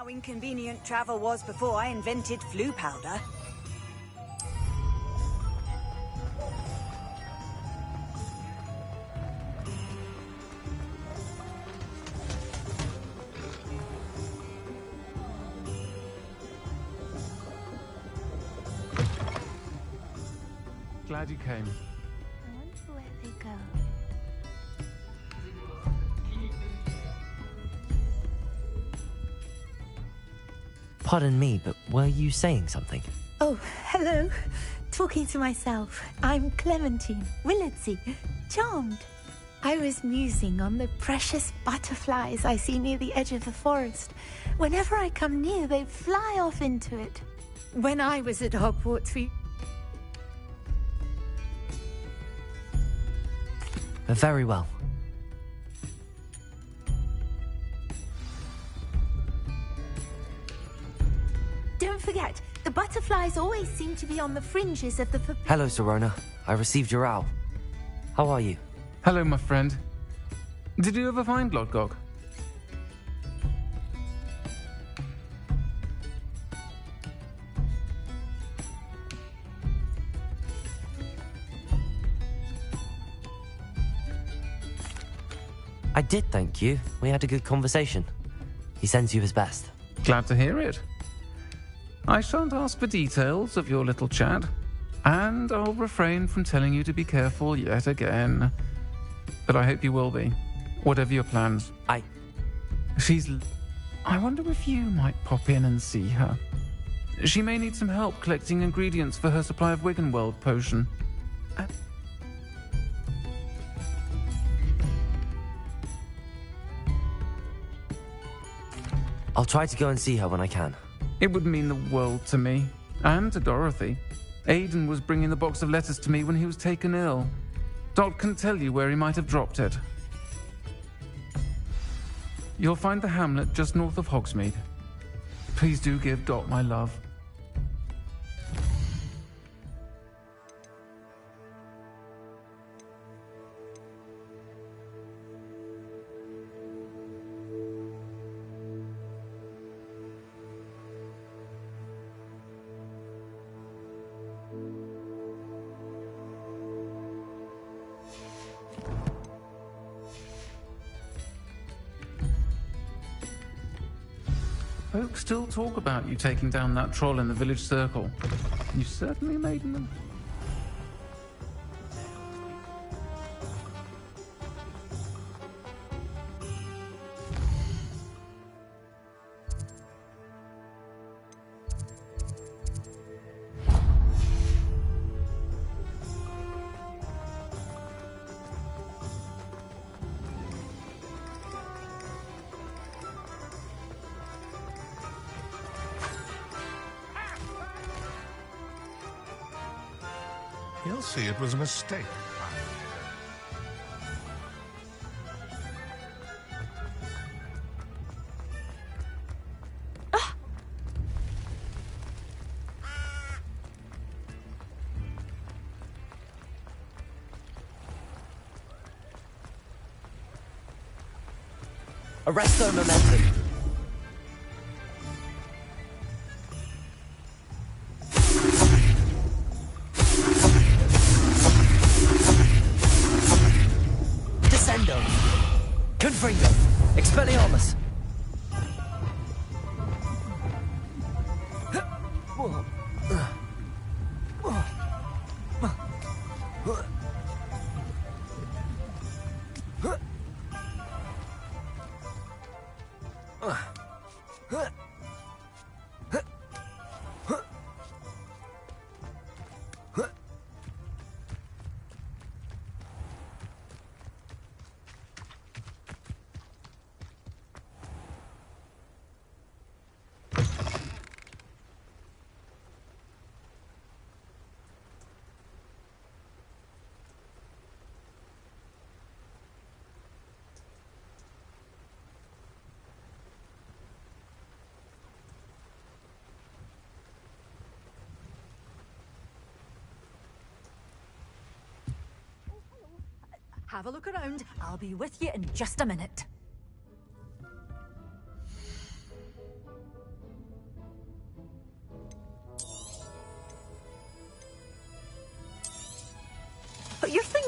how inconvenient travel was before I invented flu powder. Glad you came. I wonder where they go. Pardon me, but were you saying something? Oh, hello. Talking to myself. I'm Clementine, Willardsey, charmed. I was musing on the precious butterflies I see near the edge of the forest. Whenever I come near, they fly off into it. When I was at Hogwarts, we... Very well. Don't forget, the butterflies always seem to be on the fringes of the... Hello, Serona. I received your owl. How are you? Hello, my friend. Did you ever find Lodgok? I did, thank you. We had a good conversation. He sends you his best. Glad to hear it. I shan't ask for details of your little chat, and I'll refrain from telling you to be careful yet again. But I hope you will be, whatever your plans. I wonder if you might pop in and see her. She may need some help collecting ingredients for her supply of Wiggenweld potion. I'll try to go and see her when I can. It would mean the world to me, and to Dorothy. Aidan was bringing the box of letters to me when he was taken ill. Dot can tell you where he might have dropped it. You'll find the hamlet just north of Hogsmeade. Please do give Dot my love. Folks still talk about you taking down that troll in the village circle. You certainly made them. He'll see it was a mistake. Arresto momentum. Descendo. Confringo. Expelliarmus. Have a look around. I'll be with you in just a minute.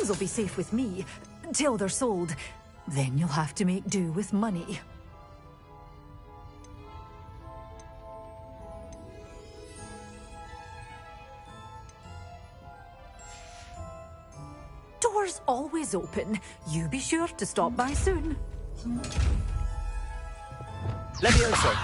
will be safe with me, till they're sold. Then you'll have to make do with money. Doors always open. You be sure to stop by soon. Levioso.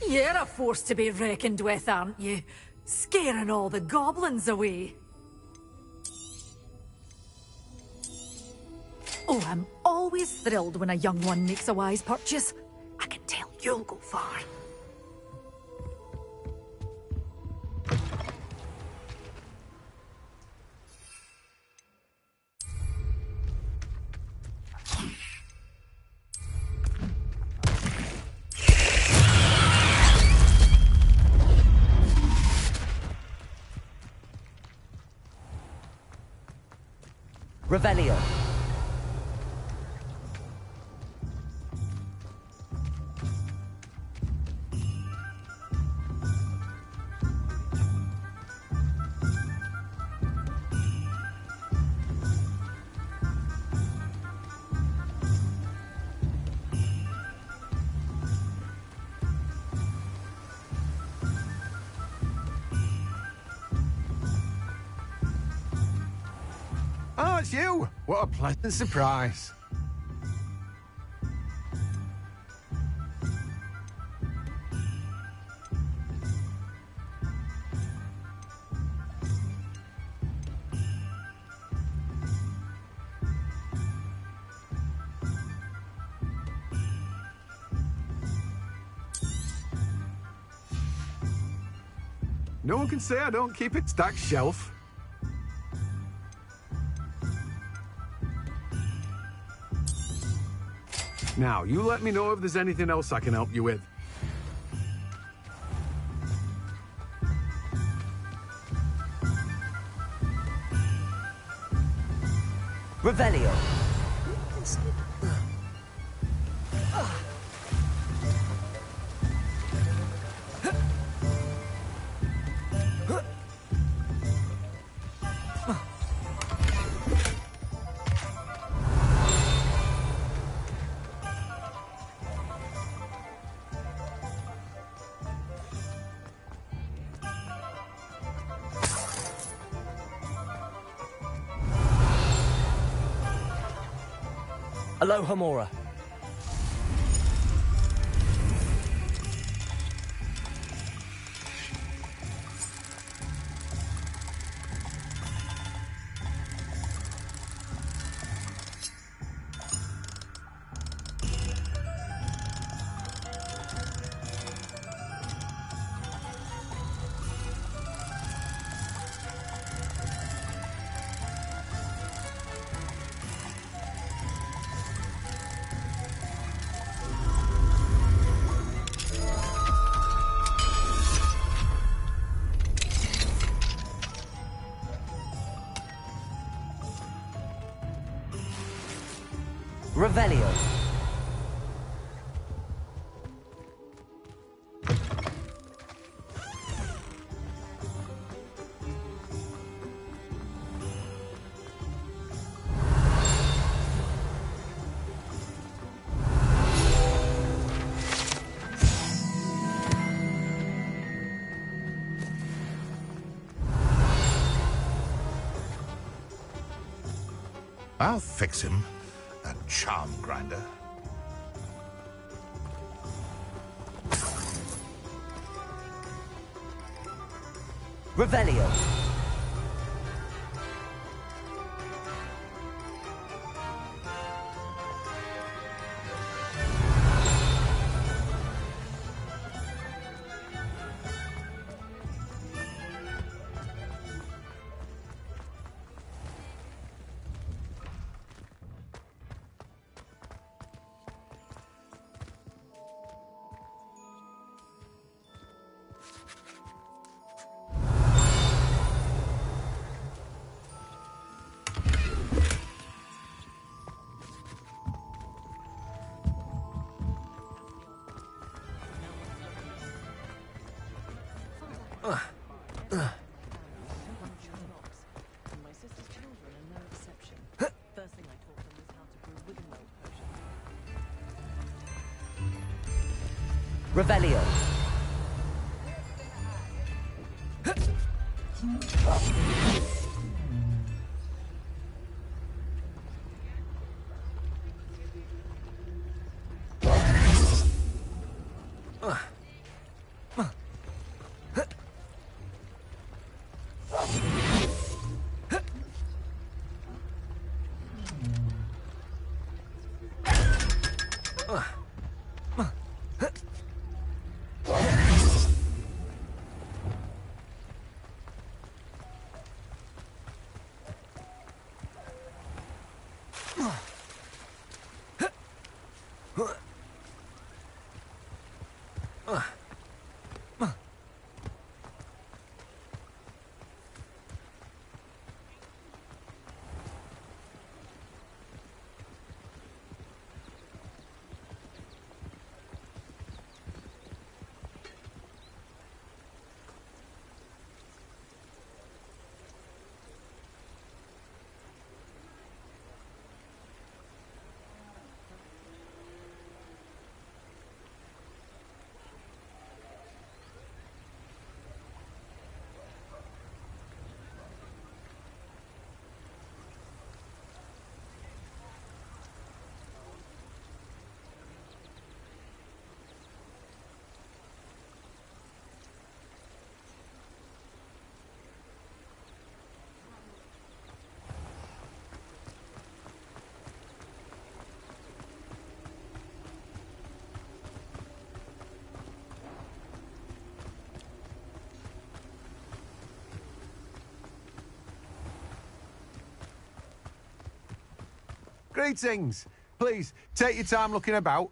You're a force to be reckoned with, aren't you? Scaring all the goblins away. Oh, I'm always thrilled when a young one makes a wise purchase. I can tell you'll go far. Revelio. Oh, it's you! What a pleasant surprise. No one can say I don't keep it stacked shelf. Now, you let me know if there's anything else I can help you with. Revelio. Aloha Mora. Revelio. I'll fix him. That charm grinder. Revelio. Revelio. Greetings. Please, take your time looking about.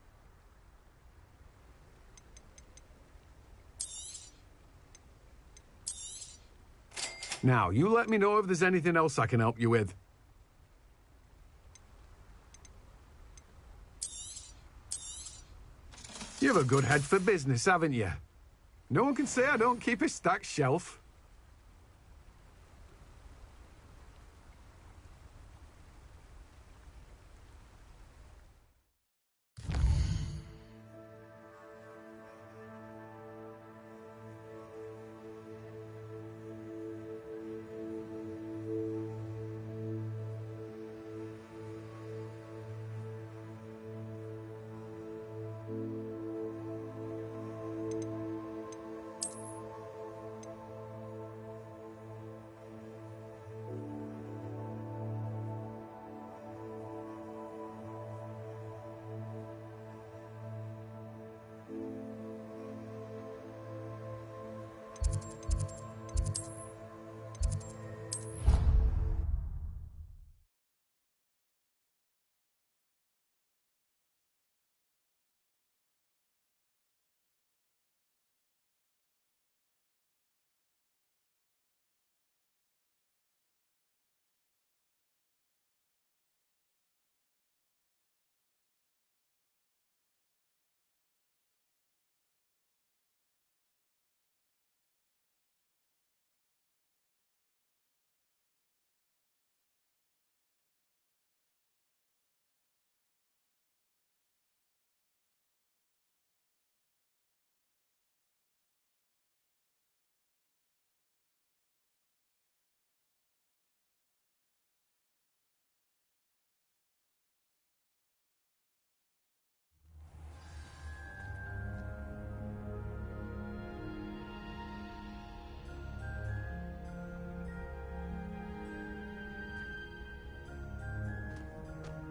Now, you let me know if there's anything else I can help you with. You have a good head for business, haven't you? No one can say I don't keep a stacked shelf.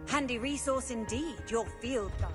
Handy resource indeed, your field guide.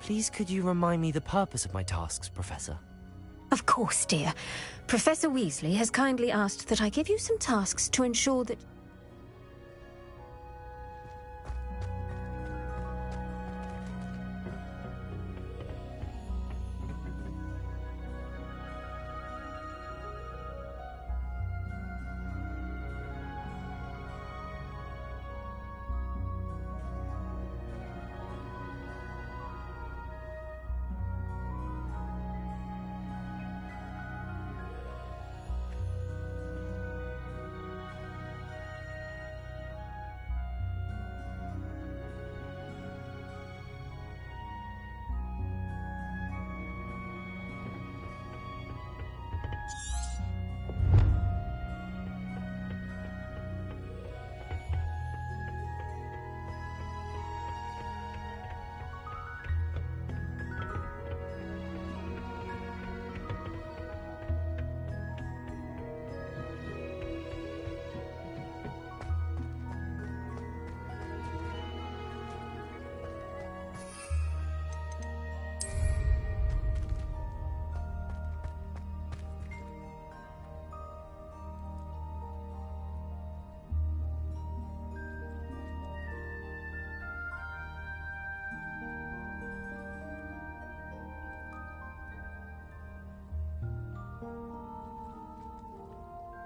Please could you remind me the purpose of my tasks, Professor? Of course, dear. Professor Weasley has kindly asked that I give you some tasks to ensure that...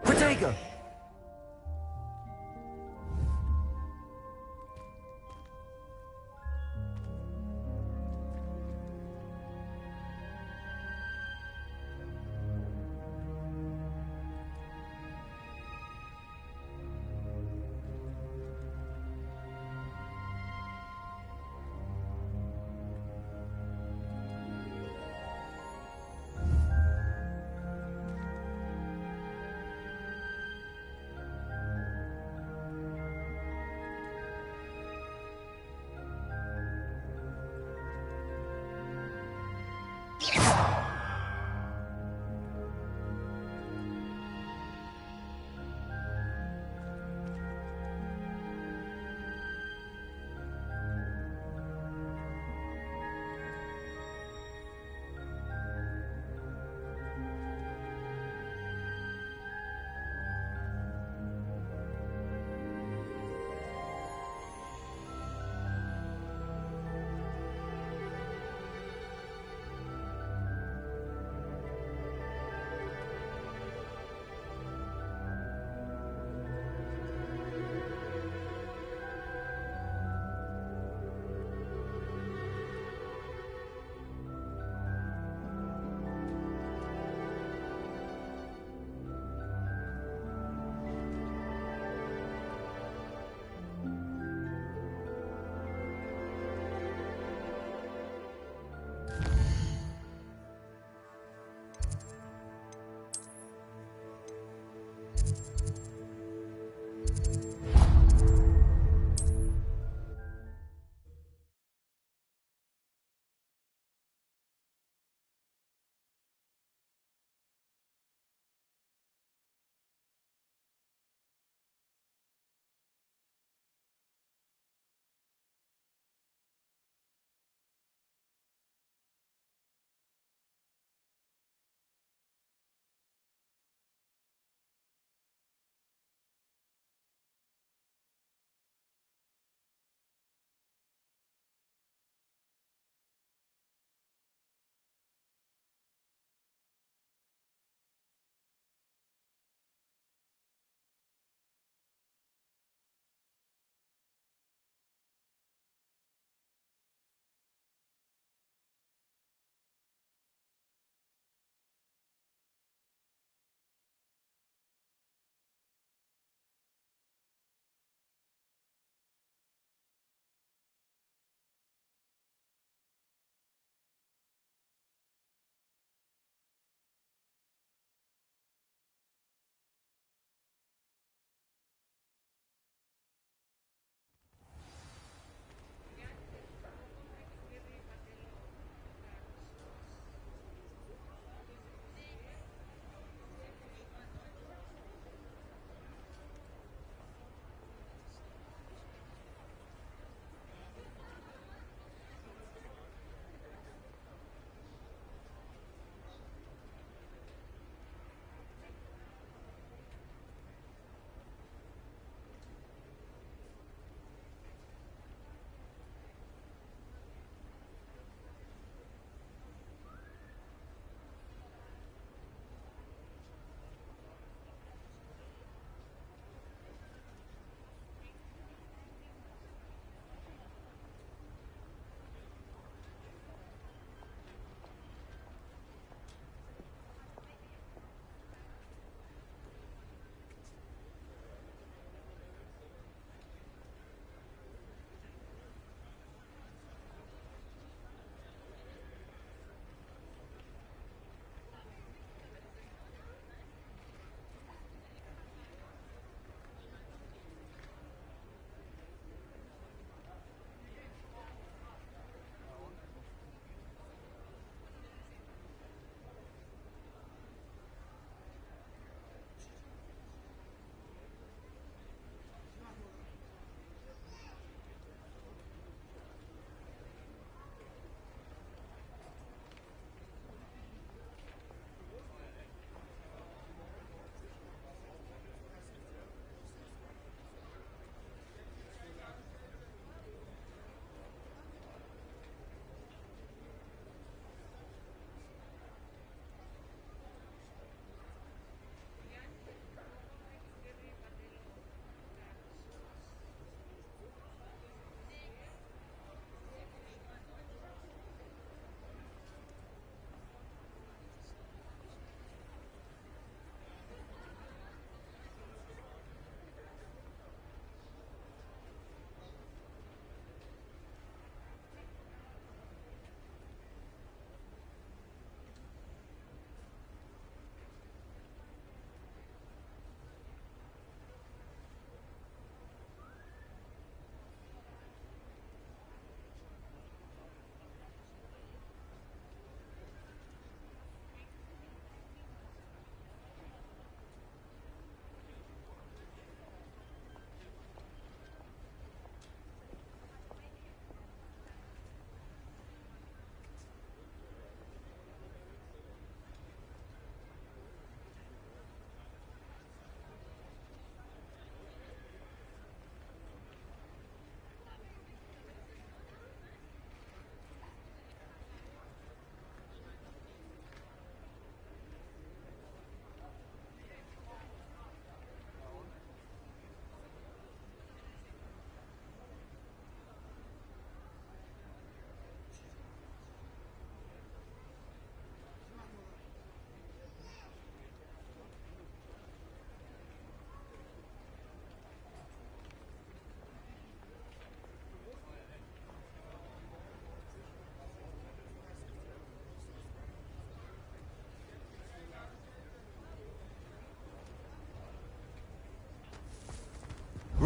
Protego!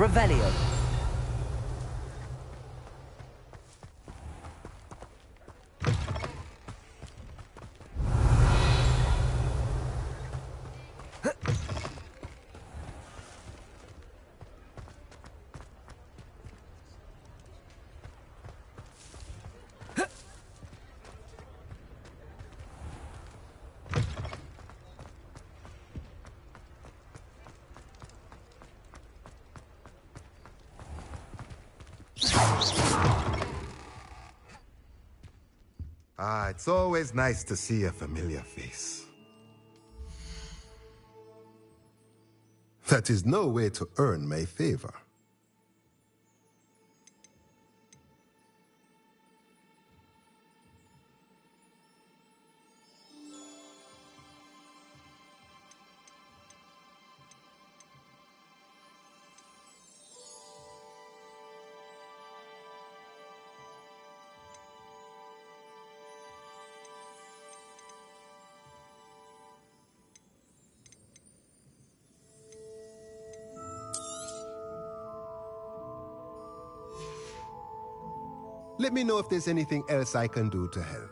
Revelio. Ah, it's always nice to see a familiar face. That is no way to earn my favor. Let me know if there's anything else I can do to help.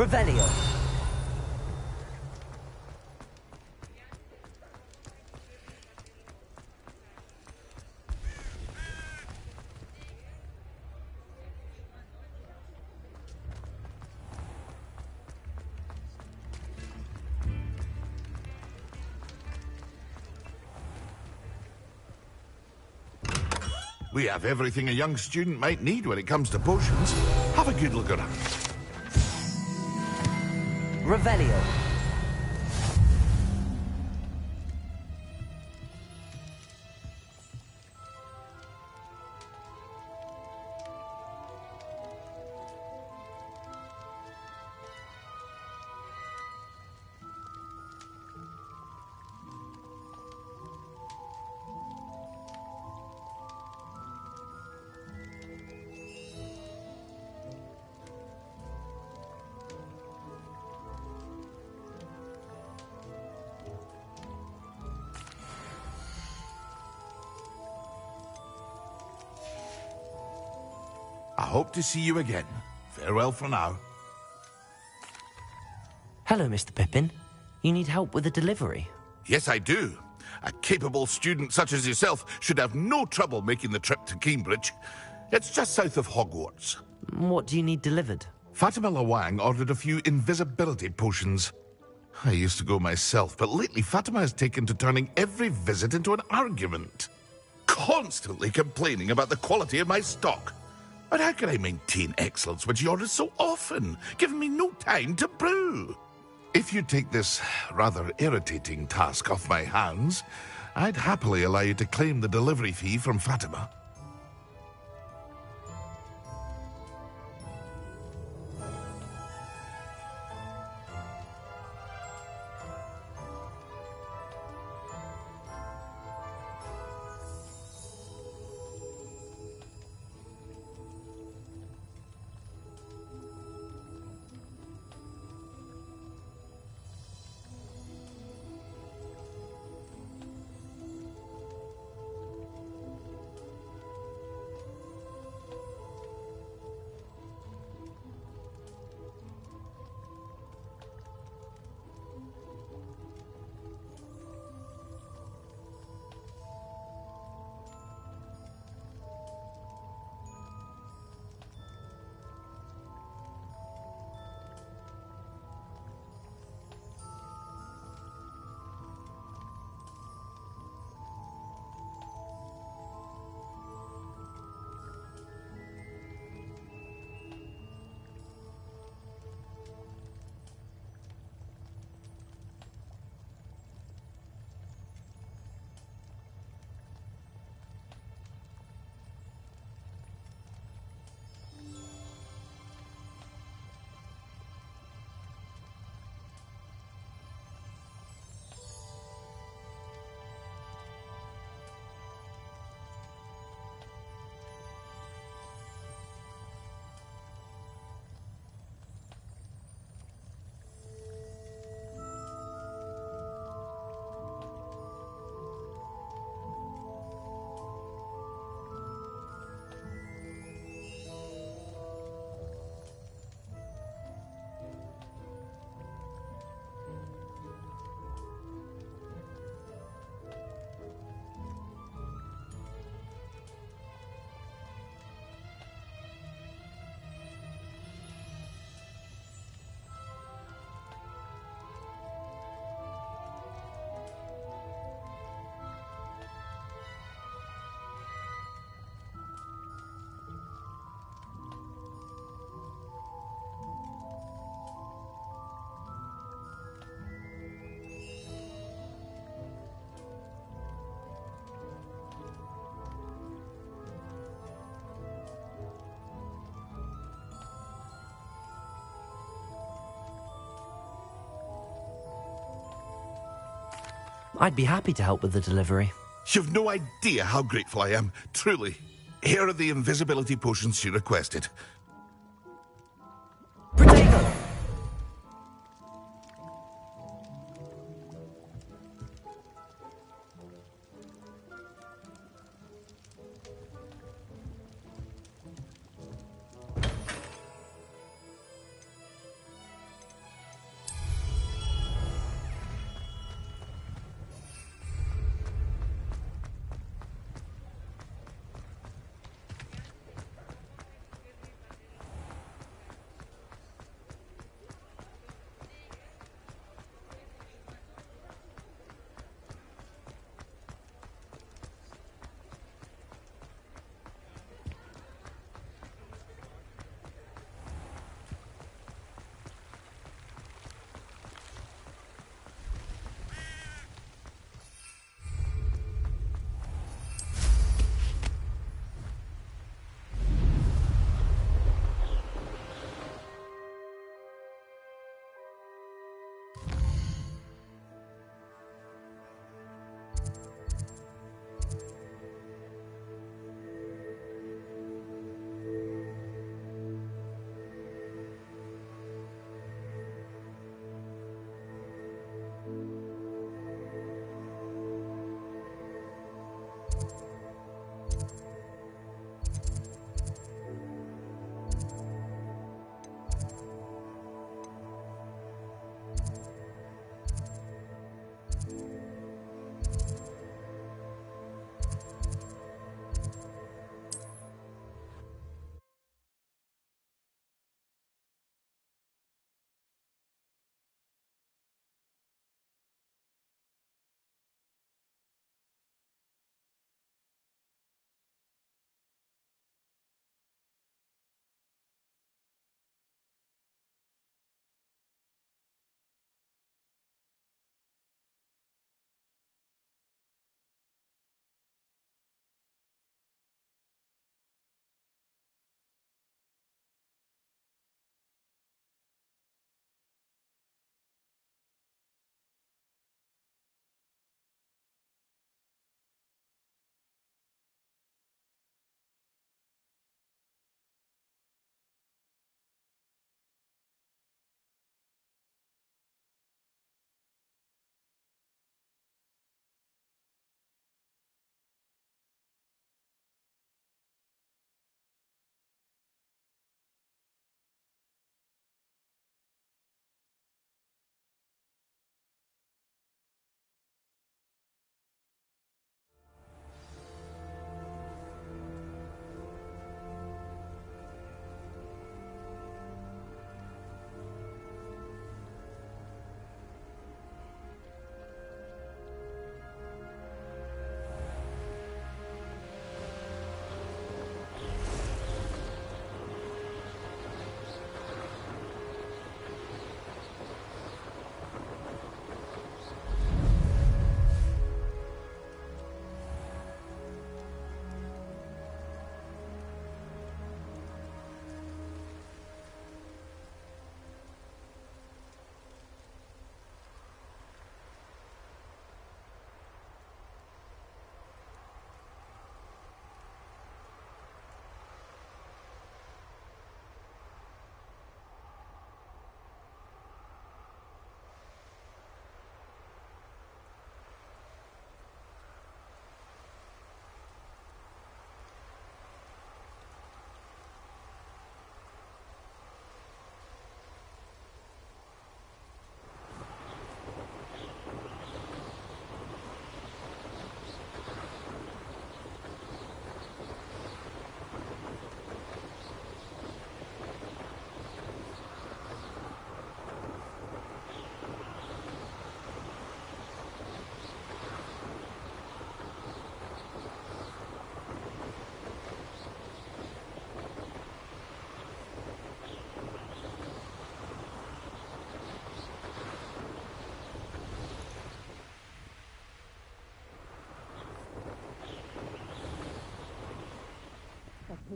Revelio. We have everything a young student might need when it comes to potions. Have a good look around. Revelio. I hope to see you again. Farewell for now. Hello, Mr. Pippin. You need help with a delivery? Yes, I do. A capable student such as yourself should have no trouble making the trip to Cambridge. It's just south of Hogwarts. What do you need delivered? Fatima Lawang ordered a few invisibility potions. I used to go myself, but lately Fatima has taken to turning every visit into an argument. Constantly complaining about the quality of my stock. But how can I maintain excellence when she orders so often, giving me no time to brew? If you take this rather irritating task off my hands, I'd happily allow you to claim the delivery fee from Fatima. I'd be happy to help with the delivery. You've no idea how grateful I am, truly. Here are the invisibility potions she requested. Protego!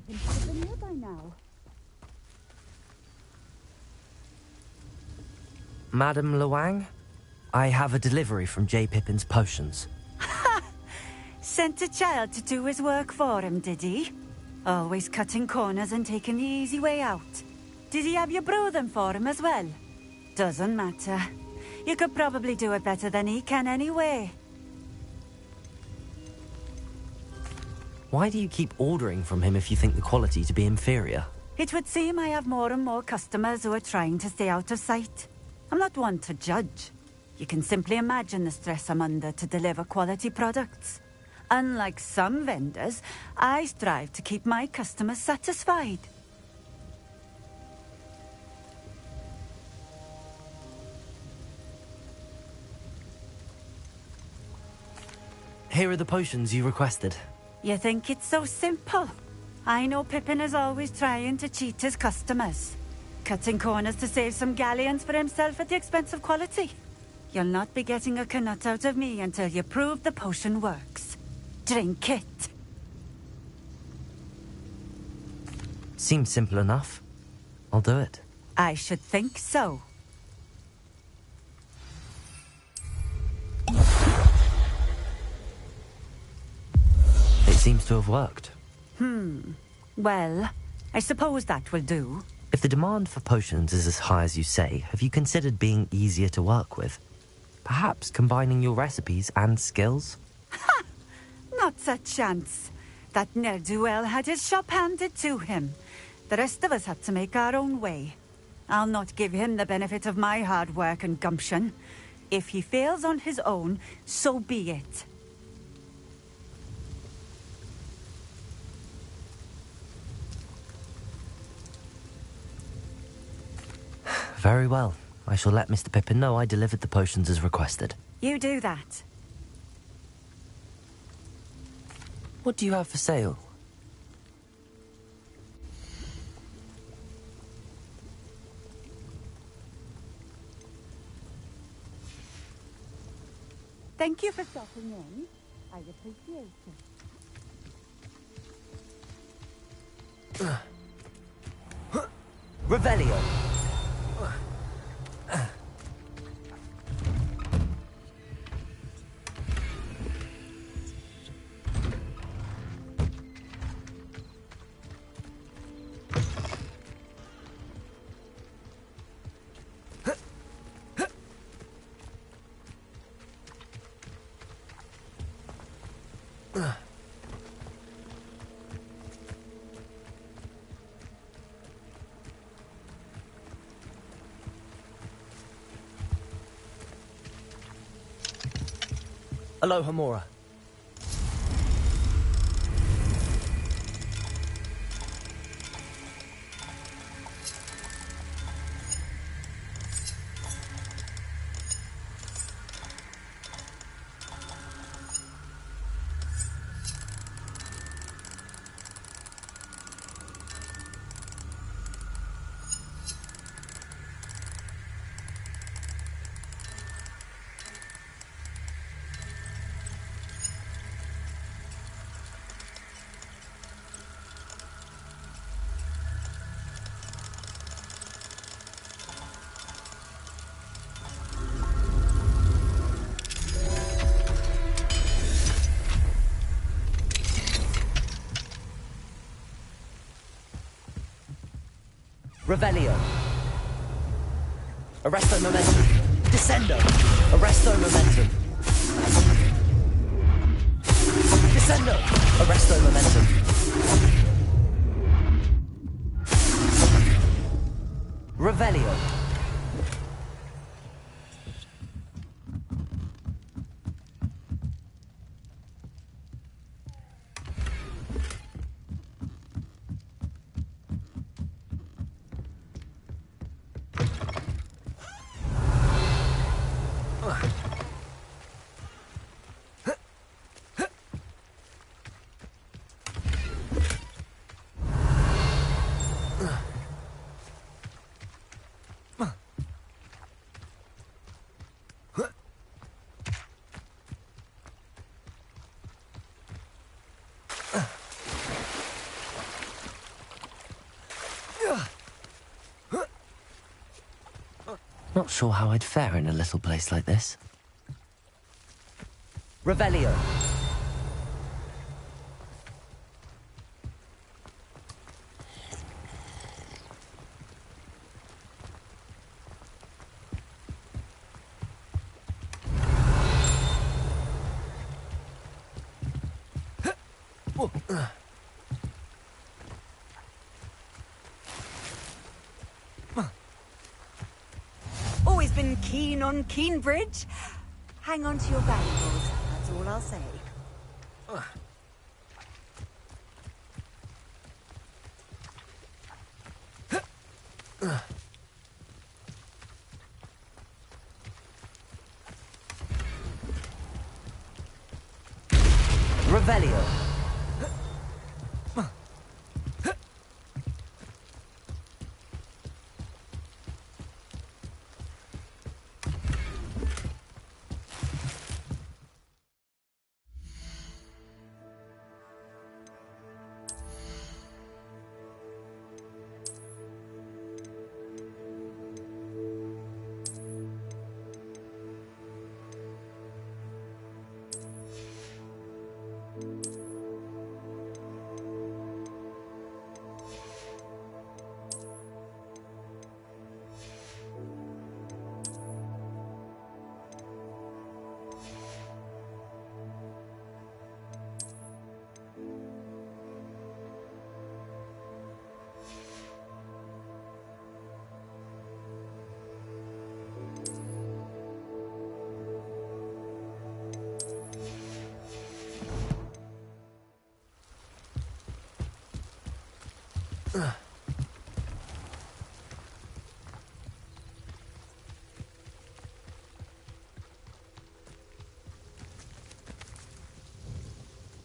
Pippin should have been here by now. Madam Luang, I have a delivery from J. Pippin's potions. Sent a child to do his work for him, did he? Always cutting corners and taking the easy way out. Did he have you brew them for him as well? Doesn't matter. You could probably do it better than he can anyway. Why do you keep ordering from him if you think the quality to be inferior? It would seem I have more and more customers who are trying to stay out of sight. I'm not one to judge. You can simply imagine the stress I'm under to deliver quality products. Unlike some vendors, I strive to keep my customers satisfied. Here are the potions you requested. You think it's so simple? I know Pippin is always trying to cheat his customers. Cutting corners to save some galleons for himself at the expense of quality. You'll not be getting a canut out of me until you prove the potion works. Drink it. Seems simple enough. I'll do it. I should think so. It seems to have worked. Well, I suppose that will do. If the demand for potions is as high as you say, have you considered being easier to work with? Perhaps combining your recipes and skills? Not a chance. That ne'er-do-well had his shop handed to him. The rest of us had to make our own way. I'll not give him the benefit of my hard work and gumption. If he fails on his own, so be it. Very well. I shall let Mr. Pippin know I delivered the potions as requested. You do that. What do you have for sale? Thank you for stopping in. I appreciate it. Revelio. Aloha Mora. Revelio. Arresto momentum. Descendo. Arresto momentum. Descendo. Arresto momentum. Revelio. not sure how I'd fare in a little place like this. Revelio. Always been keen on Keenbridge. Hang on to your valuables, that's all I'll say. Revelio.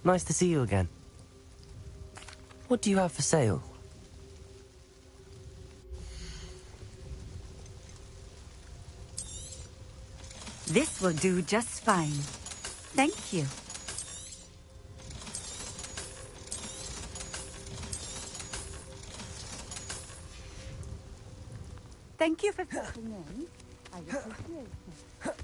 Nice to see you again. What do you have for sale? This will do just fine. Thank you. Thank you for dropping in. I appreciate it.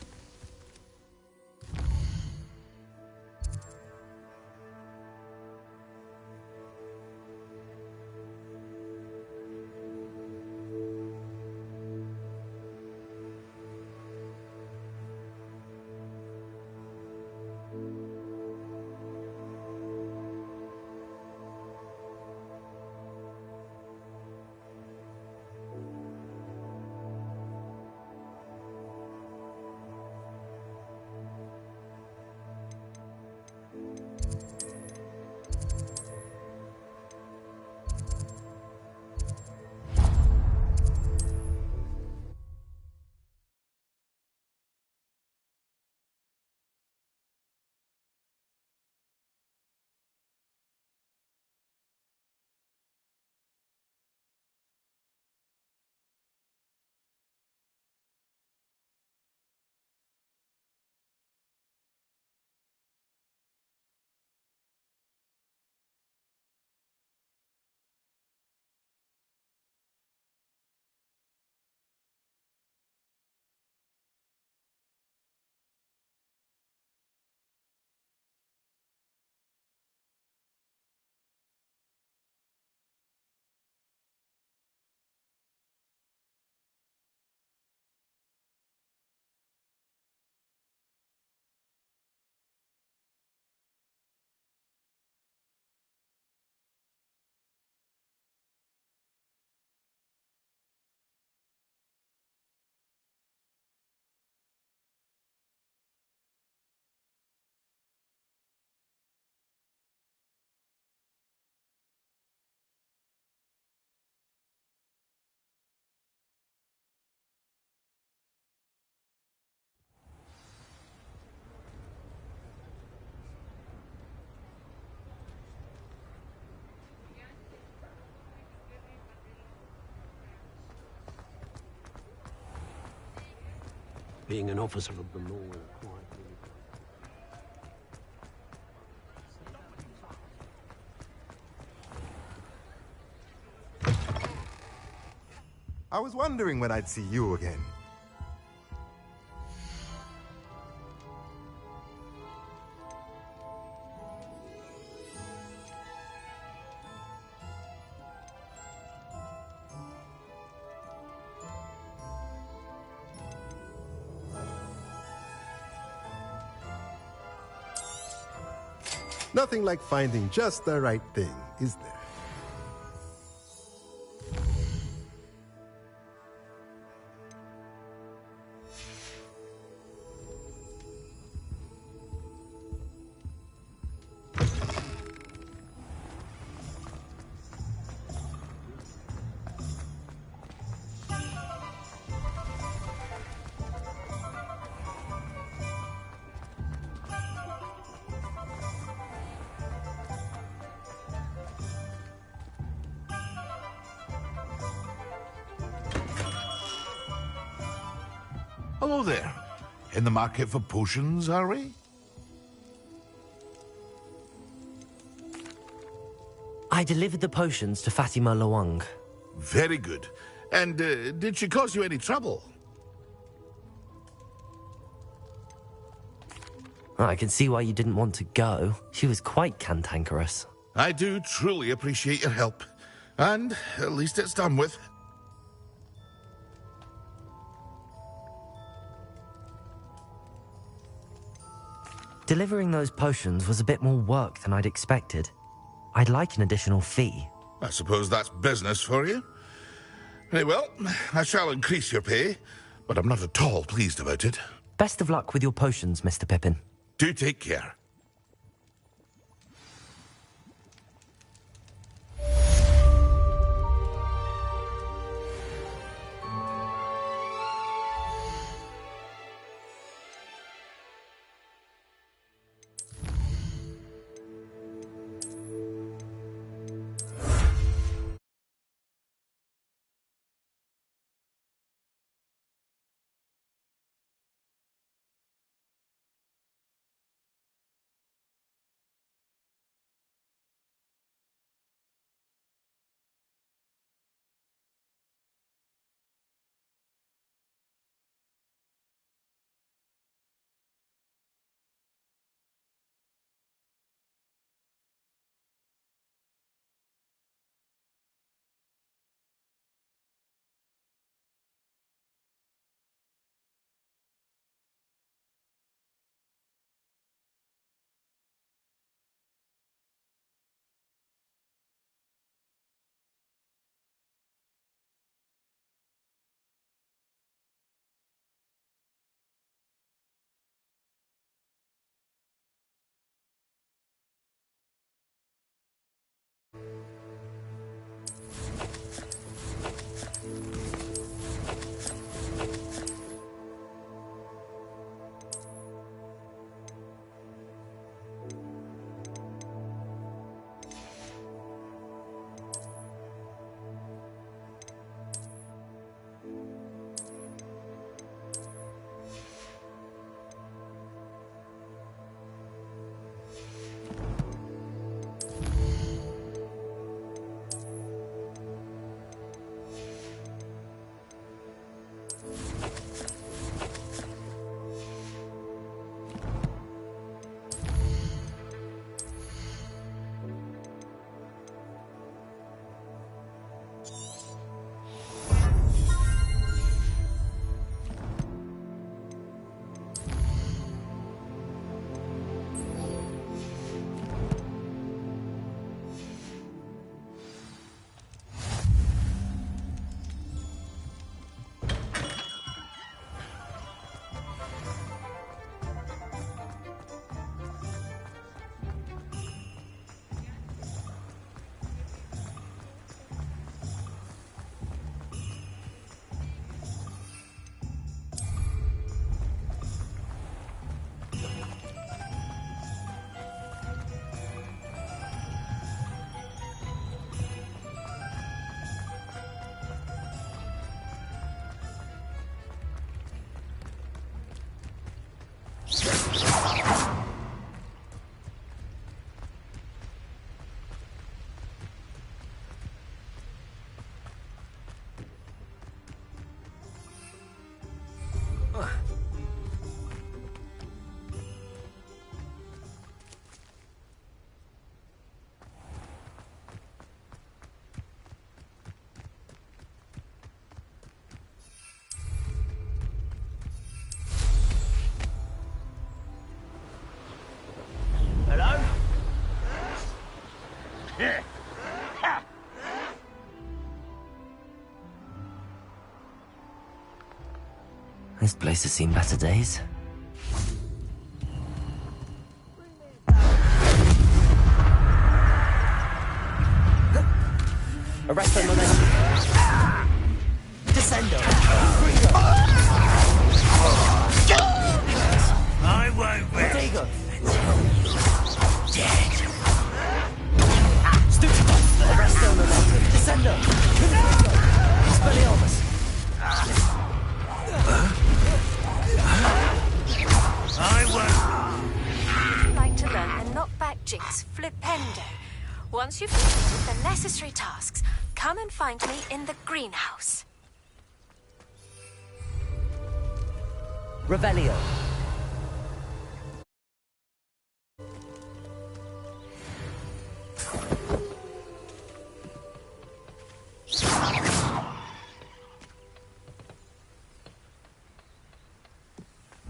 Being an officer of the law quite I was wondering when I'd see you again. Nothing like finding just the right thing, is there? Hello there. In the market for potions, are we? I delivered the potions to Fatima Lawang. Very good. And did she cause you any trouble? I can see why you didn't want to go. She was quite cantankerous. I do truly appreciate your help. And at least it's done with. Delivering those potions was a bit more work than I'd expected. I'd like an additional fee. I suppose that's business for you. Very well, I shall increase your pay, but I'm not at all pleased about it. Best of luck with your potions, Mr. Pippin. Do take care. This place has seen better days. Arresto momentum. Descendo. I won't rest. Protego. Dead. Stupido. Arresto momentum. Descendo. Expelliarmus. I won't. Like to learn the knockback jinx flipendo. Once you've completed the necessary tasks, come and find me in the greenhouse. Revelio.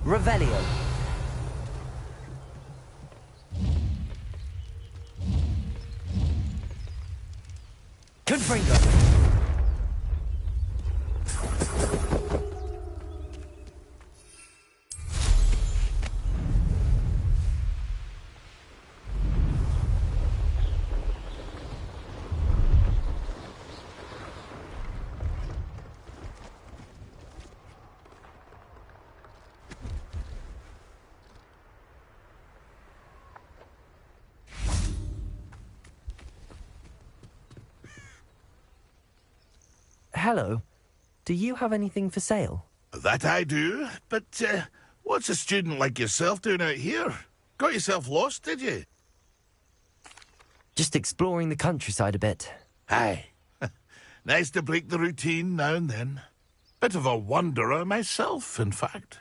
Revelio. Confringo. Hello. Do you have anything for sale? That I do, but what's a student like yourself doing out here? Got yourself lost, did you? Just exploring the countryside a bit. Aye. Nice to break the routine now and then. Bit of a wanderer myself, in fact.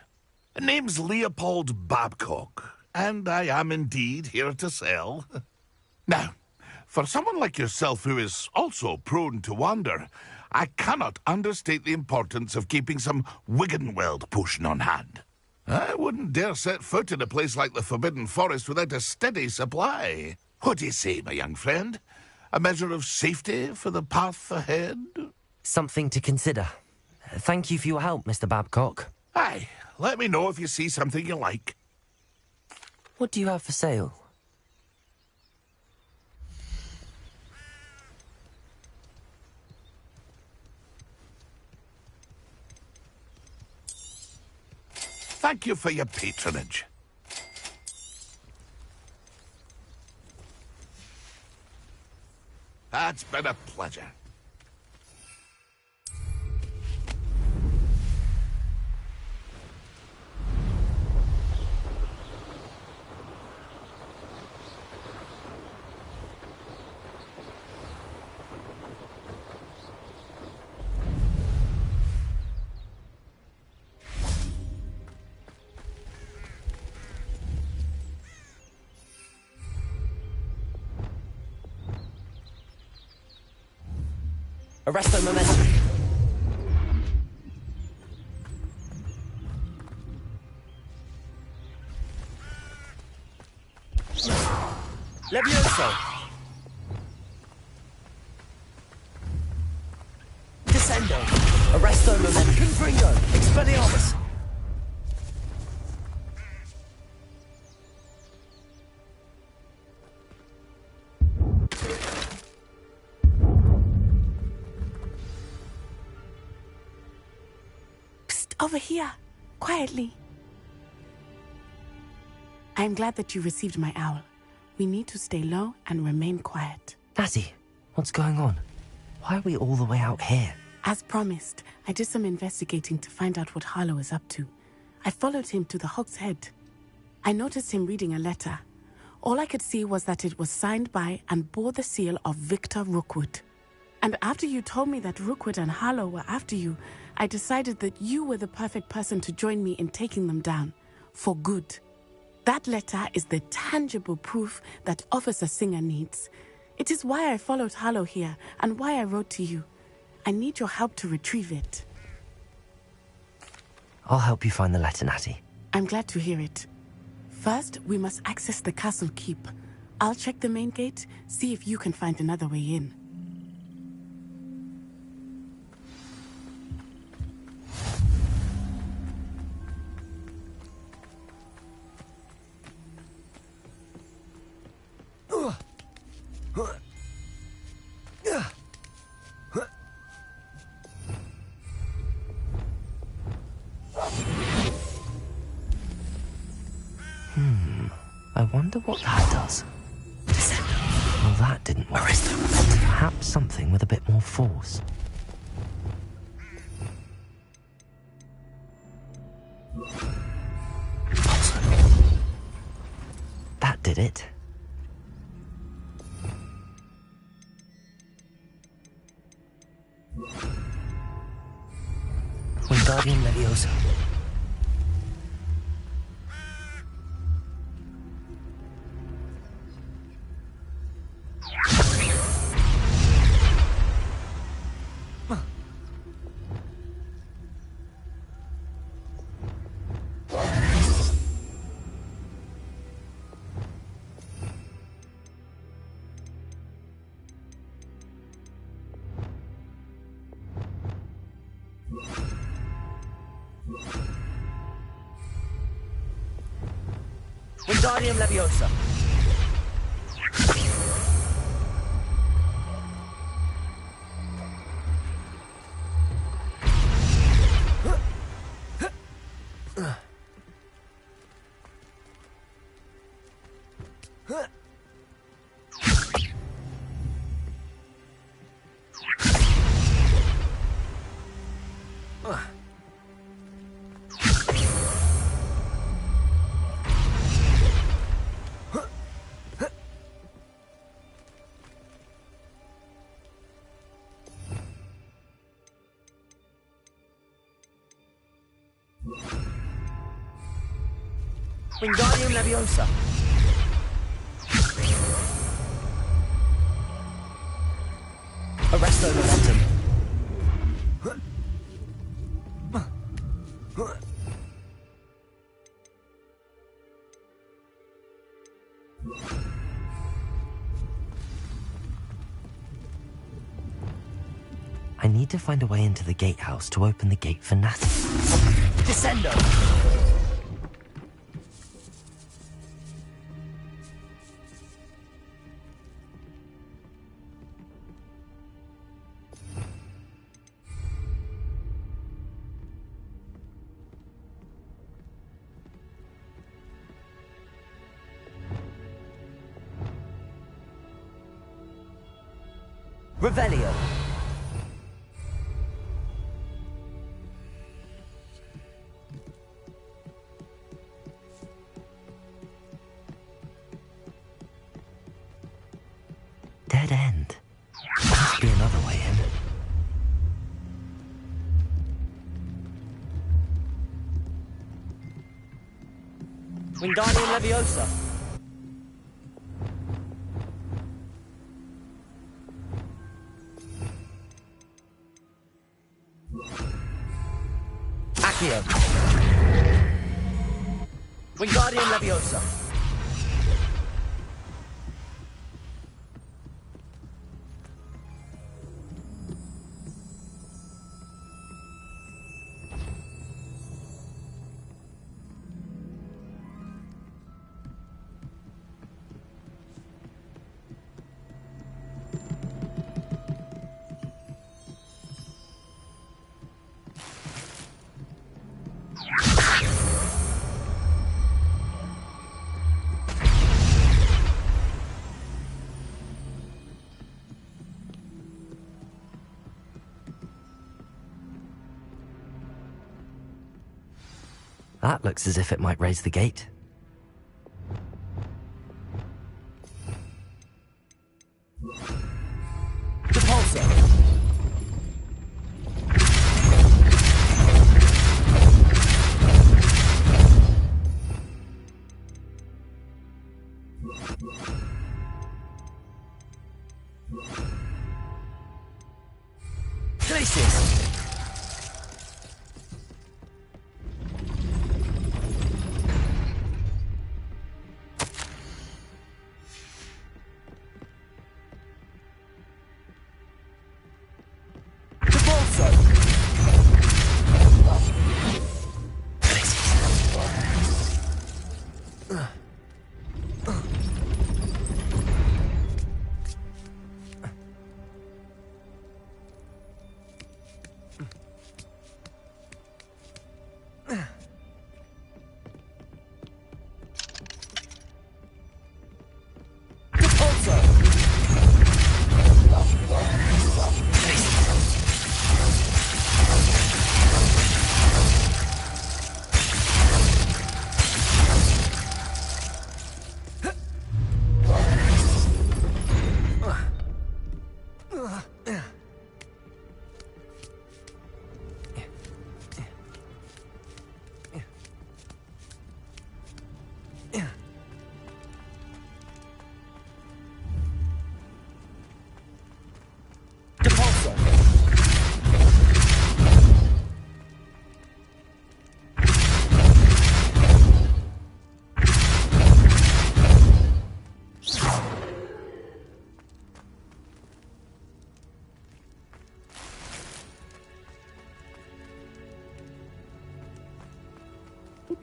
Name's Leopold Babcock, and I am indeed here to sell. Now, for someone like yourself who is also prone to wander, I cannot understate the importance of keeping some Wiggenweld potion on hand. I wouldn't dare set foot in a place like the Forbidden Forest without a steady supply. What do you say, my young friend? A measure of safety for the path ahead? Something to consider. Thank you for your help, Mr. Babcock. Aye, let me know if you see something you like. What do you have for sale? Thank you for your patronage. That's been a pleasure. Arresto momentum. Levioso. Descendo. Arresto momentum. Confringo. Expelliarmus. Over here, quietly. I'm glad that you received my owl. We need to stay low and remain quiet. Natty, what's going on? Why are we all the way out here? As promised, I did some investigating to find out what Harlow is up to. I followed him to the Hog's Head. I noticed him reading a letter. All I could see was that it was signed by and bore the seal of Victor Rookwood. And after you told me that Rookwood and Harlow were after you, I decided that you were the perfect person to join me in taking them down. For good. That letter is the tangible proof that Officer Singer needs. It is why I followed Harlow here and why I wrote to you. I need your help to retrieve it. I'll help you find the letter, Natty. I'm glad to hear it. First, we must access the castle keep. I'll check the main gate, see if you can find another way in. I wonder what that does. Well, that didn't work. Perhaps something with a bit more force. That did it. Wingardium Leviosa. Wingardium Leviosa. Wingardium Leviosa. Arresto Momentum. I need to find a way into the gatehouse to open the gate for Natty. Descendo. Revelio. Dead end. Must be another way in. Wingardium Leviosa. Accio. Wingardium Leviosa. That looks as if it might raise the gate. Repulsor. Glacius.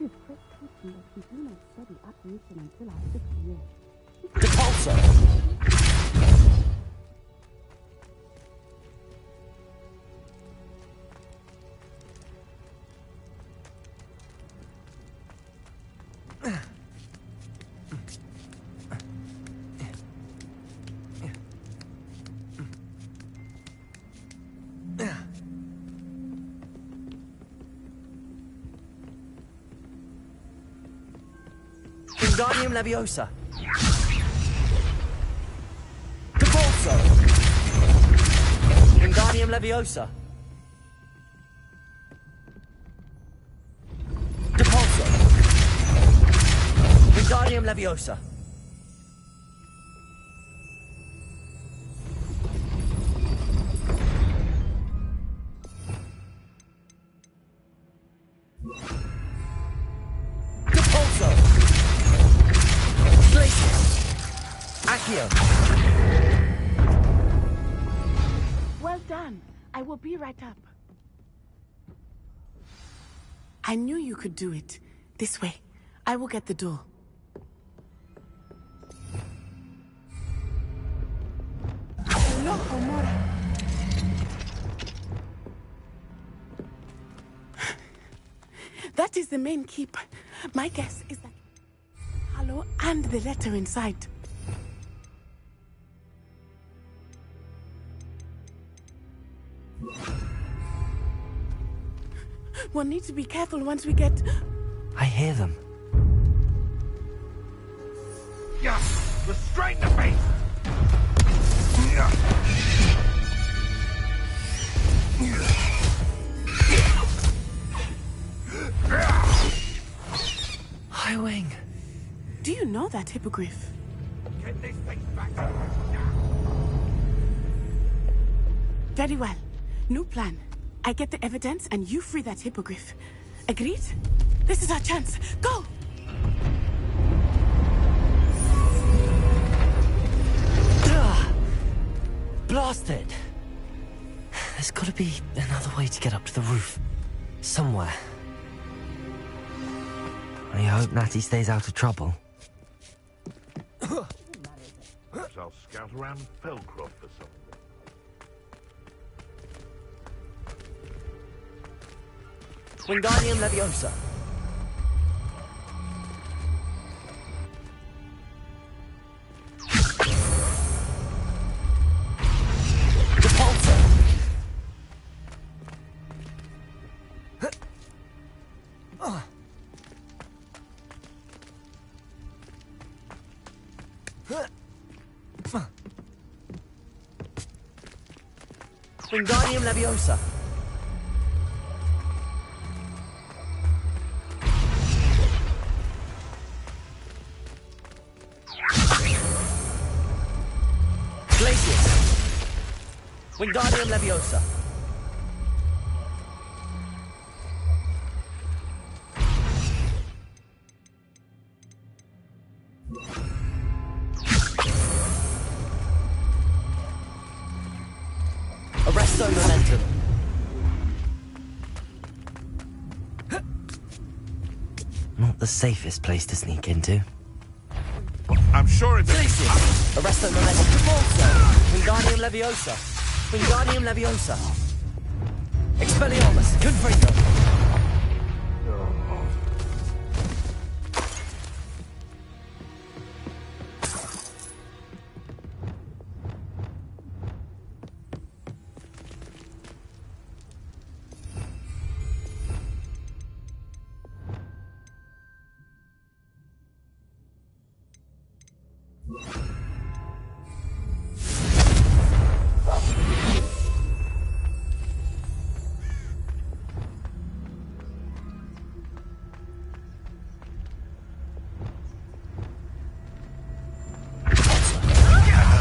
is frustrating that we do not study apparition until our 6th year. Depulso! Wingardium Leviosa. Depulso. Wingardium Leviosa. Depulso. Wingardium Leviosa. Well done. I will be right up. I knew you could do it. This way. I will get the door. Loco, Mora. That is the main keep. My guess is that Harlow and the letter inside. We'll need to be careful once we get... I hear them. Yeah, restrain the beast! Highwing. Do you know that hippogriff? Get this thing back. Very well. New plan. I get the evidence and you free that hippogriff. Agreed? This is our chance. Go! Blasted! There's gotta be another way to get up to the roof. Somewhere. I hope Natty stays out of trouble. Perhaps I'll scout around Felcroft for something. Wingardium Leviosa. Depulso. Wingardium Leviosa. Wingardium Leviosa. Arresto Momentum. Not the safest place to sneak into. I'm sure it's... Arresto Momentum. Depulso. Wingardium Leviosa. Wingardium Leviosa. Expelliarmus. Confringo.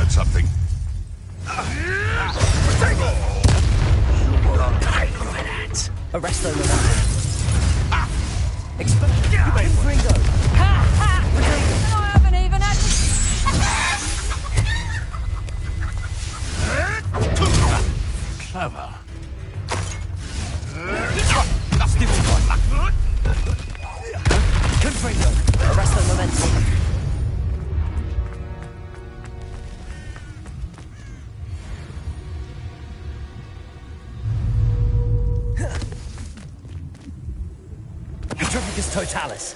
Something. Arresto Momentum. Confringo. I haven't even had... Clever. Let's do it. Totalis.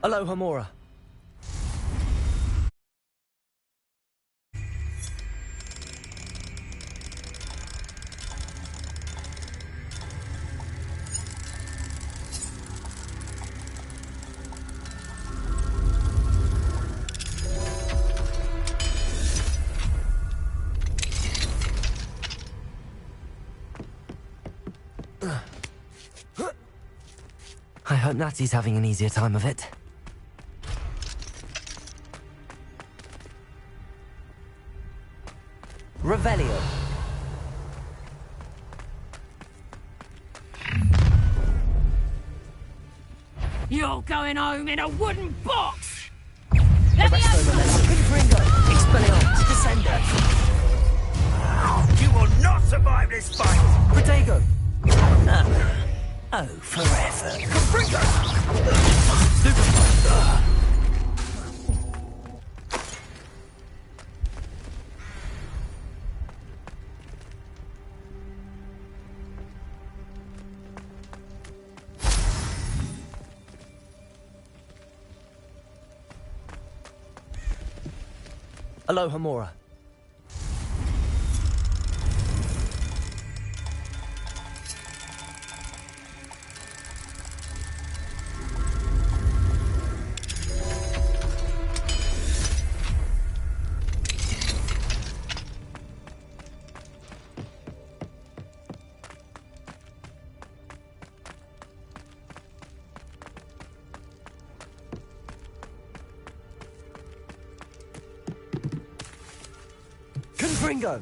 Aloha Mora. I hope Natty's having an easier time of it. Revelio. You're going home in a wooden box! Let me Arresto Momentum. Confringo. Expelliarmus. Descender. You will not survive this fight! Protego. Oh, forever. Confringo. Aloha Mora. Confringo.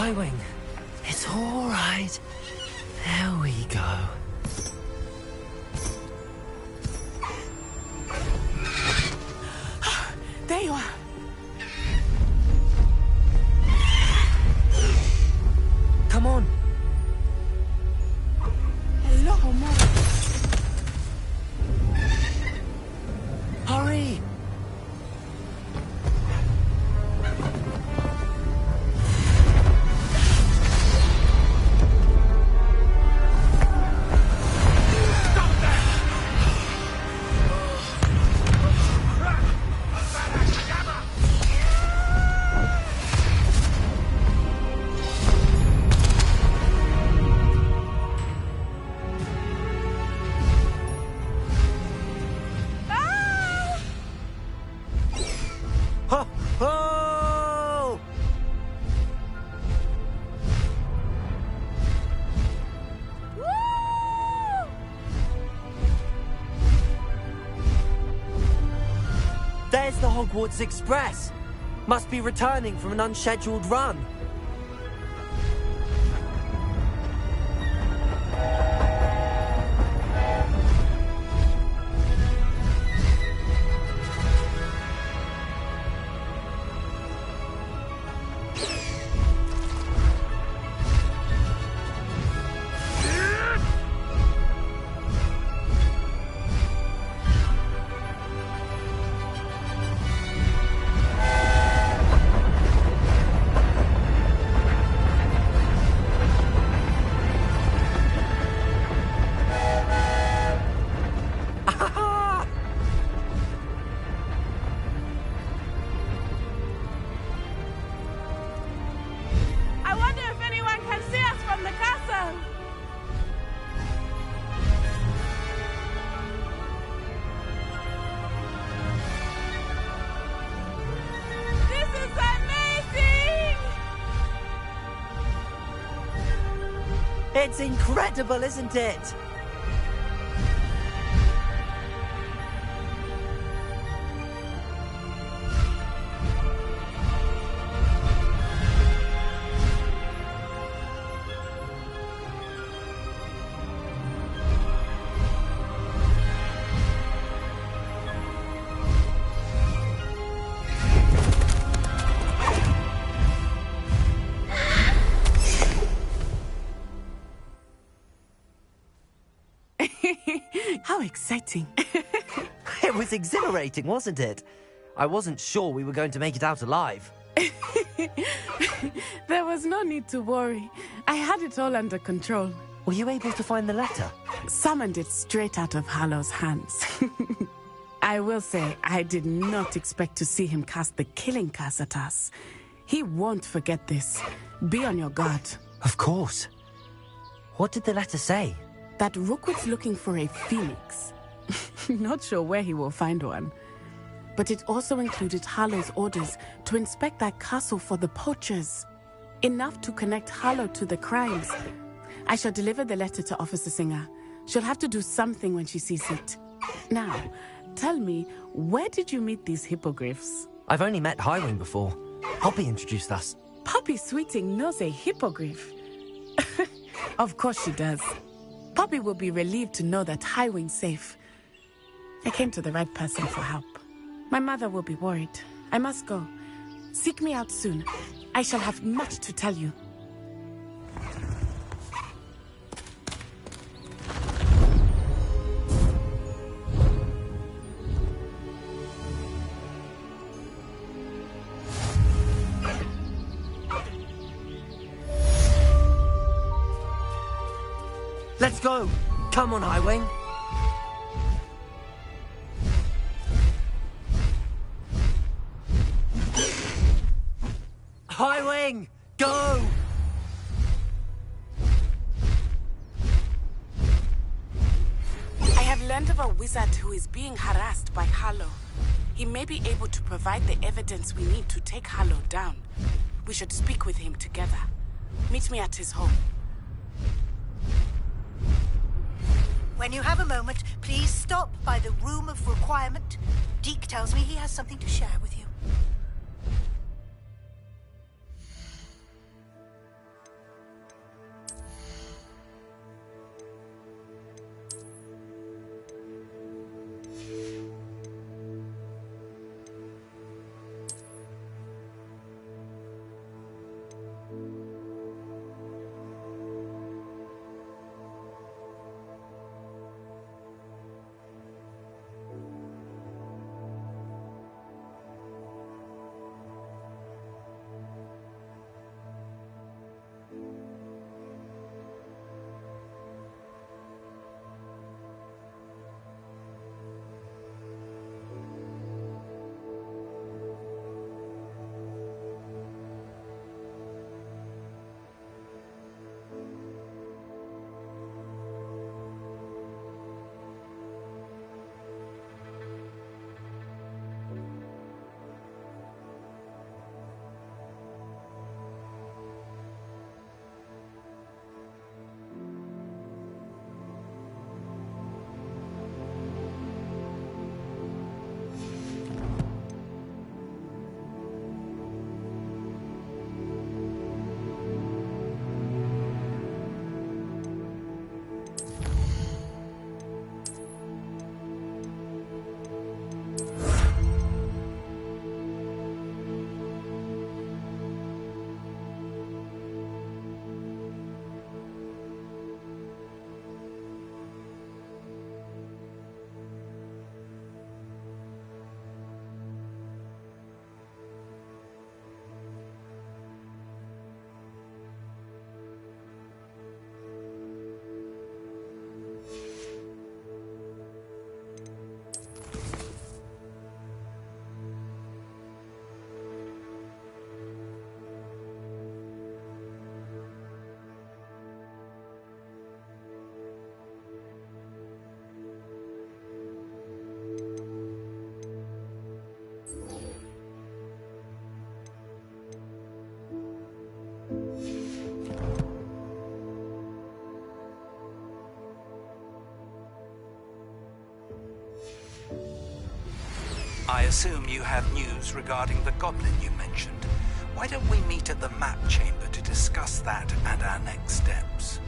Highwing. It's all right. There we go. There you are. Come on. Hello, Mora. Hurry. There's the Hogwarts Express. Must be returning from an unscheduled run. It's incredible, isn't it? How exciting. It was exhilarating, wasn't it? I wasn't sure we were going to make it out alive. There was no need to worry. I had it all under control. Were you able to find the letter? Summoned it straight out of Harlow's hands. I will say, I did not expect to see him cast the killing curse at us. He won't forget this. Be on your guard. Of course. What did the letter say? That Rookwood's looking for a phoenix. Not sure where he will find one. But it also included Harlow's orders to inspect that castle for the poachers. Enough to connect Harlow to the crimes. I shall deliver the letter to Officer Singer. She'll have to do something when she sees it. Now, tell me, where did you meet these hippogriffs? I've only met Highwing before. Poppy introduced us. Poppy Sweeting knows a hippogriff. Of course she does. Poppy will be relieved to know that Highwing's safe. I came to the right person for help. My mother will be worried. I must go. Seek me out soon. I shall have much to tell you. Let's go! Come on, Highwing! Highwing! Go! I have learned of a wizard who is being harassed by Harlow. He may be able to provide the evidence we need to take Harlow down. We should speak with him together. Meet me at his home. When you have a moment, please stop by the Room of Requirement. Deke tells me he has something to share with you. I assume you have news regarding the goblin you mentioned. Why don't we meet at the map chamber to discuss that and our next steps?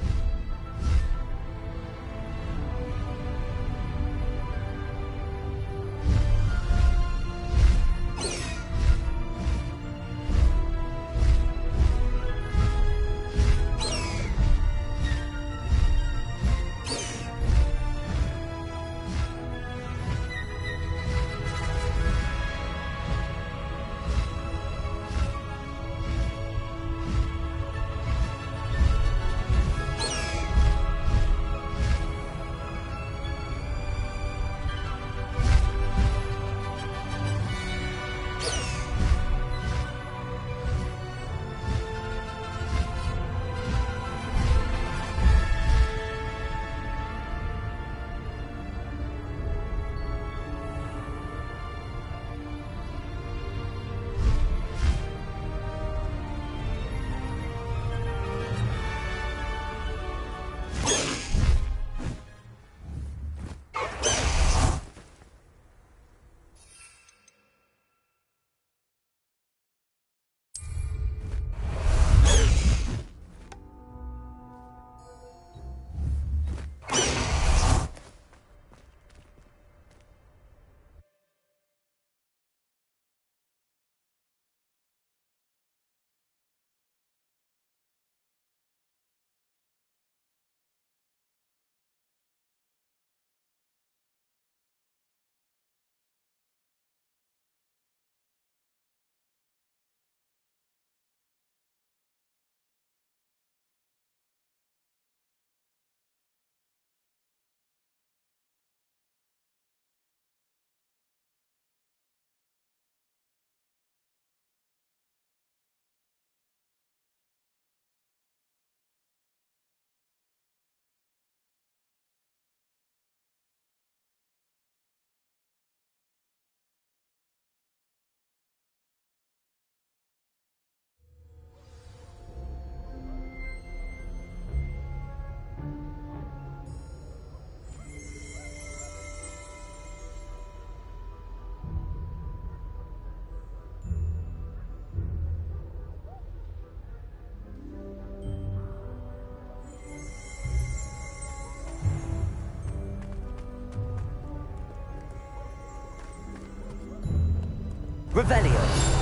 Revelio.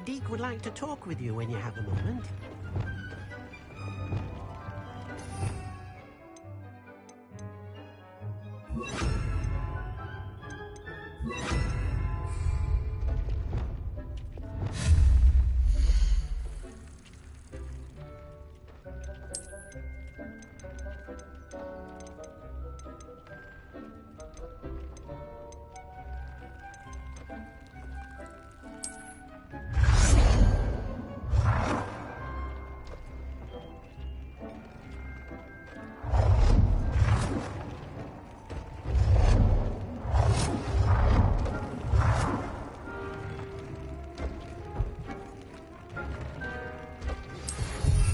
Deke would like to talk with you when you have a moment.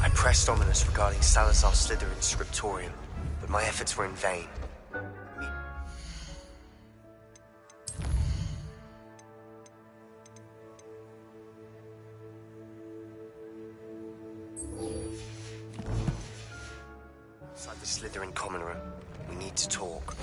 I pressed Ominous regarding Salazar Slytherin's scriptorium, but my efforts were in vain. Inside the Slytherin common room, we need to talk.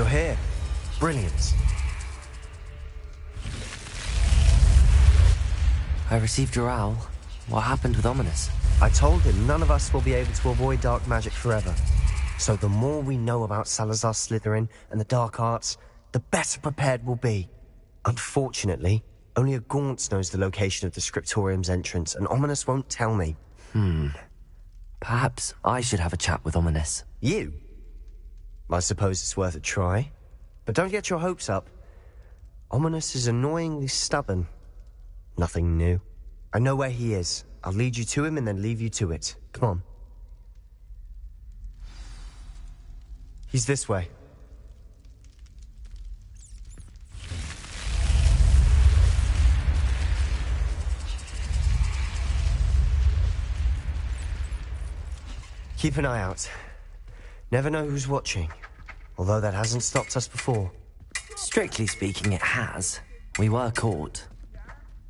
You're here. Brilliant. I received your owl. What happened with Ominous? I told him none of us will be able to avoid dark magic forever. So the more we know about Salazar Slytherin and the dark arts, the better prepared we'll be. Unfortunately, only a Gaunt knows the location of the Scriptorium's entrance, and Ominous won't tell me. Perhaps I should have a chat with Ominous. You? I suppose it's worth a try. But don't get your hopes up. Ominous is annoyingly stubborn. Nothing new. I know where he is. I'll lead you to him and then leave you to it. Come on. He's this way. Keep an eye out. Never know who's watching. Although that hasn't stopped us before. Strictly speaking, it has. We were caught.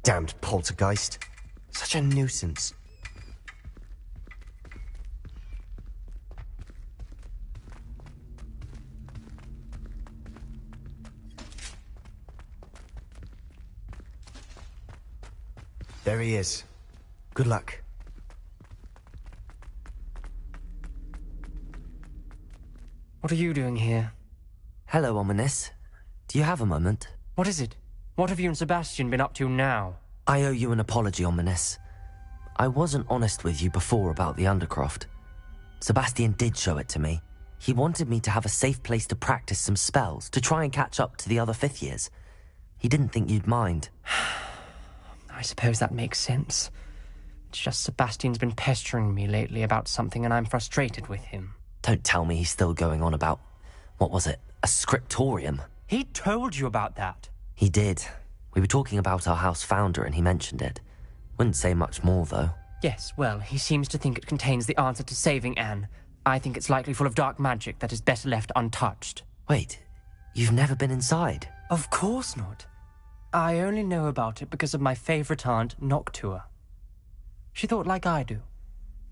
Damned poltergeist. Such a nuisance. There he is. Good luck. What are you doing here? Hello, Ominous. Do you have a moment? What is it? What have you and Sebastian been up to now? I owe you an apology, Ominous. I wasn't honest with you before about the Undercroft. Sebastian did show it to me. He wanted me to have a safe place to practice some spells, to try and catch up to the other fifth years. He didn't think you'd mind. I suppose that makes sense. It's just Sebastian's been pestering me lately about something and I'm frustrated with him. Don't tell me he's still going on about, what was it, a scriptorium? He told you about that. He did. We were talking about our house founder and he mentioned it. Wouldn't say much more, though. Yes, well, he seems to think it contains the answer to saving Anne. I think it's likely full of dark magic that is better left untouched. Wait, you've never been inside? Of course not. I only know about it because of my favorite aunt, Noctua. She thought like I do.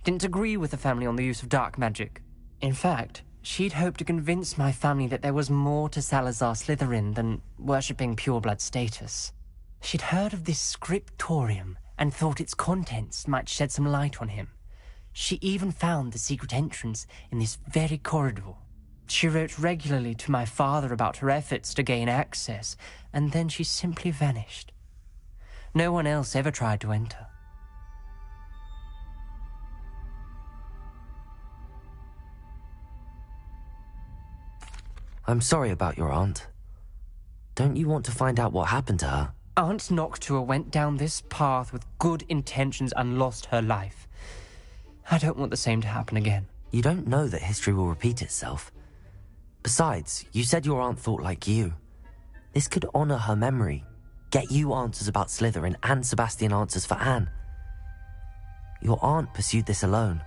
Didn't agree with the family on the use of dark magic. In fact, she'd hoped to convince my family that there was more to Salazar Slytherin than worshipping pureblood status. She'd heard of this scriptorium and thought its contents might shed some light on him. She even found the secret entrance in this very corridor. She wrote regularly to my father about her efforts to gain access, and then she simply vanished. No one else ever tried to enter. I'm sorry about your aunt. Don't you want to find out what happened to her? Aunt Noctua went down this path with good intentions and lost her life. I don't want the same to happen again. You don't know that history will repeat itself. Besides, you said your aunt thought like you. This could honor her memory, get you answers about Slytherin and Sebastian answers for Anne. Your aunt pursued this alone.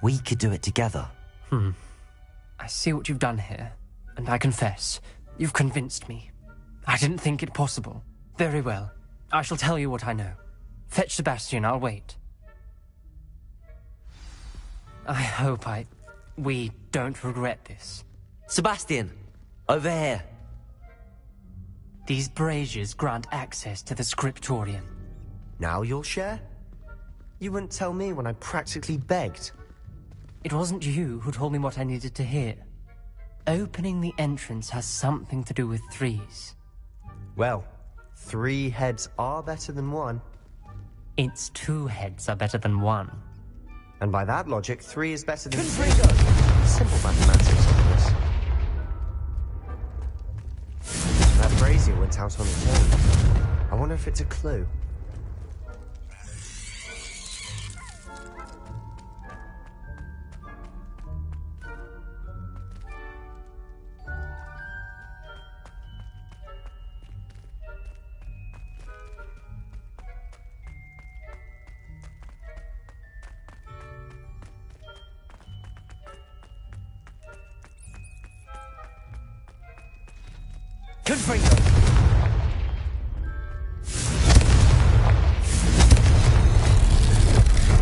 We could do it together. I see what you've done here, and I confess, you've convinced me. I didn't think it possible. Very well. I shall tell you what I know. Fetch Sebastian, I'll wait. I hope we don't regret this. Sebastian! Over here! These braziers grant access to the scriptorium. Now you'll share? You wouldn't tell me when I practically begged. It wasn't you who told me what I needed to hear. Opening the entrance has something to do with threes. Well, 3 heads are better than 1. It's 2 heads are better than 1. And by that logic, 3 is better than 3. Simple mathematics, of course. That brazier went out on its own. I wonder if it's a clue.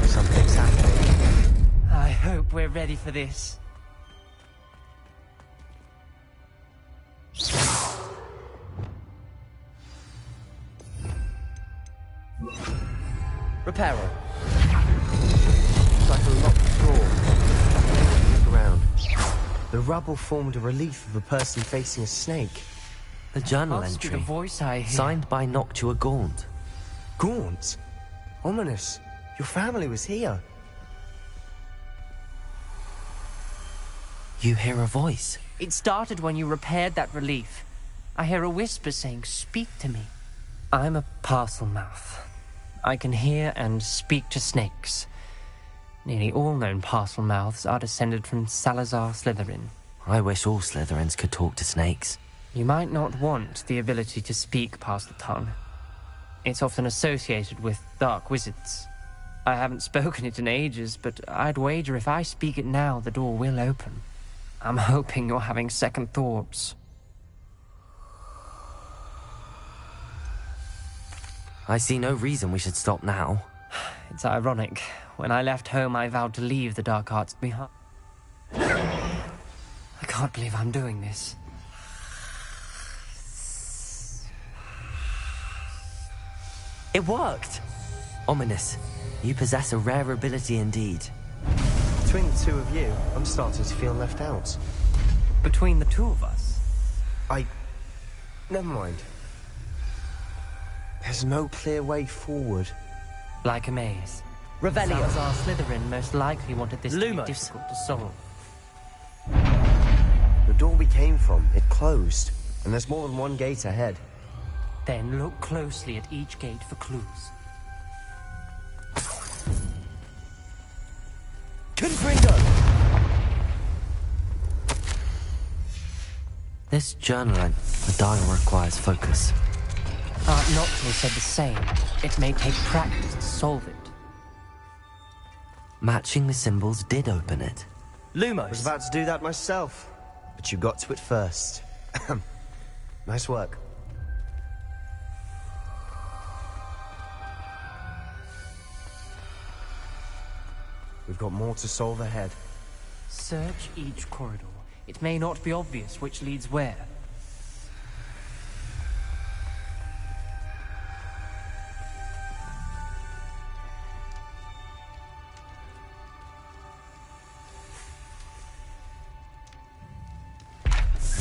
Something's happening. I hope we're ready for this. Reparo. It's like a locked door. Look around. The rubble formed a relief of a person facing a snake. A journal Must be entry. the voice I hear. Signed by Noctua Gaunt. Gaunt? Ominous. Your family was here. You hear a voice. It started when you repaired that relief. I hear a whisper saying, "Speak to me." I'm a parcel mouth. I can hear and speak to snakes. Nearly all known parcel mouths are descended from Salazar Slytherin. I wish all Slytherins could talk to snakes. You might not want the ability to speak past the tongue. It's often associated with dark wizards. I haven't spoken it in ages, but I'd wager if I speak it now, the door will open. I'm hoping you're having second thoughts. I see no reason we should stop now. It's ironic. When I left home, I vowed to leave the dark arts behind. I can't believe I'm doing this. It worked! Ominous. You possess a rare ability indeed. Between the two of you, I'm starting to feel left out. Between the two of us? Never mind. There's no clear way forward. Like a maze. Revelio. Salazar Slytherin most likely wanted this to Lumos. be difficult to solve. The door we came from, it closed. And there's more than one gate ahead. Then look closely at each gate for clues. Confringo! This journal, the dial requires focus. Art Noctua said the same. It may take practice to solve it. Matching the symbols did open it. Lumos. I was about to do that myself, but you got to it first. Nice work. We've got more to solve ahead. Search each corridor. It may not be obvious which leads where.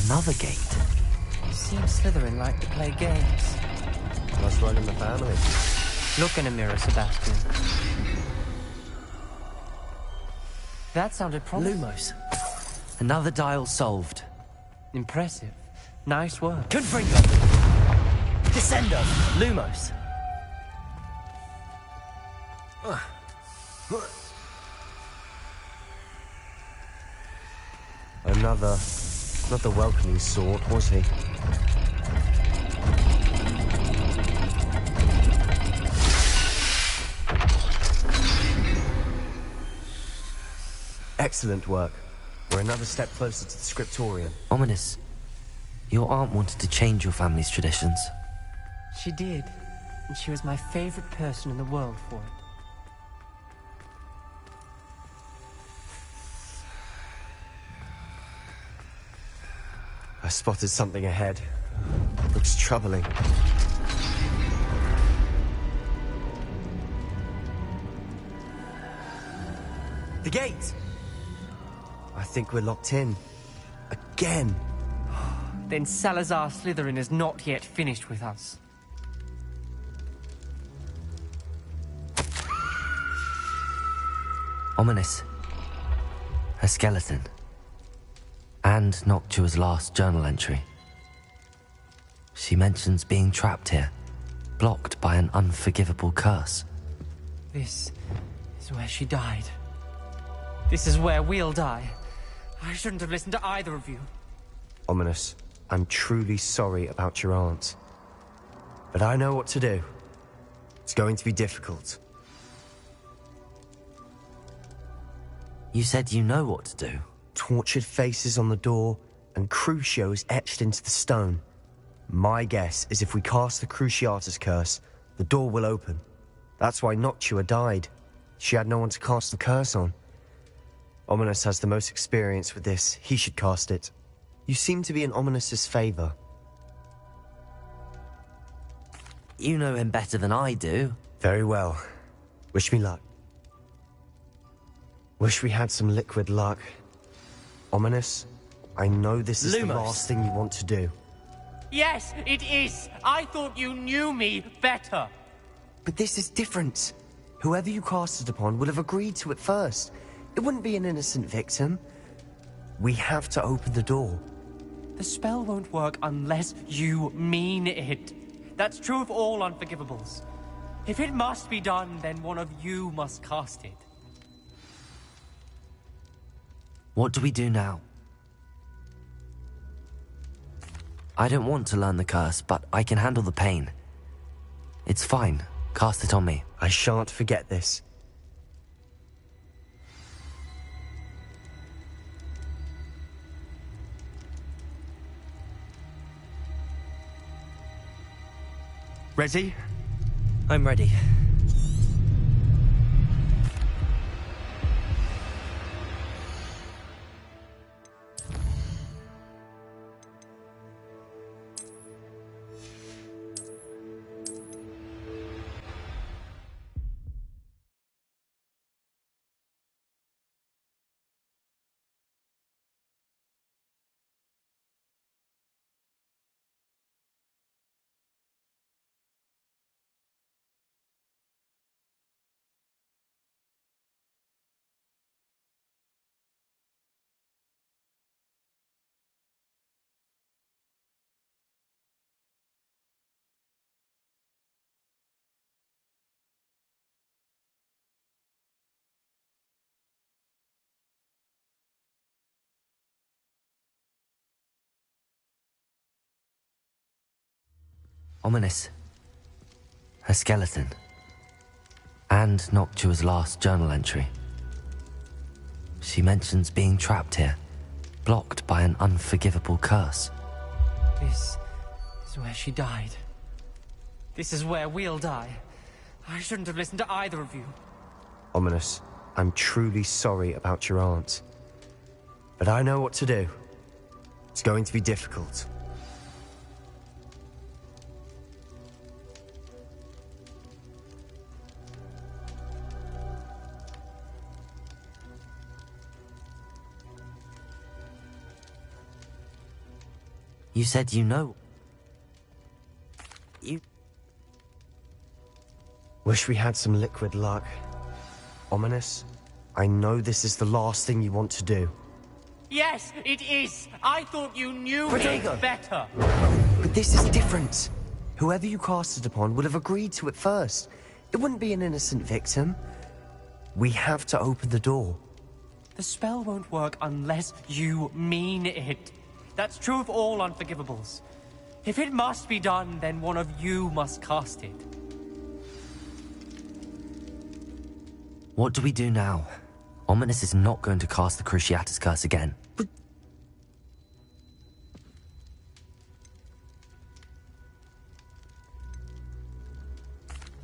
Another gate. Seems Slytherin like to play games. Must run in the family. Look in a mirror, Sebastian. That sounded promising. Lumos. Another dial solved. Impressive. Nice work. Confringo! Descendo! Lumos! Not the welcoming sort, was he? Excellent work. We're another step closer to the scriptorium. Ominous. Your aunt wanted to change your family's traditions. She did. And she was my favorite person in the world for it. I spotted something ahead. Looks troubling. The gate! I think we're locked in. Again! Then Salazar Slytherin is not yet finished with us. Ominous. A skeleton. And Noctua's last journal entry. She mentions being trapped here, blocked by an unforgivable curse. This is where she died. This is where we'll die. I shouldn't have listened to either of you. Ominous, I'm truly sorry about your aunt. But I know what to do. It's going to be difficult. You said you know what to do. Tortured faces on the door, and Crucios etched into the stone. My guess is if we cast the Cruciatus curse, the door will open. That's why Noctua died. She had no one to cast the curse on. Ominous has the most experience with this. He should cast it. You seem to be in Ominous's favor. You know him better than I do. Very well. Wish me luck. Wish we had some liquid luck. Ominous, I know this is the last thing you want to do. Yes, it is. I thought you knew me better. But this is different. Whoever you cast it upon would have agreed to it first. It wouldn't be an innocent victim. We have to open the door. The spell won't work unless you mean it. That's true of all unforgivables. If it must be done, then one of you must cast it. What do we do now? I don't want to learn the curse, but I can handle the pain. It's fine. Cast it on me. I shan't forget this. Ready? I'm ready. Ominous. A skeleton. And Noctua's last journal entry. She mentions being trapped here, blocked by an unforgivable curse. This is where she died. This is where we'll die. I shouldn't have listened to either of you. Ominous, I'm truly sorry about your aunt. But I know what to do. It's going to be difficult. You said you know. You... Wish we had some liquid luck. Ominous, I know this is the last thing you want to do. Yes, it is. I thought you knew me better. But this is different. Whoever you cast it upon would have agreed to it first. It wouldn't be an innocent victim. We have to open the door. The spell won't work unless you mean it. That's true of all unforgivables. If it must be done, then one of you must cast it. What do we do now? Ominous is not going to cast the Cruciatus curse again. But...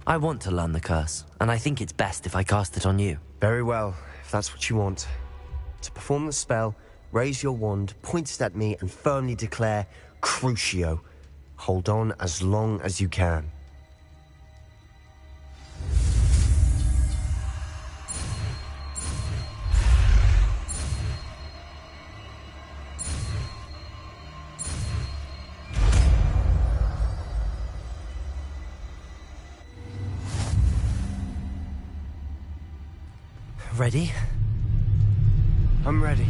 I want to learn the curse, and I think it's best if I cast it on you. Very well, if that's what you want. To perform the spell, raise your wand, point it at me, and firmly declare, Crucio. Hold on as long as you can. Ready? I'm ready.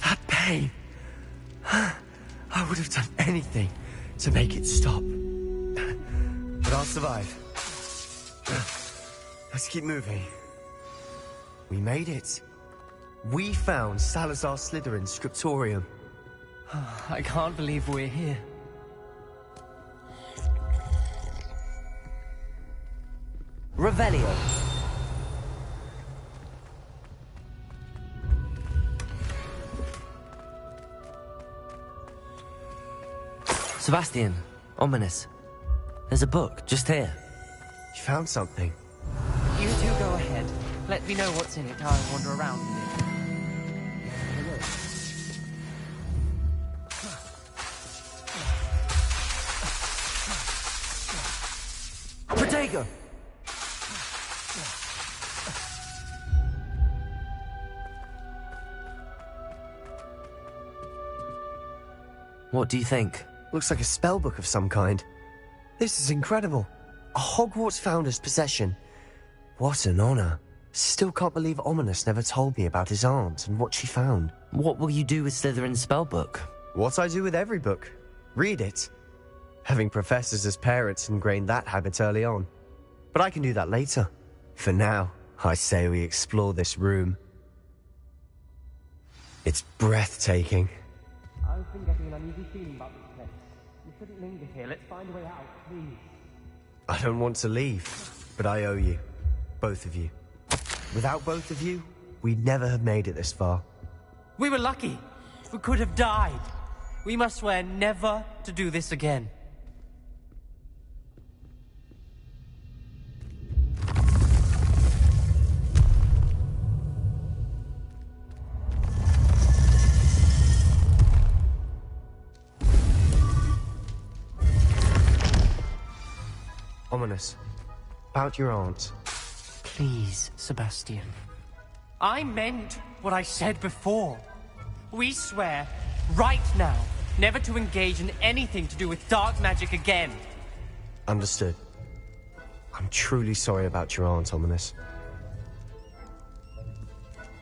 That pain. I would have done anything to make it stop. But I'll survive. Let's keep moving. We made it. We found Salazar Slytherin's scriptorium. I can't believe we're here. Revelio. Sebastian, ominous. There's a book just here. You found something. You two go ahead. Let me know what's in it. I'll wander around with it. Protego! What do you think? Looks like a spell book of some kind. This is incredible. A Hogwarts founder's possession. What an honor. Still can't believe Ominous never told me about his aunt and what she found. What will you do with Slytherin's spellbook? What I do with every book. Read it. Having professors as parents ingrained that habit early on. But I can do that later. For now, I say we explore this room. It's breathtaking. I've been getting an uneasy feeling about this place. We shouldn't linger here. Let's find a way out, please. I don't want to leave, but I owe you. Both of you. Without both of you, we'd never have made it this far. We were lucky. We could have died. We must swear never to do this again. Ominous. About your aunt. Please, Sebastian. I meant what I said before. We swear, right now, never to engage in anything to do with dark magic again. Understood. I'm truly sorry about your aunt, Ominous.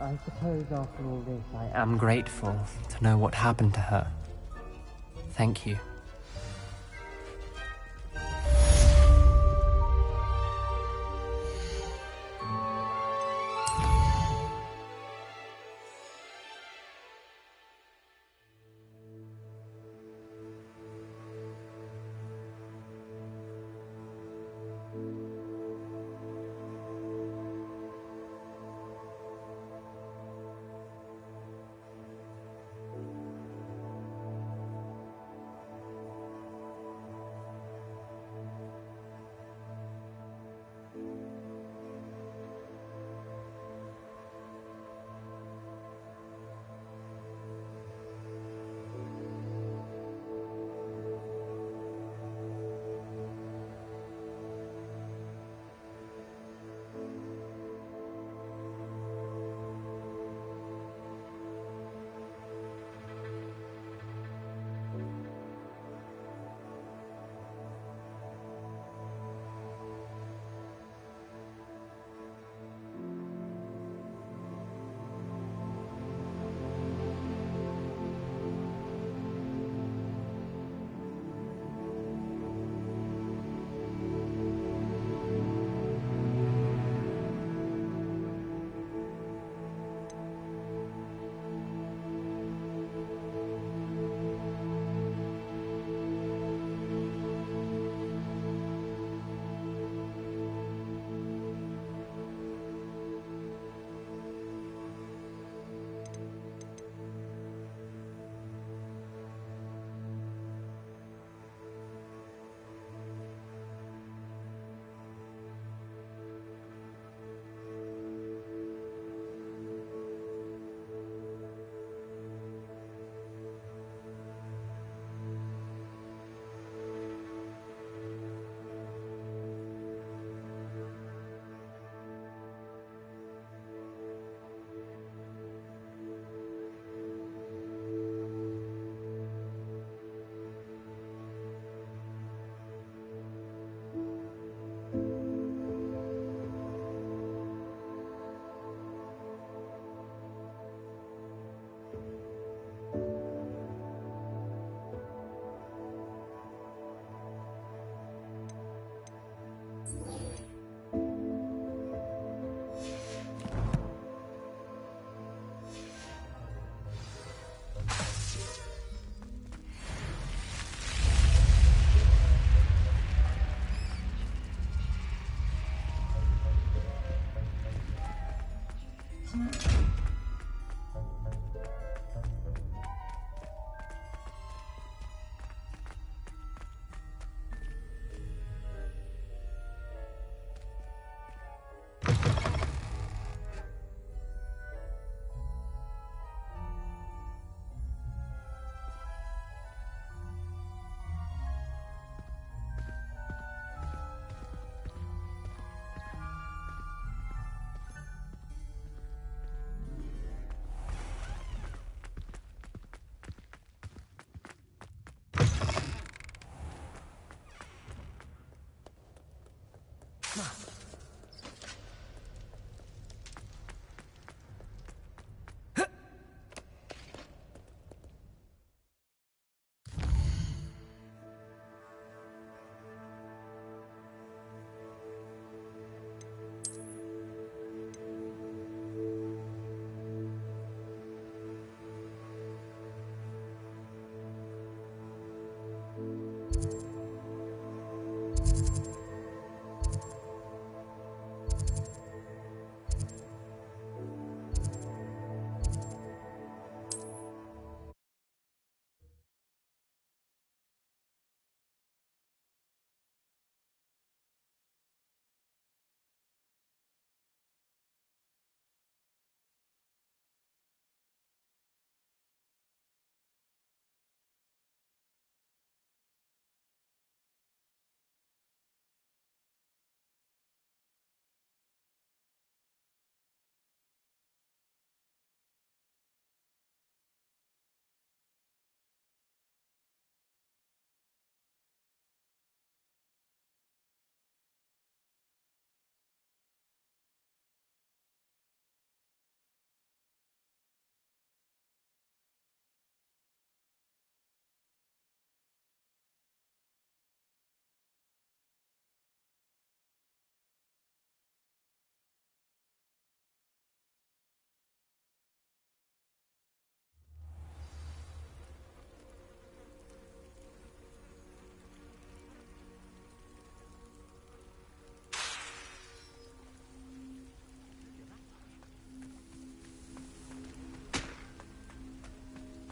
I suppose after all this, I am grateful to know what happened to her. Thank you.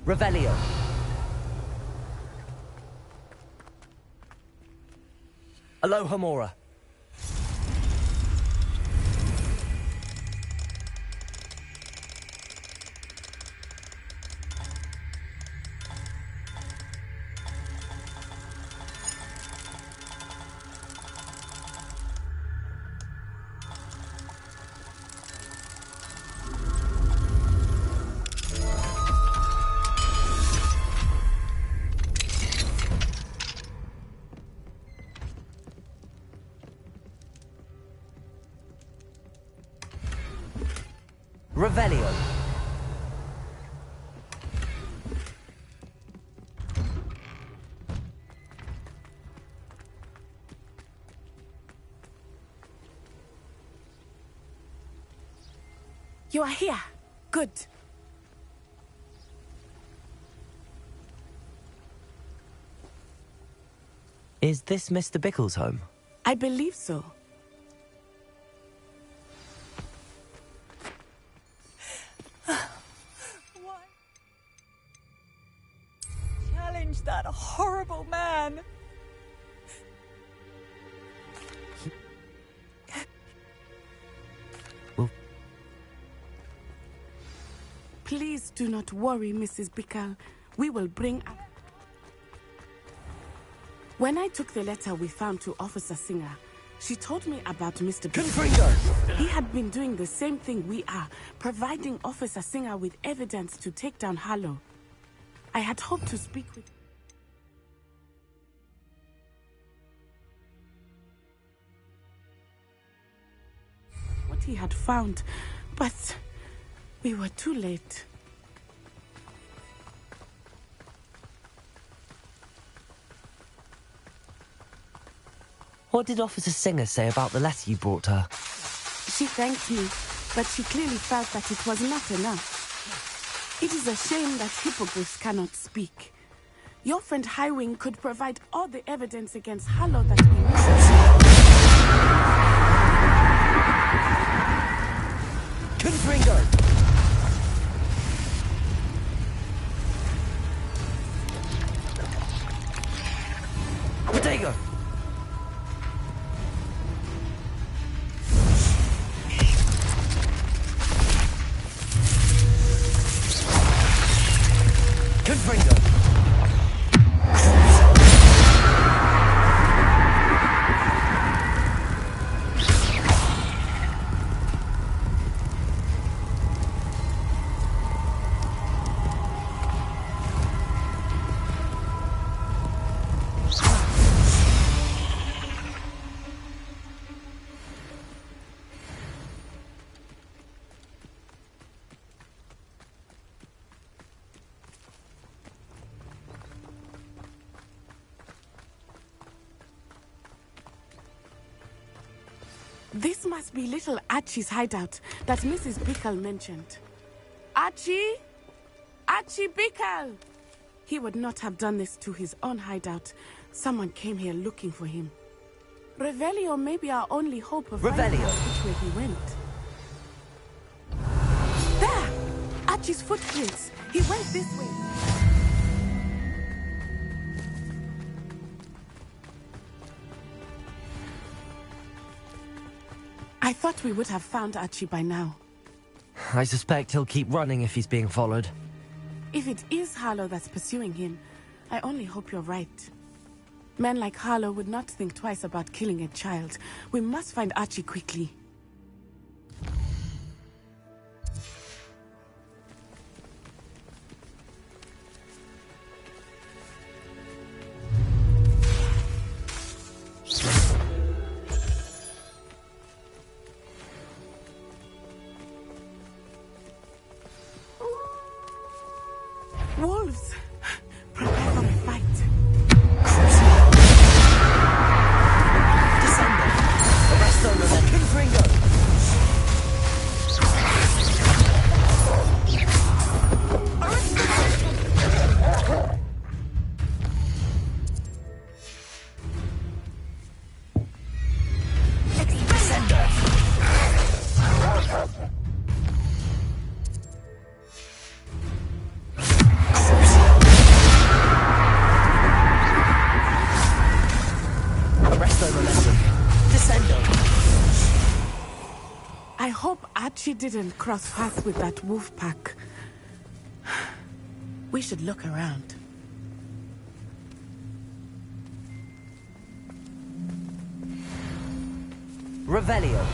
Revelio. Alohomora. Revelio. You are here. Good. Is this Mr. Bickle's home? I believe so. Challenge that horrible man. Please do not worry, Mrs. Bickle. We will bring up... When I took the letter we found to Officer Singer, she told me about Mr. Bickle. He had been doing the same thing we are, providing Officer Singer with evidence to take down Harlow. I had hoped to speak with... what he had found, but we were too late. What did Officer Singer say about the letter you brought her? She thanked me, but she clearly felt that it was not enough. It is a shame that hippogriffs cannot speak. Your friend Highwing could provide all the evidence against Harlow that we need. Confringo! Protego! Confringo! This must be little Archie's hideout that Mrs. Bickle mentioned. Archie? Archie Bickle! He would not have done this to his own hideout. Someone came here looking for him. Revelio may be our only hope of finding out which way he went. There! Archie's footprints. He went this way. I thought we would have found Archie by now. I suspect he'll keep running if he's being followed. If it is Harlow that's pursuing him, I only hope you're right. Men like Harlow would not think twice about killing a child. We must find Archie quickly. Wolves! Prepare for a fight. Descendo! Arresto momentum. Confringo! hope Archie didn't cross paths with that wolf pack. We should look around. Revelio.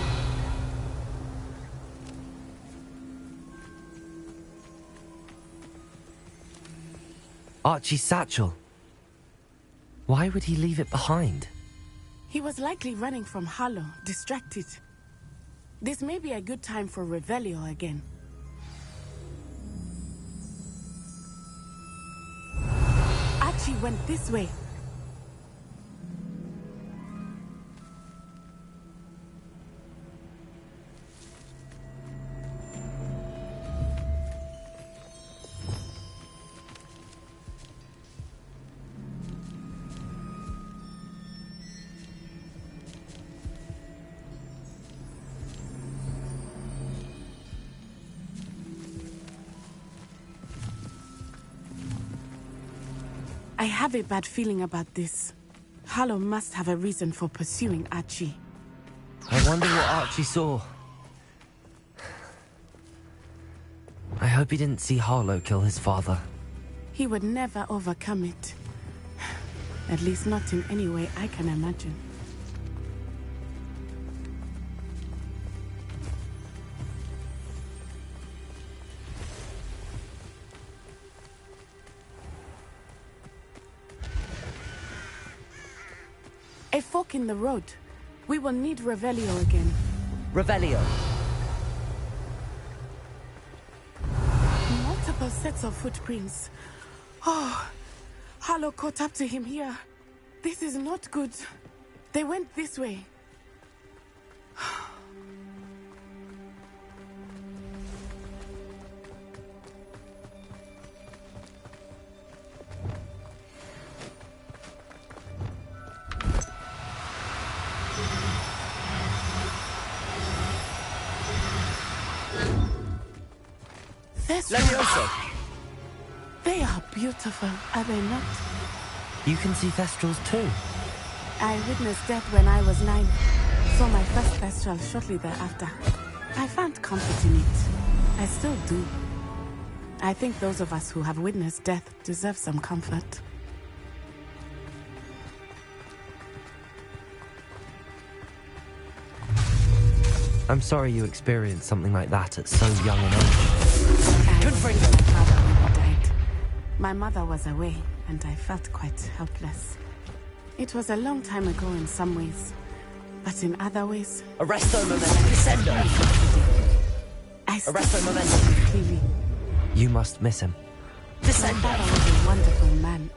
Archie's satchel. Why would he leave it behind? He was likely running from Harlow, distracted. This may be a good time for Revelio again. Archie went this way. I have a bad feeling about this. Harlow must have a reason for pursuing Archie. I wonder what Archie saw. I hope he didn't see Harlow kill his father. He would never overcome it. At least not in any way I can imagine. A fork in the road. We will need Revelio again. Revelio. Multiple sets of footprints. Oh, Harlow caught up to him here. This is not good. They went this way. Levioso. They are beautiful, are they not? You can see Thestrals too. I witnessed death when I was 9. Saw my first Thestral shortly thereafter. I found comfort in it. I still do. I think those of us who have witnessed death deserve some comfort. I'm sorry you experienced something like that at so young an age. My father when he died. My mother was away, and I felt quite helpless. It was a long time ago in some ways, but in other ways... Arresto momentum, descendo! Arresto momentum. Clearly. You must miss him. My father was a wonderful man.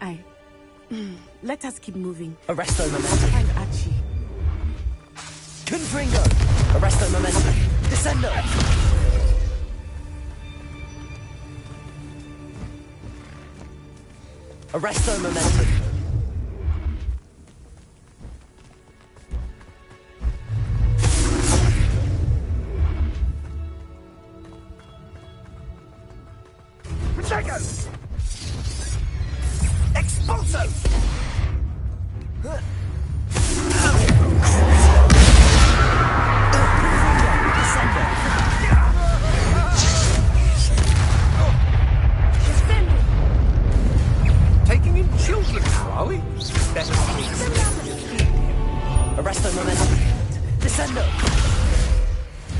Let us keep moving. Arresto momentum. Find Archie. Confringo! Arresto momentum. Descendo! Arresto momentum. Protego! Expulso! Taking in children now, are we? Arresto momentum. Descendo!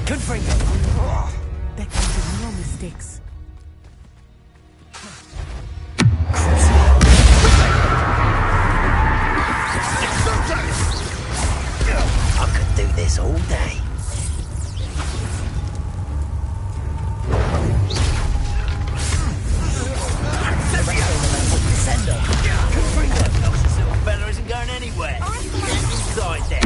Confringo! There can be no mistakes. I could do this all day. Descendo! Confringo! This little fella isn't going anywhere. Get inside there.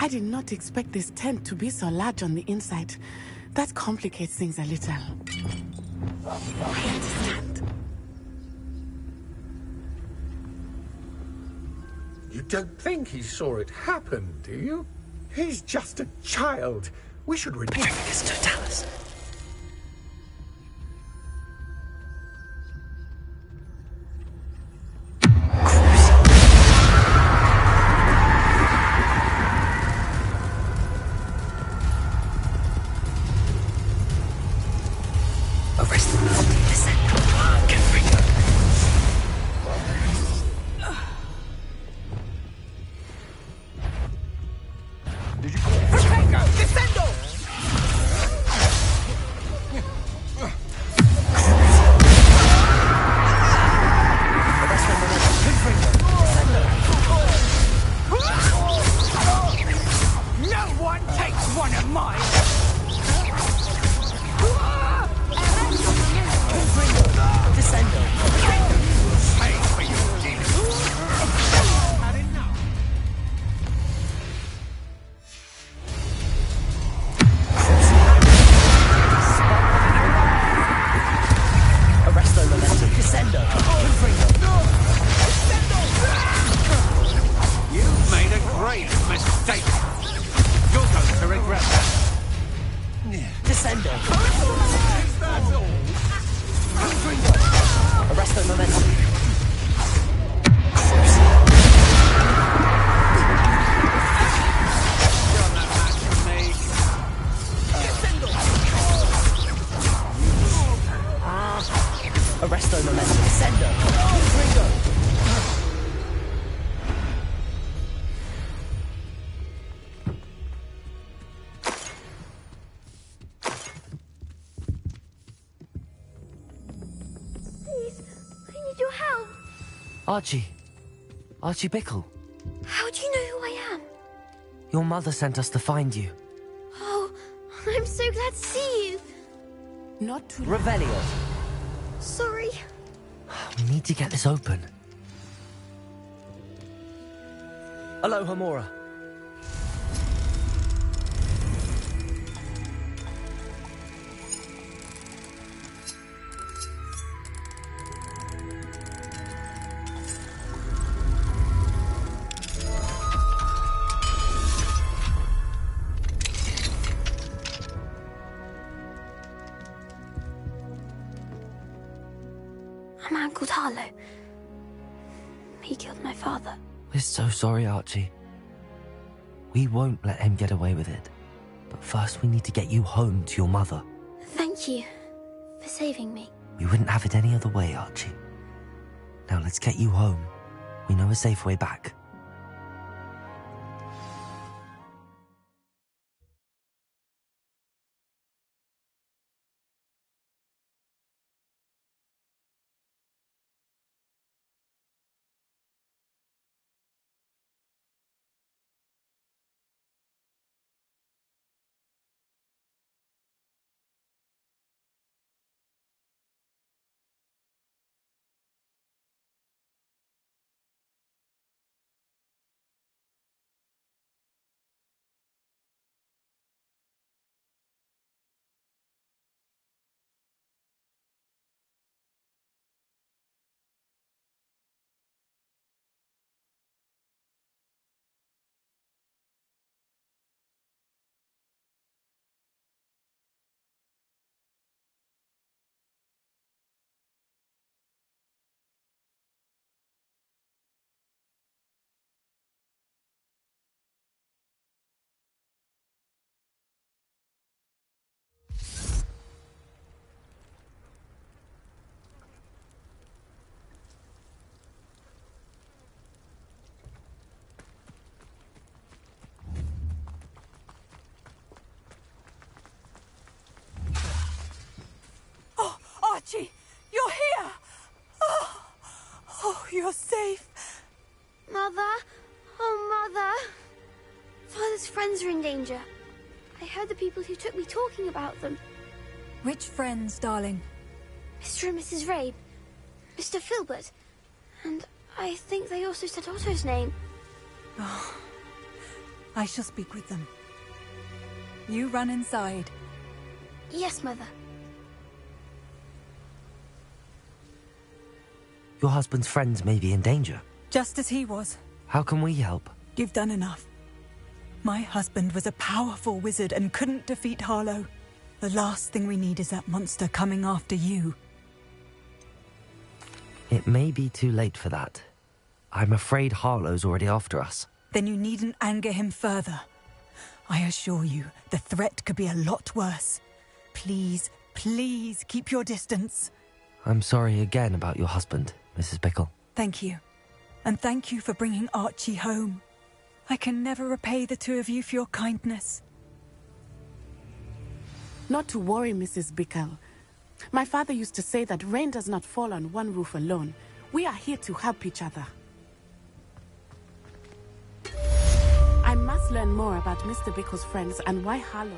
I did not expect this tent to be so large on the inside. That complicates things a little. I understand. You don't think he saw it happen, do you? He's just a child. We should report this to Dallas. Archie Bickle. How do you know who I am? Your mother sent us to find you. Oh, I'm so glad to see you. Not too Revelio. Sorry. We need to get this open. Aloha Mora. A man called Harlow. He killed my father. We're so sorry, Archie. We won't let him get away with it. But first we need to get you home to your mother. Thank you for saving me. We wouldn't have it any other way, Archie. Now let's get you home. We know a safe way back. Archie, you're here! Oh, you're safe. Mother? Oh, Mother. Father's friends are in danger. I heard the people who took me talking about them. Which friends, darling? Mr. and Mrs. Rabe. Mr. Filbert. And I think they also said Otto's name. Oh, I shall speak with them. You run inside. Yes, Mother. Your husband's friends may be in danger. Just as he was. How can we help? You've done enough. My husband was a powerful wizard and couldn't defeat Harlow. The last thing we need is that monster coming after you. It may be too late for that. I'm afraid Harlow's already after us. Then you needn't anger him further. I assure you, the threat could be a lot worse. Please, please keep your distance. I'm sorry again about your husband, Mrs. Bickle. Thank you. And thank you for bringing Archie home. I can never repay the two of you for your kindness. Not to worry, Mrs. Bickle. My father used to say that rain does not fall on one roof alone. We are here to help each other. I must learn more about Mr. Bickle's friends and why Harlow...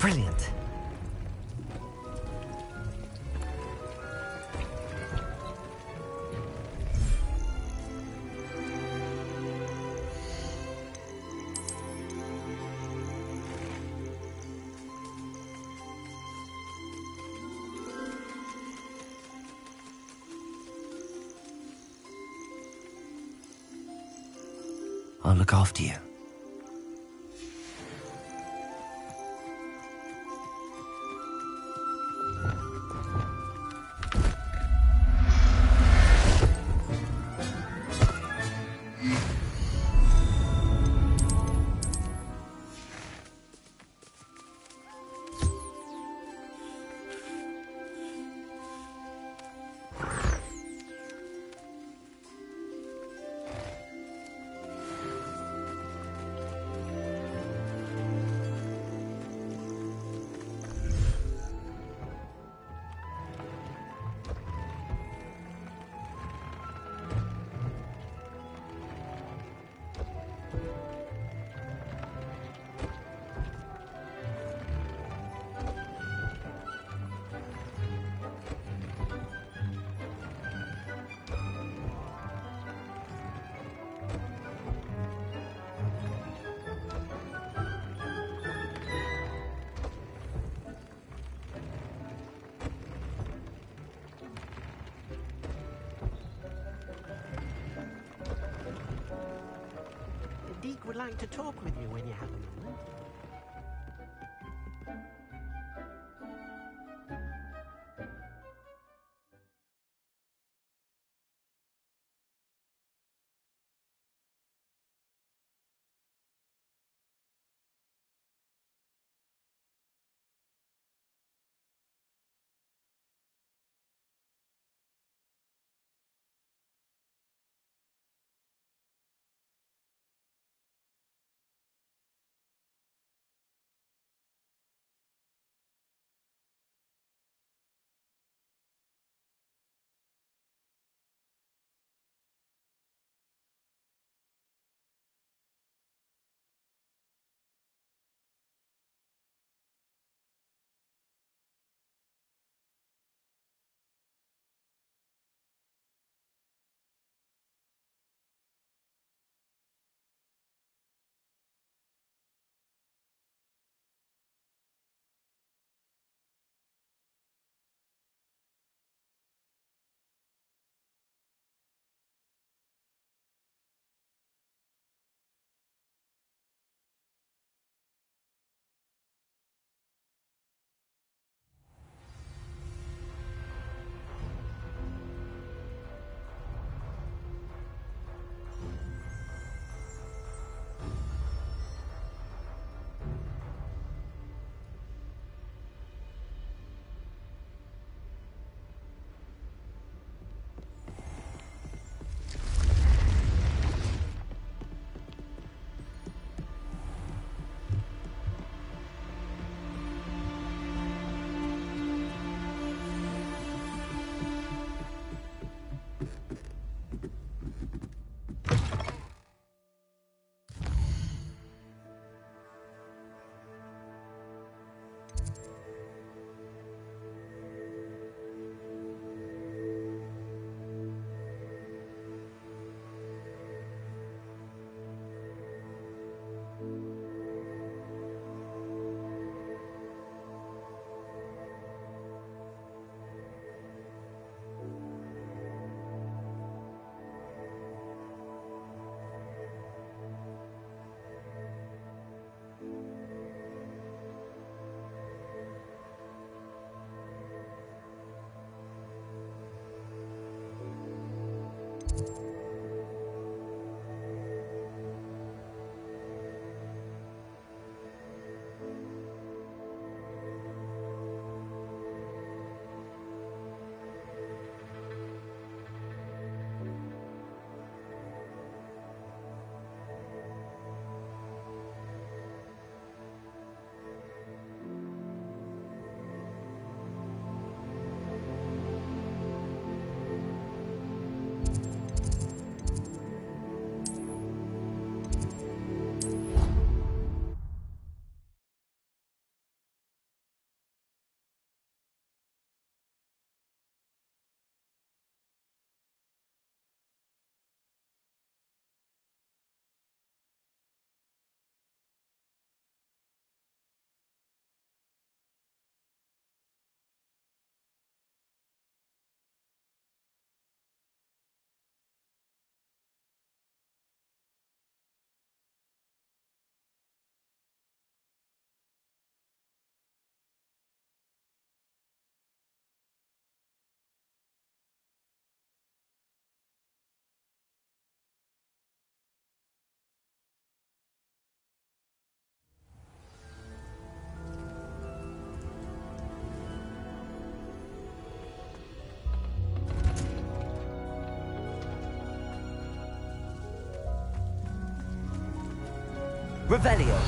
Brilliant. I'll look after you. Deke would like to talk with you when you have a moment. Revelio.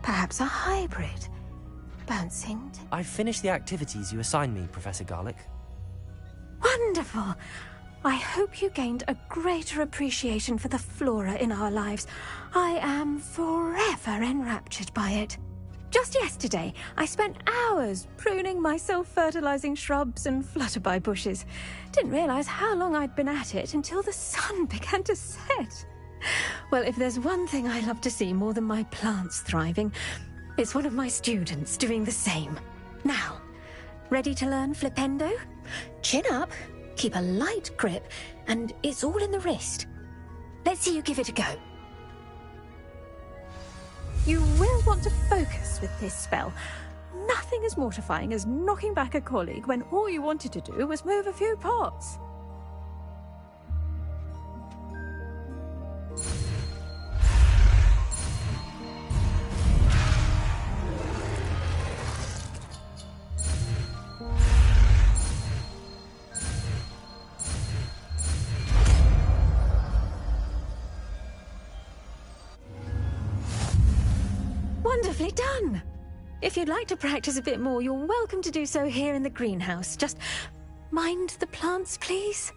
Perhaps a hybrid. Bouncing. I've finished the activities you assigned me, Professor Garlick. Wonderful! I hope you gained a greater appreciation for the flora in our lives. I am forever enraptured by it. Just yesterday, I spent hours pruning my self-fertilizing shrubs and flutterby bushes. Didn't realize how long I'd been at it until the sun began to set. Well, if there's one thing I love to see more than my plants thriving, it's one of my students doing the same. Now, ready to learn Flipendo? Chin up, keep a light grip, and it's all in the wrist. Let's see you give it a go. You will want to focus with this spell. Nothing as mortifying as knocking back a colleague when all you wanted to do was move a few pots. Wonderfully done! If you'd like to practice a bit more, you're welcome to do so here in the greenhouse. Just mind the plants, please.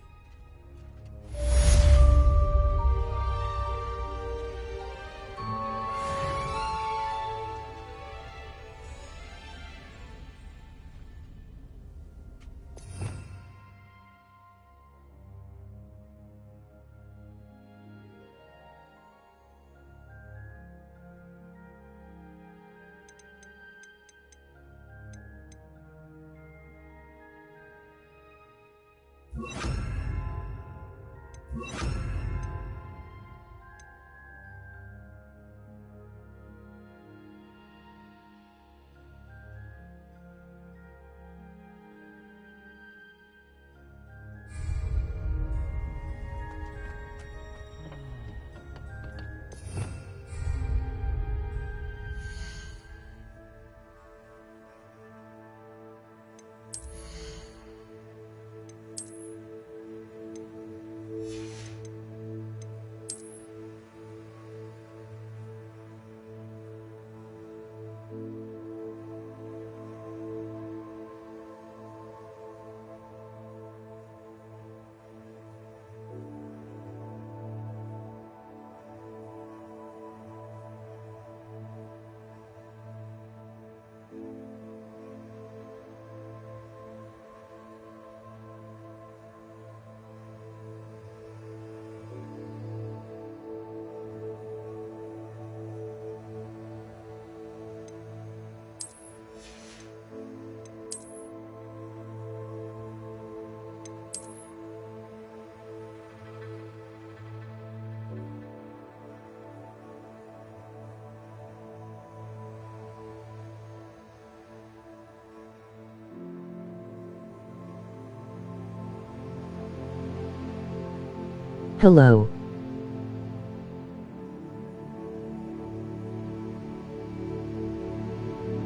Hello.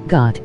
God.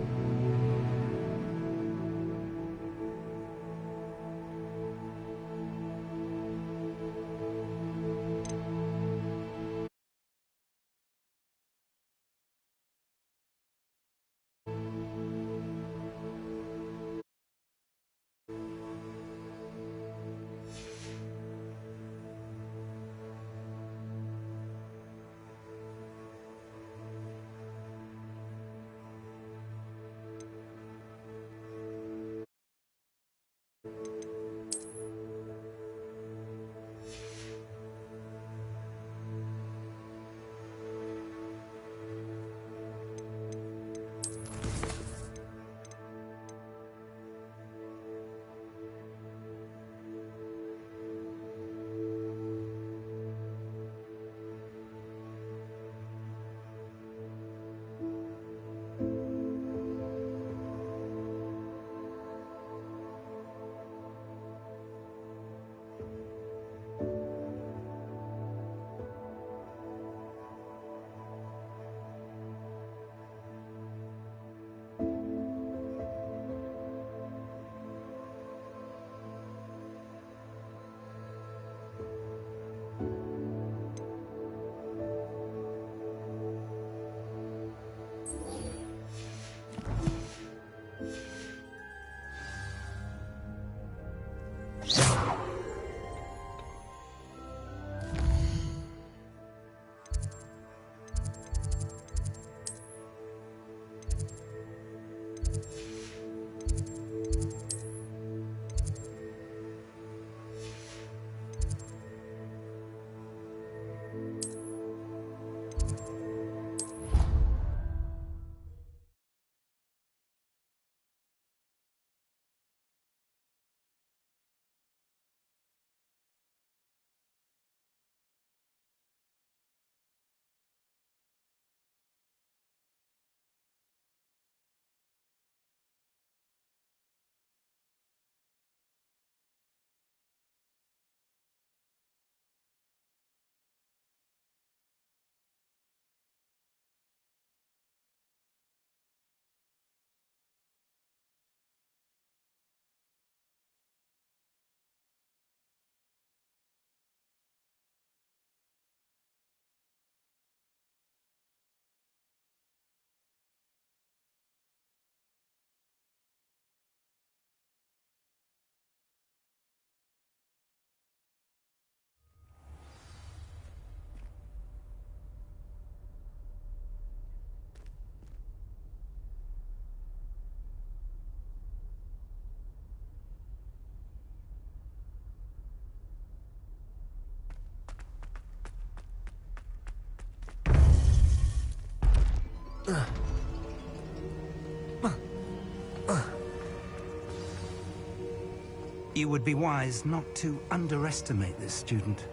You would be wise not to underestimate this student.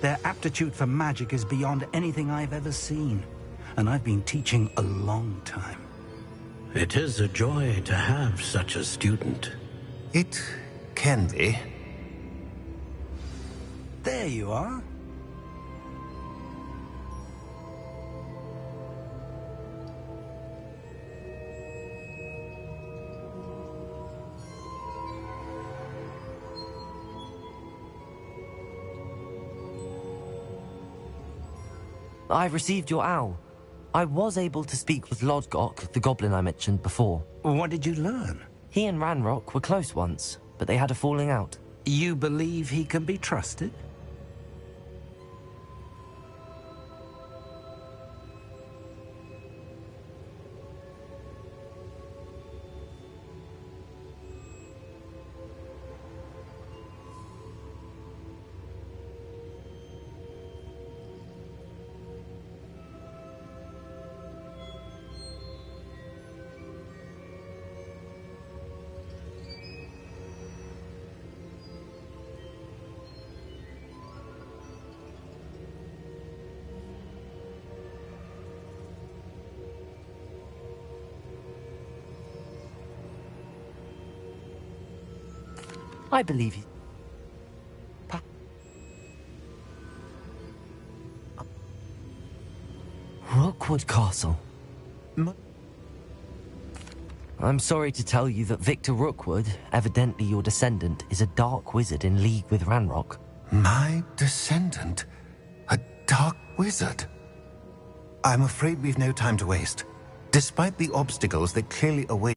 Their aptitude for magic is beyond anything I've ever seen, and I've been teaching a long time. It is a joy to have such a student. It can be. There you are. I received your owl. I was able to speak with Lodgok, the goblin I mentioned before. What did you learn? He and Ranrock were close once, but they had a falling out. You believe he can be trusted? I believe you. Rookwood Castle. I'm sorry to tell you that Victor Rookwood, evidently your descendant, is a dark wizard in league with Ranrock. My descendant? A dark wizard? I'm afraid we've no time to waste. Despite the obstacles that clearly await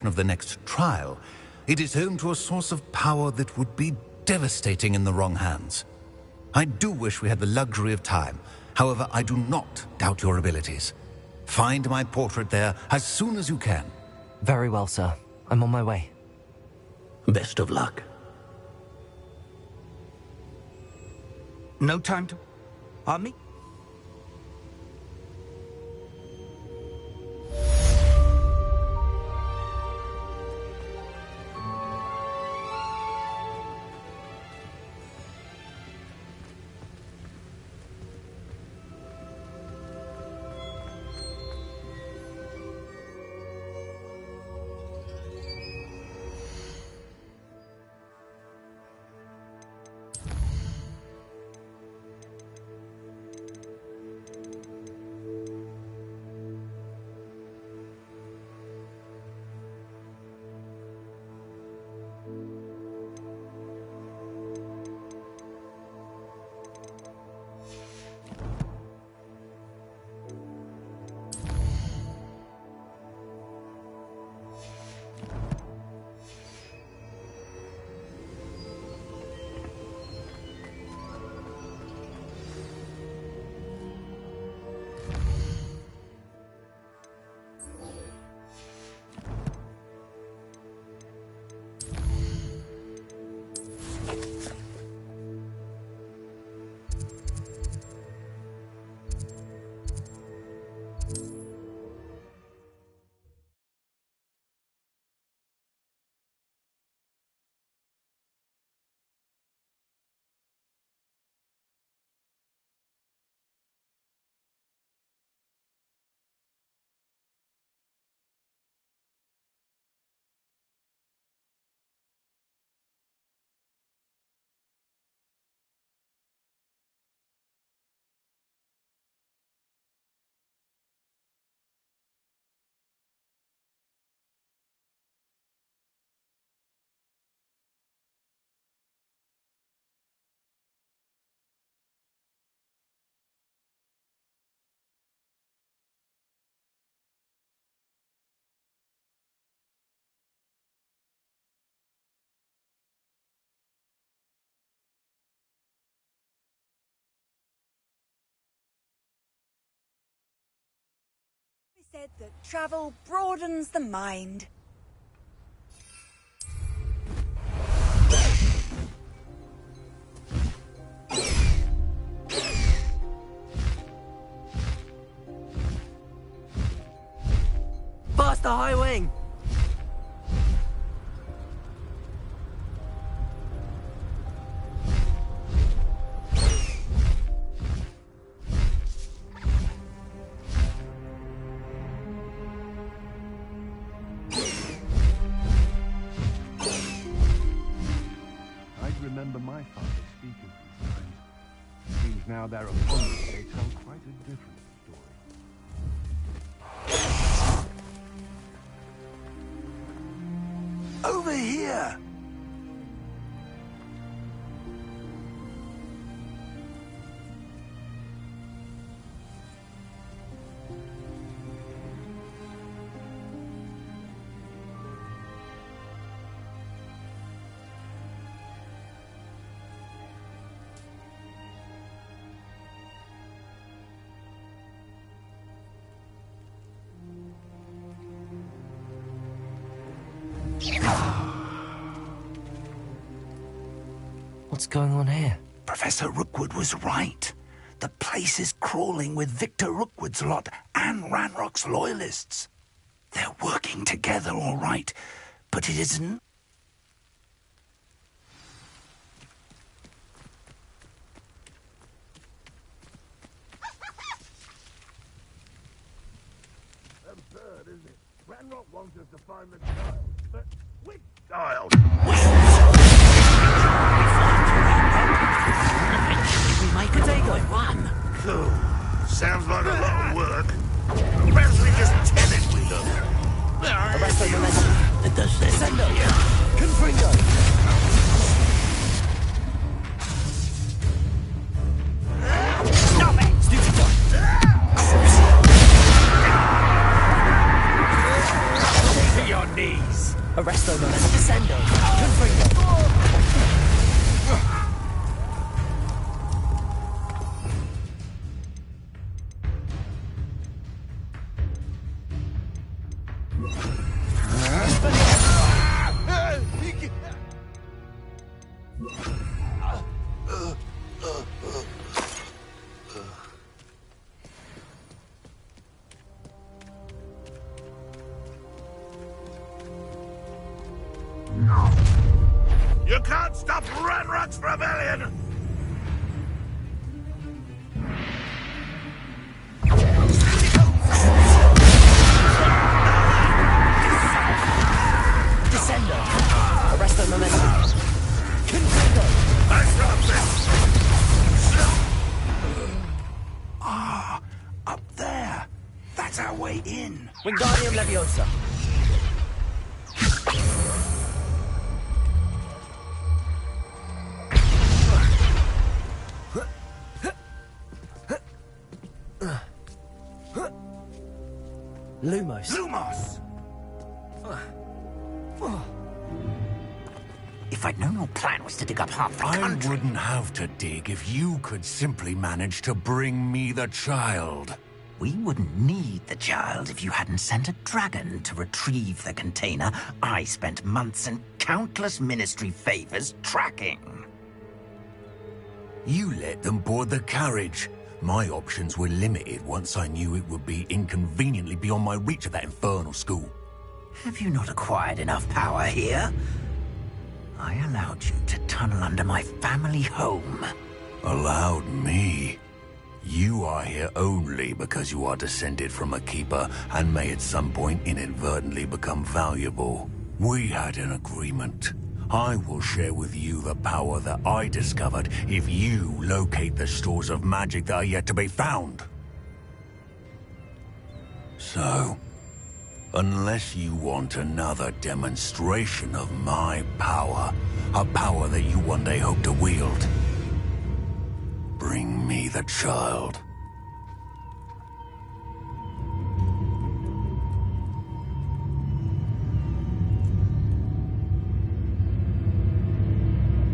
of the next trial, it is home to a source of power that would be devastating in the wrong hands. I do wish we had the luxury of time. However, I do not doubt your abilities. Find my portrait there as soon as you can. Very well, sir. I'm on my way. Best of luck. No time to... Army? Said that travel broadens the mind. remember my father speaking these times. Seems now their opponents, they tell quite a different story. Over here! What's going on here? Professor Rookwood was right. The place is crawling with Victor Rookwood's lot and Ranrock's loyalists. They're working together, all right, but it isn't. Absurd, isn't it? Ranrock wants us to find the child, but which child? We might take one. Cool. Sounds like a lot of work. Perhaps we just tenant with them. Arrest them, it does say. Send them. Confringo. Stop it! Stupid boy. To your knees. Arresto momentum. Descendo. Confringo. You can't stop Ranrock's rebellion! Descendo. Arresto momentum. Confringo. Ah, up there. That's our way in. Wingardium Leviosa. Lumos. Lumos! If I'd known your plan was to dig up half the country... I wouldn't have to dig if you could simply manage to bring me the child. We wouldn't need the child if you hadn't sent a dragon to retrieve the container I spent months and countless ministry favors tracking. You let them board the carriage. My options were limited once I knew it would be inconveniently beyond my reach at that infernal school. Have you not acquired enough power here? I allowed you to tunnel under my family home. Allowed me? You are here only because you are descended from a keeper and may at some point inadvertently become valuable. We had an agreement. I will share with you the power that I discovered if you locate the stores of magic that are yet to be found. So, unless you want another demonstration of my power, a power that you one day hope to wield, bring me the child.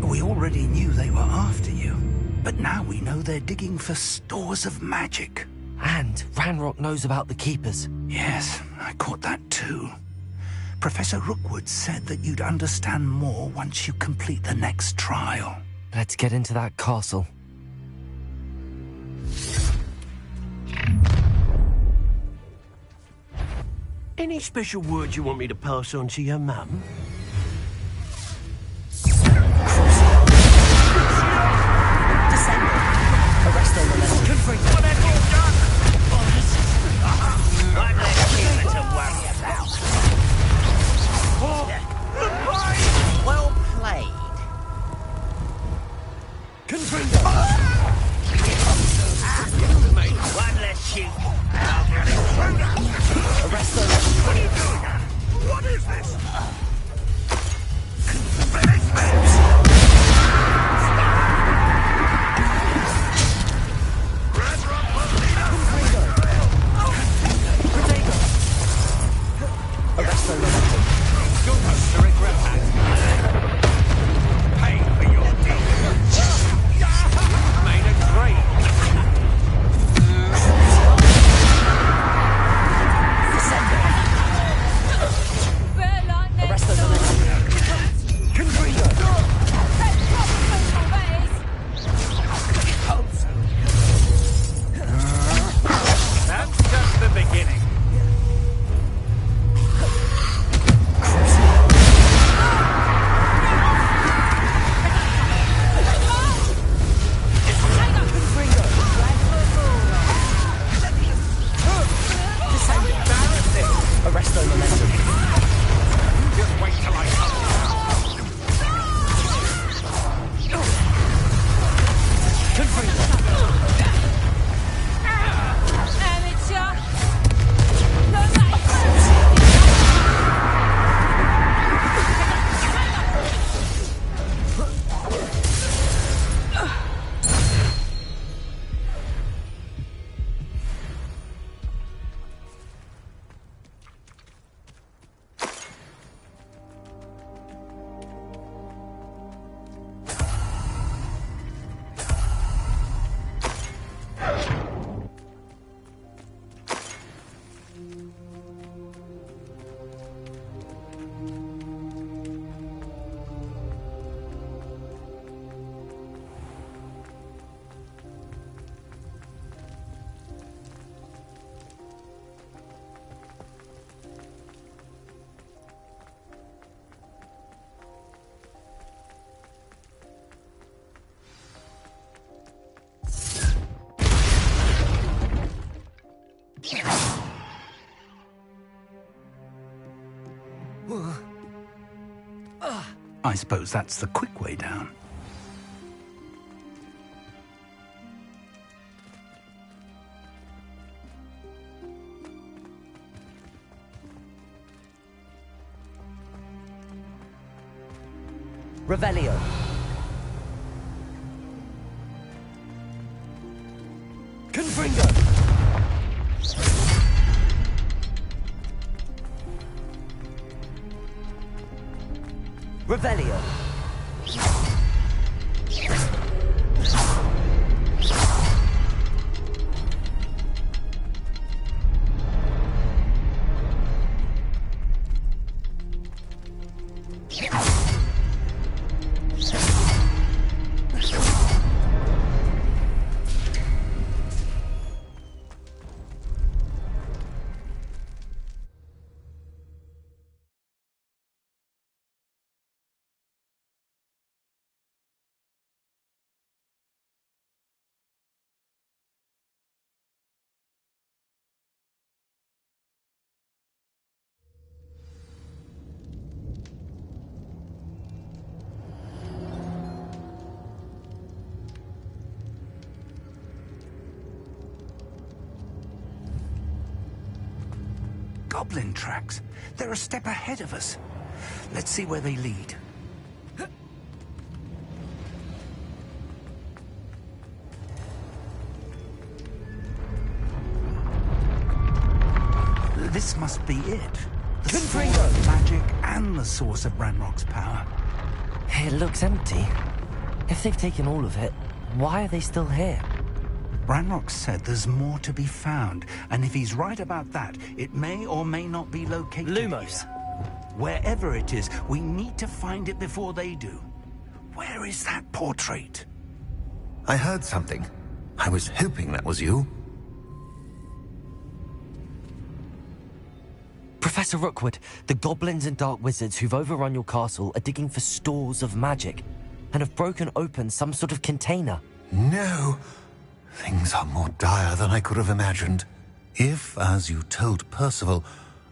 We already knew they were after you, but now we know they're digging for stores of magic. And Ranrock knows about the Keepers. Yes, I caught that too. Professor Rookwood said that you'd understand more once you complete the next trial. Let's get into that castle. Any special words you want me to pass on to your mum? Arresto momentum. Confringo. What have you done? I'm left here to worry about. Well played. I suppose that's the quick way down. Revelio. Confringo. Revelio. Goblin tracks. They're a step ahead of us. Let's see where they lead. This must be it. The source of magic and the source of Ranrock's power. It looks empty. If they've taken all of it, why are they still here? Ranrock said there's more to be found, and if he's right about that, it may or may not be located Lumos. here. Wherever it is, we need to find it before they do. Where is that portrait? I heard something. I was hoping that was you. Professor Rookwood, the goblins and dark wizards who've overrun your castle are digging for stores of magic and have broken open some sort of container. No! Things are more dire than I could have imagined. If, as you told Percival,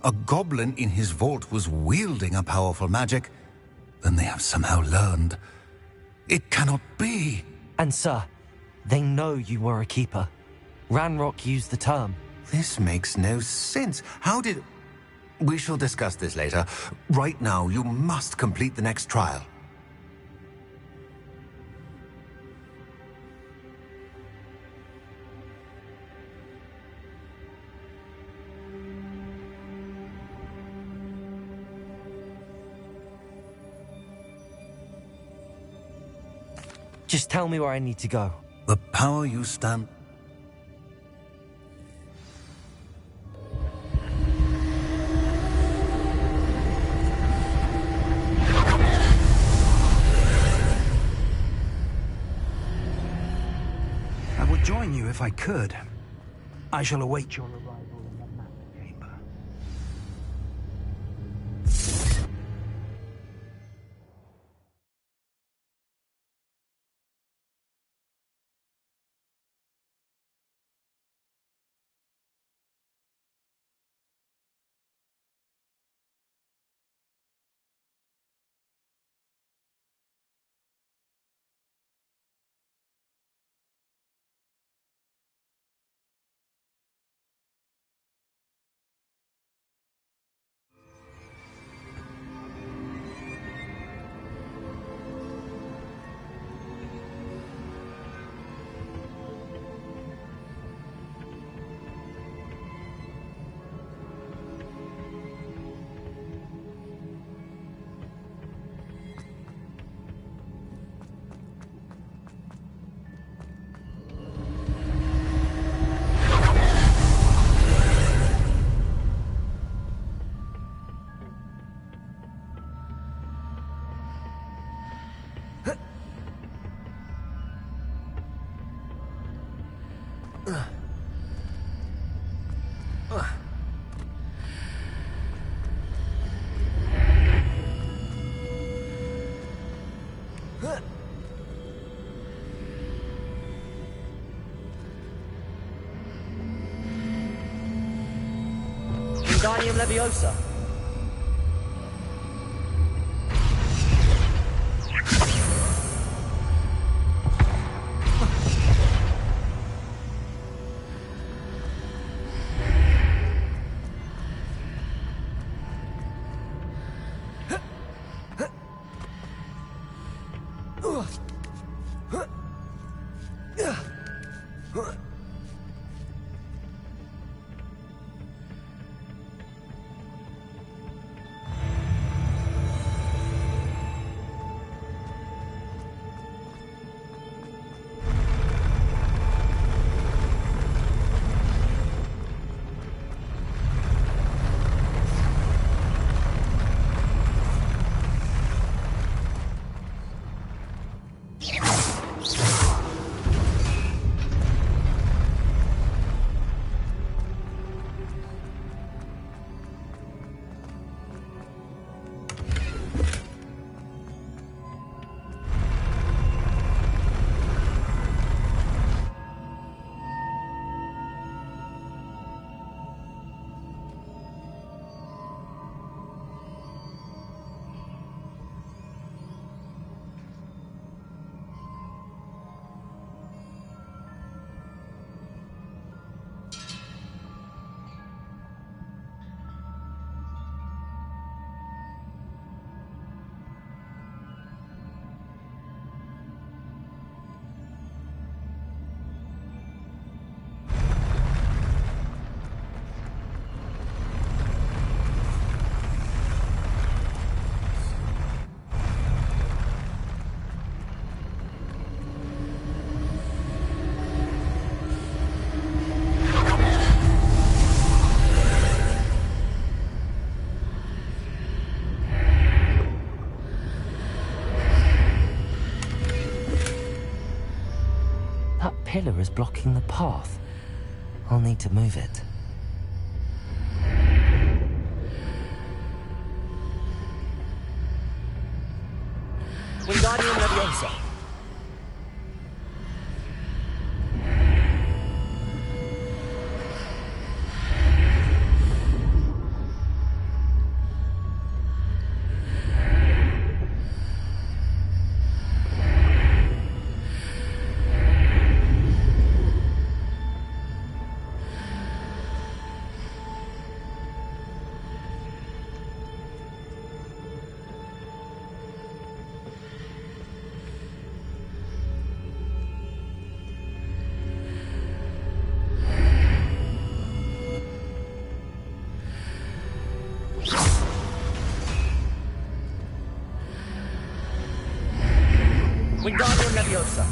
a goblin in his vault was wielding a powerful magic, then they have somehow learned. It cannot be! And sir, they know you were a keeper. Ranrock used the term. This makes no sense. How did... We shall discuss this later. Right now, you must complete the next trial. Just tell me where I need to go. The power you stand... I would join you if I could. I shall await your arrival in the map chamber. Wingardium Leviosa. That pillar is blocking the path. I'll need to move it. Wingardium Leviosa. Wingardium Leviosa.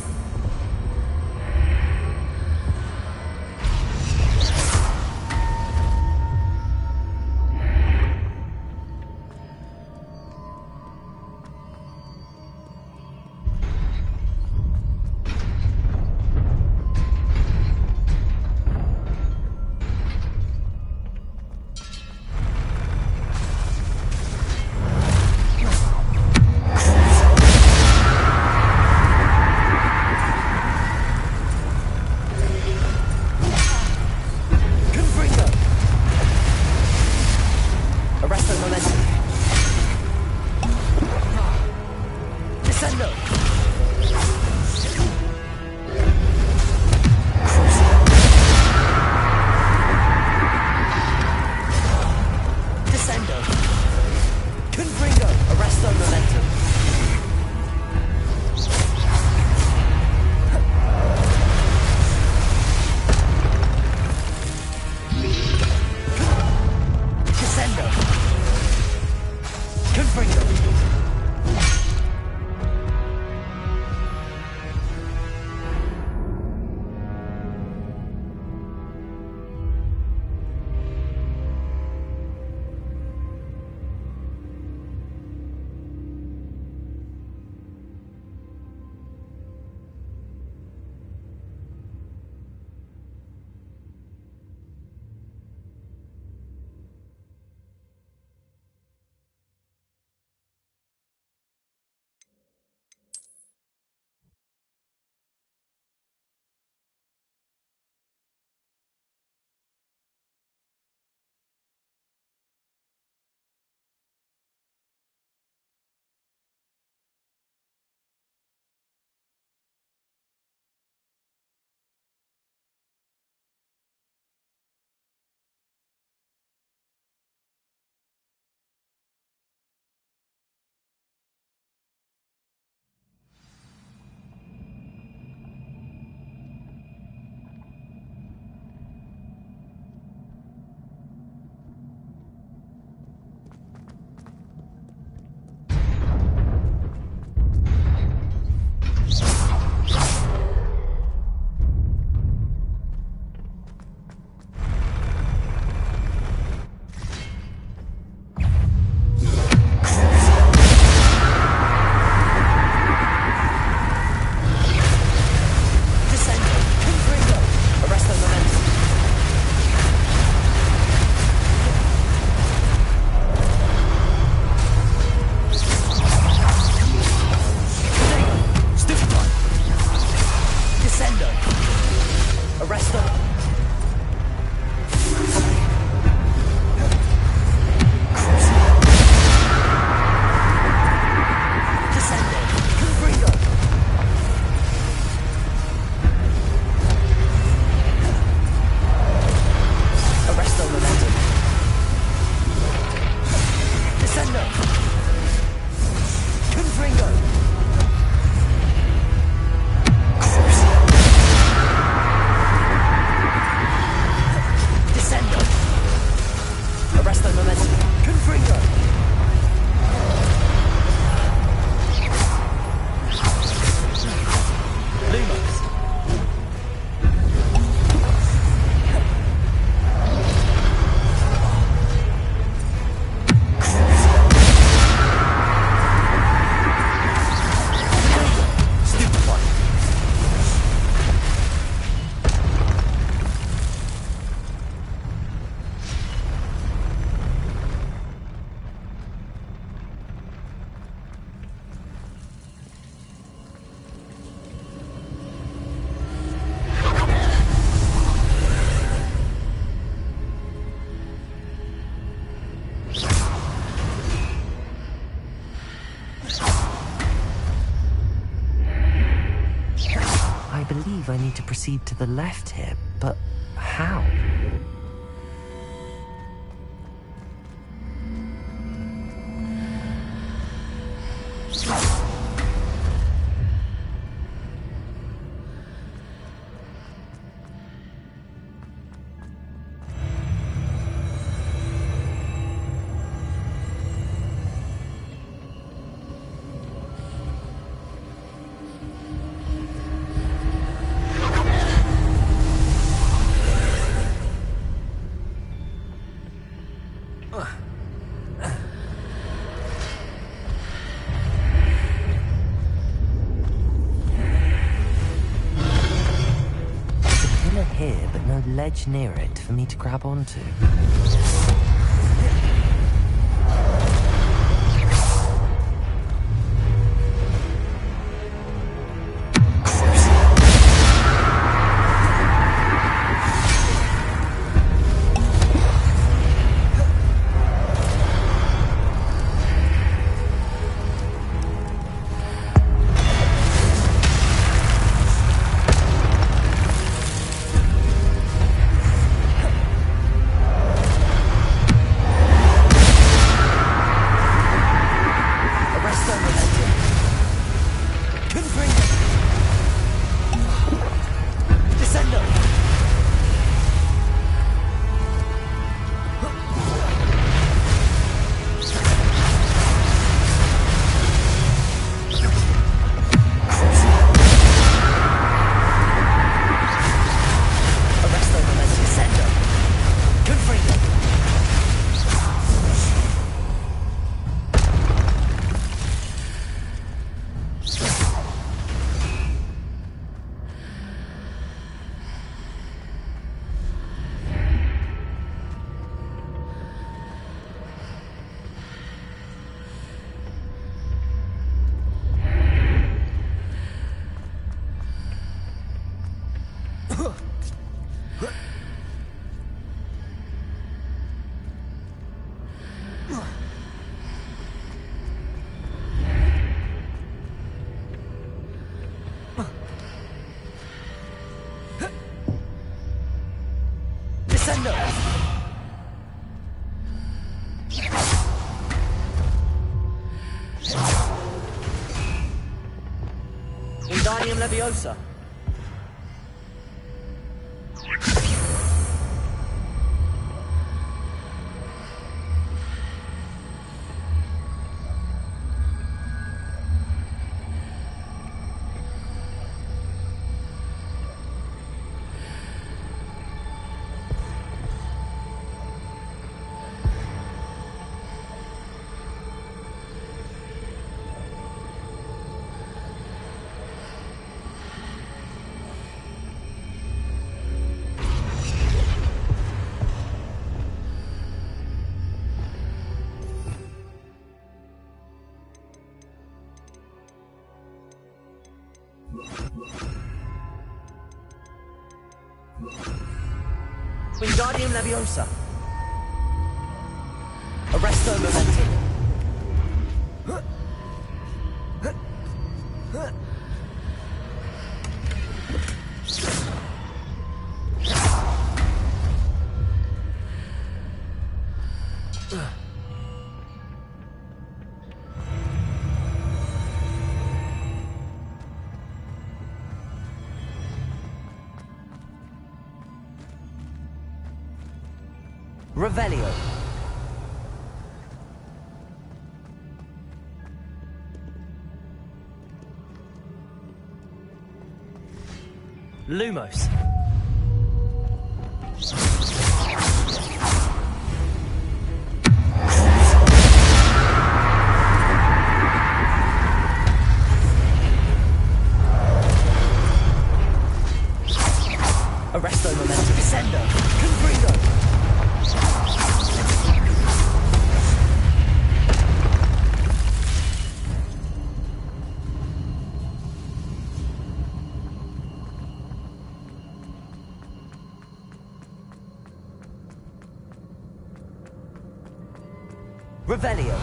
believe I need to proceed to the left here, but how? Here, but no ledge near it for me to grab onto. Wingardium Leviosa. Wingardium Leviosa. Arresto Momentum. Revelio. Lumos. Arresto Momentum. Descendo. Confringo. Revelio.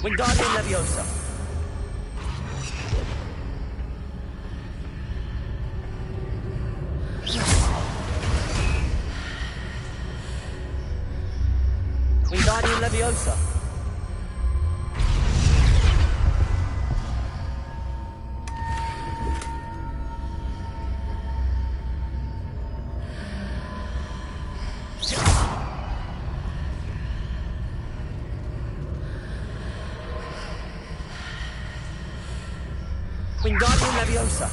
Wingardium Leviosa. Wingardium Leviosa. Wingardium Leviosa.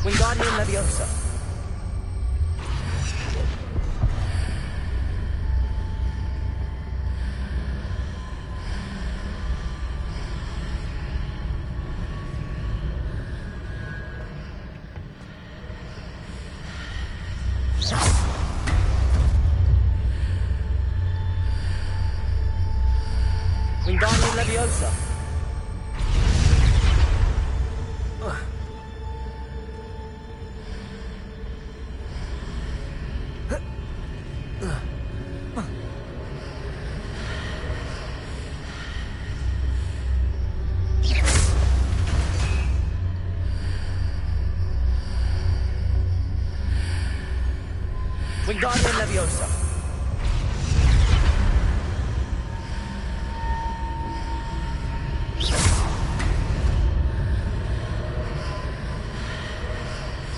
Wingardium Leviosa. Wingardium Leviosa. Wingardium Leviosa.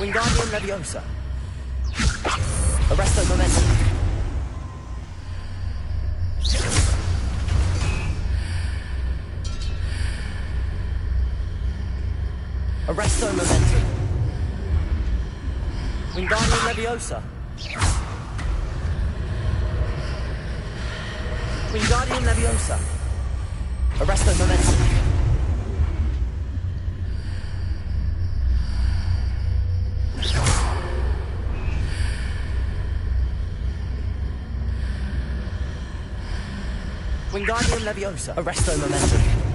Wingardium Leviosa. Arresto Momentum. Arresto Momentum. Wingardium Leviosa. Wingardium Leviosa. Arresto Momentum. Wingardium Leviosa. Arresto Momentum.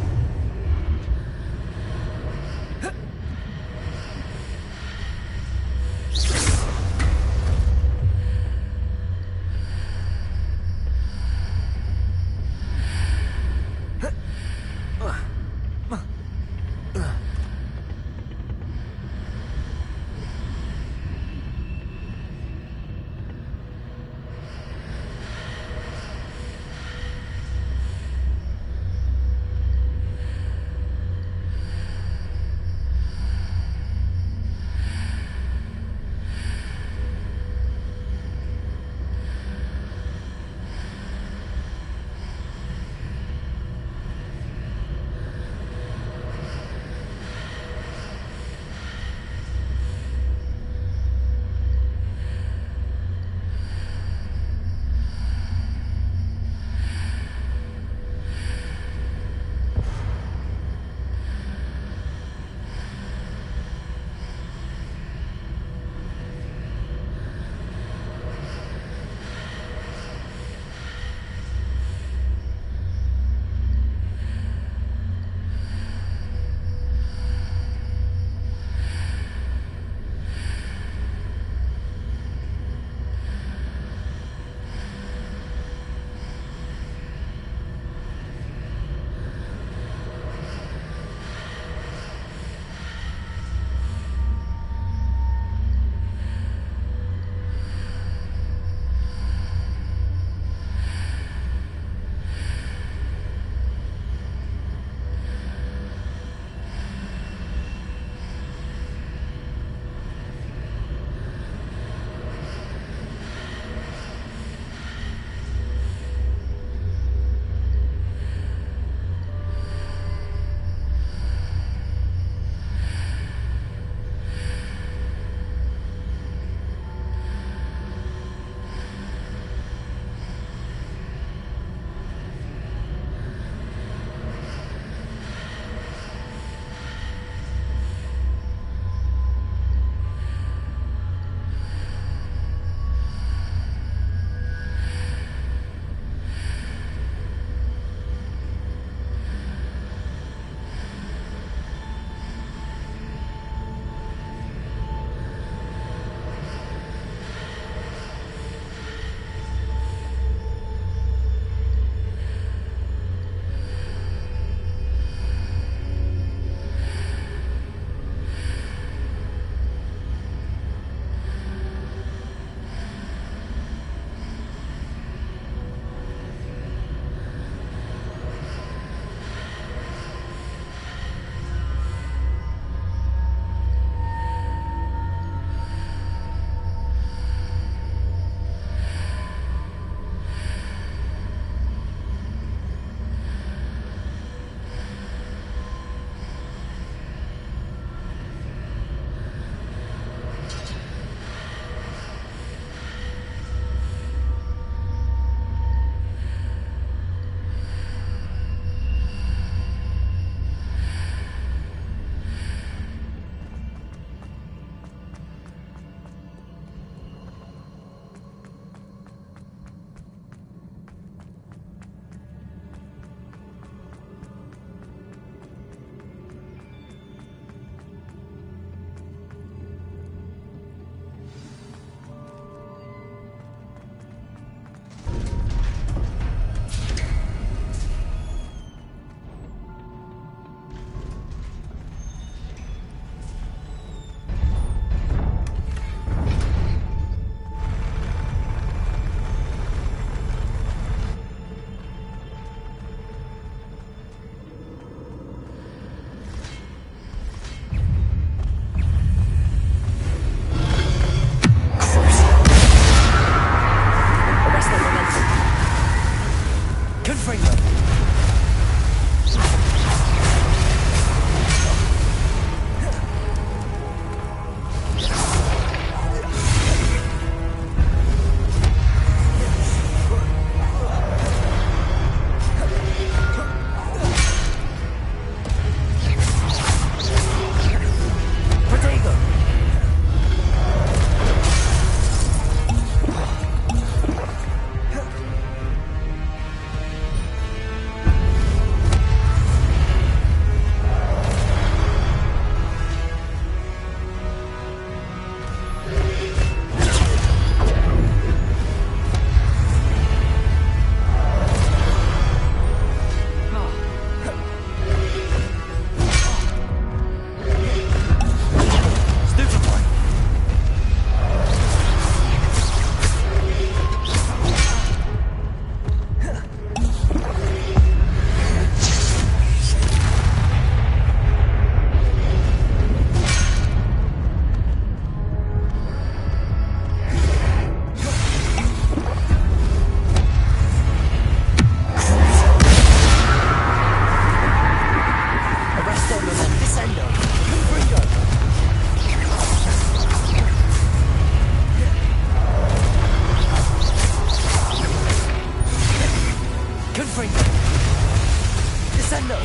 Descendo!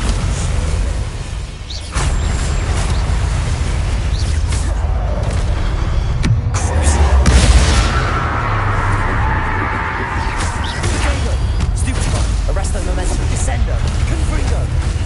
Stupido! Arresto momentum! Descendo! Confringo!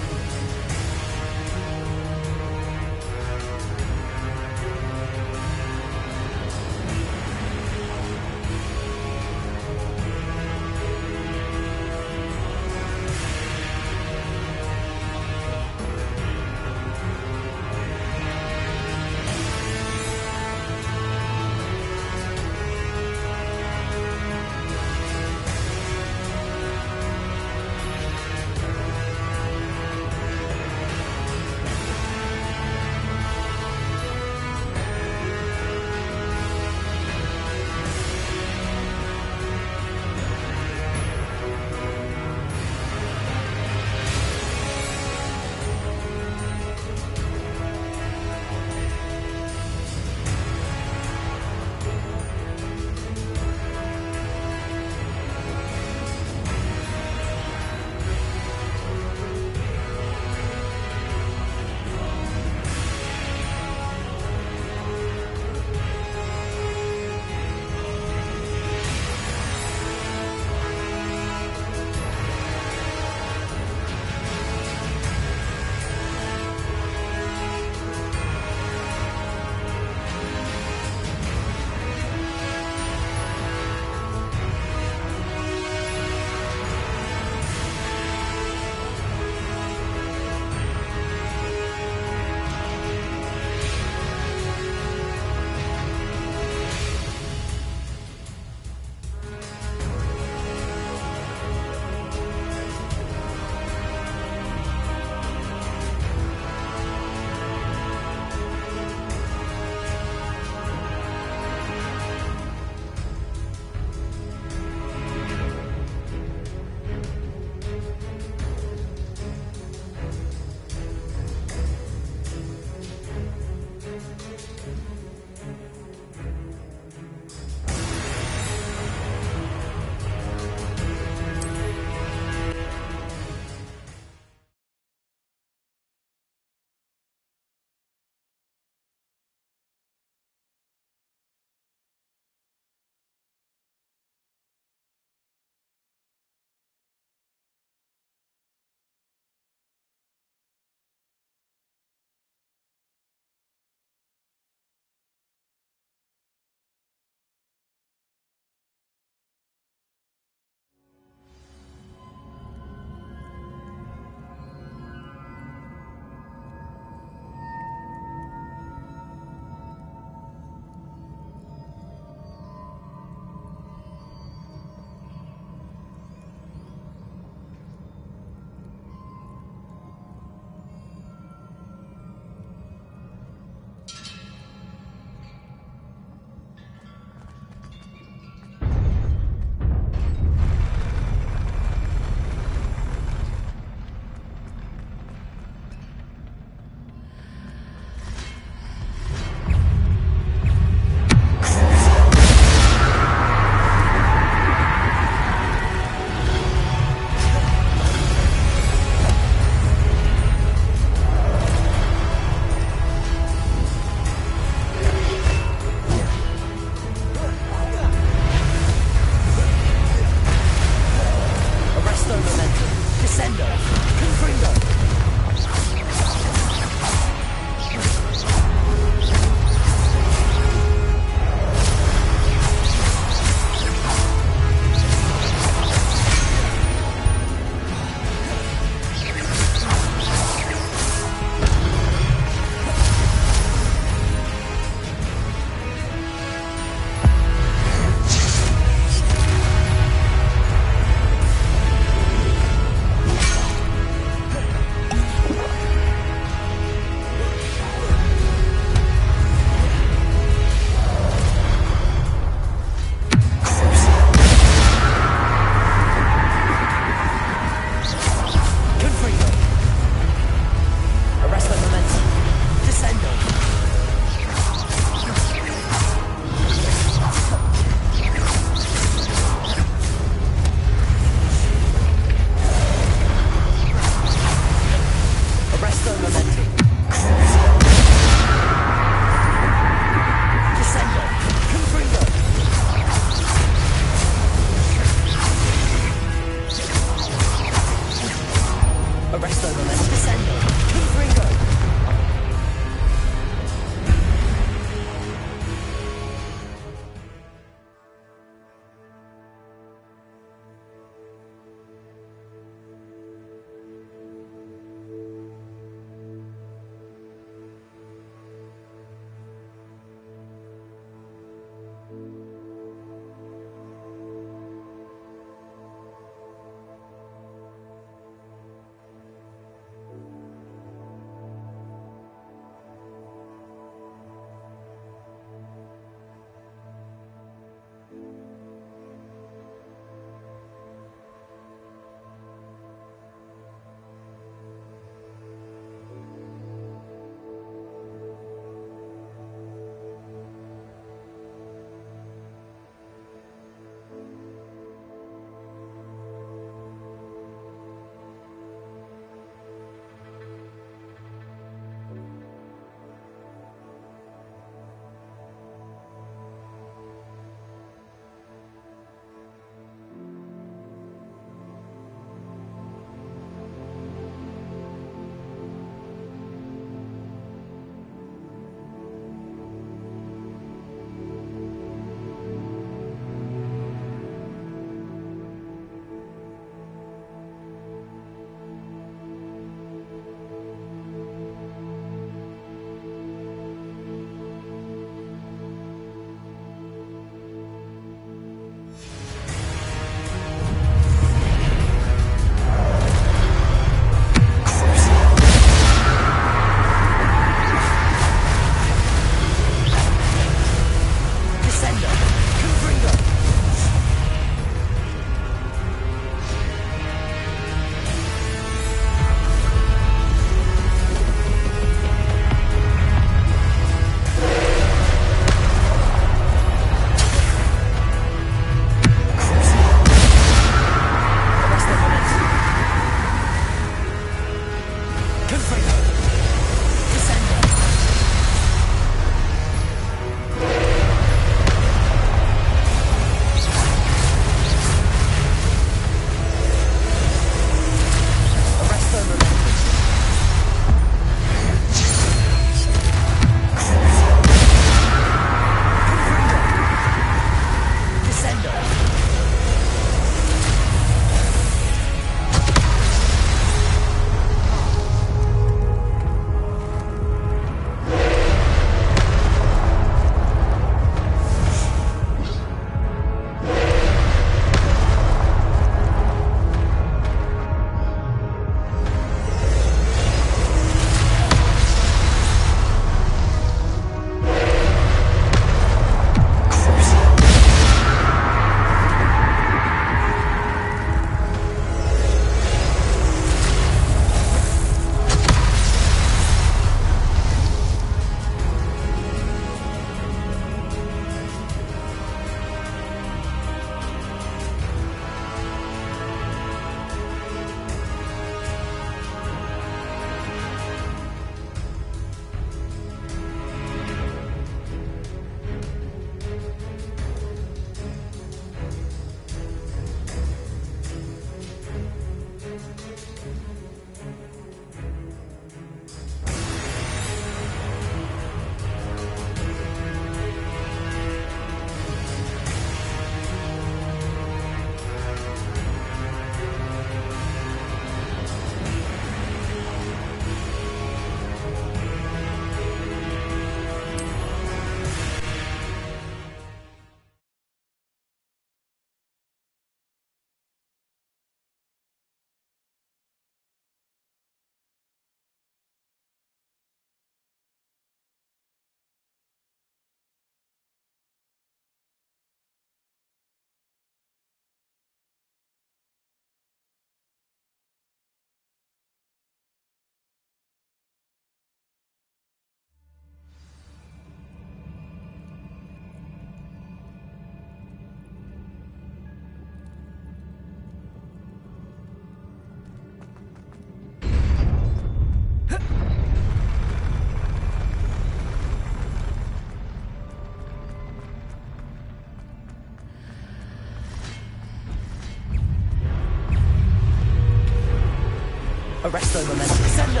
Arresto momentum. Descendo.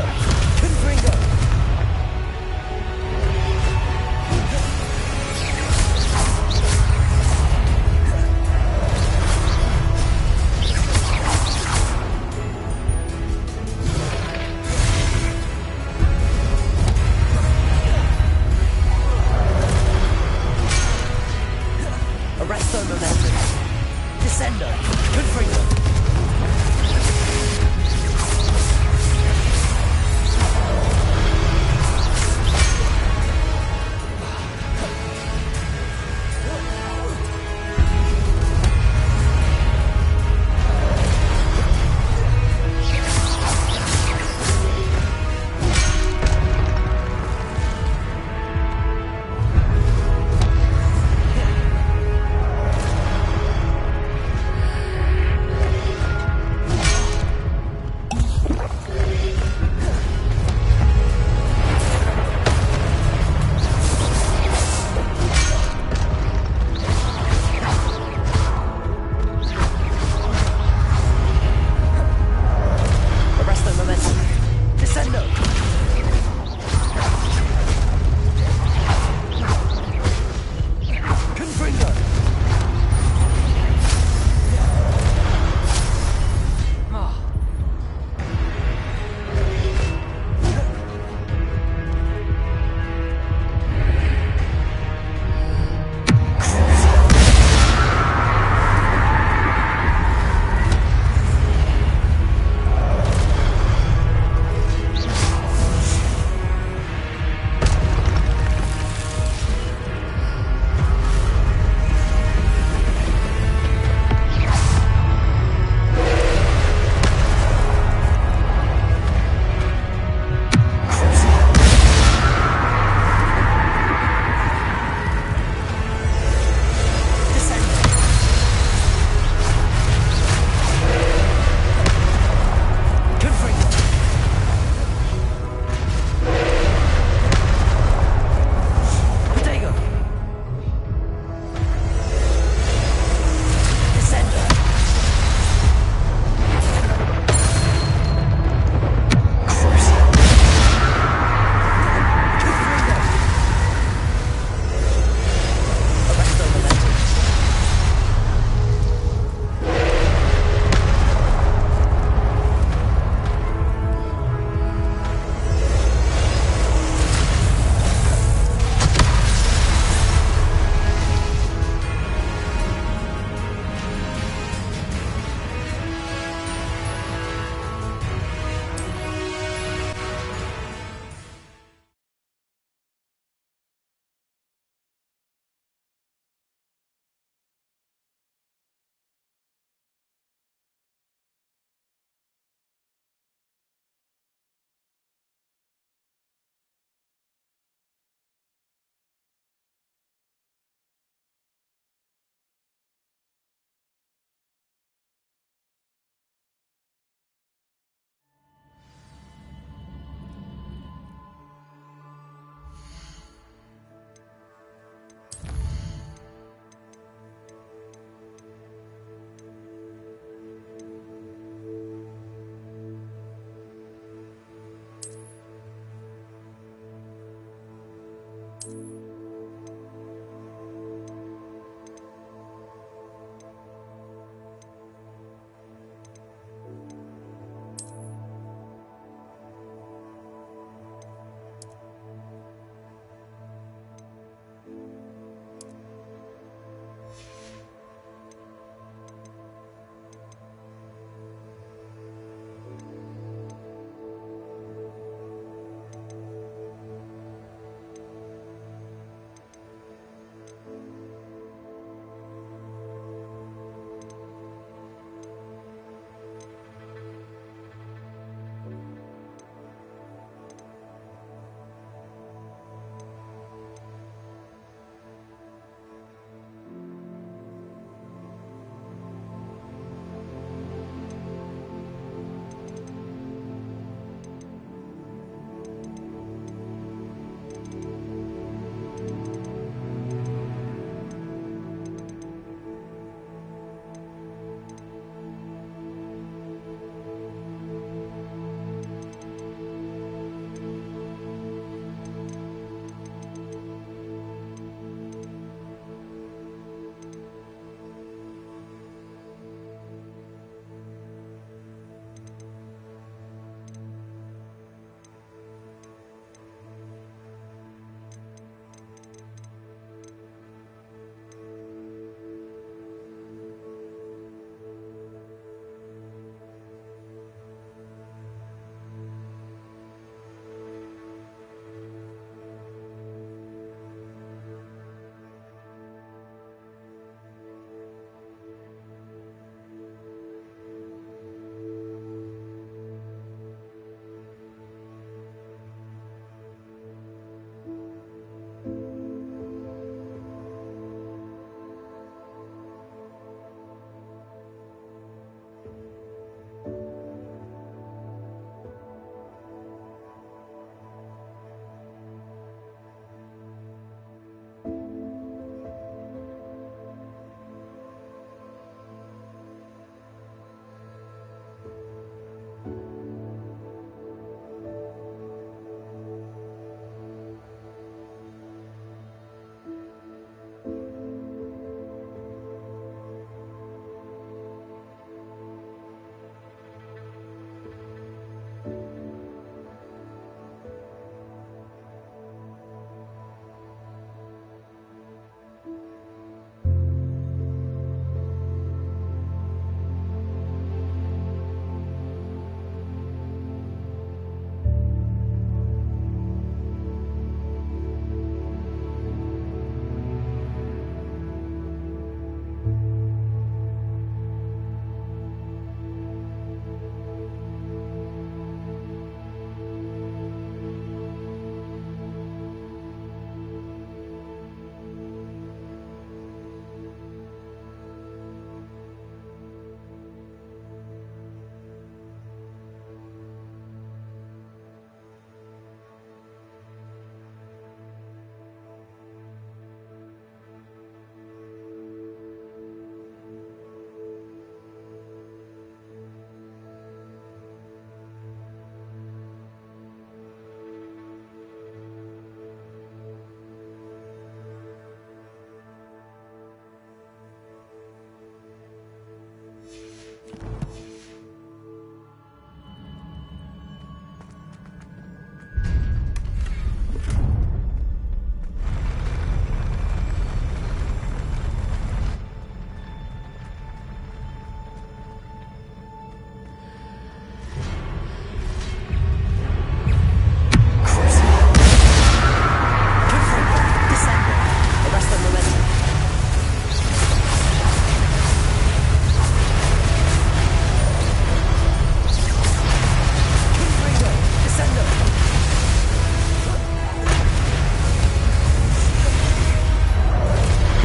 Confringo. Arresto momentum. Descendo. Confringo.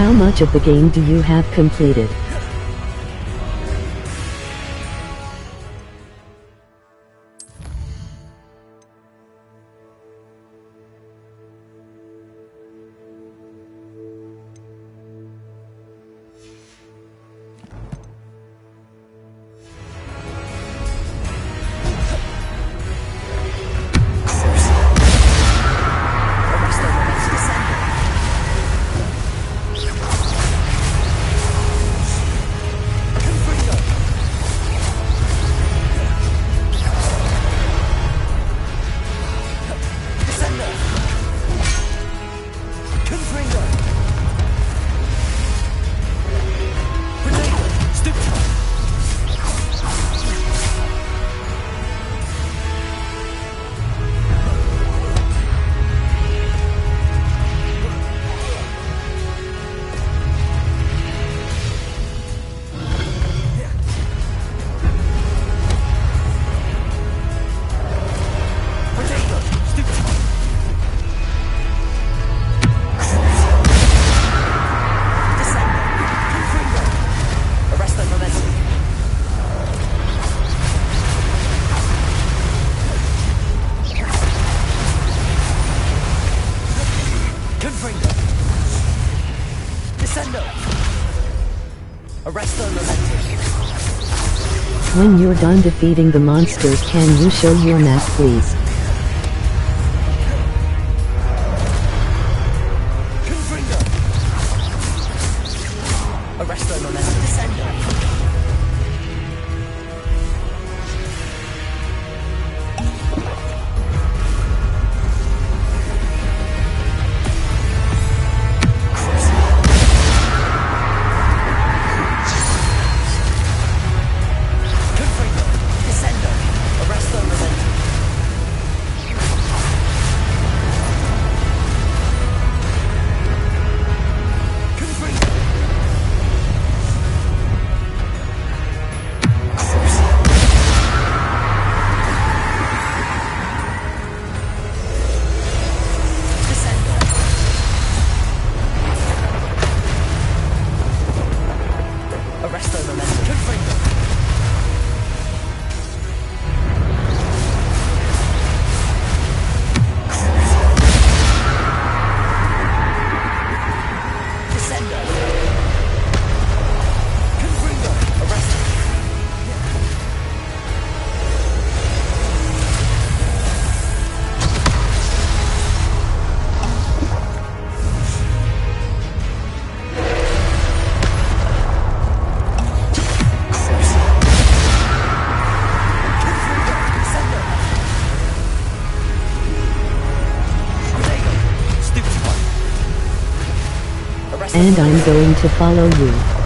How much of the game do you have completed? When you're done defeating the monsters, can you show your map, please? And I'm going to follow you.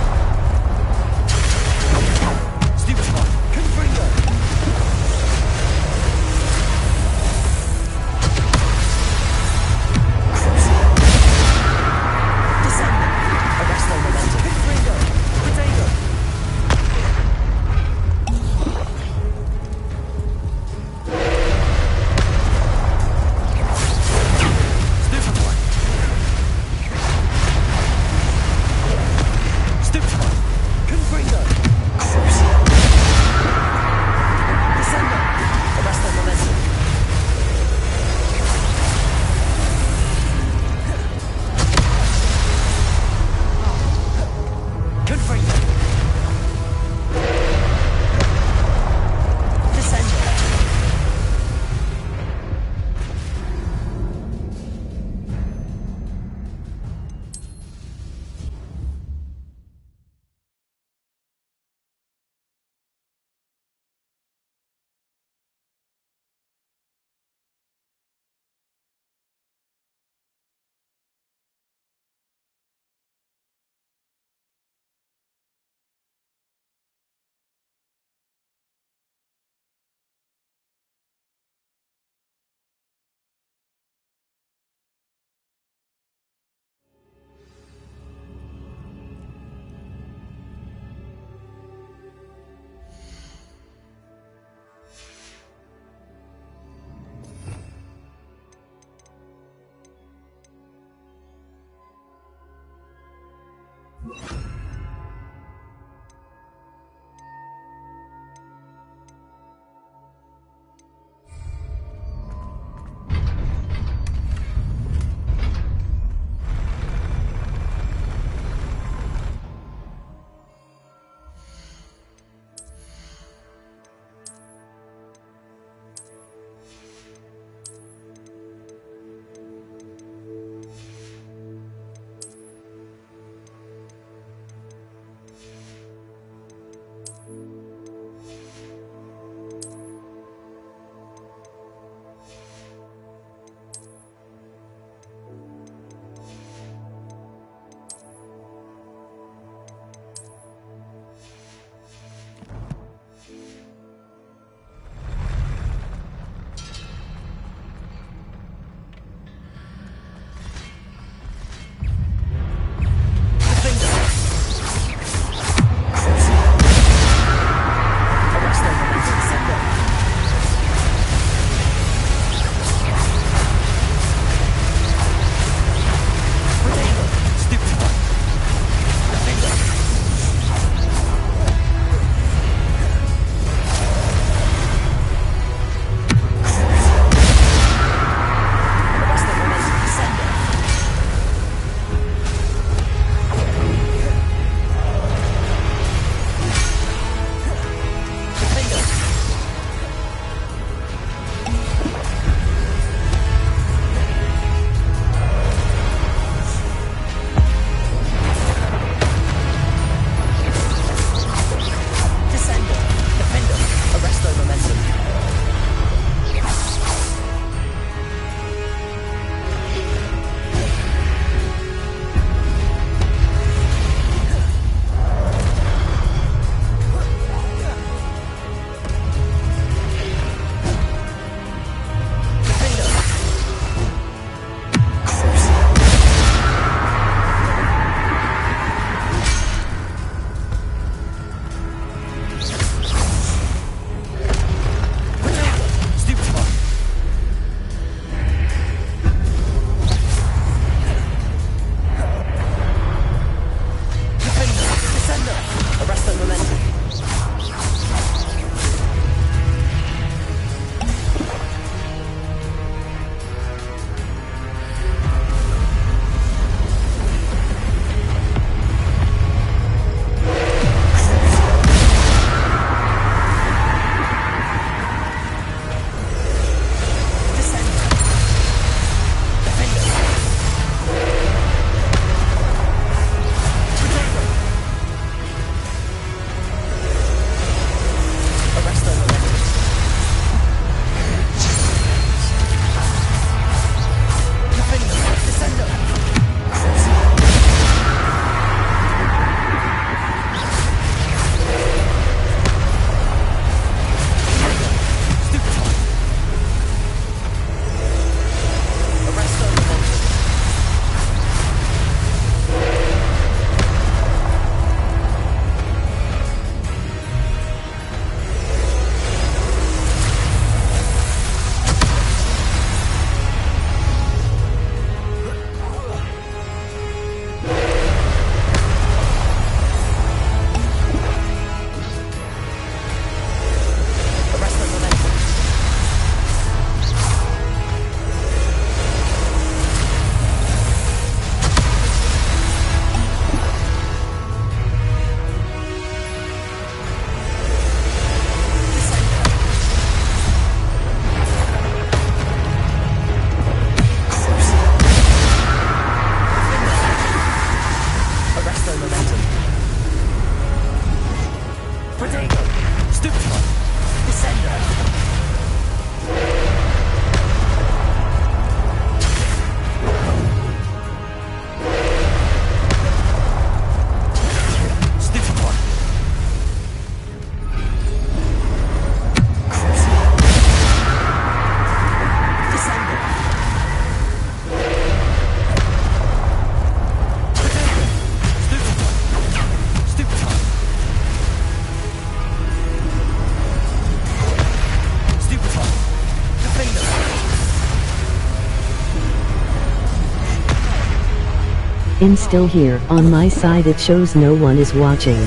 skin still here. On my side it shows no one is watching.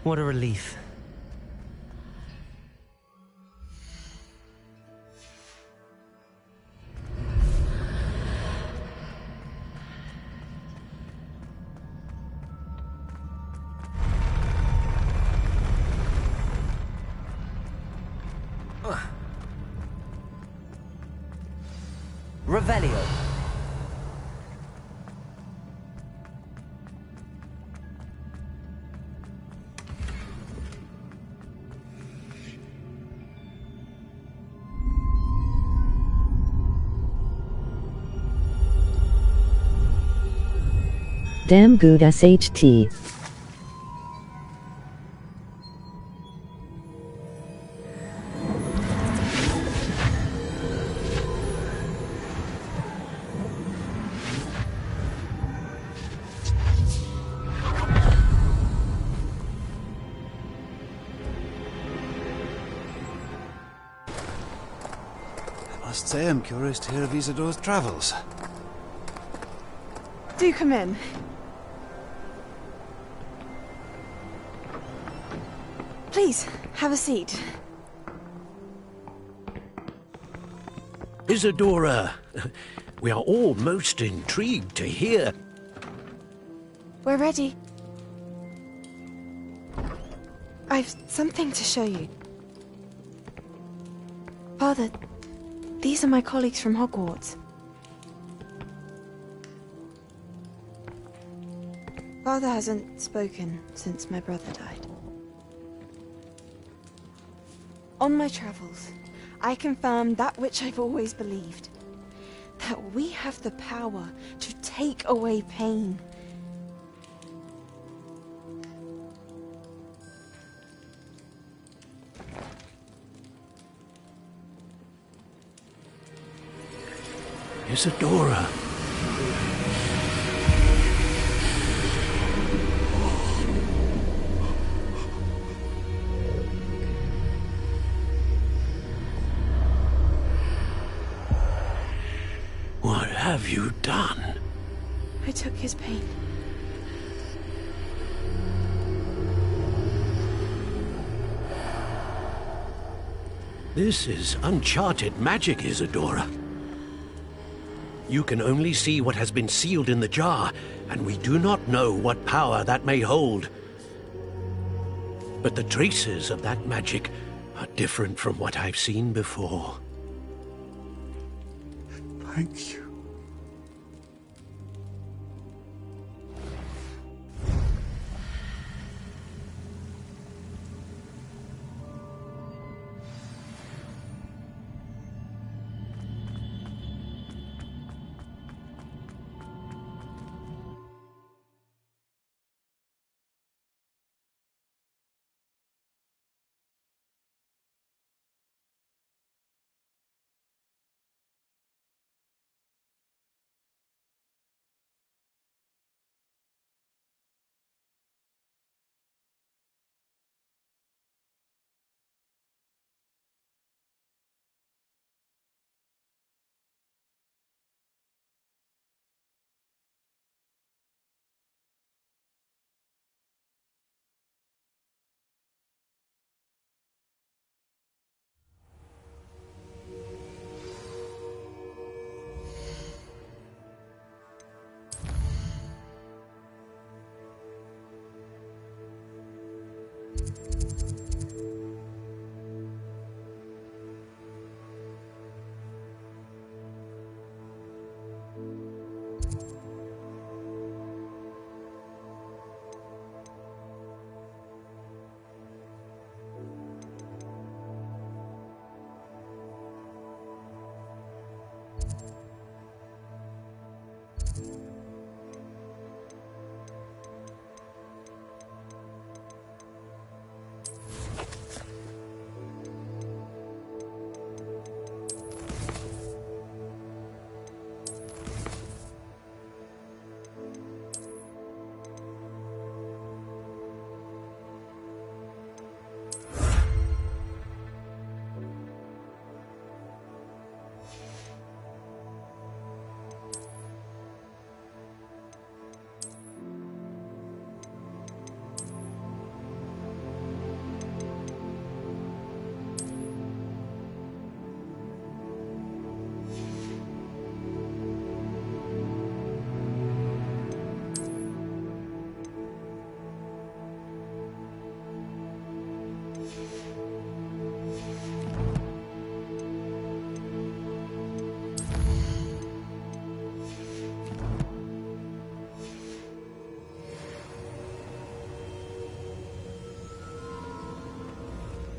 What a relief. Revelio. Damn good SHT. I must say I'm curious to hear of Isadora's travels. Do come in. Please, have a seat. Isadora, we are all most intrigued to hear. We're ready. I've something to show you. Father, these are my colleagues from Hogwarts. Father hasn't spoken since my brother died. On my travels, I confirmed that which I've always believed. That we have the power to take away pain. Isadora. What have you done? I took his pain. This is uncharted magic, Isadora. You can only see what has been sealed in the jar, and we do not know what power that may hold. But the traces of that magic are different from what I've seen before. Thank you.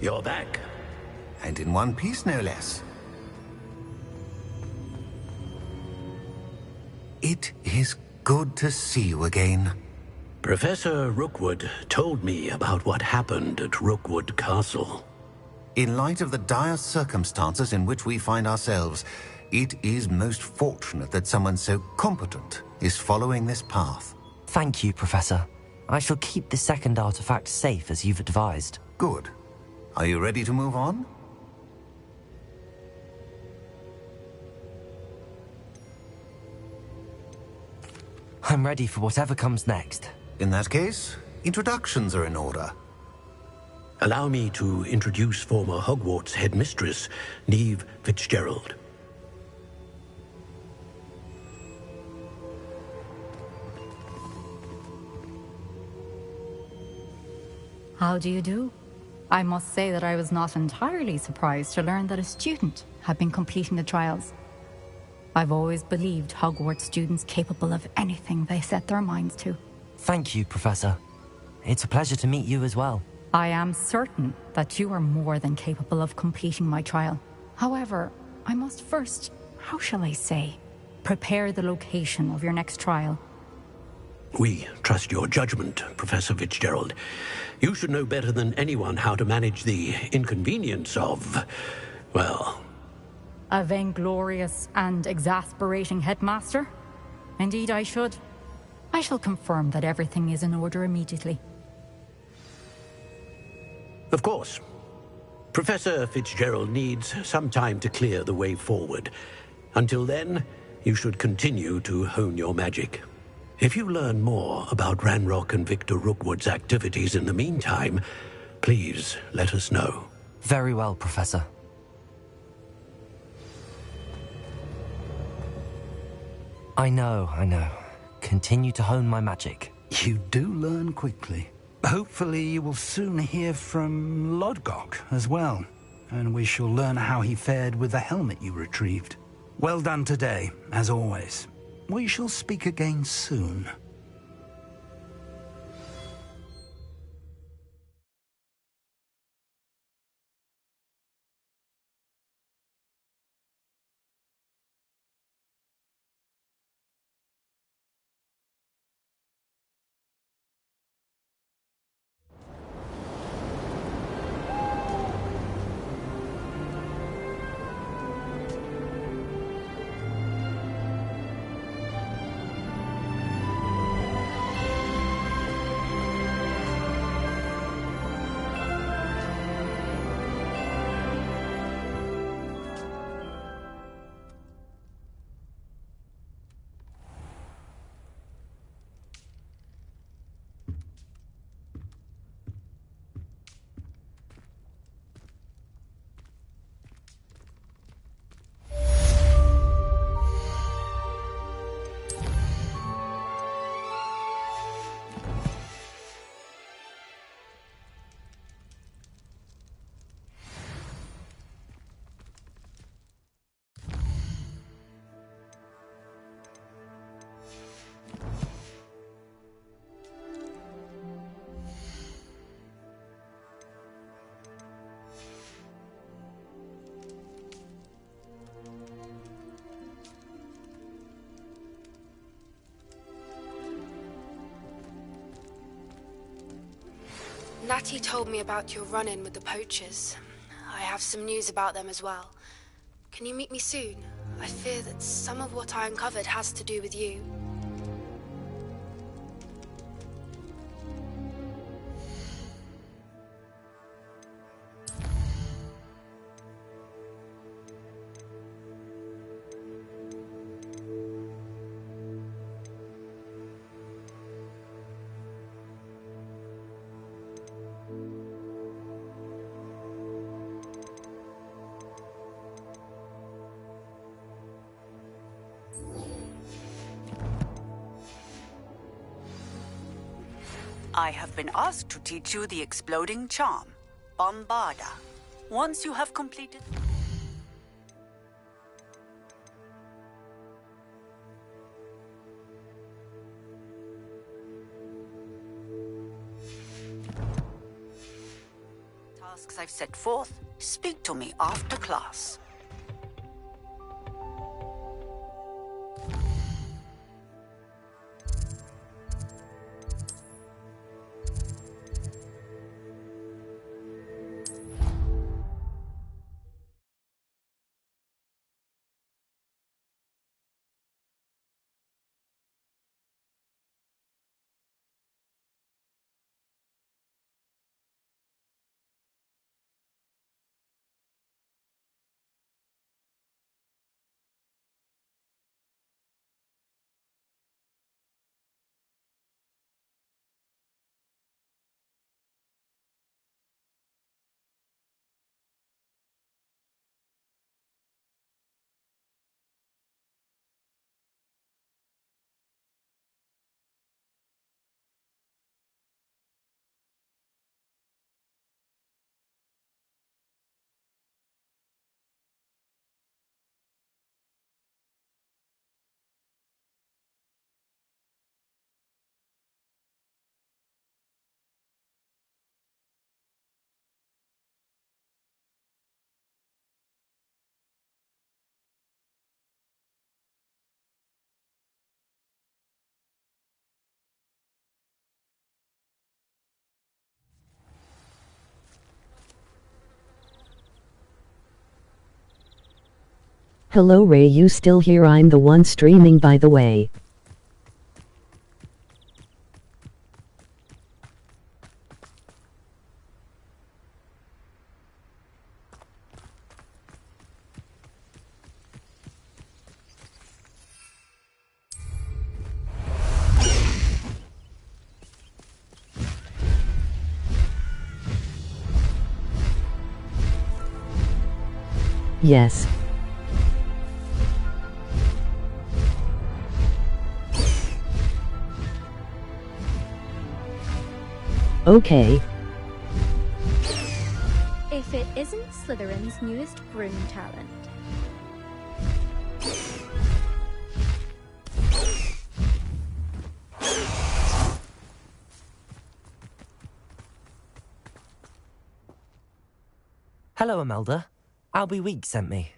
You're back. And in one piece, no less. It is good to see you again. Professor Rookwood told me about what happened at Rookwood Castle. In light of the dire circumstances in which we find ourselves, it is most fortunate that someone so competent is following this path. Thank you, Professor. I shall keep the second artifact safe as you've advised. Good. Are you ready to move on? I'm ready for whatever comes next. In that case, introductions are in order. Allow me to introduce former Hogwarts headmistress, Neve Fitzgerald. How do you do? I must say that I was not entirely surprised to learn that a student had been completing the trials. I've always believed Hogwarts students capable of anything they set their minds to. Thank you, Professor. It's a pleasure to meet you as well. I am certain that you are more than capable of completing my trial. However, I must first, how shall I say, prepare the location of your next trial. We trust your judgment, Professor Fitzgerald. You should know better than anyone how to manage the inconvenience of, well... A vainglorious and exasperating headmaster? Indeed I should. I shall confirm that everything is in order immediately. Of course. Professor Fitzgerald needs some time to clear the way forward. Until then, you should continue to hone your magic. If you learn more about Ranrock and Victor Rookwood's activities in the meantime, please let us know. Very well, Professor. I know. Continue to hone my magic. You do learn quickly. Hopefully you will soon hear from Lodgok as well, and we shall learn how he fared with the helmet you retrieved. Well done today, as always. We shall speak again soon. Natty told me about your run-in with the poachers. I have some news about them as well. Can you meet me soon? I fear that some of what I uncovered has to do with you. I have been asked to teach you the exploding charm, Bombarda. Once you have completed... tasks I've set forth, speak to me after class. Hello Ray, you still here? I'm the one streaming, by the way. Yes. Okay. If it isn't Slytherin's newest broom talent. Hello, Imelda. Albie Week sent me.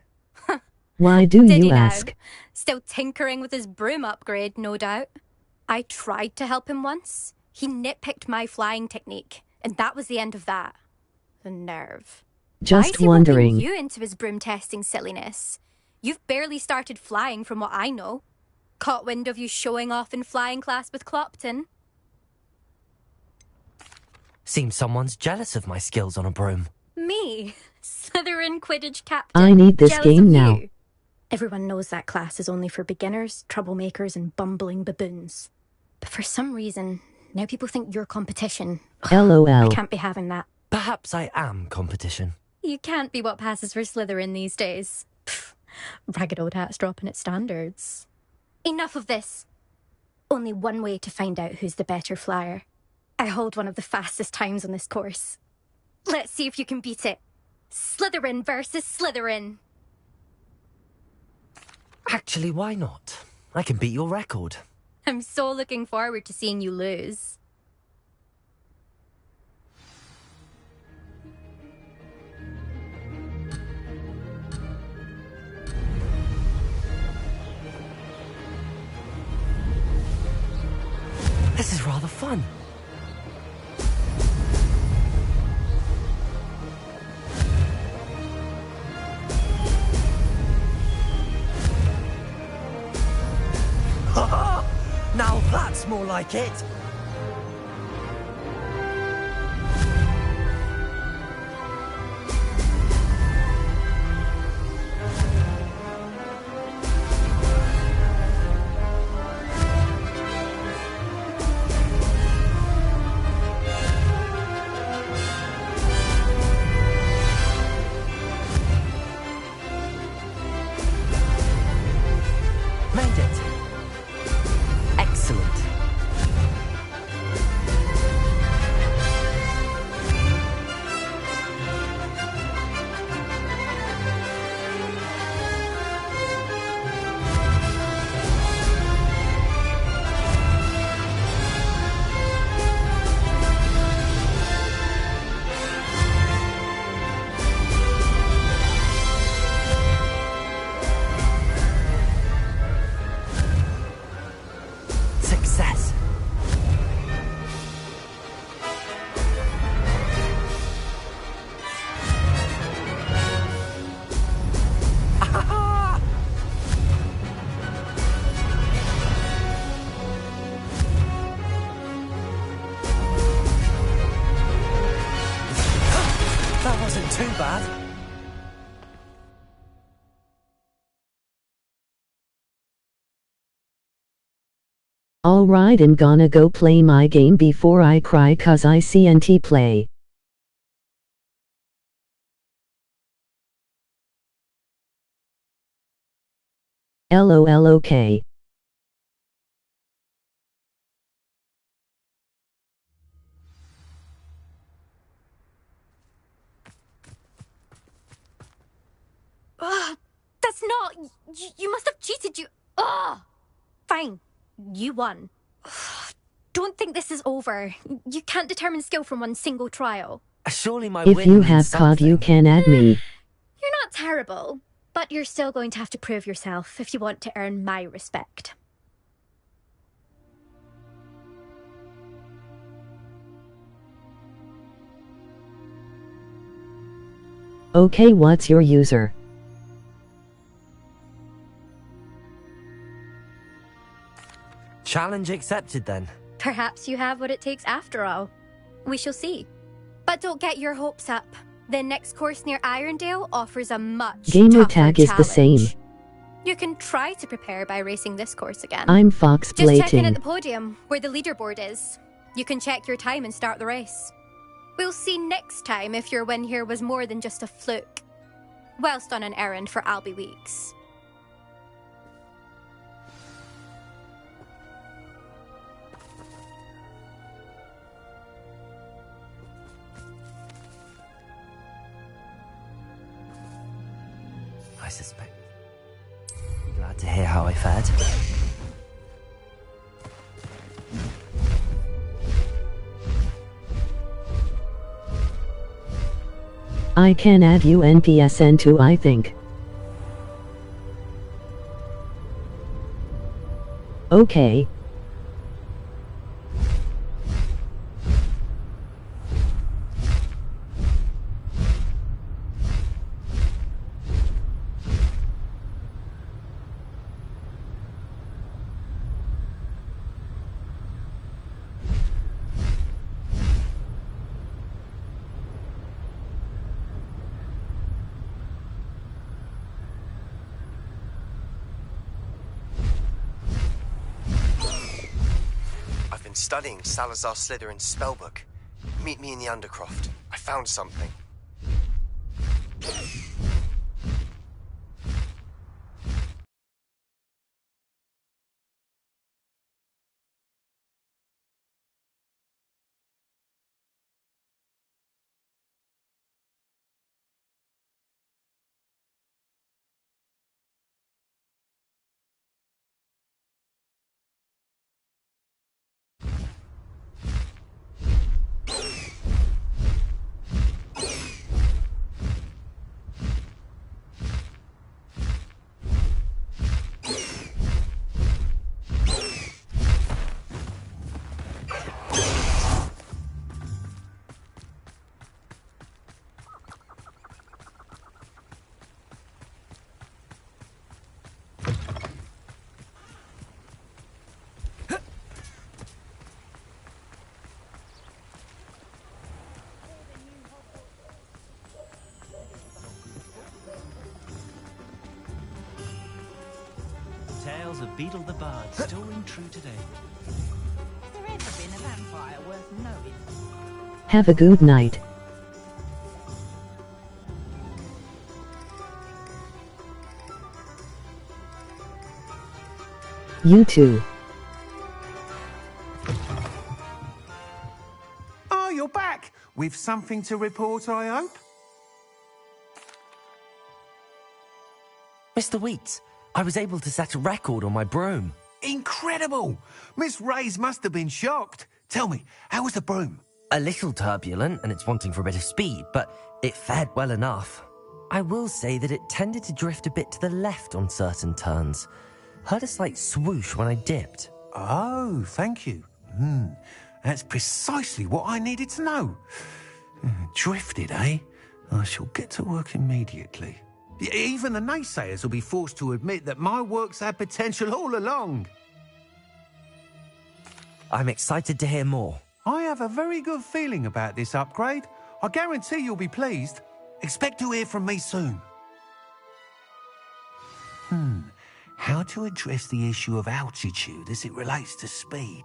Why do Did you he now? ask? Still tinkering with his broom upgrade, no doubt. I tried to help him once. He nitpicked my flying technique, and that was the end of that. The nerve. Why is Just he wondering. roping you into his broom testing silliness? You've barely started flying from what I know. Caught wind of you showing off in flying class with Clopton. Seems someone's jealous of my skills on a broom. Me, Slytherin Quidditch captain. I need this jealous game of now. you. Everyone knows that class is only for beginners, troublemakers, and bumbling baboons. But for some reason, now people think you're competition. LOL. I can't be having that. Perhaps I am competition. You can't be what passes for Slytherin these days. Pfft, ragged old hat's dropping its standards. Enough of this. Only one way to find out who's the better flyer. I hold one of the fastest times on this course. Let's see if you can beat it. Slytherin versus Slytherin. Actually, why not? I can beat your record. I'm so looking forward to seeing you lose. This is rather fun. Now that's more like it. Made it. Excellent. Success. That wasn't too bad. Alright, I'm gonna go play my game before I cry cause I CNT play. LOL okay. Ugh, that's not... You must have cheated, you... Ugh! Fine. You won. Don't think this is over. You can't determine skill from one single trial. Surely my If win you means have card you something. can add me. You're not terrible, but you're still going to have to prove yourself if you want to earn my respect. Okay, what's your user? Challenge accepted then. Perhaps you have what it takes after all. We shall see. But don't get your hopes up. The next course near Irondale offers a much Gamer tougher tag is the same. challenge. You can try to prepare by racing this course again. I'm fox Just check in at plating. the podium, where the leaderboard is. You can check your time and start the race. We'll see next time if your win here was more than just a fluke. Whilst on an errand for Albie Weeks. I suspect. Glad to hear how I fared. I can add you NPSN too, I think. Okay. Studying Salazar Slytherin's spellbook. Meet me in the Undercroft. I found something. Tales of Beetle the Bard still ring true today. Has there ever been a vampire worth knowing? Have a good night. You too. Oh, you're back! With something to report, I hope? Mr. Wheats, I was able to set a record on my broom. Incredible! Miss Reyes must have been shocked. Tell me, how was the broom? A little turbulent, and it's wanting for a bit of speed, but it fared well enough. I will say that it tended to drift a bit to the left on certain turns. Heard a slight swoosh when I dipped. Oh, thank you. That's precisely what I needed to know. Drifted, eh? I shall get to work immediately. Even the naysayers will be forced to admit that my work's had potential all along. I'm excited to hear more. I have a very good feeling about this upgrade. I guarantee you'll be pleased. Expect to hear from me soon. How to address the issue of altitude as it relates to speed?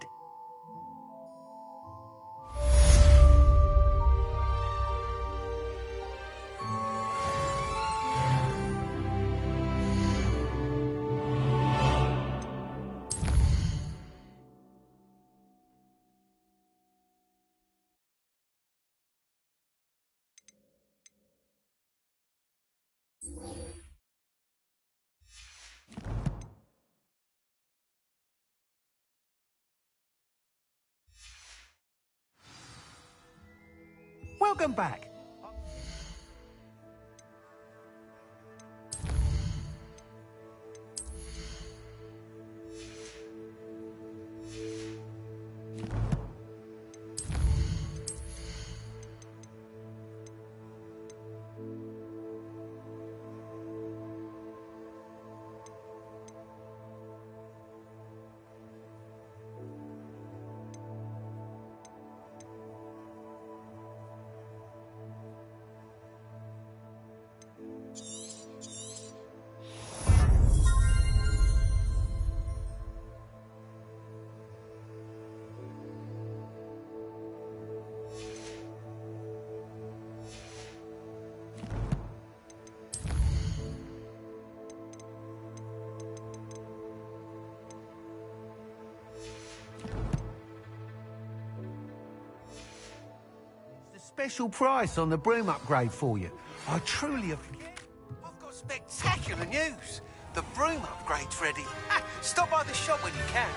Welcome back. Special price on the broom upgrade for you. I truly have... I've got Spectacular news! The broom upgrade's ready. Stop by the shop when you can.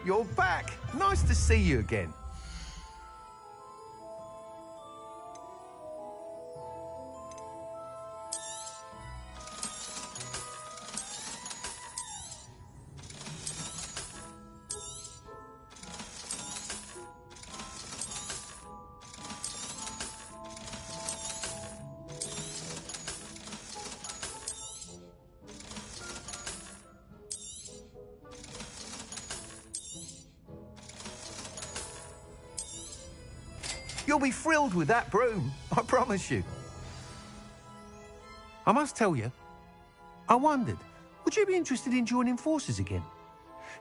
You're back. Nice to see you again. You'll be thrilled with that broom, I promise you. I must tell you, I wondered, would you be interested in joining forces again?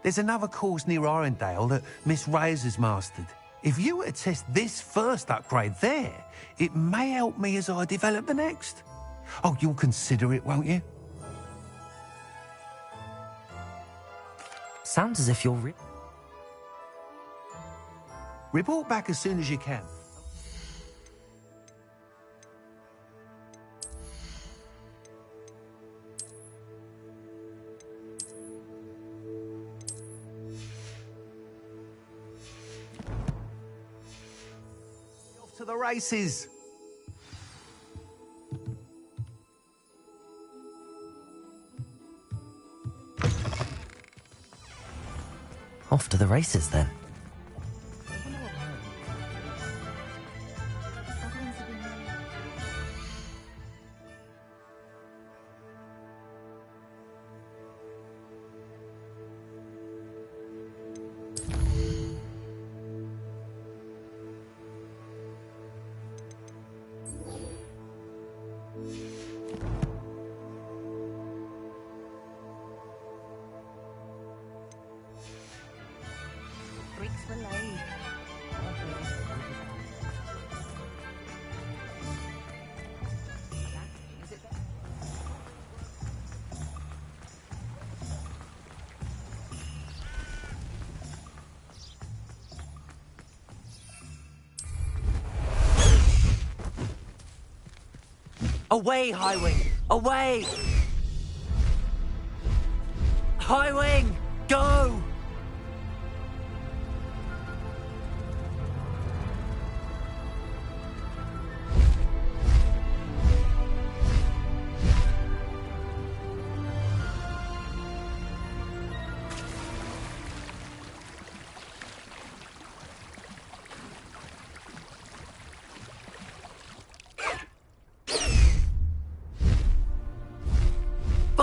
There's another course near Arendale that Miss Reyes has mastered. If you were to test this first upgrade there, it may help me as I develop the next. Oh, you'll consider it, won't you? Sounds as if you're Report back as soon as you can. Off to the races. off to the races then. Bricks were laid. Away, High Wing! Away! High Wing! Go!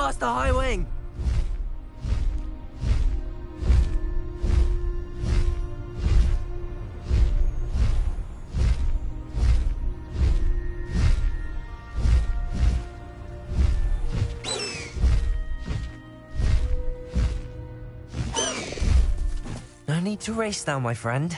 Faster, High Wing! No need to race now, my friend.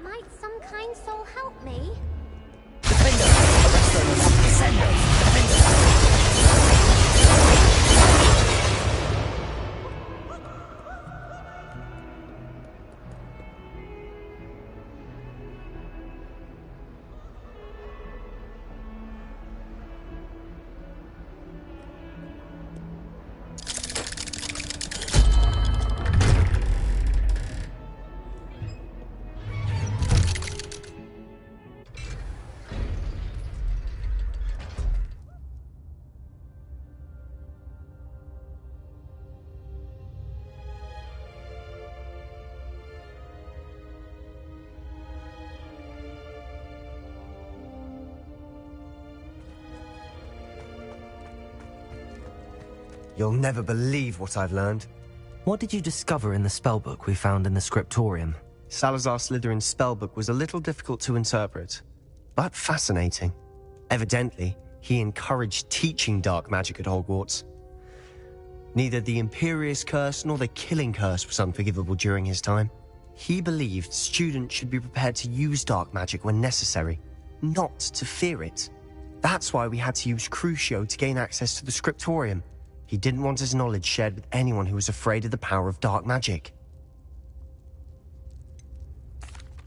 Might some kind soul help me? You'll never believe what I've learned. What did you discover in the spellbook we found in the scriptorium? Salazar Slytherin's spellbook was a little difficult to interpret, but fascinating. Evidently, he encouraged teaching dark magic at Hogwarts. Neither the Imperious Curse nor the Killing Curse was unforgivable during his time. He believed students should be prepared to use dark magic when necessary, not to fear it. That's why we had to use Crucio to gain access to the scriptorium. He didn't want his knowledge shared with anyone who was afraid of the power of dark magic.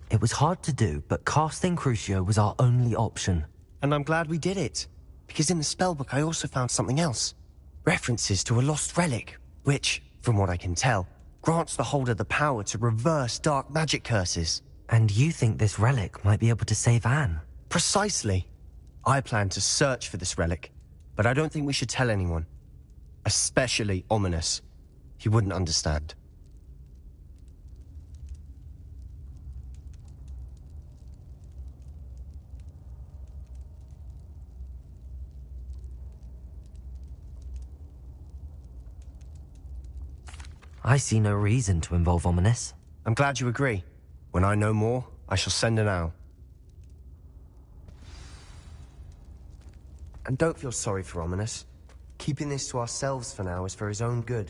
It was hard to do, but casting Crucio was our only option. And I'm glad we did it, because in the spellbook I also found something else. References to a lost relic, which, from what I can tell, grants the holder the power to reverse dark magic curses. And you think this relic might be able to save Anne? Precisely. I plan to search for this relic, but I don't think we should tell anyone. Especially Ominous. He wouldn't understand. I see no reason to involve Ominous. I'm glad you agree. When I know more, I shall send an owl. And don't feel sorry for Ominous. Keeping this to ourselves for now is for his own good.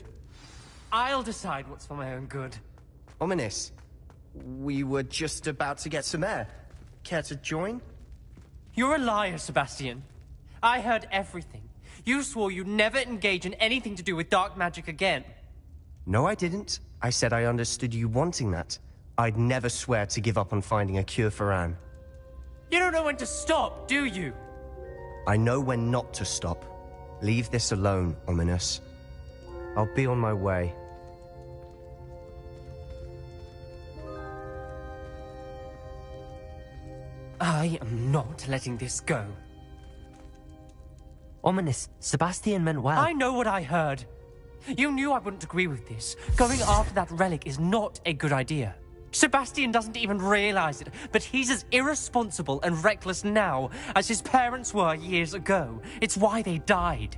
I'll decide what's for my own good. Ominous, we were just about to get some air. Care to join? You're a liar, Sebastian. I heard everything. You swore you'd never engage in anything to do with dark magic again. No, I didn't. I said I understood you wanting that. I'd never swear to give up on finding a cure for Anne. You don't know when to stop, do you? I know when not to stop. Leave this alone, Ominous. I'll be on my way. I am not letting this go. Ominous, Sebastian meant well. I know what I heard. You knew I wouldn't agree with this. Going after that relic is not a good idea. Sebastian doesn't even realize it, but he's as irresponsible and reckless now as his parents were years ago. It's why they died.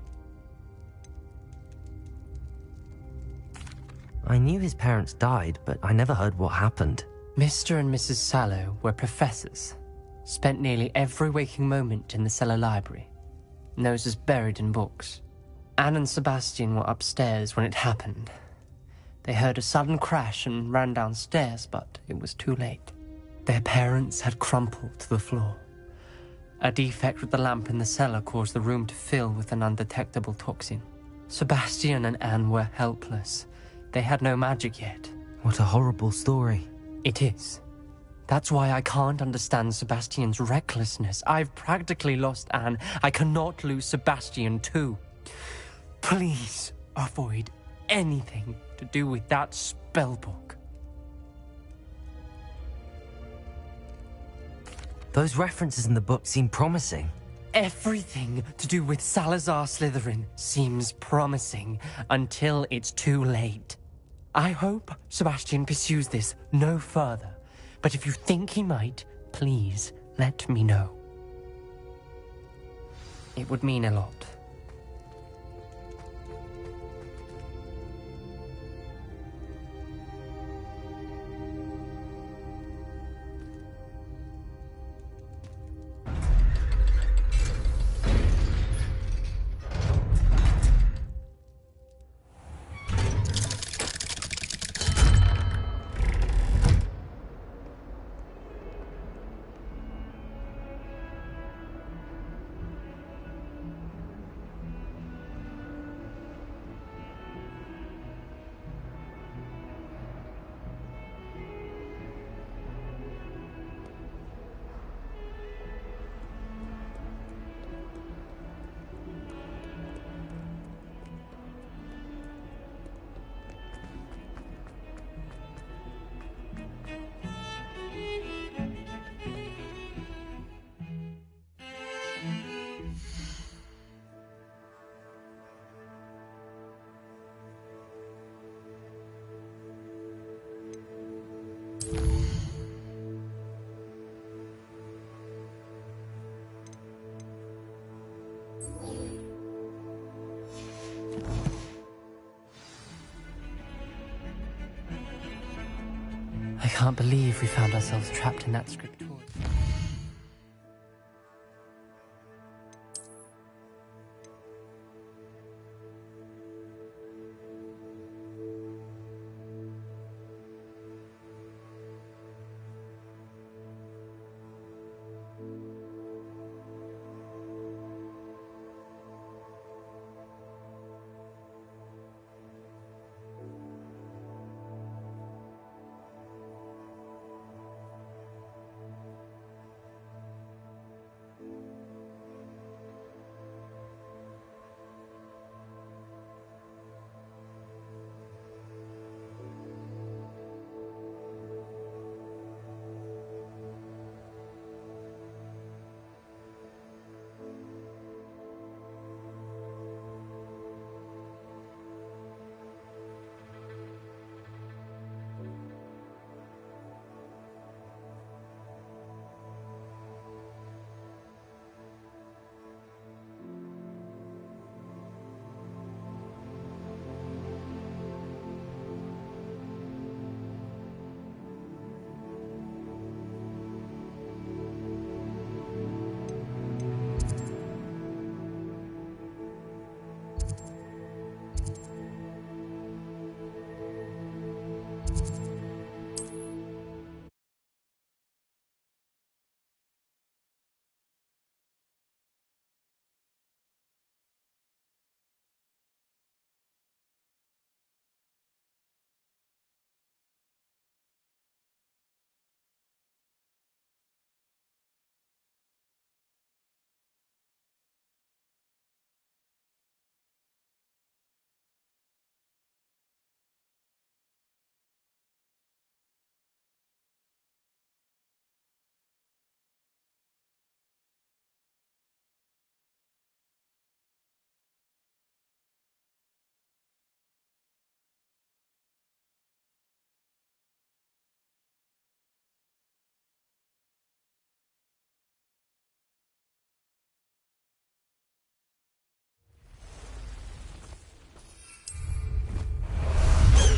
I knew his parents died, but I never heard what happened. Mr. and Mrs. Sallow were professors. Spent nearly every waking moment in the cellar library. Noses buried in books. Anne and Sebastian were upstairs when it happened. They heard a sudden crash and ran downstairs, but it was too late. Their parents had crumpled to the floor. A defect with the lamp in the cellar caused the room to fill with an undetectable toxin. Sebastian and Anne were helpless. They had no magic yet. What a horrible story. It is. That's why I can't understand Sebastian's recklessness. I've practically lost Anne. I cannot lose Sebastian too. Please avoid anything to do with that spellbook. Those references in the book seem promising. Everything to do with Salazar Slytherin seems promising until it's too late. I hope Sebastian pursues this no further, but if you think he might, please let me know. It would mean a lot. I can't believe we found ourselves trapped in that scriptorium.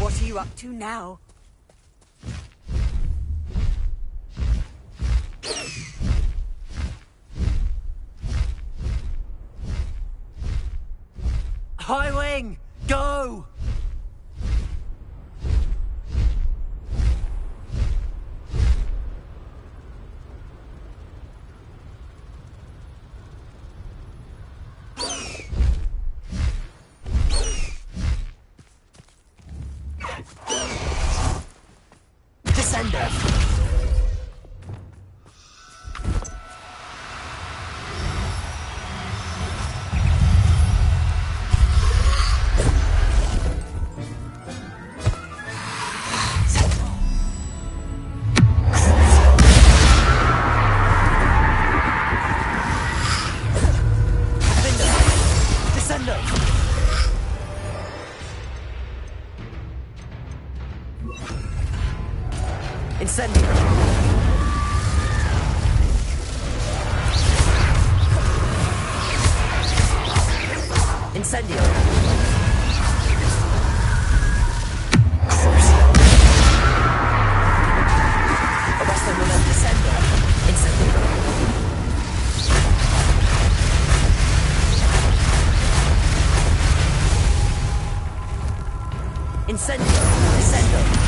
What are you up to now? High Wing, go! Descender! Incendio! Incendio! Arresto non descendo! Incendio! Incendio! Descendo!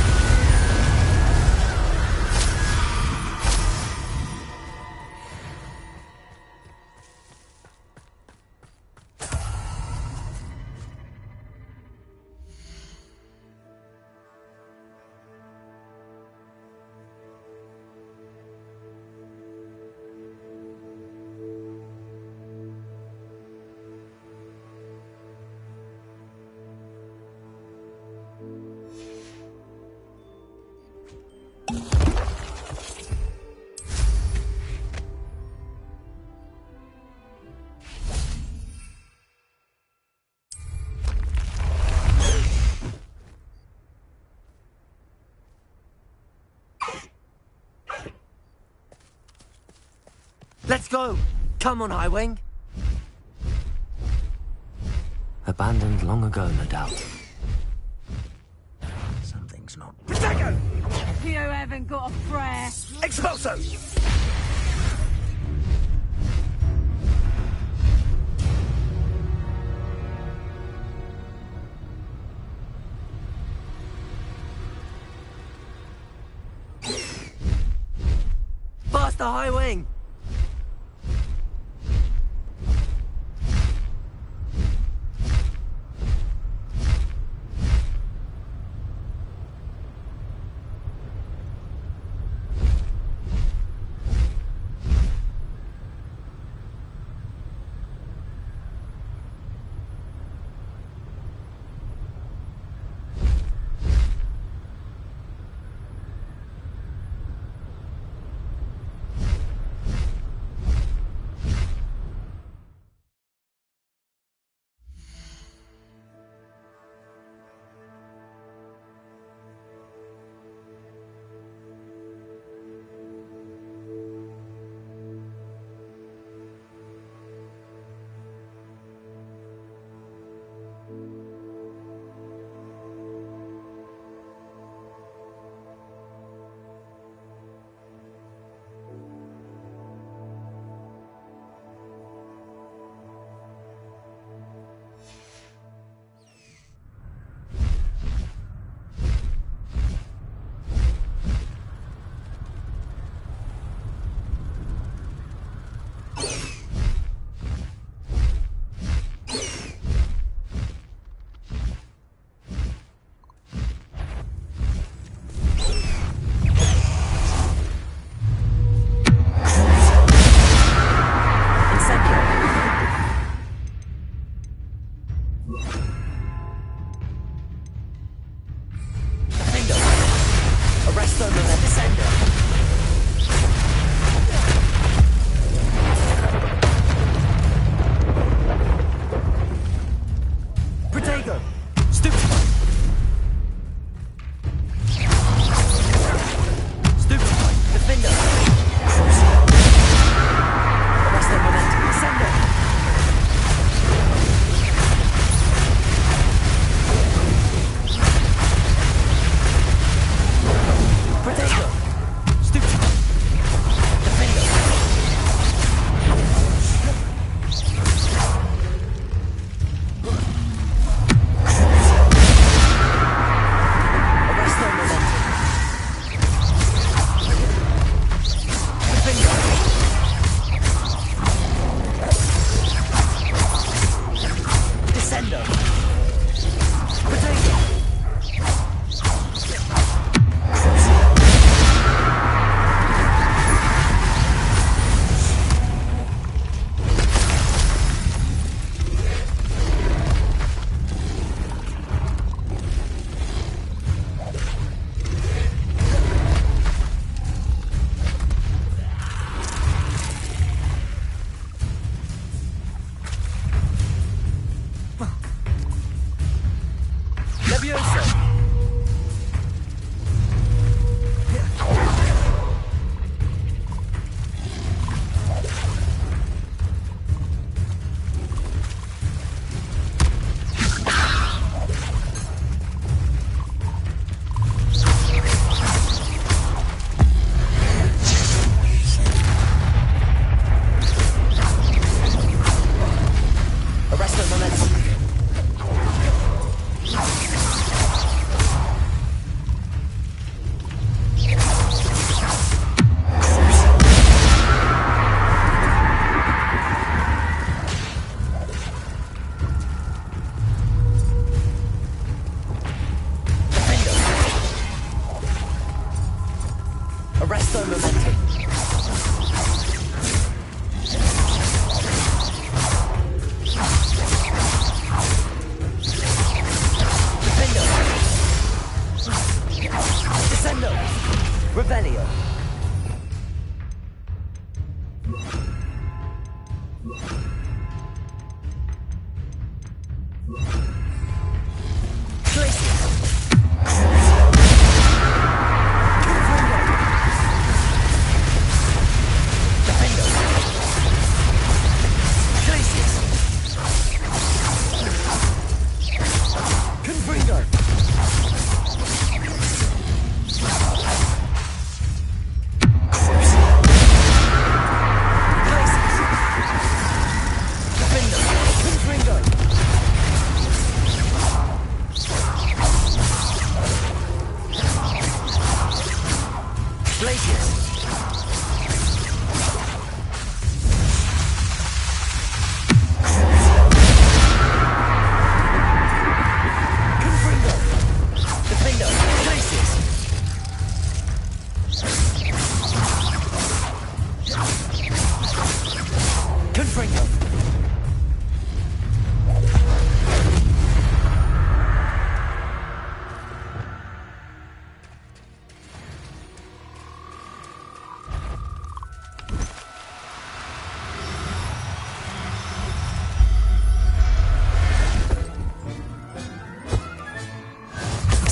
Let's go! Come on, Highwing! Abandoned long ago, no doubt. Something's not... Protego! You haven't got a prayer. Expulso! Faster, Highwing! Arresto momentum. Defendo. Descendo. Revelio.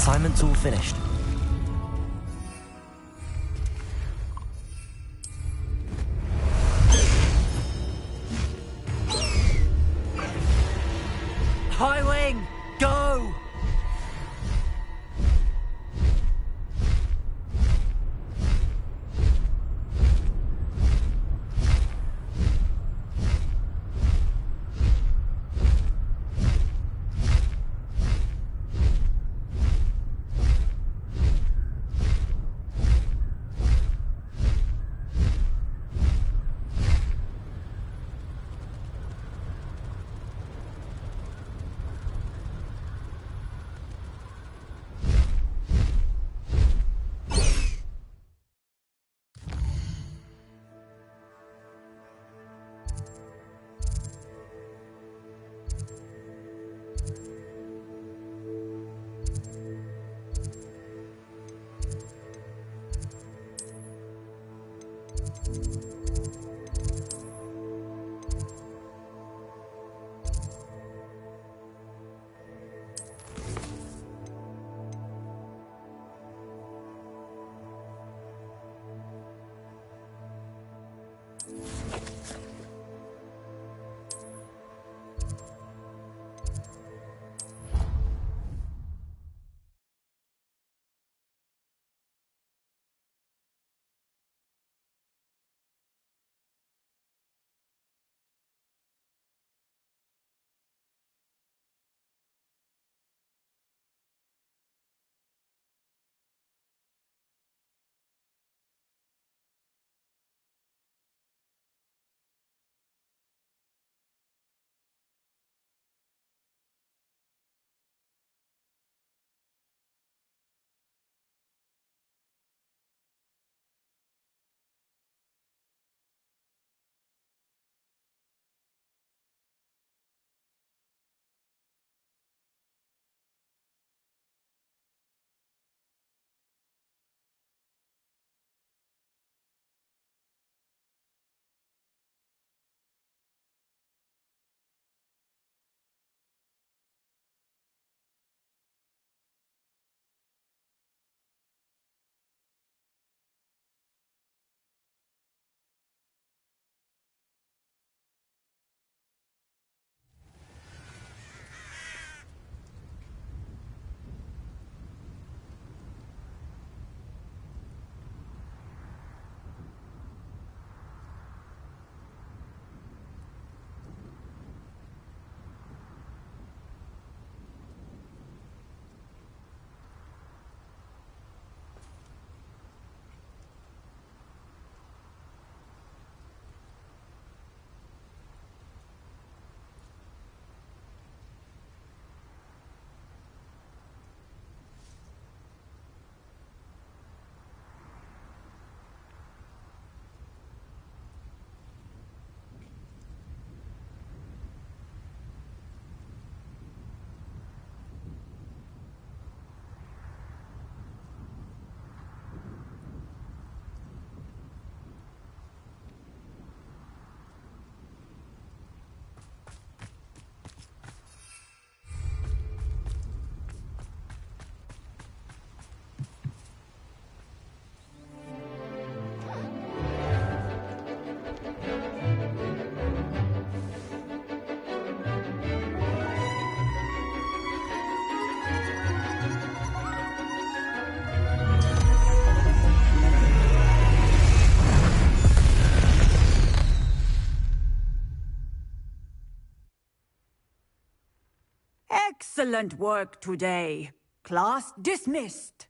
Assignment's all finished. High wing, go! Excellent work today. Class dismissed.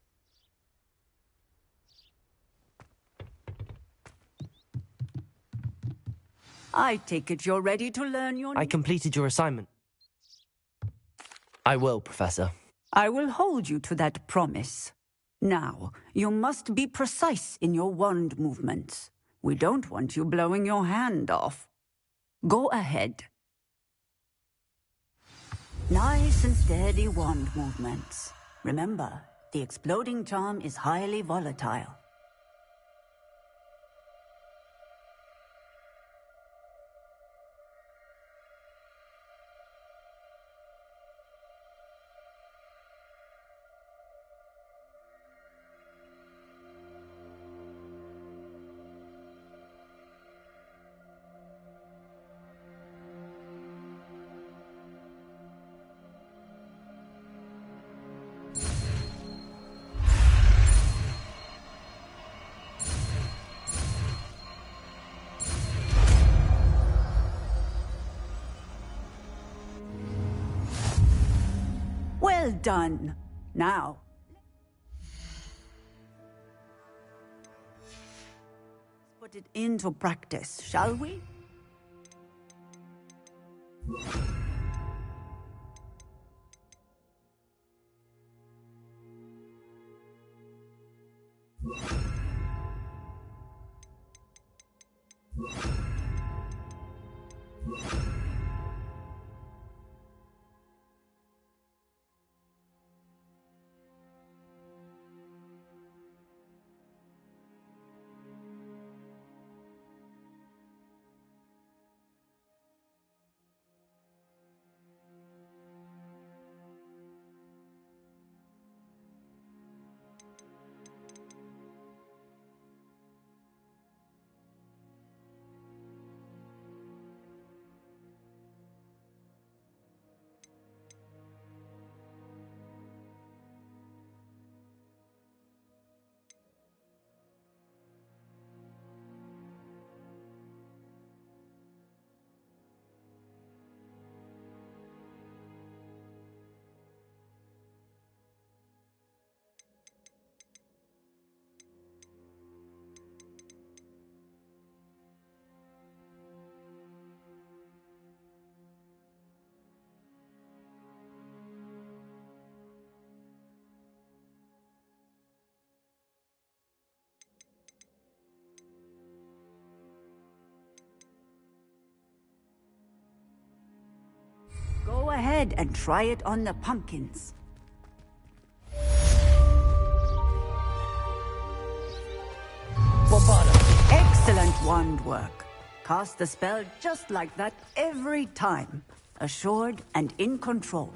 I take it you're ready to learn your... I completed your assignment. I will, Professor. I will hold you to that promise. Now, you must be precise in your wand movements. We don't want you blowing your hand off. Go ahead. Nice and steady wand movements. Remember, the exploding charm is highly volatile. Well done. Now, let's put it into practice, shall we? Go ahead and try it on the pumpkins. Excellent wand work. Cast the spell just like that every time. Assured and in control.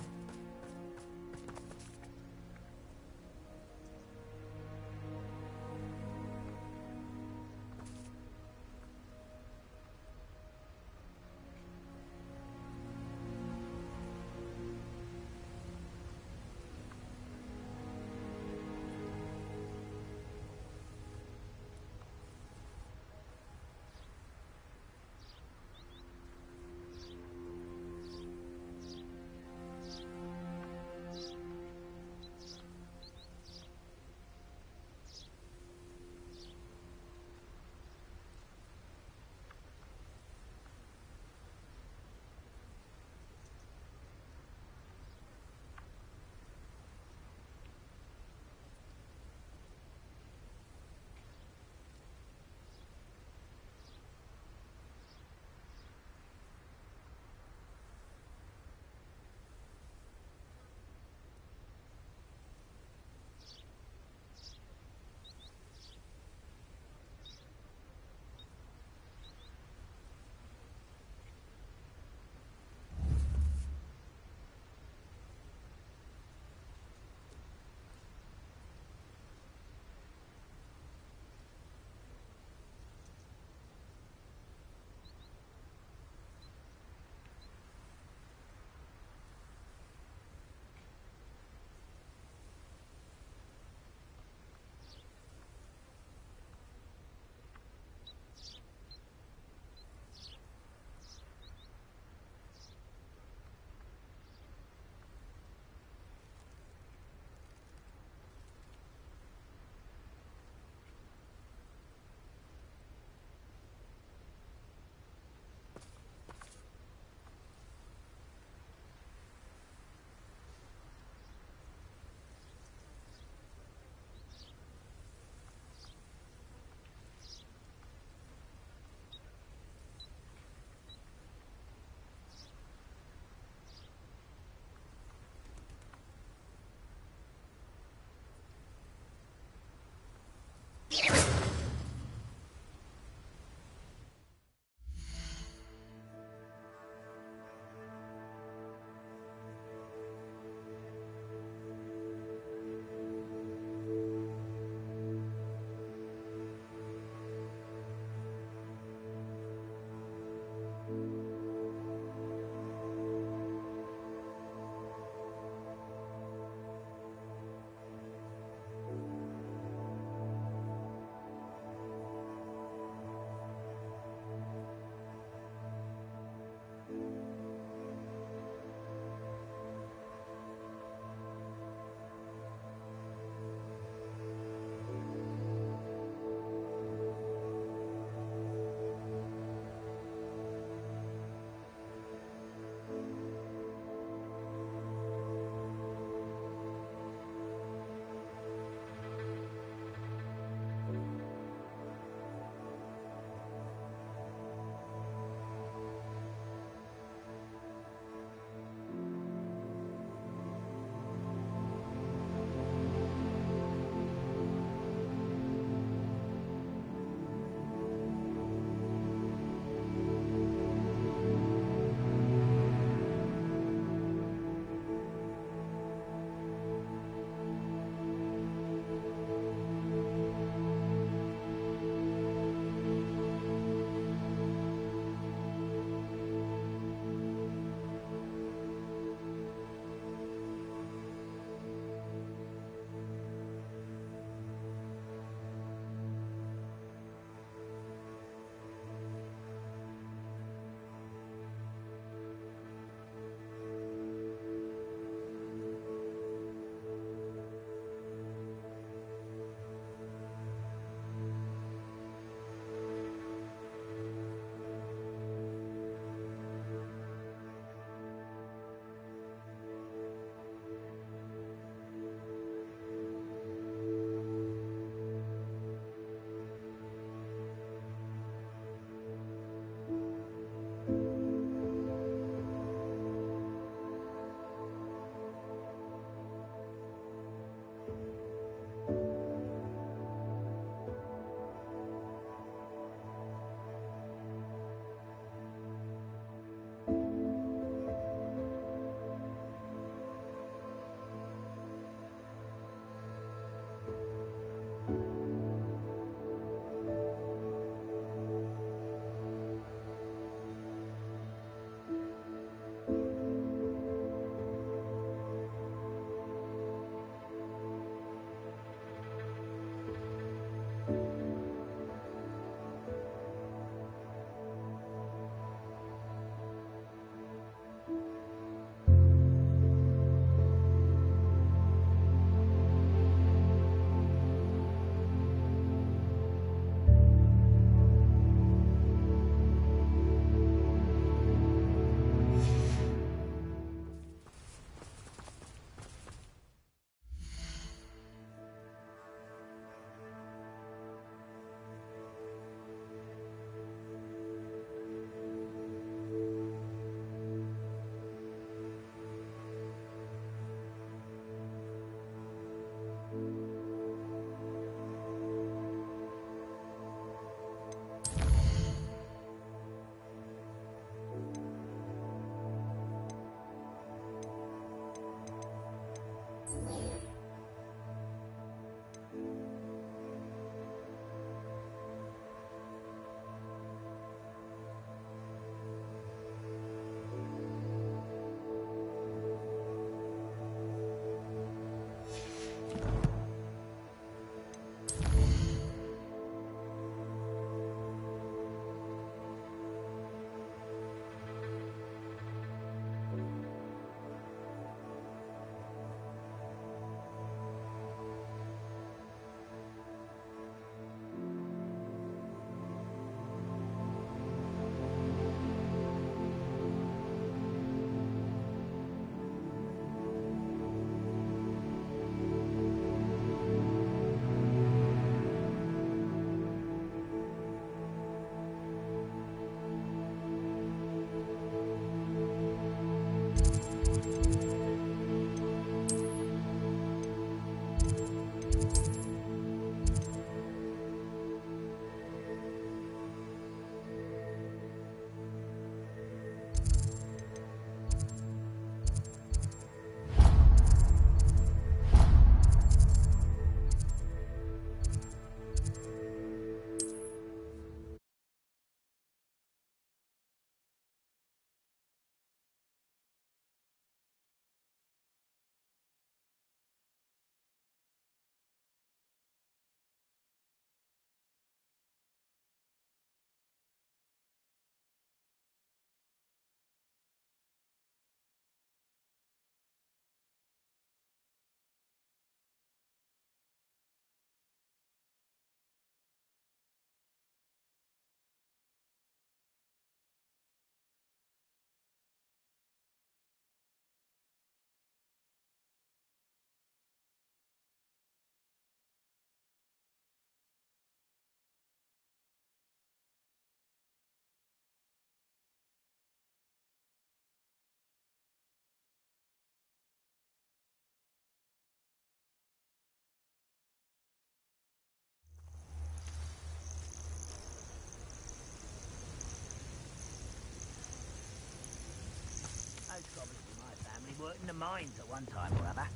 mines at one time or other.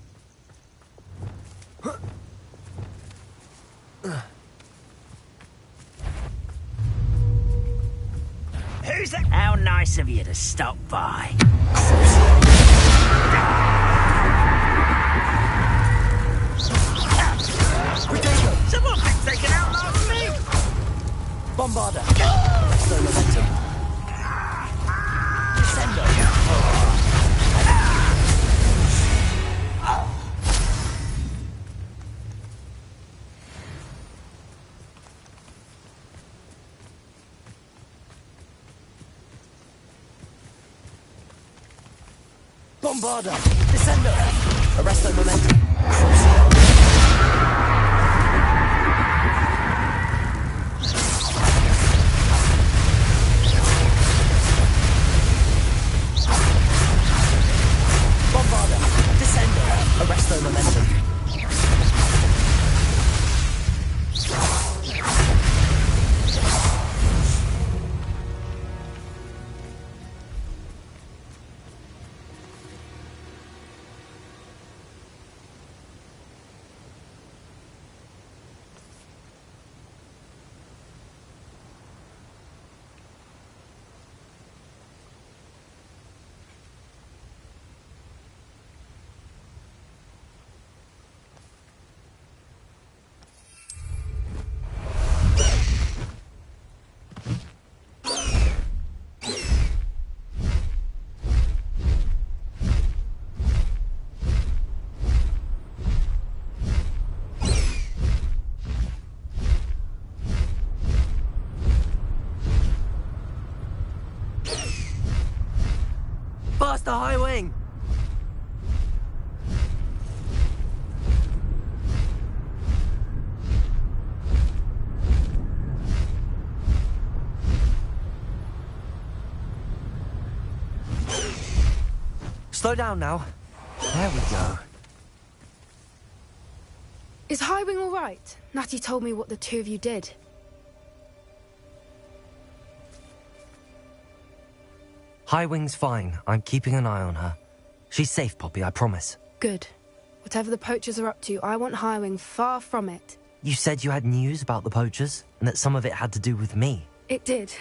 Who's that? How nice of you to stop by. Someone been taken out last week! Bombarder! Slow momentum. Descendo! Bombarder! Descendo! Arresto momentum. Bombarder! Descendo! Arresto momentum. Faster, high wing! Slow down now. There we go. Is Highwing all right? Natty told me what the two of you did. Highwing's fine. I'm keeping an eye on her. She's safe, Poppy, I promise. Good. Whatever the poachers are up to, I want Highwing far from it. You said you had news about the poachers, and that some of it had to do with me. It did.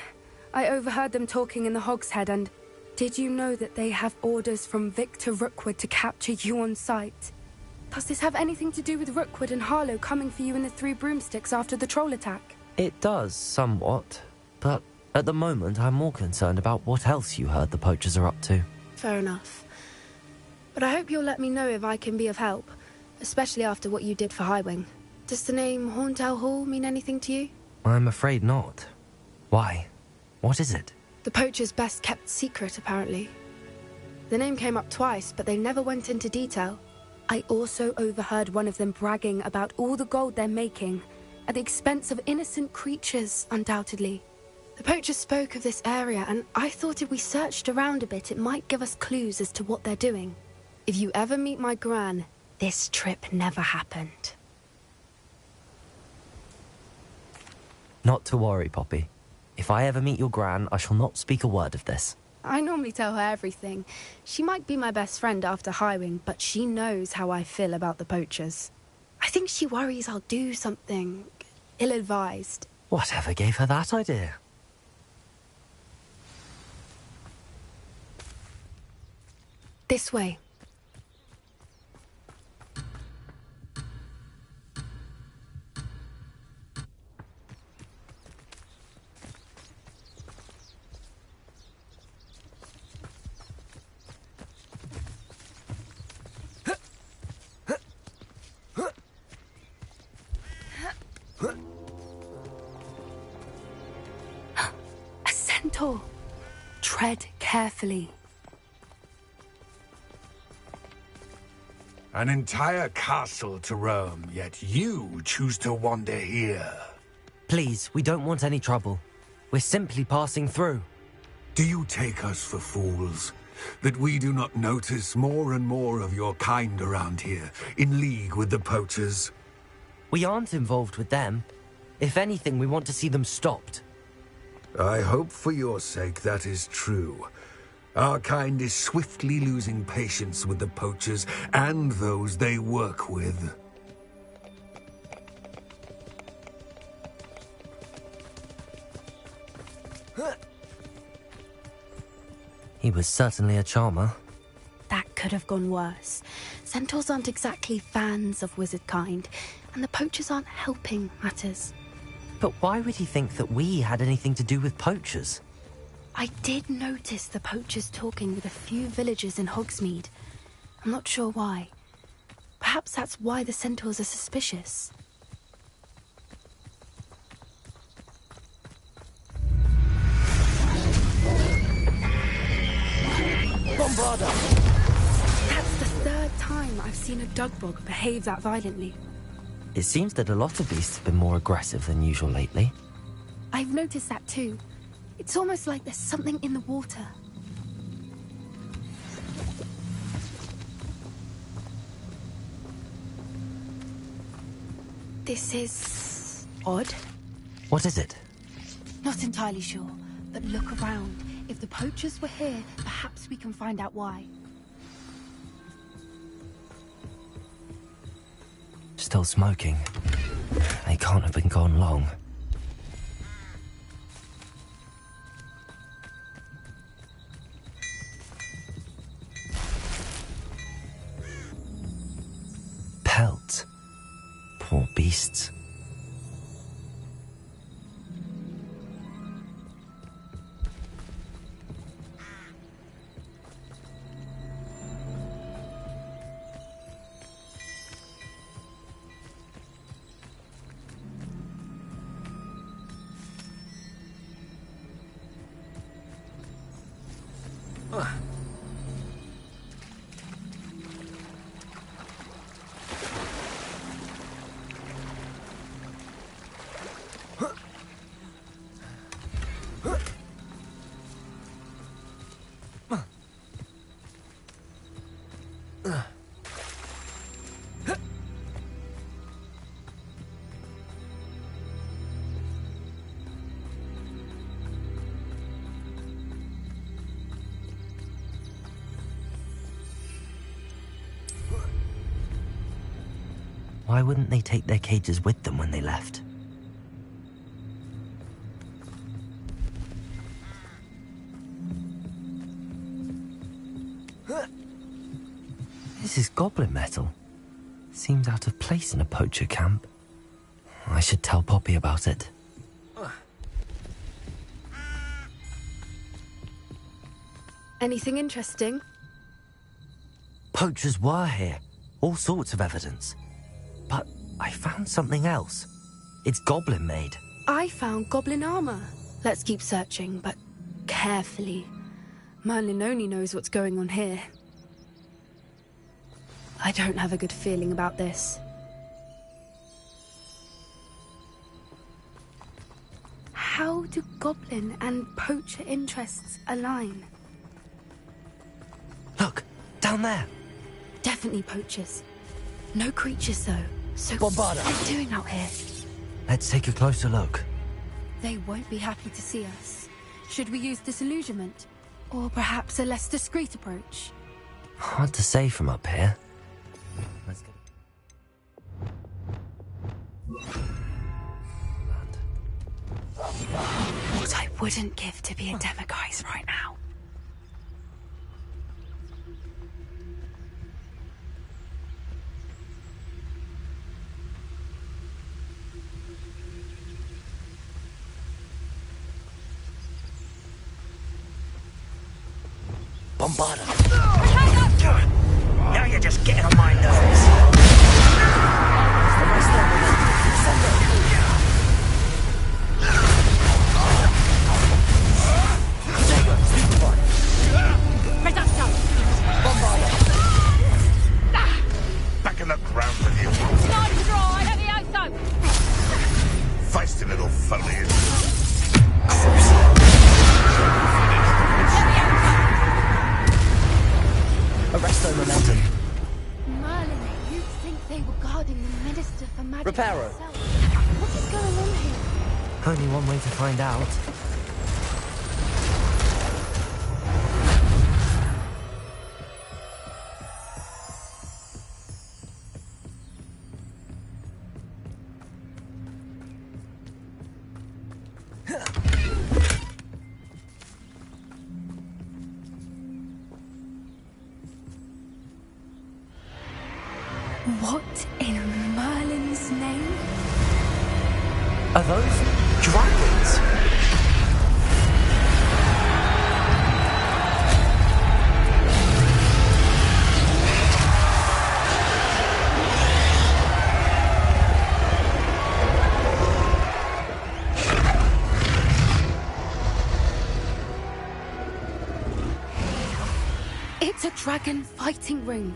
I overheard them talking in the Hogshead, and did you know that they have orders from Victor Rookwood to capture you on sight? Does this have anything to do with Rookwood and Harlow coming for you in the Three Broomsticks after the troll attack? It does, somewhat. But at the moment, I'm more concerned about what else you heard the poachers are up to. Fair enough. But I hope you'll let me know if I can be of help, especially after what you did for Highwing. Does the name Horndale Hall mean anything to you? I'm afraid not. Why? What is it? The poachers' best kept secret, apparently. The name came up twice, but they never went into detail. I also overheard one of them bragging about all the gold they're making, at the expense of innocent creatures, undoubtedly. The poachers spoke of this area, and I thought if we searched around a bit, it might give us clues as to what they're doing. If you ever meet my gran, this trip never happened. Not to worry, Poppy. If I ever meet your gran, I shall not speak a word of this. I normally tell her everything. She might be my best friend after Highwing, but she knows how I feel about the poachers. I think she worries I'll do something ill-advised. Whatever gave her that idea? This way. A centaur. Tread carefully. An entire castle to roam, yet you choose to wander here. Please, we don't want any trouble. We're simply passing through. Do you take us for fools? That we do not notice more and more of your kind around here, in league with the poachers? We aren't involved with them. If anything, we want to see them stopped. I hope for your sake that is true. Our kind is swiftly losing patience with the poachers and those they work with. He was certainly a charmer. That could have gone worse. Centaurs aren't exactly fans of wizard kind, and the poachers aren't helping matters. But why would he think that we had anything to do with poachers? I did notice the poachers talking with a few villagers in Hogsmeade. I'm not sure why. Perhaps that's why the centaurs are suspicious. Bombarda! That's the third time I've seen a Dugbog behave that violently. It seems that a lot of beasts have been more aggressive than usual lately. I've noticed that too. It's almost like there's something in the water. This is odd. What is it? Not entirely sure, but look around. If the poachers were here, perhaps we can find out why. Still smoking. They can't have been gone long. Pelts. Poor beasts. Why wouldn't they take their cages with them when they left? This is goblin metal. Seems out of place in a poacher camp. I should tell Poppy about it. Anything interesting? Poachers were here. All sorts of evidence. But I found something else. It's goblin made. I found goblin armor. Let's keep searching, but carefully. Merlin only knows what's going on here. I don't have a good feeling about this. How do goblin and poacher interests align? Look, down there. Definitely poachers. No creatures, though. So Bombarda. what are they doing out here? Let's take a closer look. They won't be happy to see us. Should we use disillusionment? Or perhaps a less discreet approach? Hard to say from up here. Let's get... What I wouldn't give to be a demiguise right now. Bombarda. Now you're just getting on my nerves. Back in the ground with you. Feisty little foliage. Arresto momentum. Merlin, you'd think they were guarding the Minister for Magic Reparo. himself. What is going on here? Only one way to find out. What in Merlin's name? Are those dragons? It's a dragon fighting ring.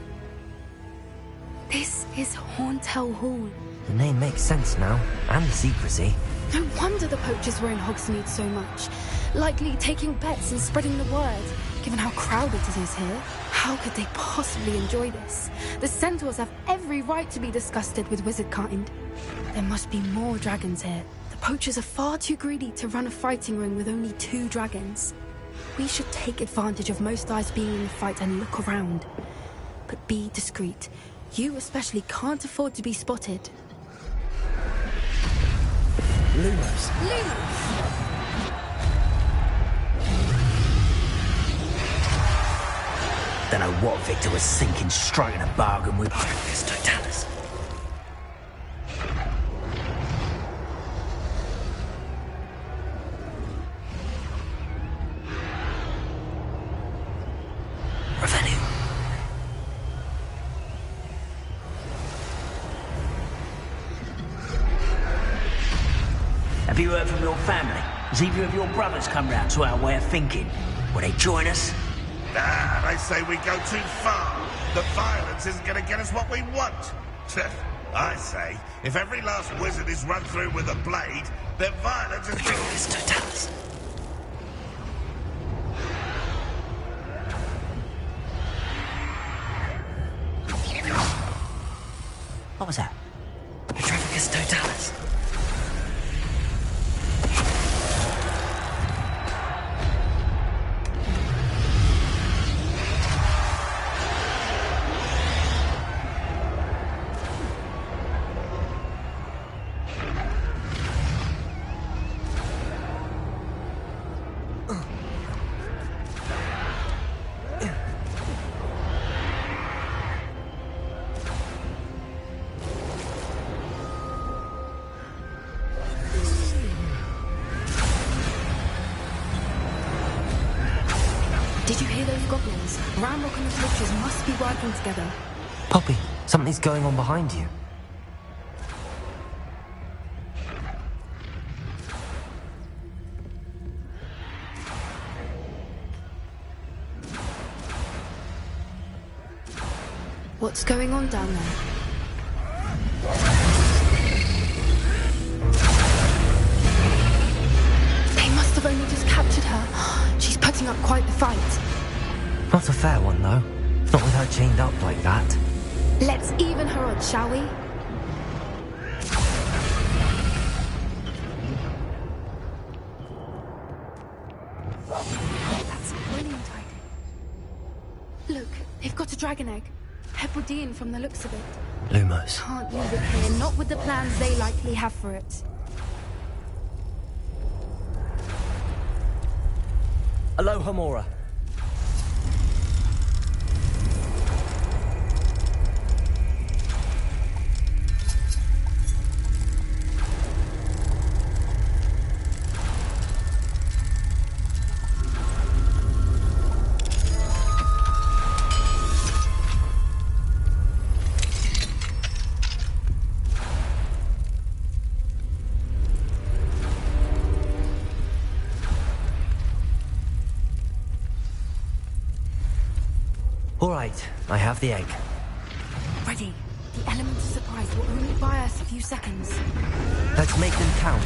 This is Horntail Hall. The name makes sense now, and the secrecy. No wonder the poachers were in Hogsmeade so much. Likely taking bets and spreading the word, given how crowded it is here. How could they possibly enjoy this? The centaurs have every right to be disgusted with wizard kind. There must be more dragons here. The poachers are far too greedy to run a fighting ring with only 2 dragons. We should take advantage of most eyes being in the fight and look around. But be discreet. You especially can't afford to be spotted. Lumos. Don't know what Victor was thinking, striking a bargain with Dracus Totalis. Have you heard from your family? Has either of your brothers come round to our way of thinking? Will they join us? Nah, they say we go too far. The violence isn't going to get us what we want. I say, if every last wizard is run through with a blade, then violence is... Totalis. What was that? Dracus Totalis. Did you hear those goblins? Ramrock and the poachers must be working together. Poppy, something's going on behind you. What's going on down there? They must have only just captured her. She's putting up quite the fight. Not a fair one, though. Not with her chained up like that. Let's even her odds, shall we? That's brilliant idea. Look, they've got a dragon egg. Hebridean from the looks of it. Lumos. Can't use it here, not with the plans they likely have for it. Aloha, Mora. All right, I have the egg. Ready. The element of surprise will only buy us a few seconds. Let's make them count.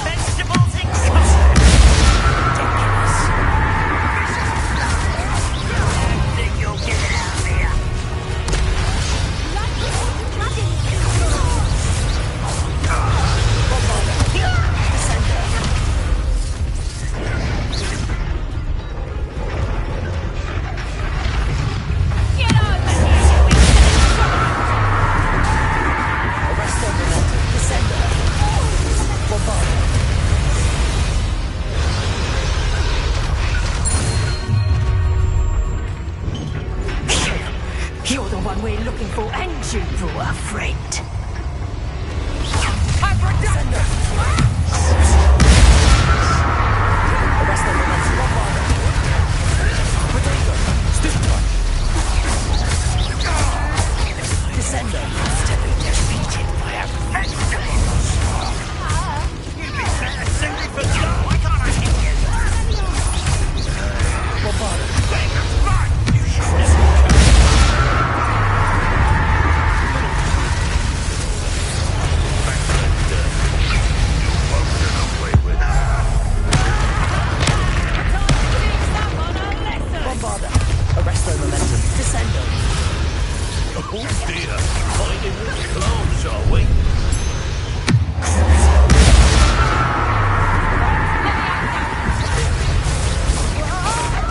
Vegetables exotic! shoot for a friend. Arrest them, momentum, bombard. Potato, stick one. Descender. To be defeated by a vengeance. You'd be better suited for God. Why can't I hit you? Bombard. That's right. You should never Bombarder. Arresto momentum. Descendo. Oh dear. Fighting with clones, are we?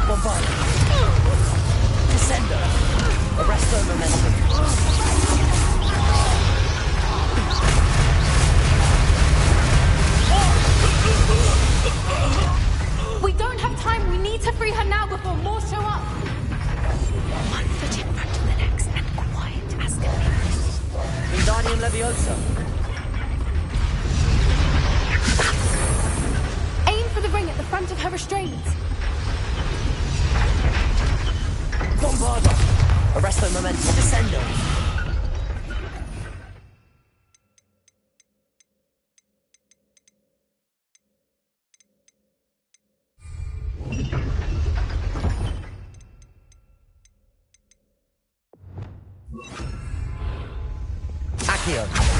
Bombarder. Descendo. Arresto momentum. We don't have time. We need to free her now before more show up. one foot in front of the next and quiet as can be. Wingardium Leviosa. Aim for the ring at the front of her restraints. Bombarder. Arresto momentum. Descendo. Accio.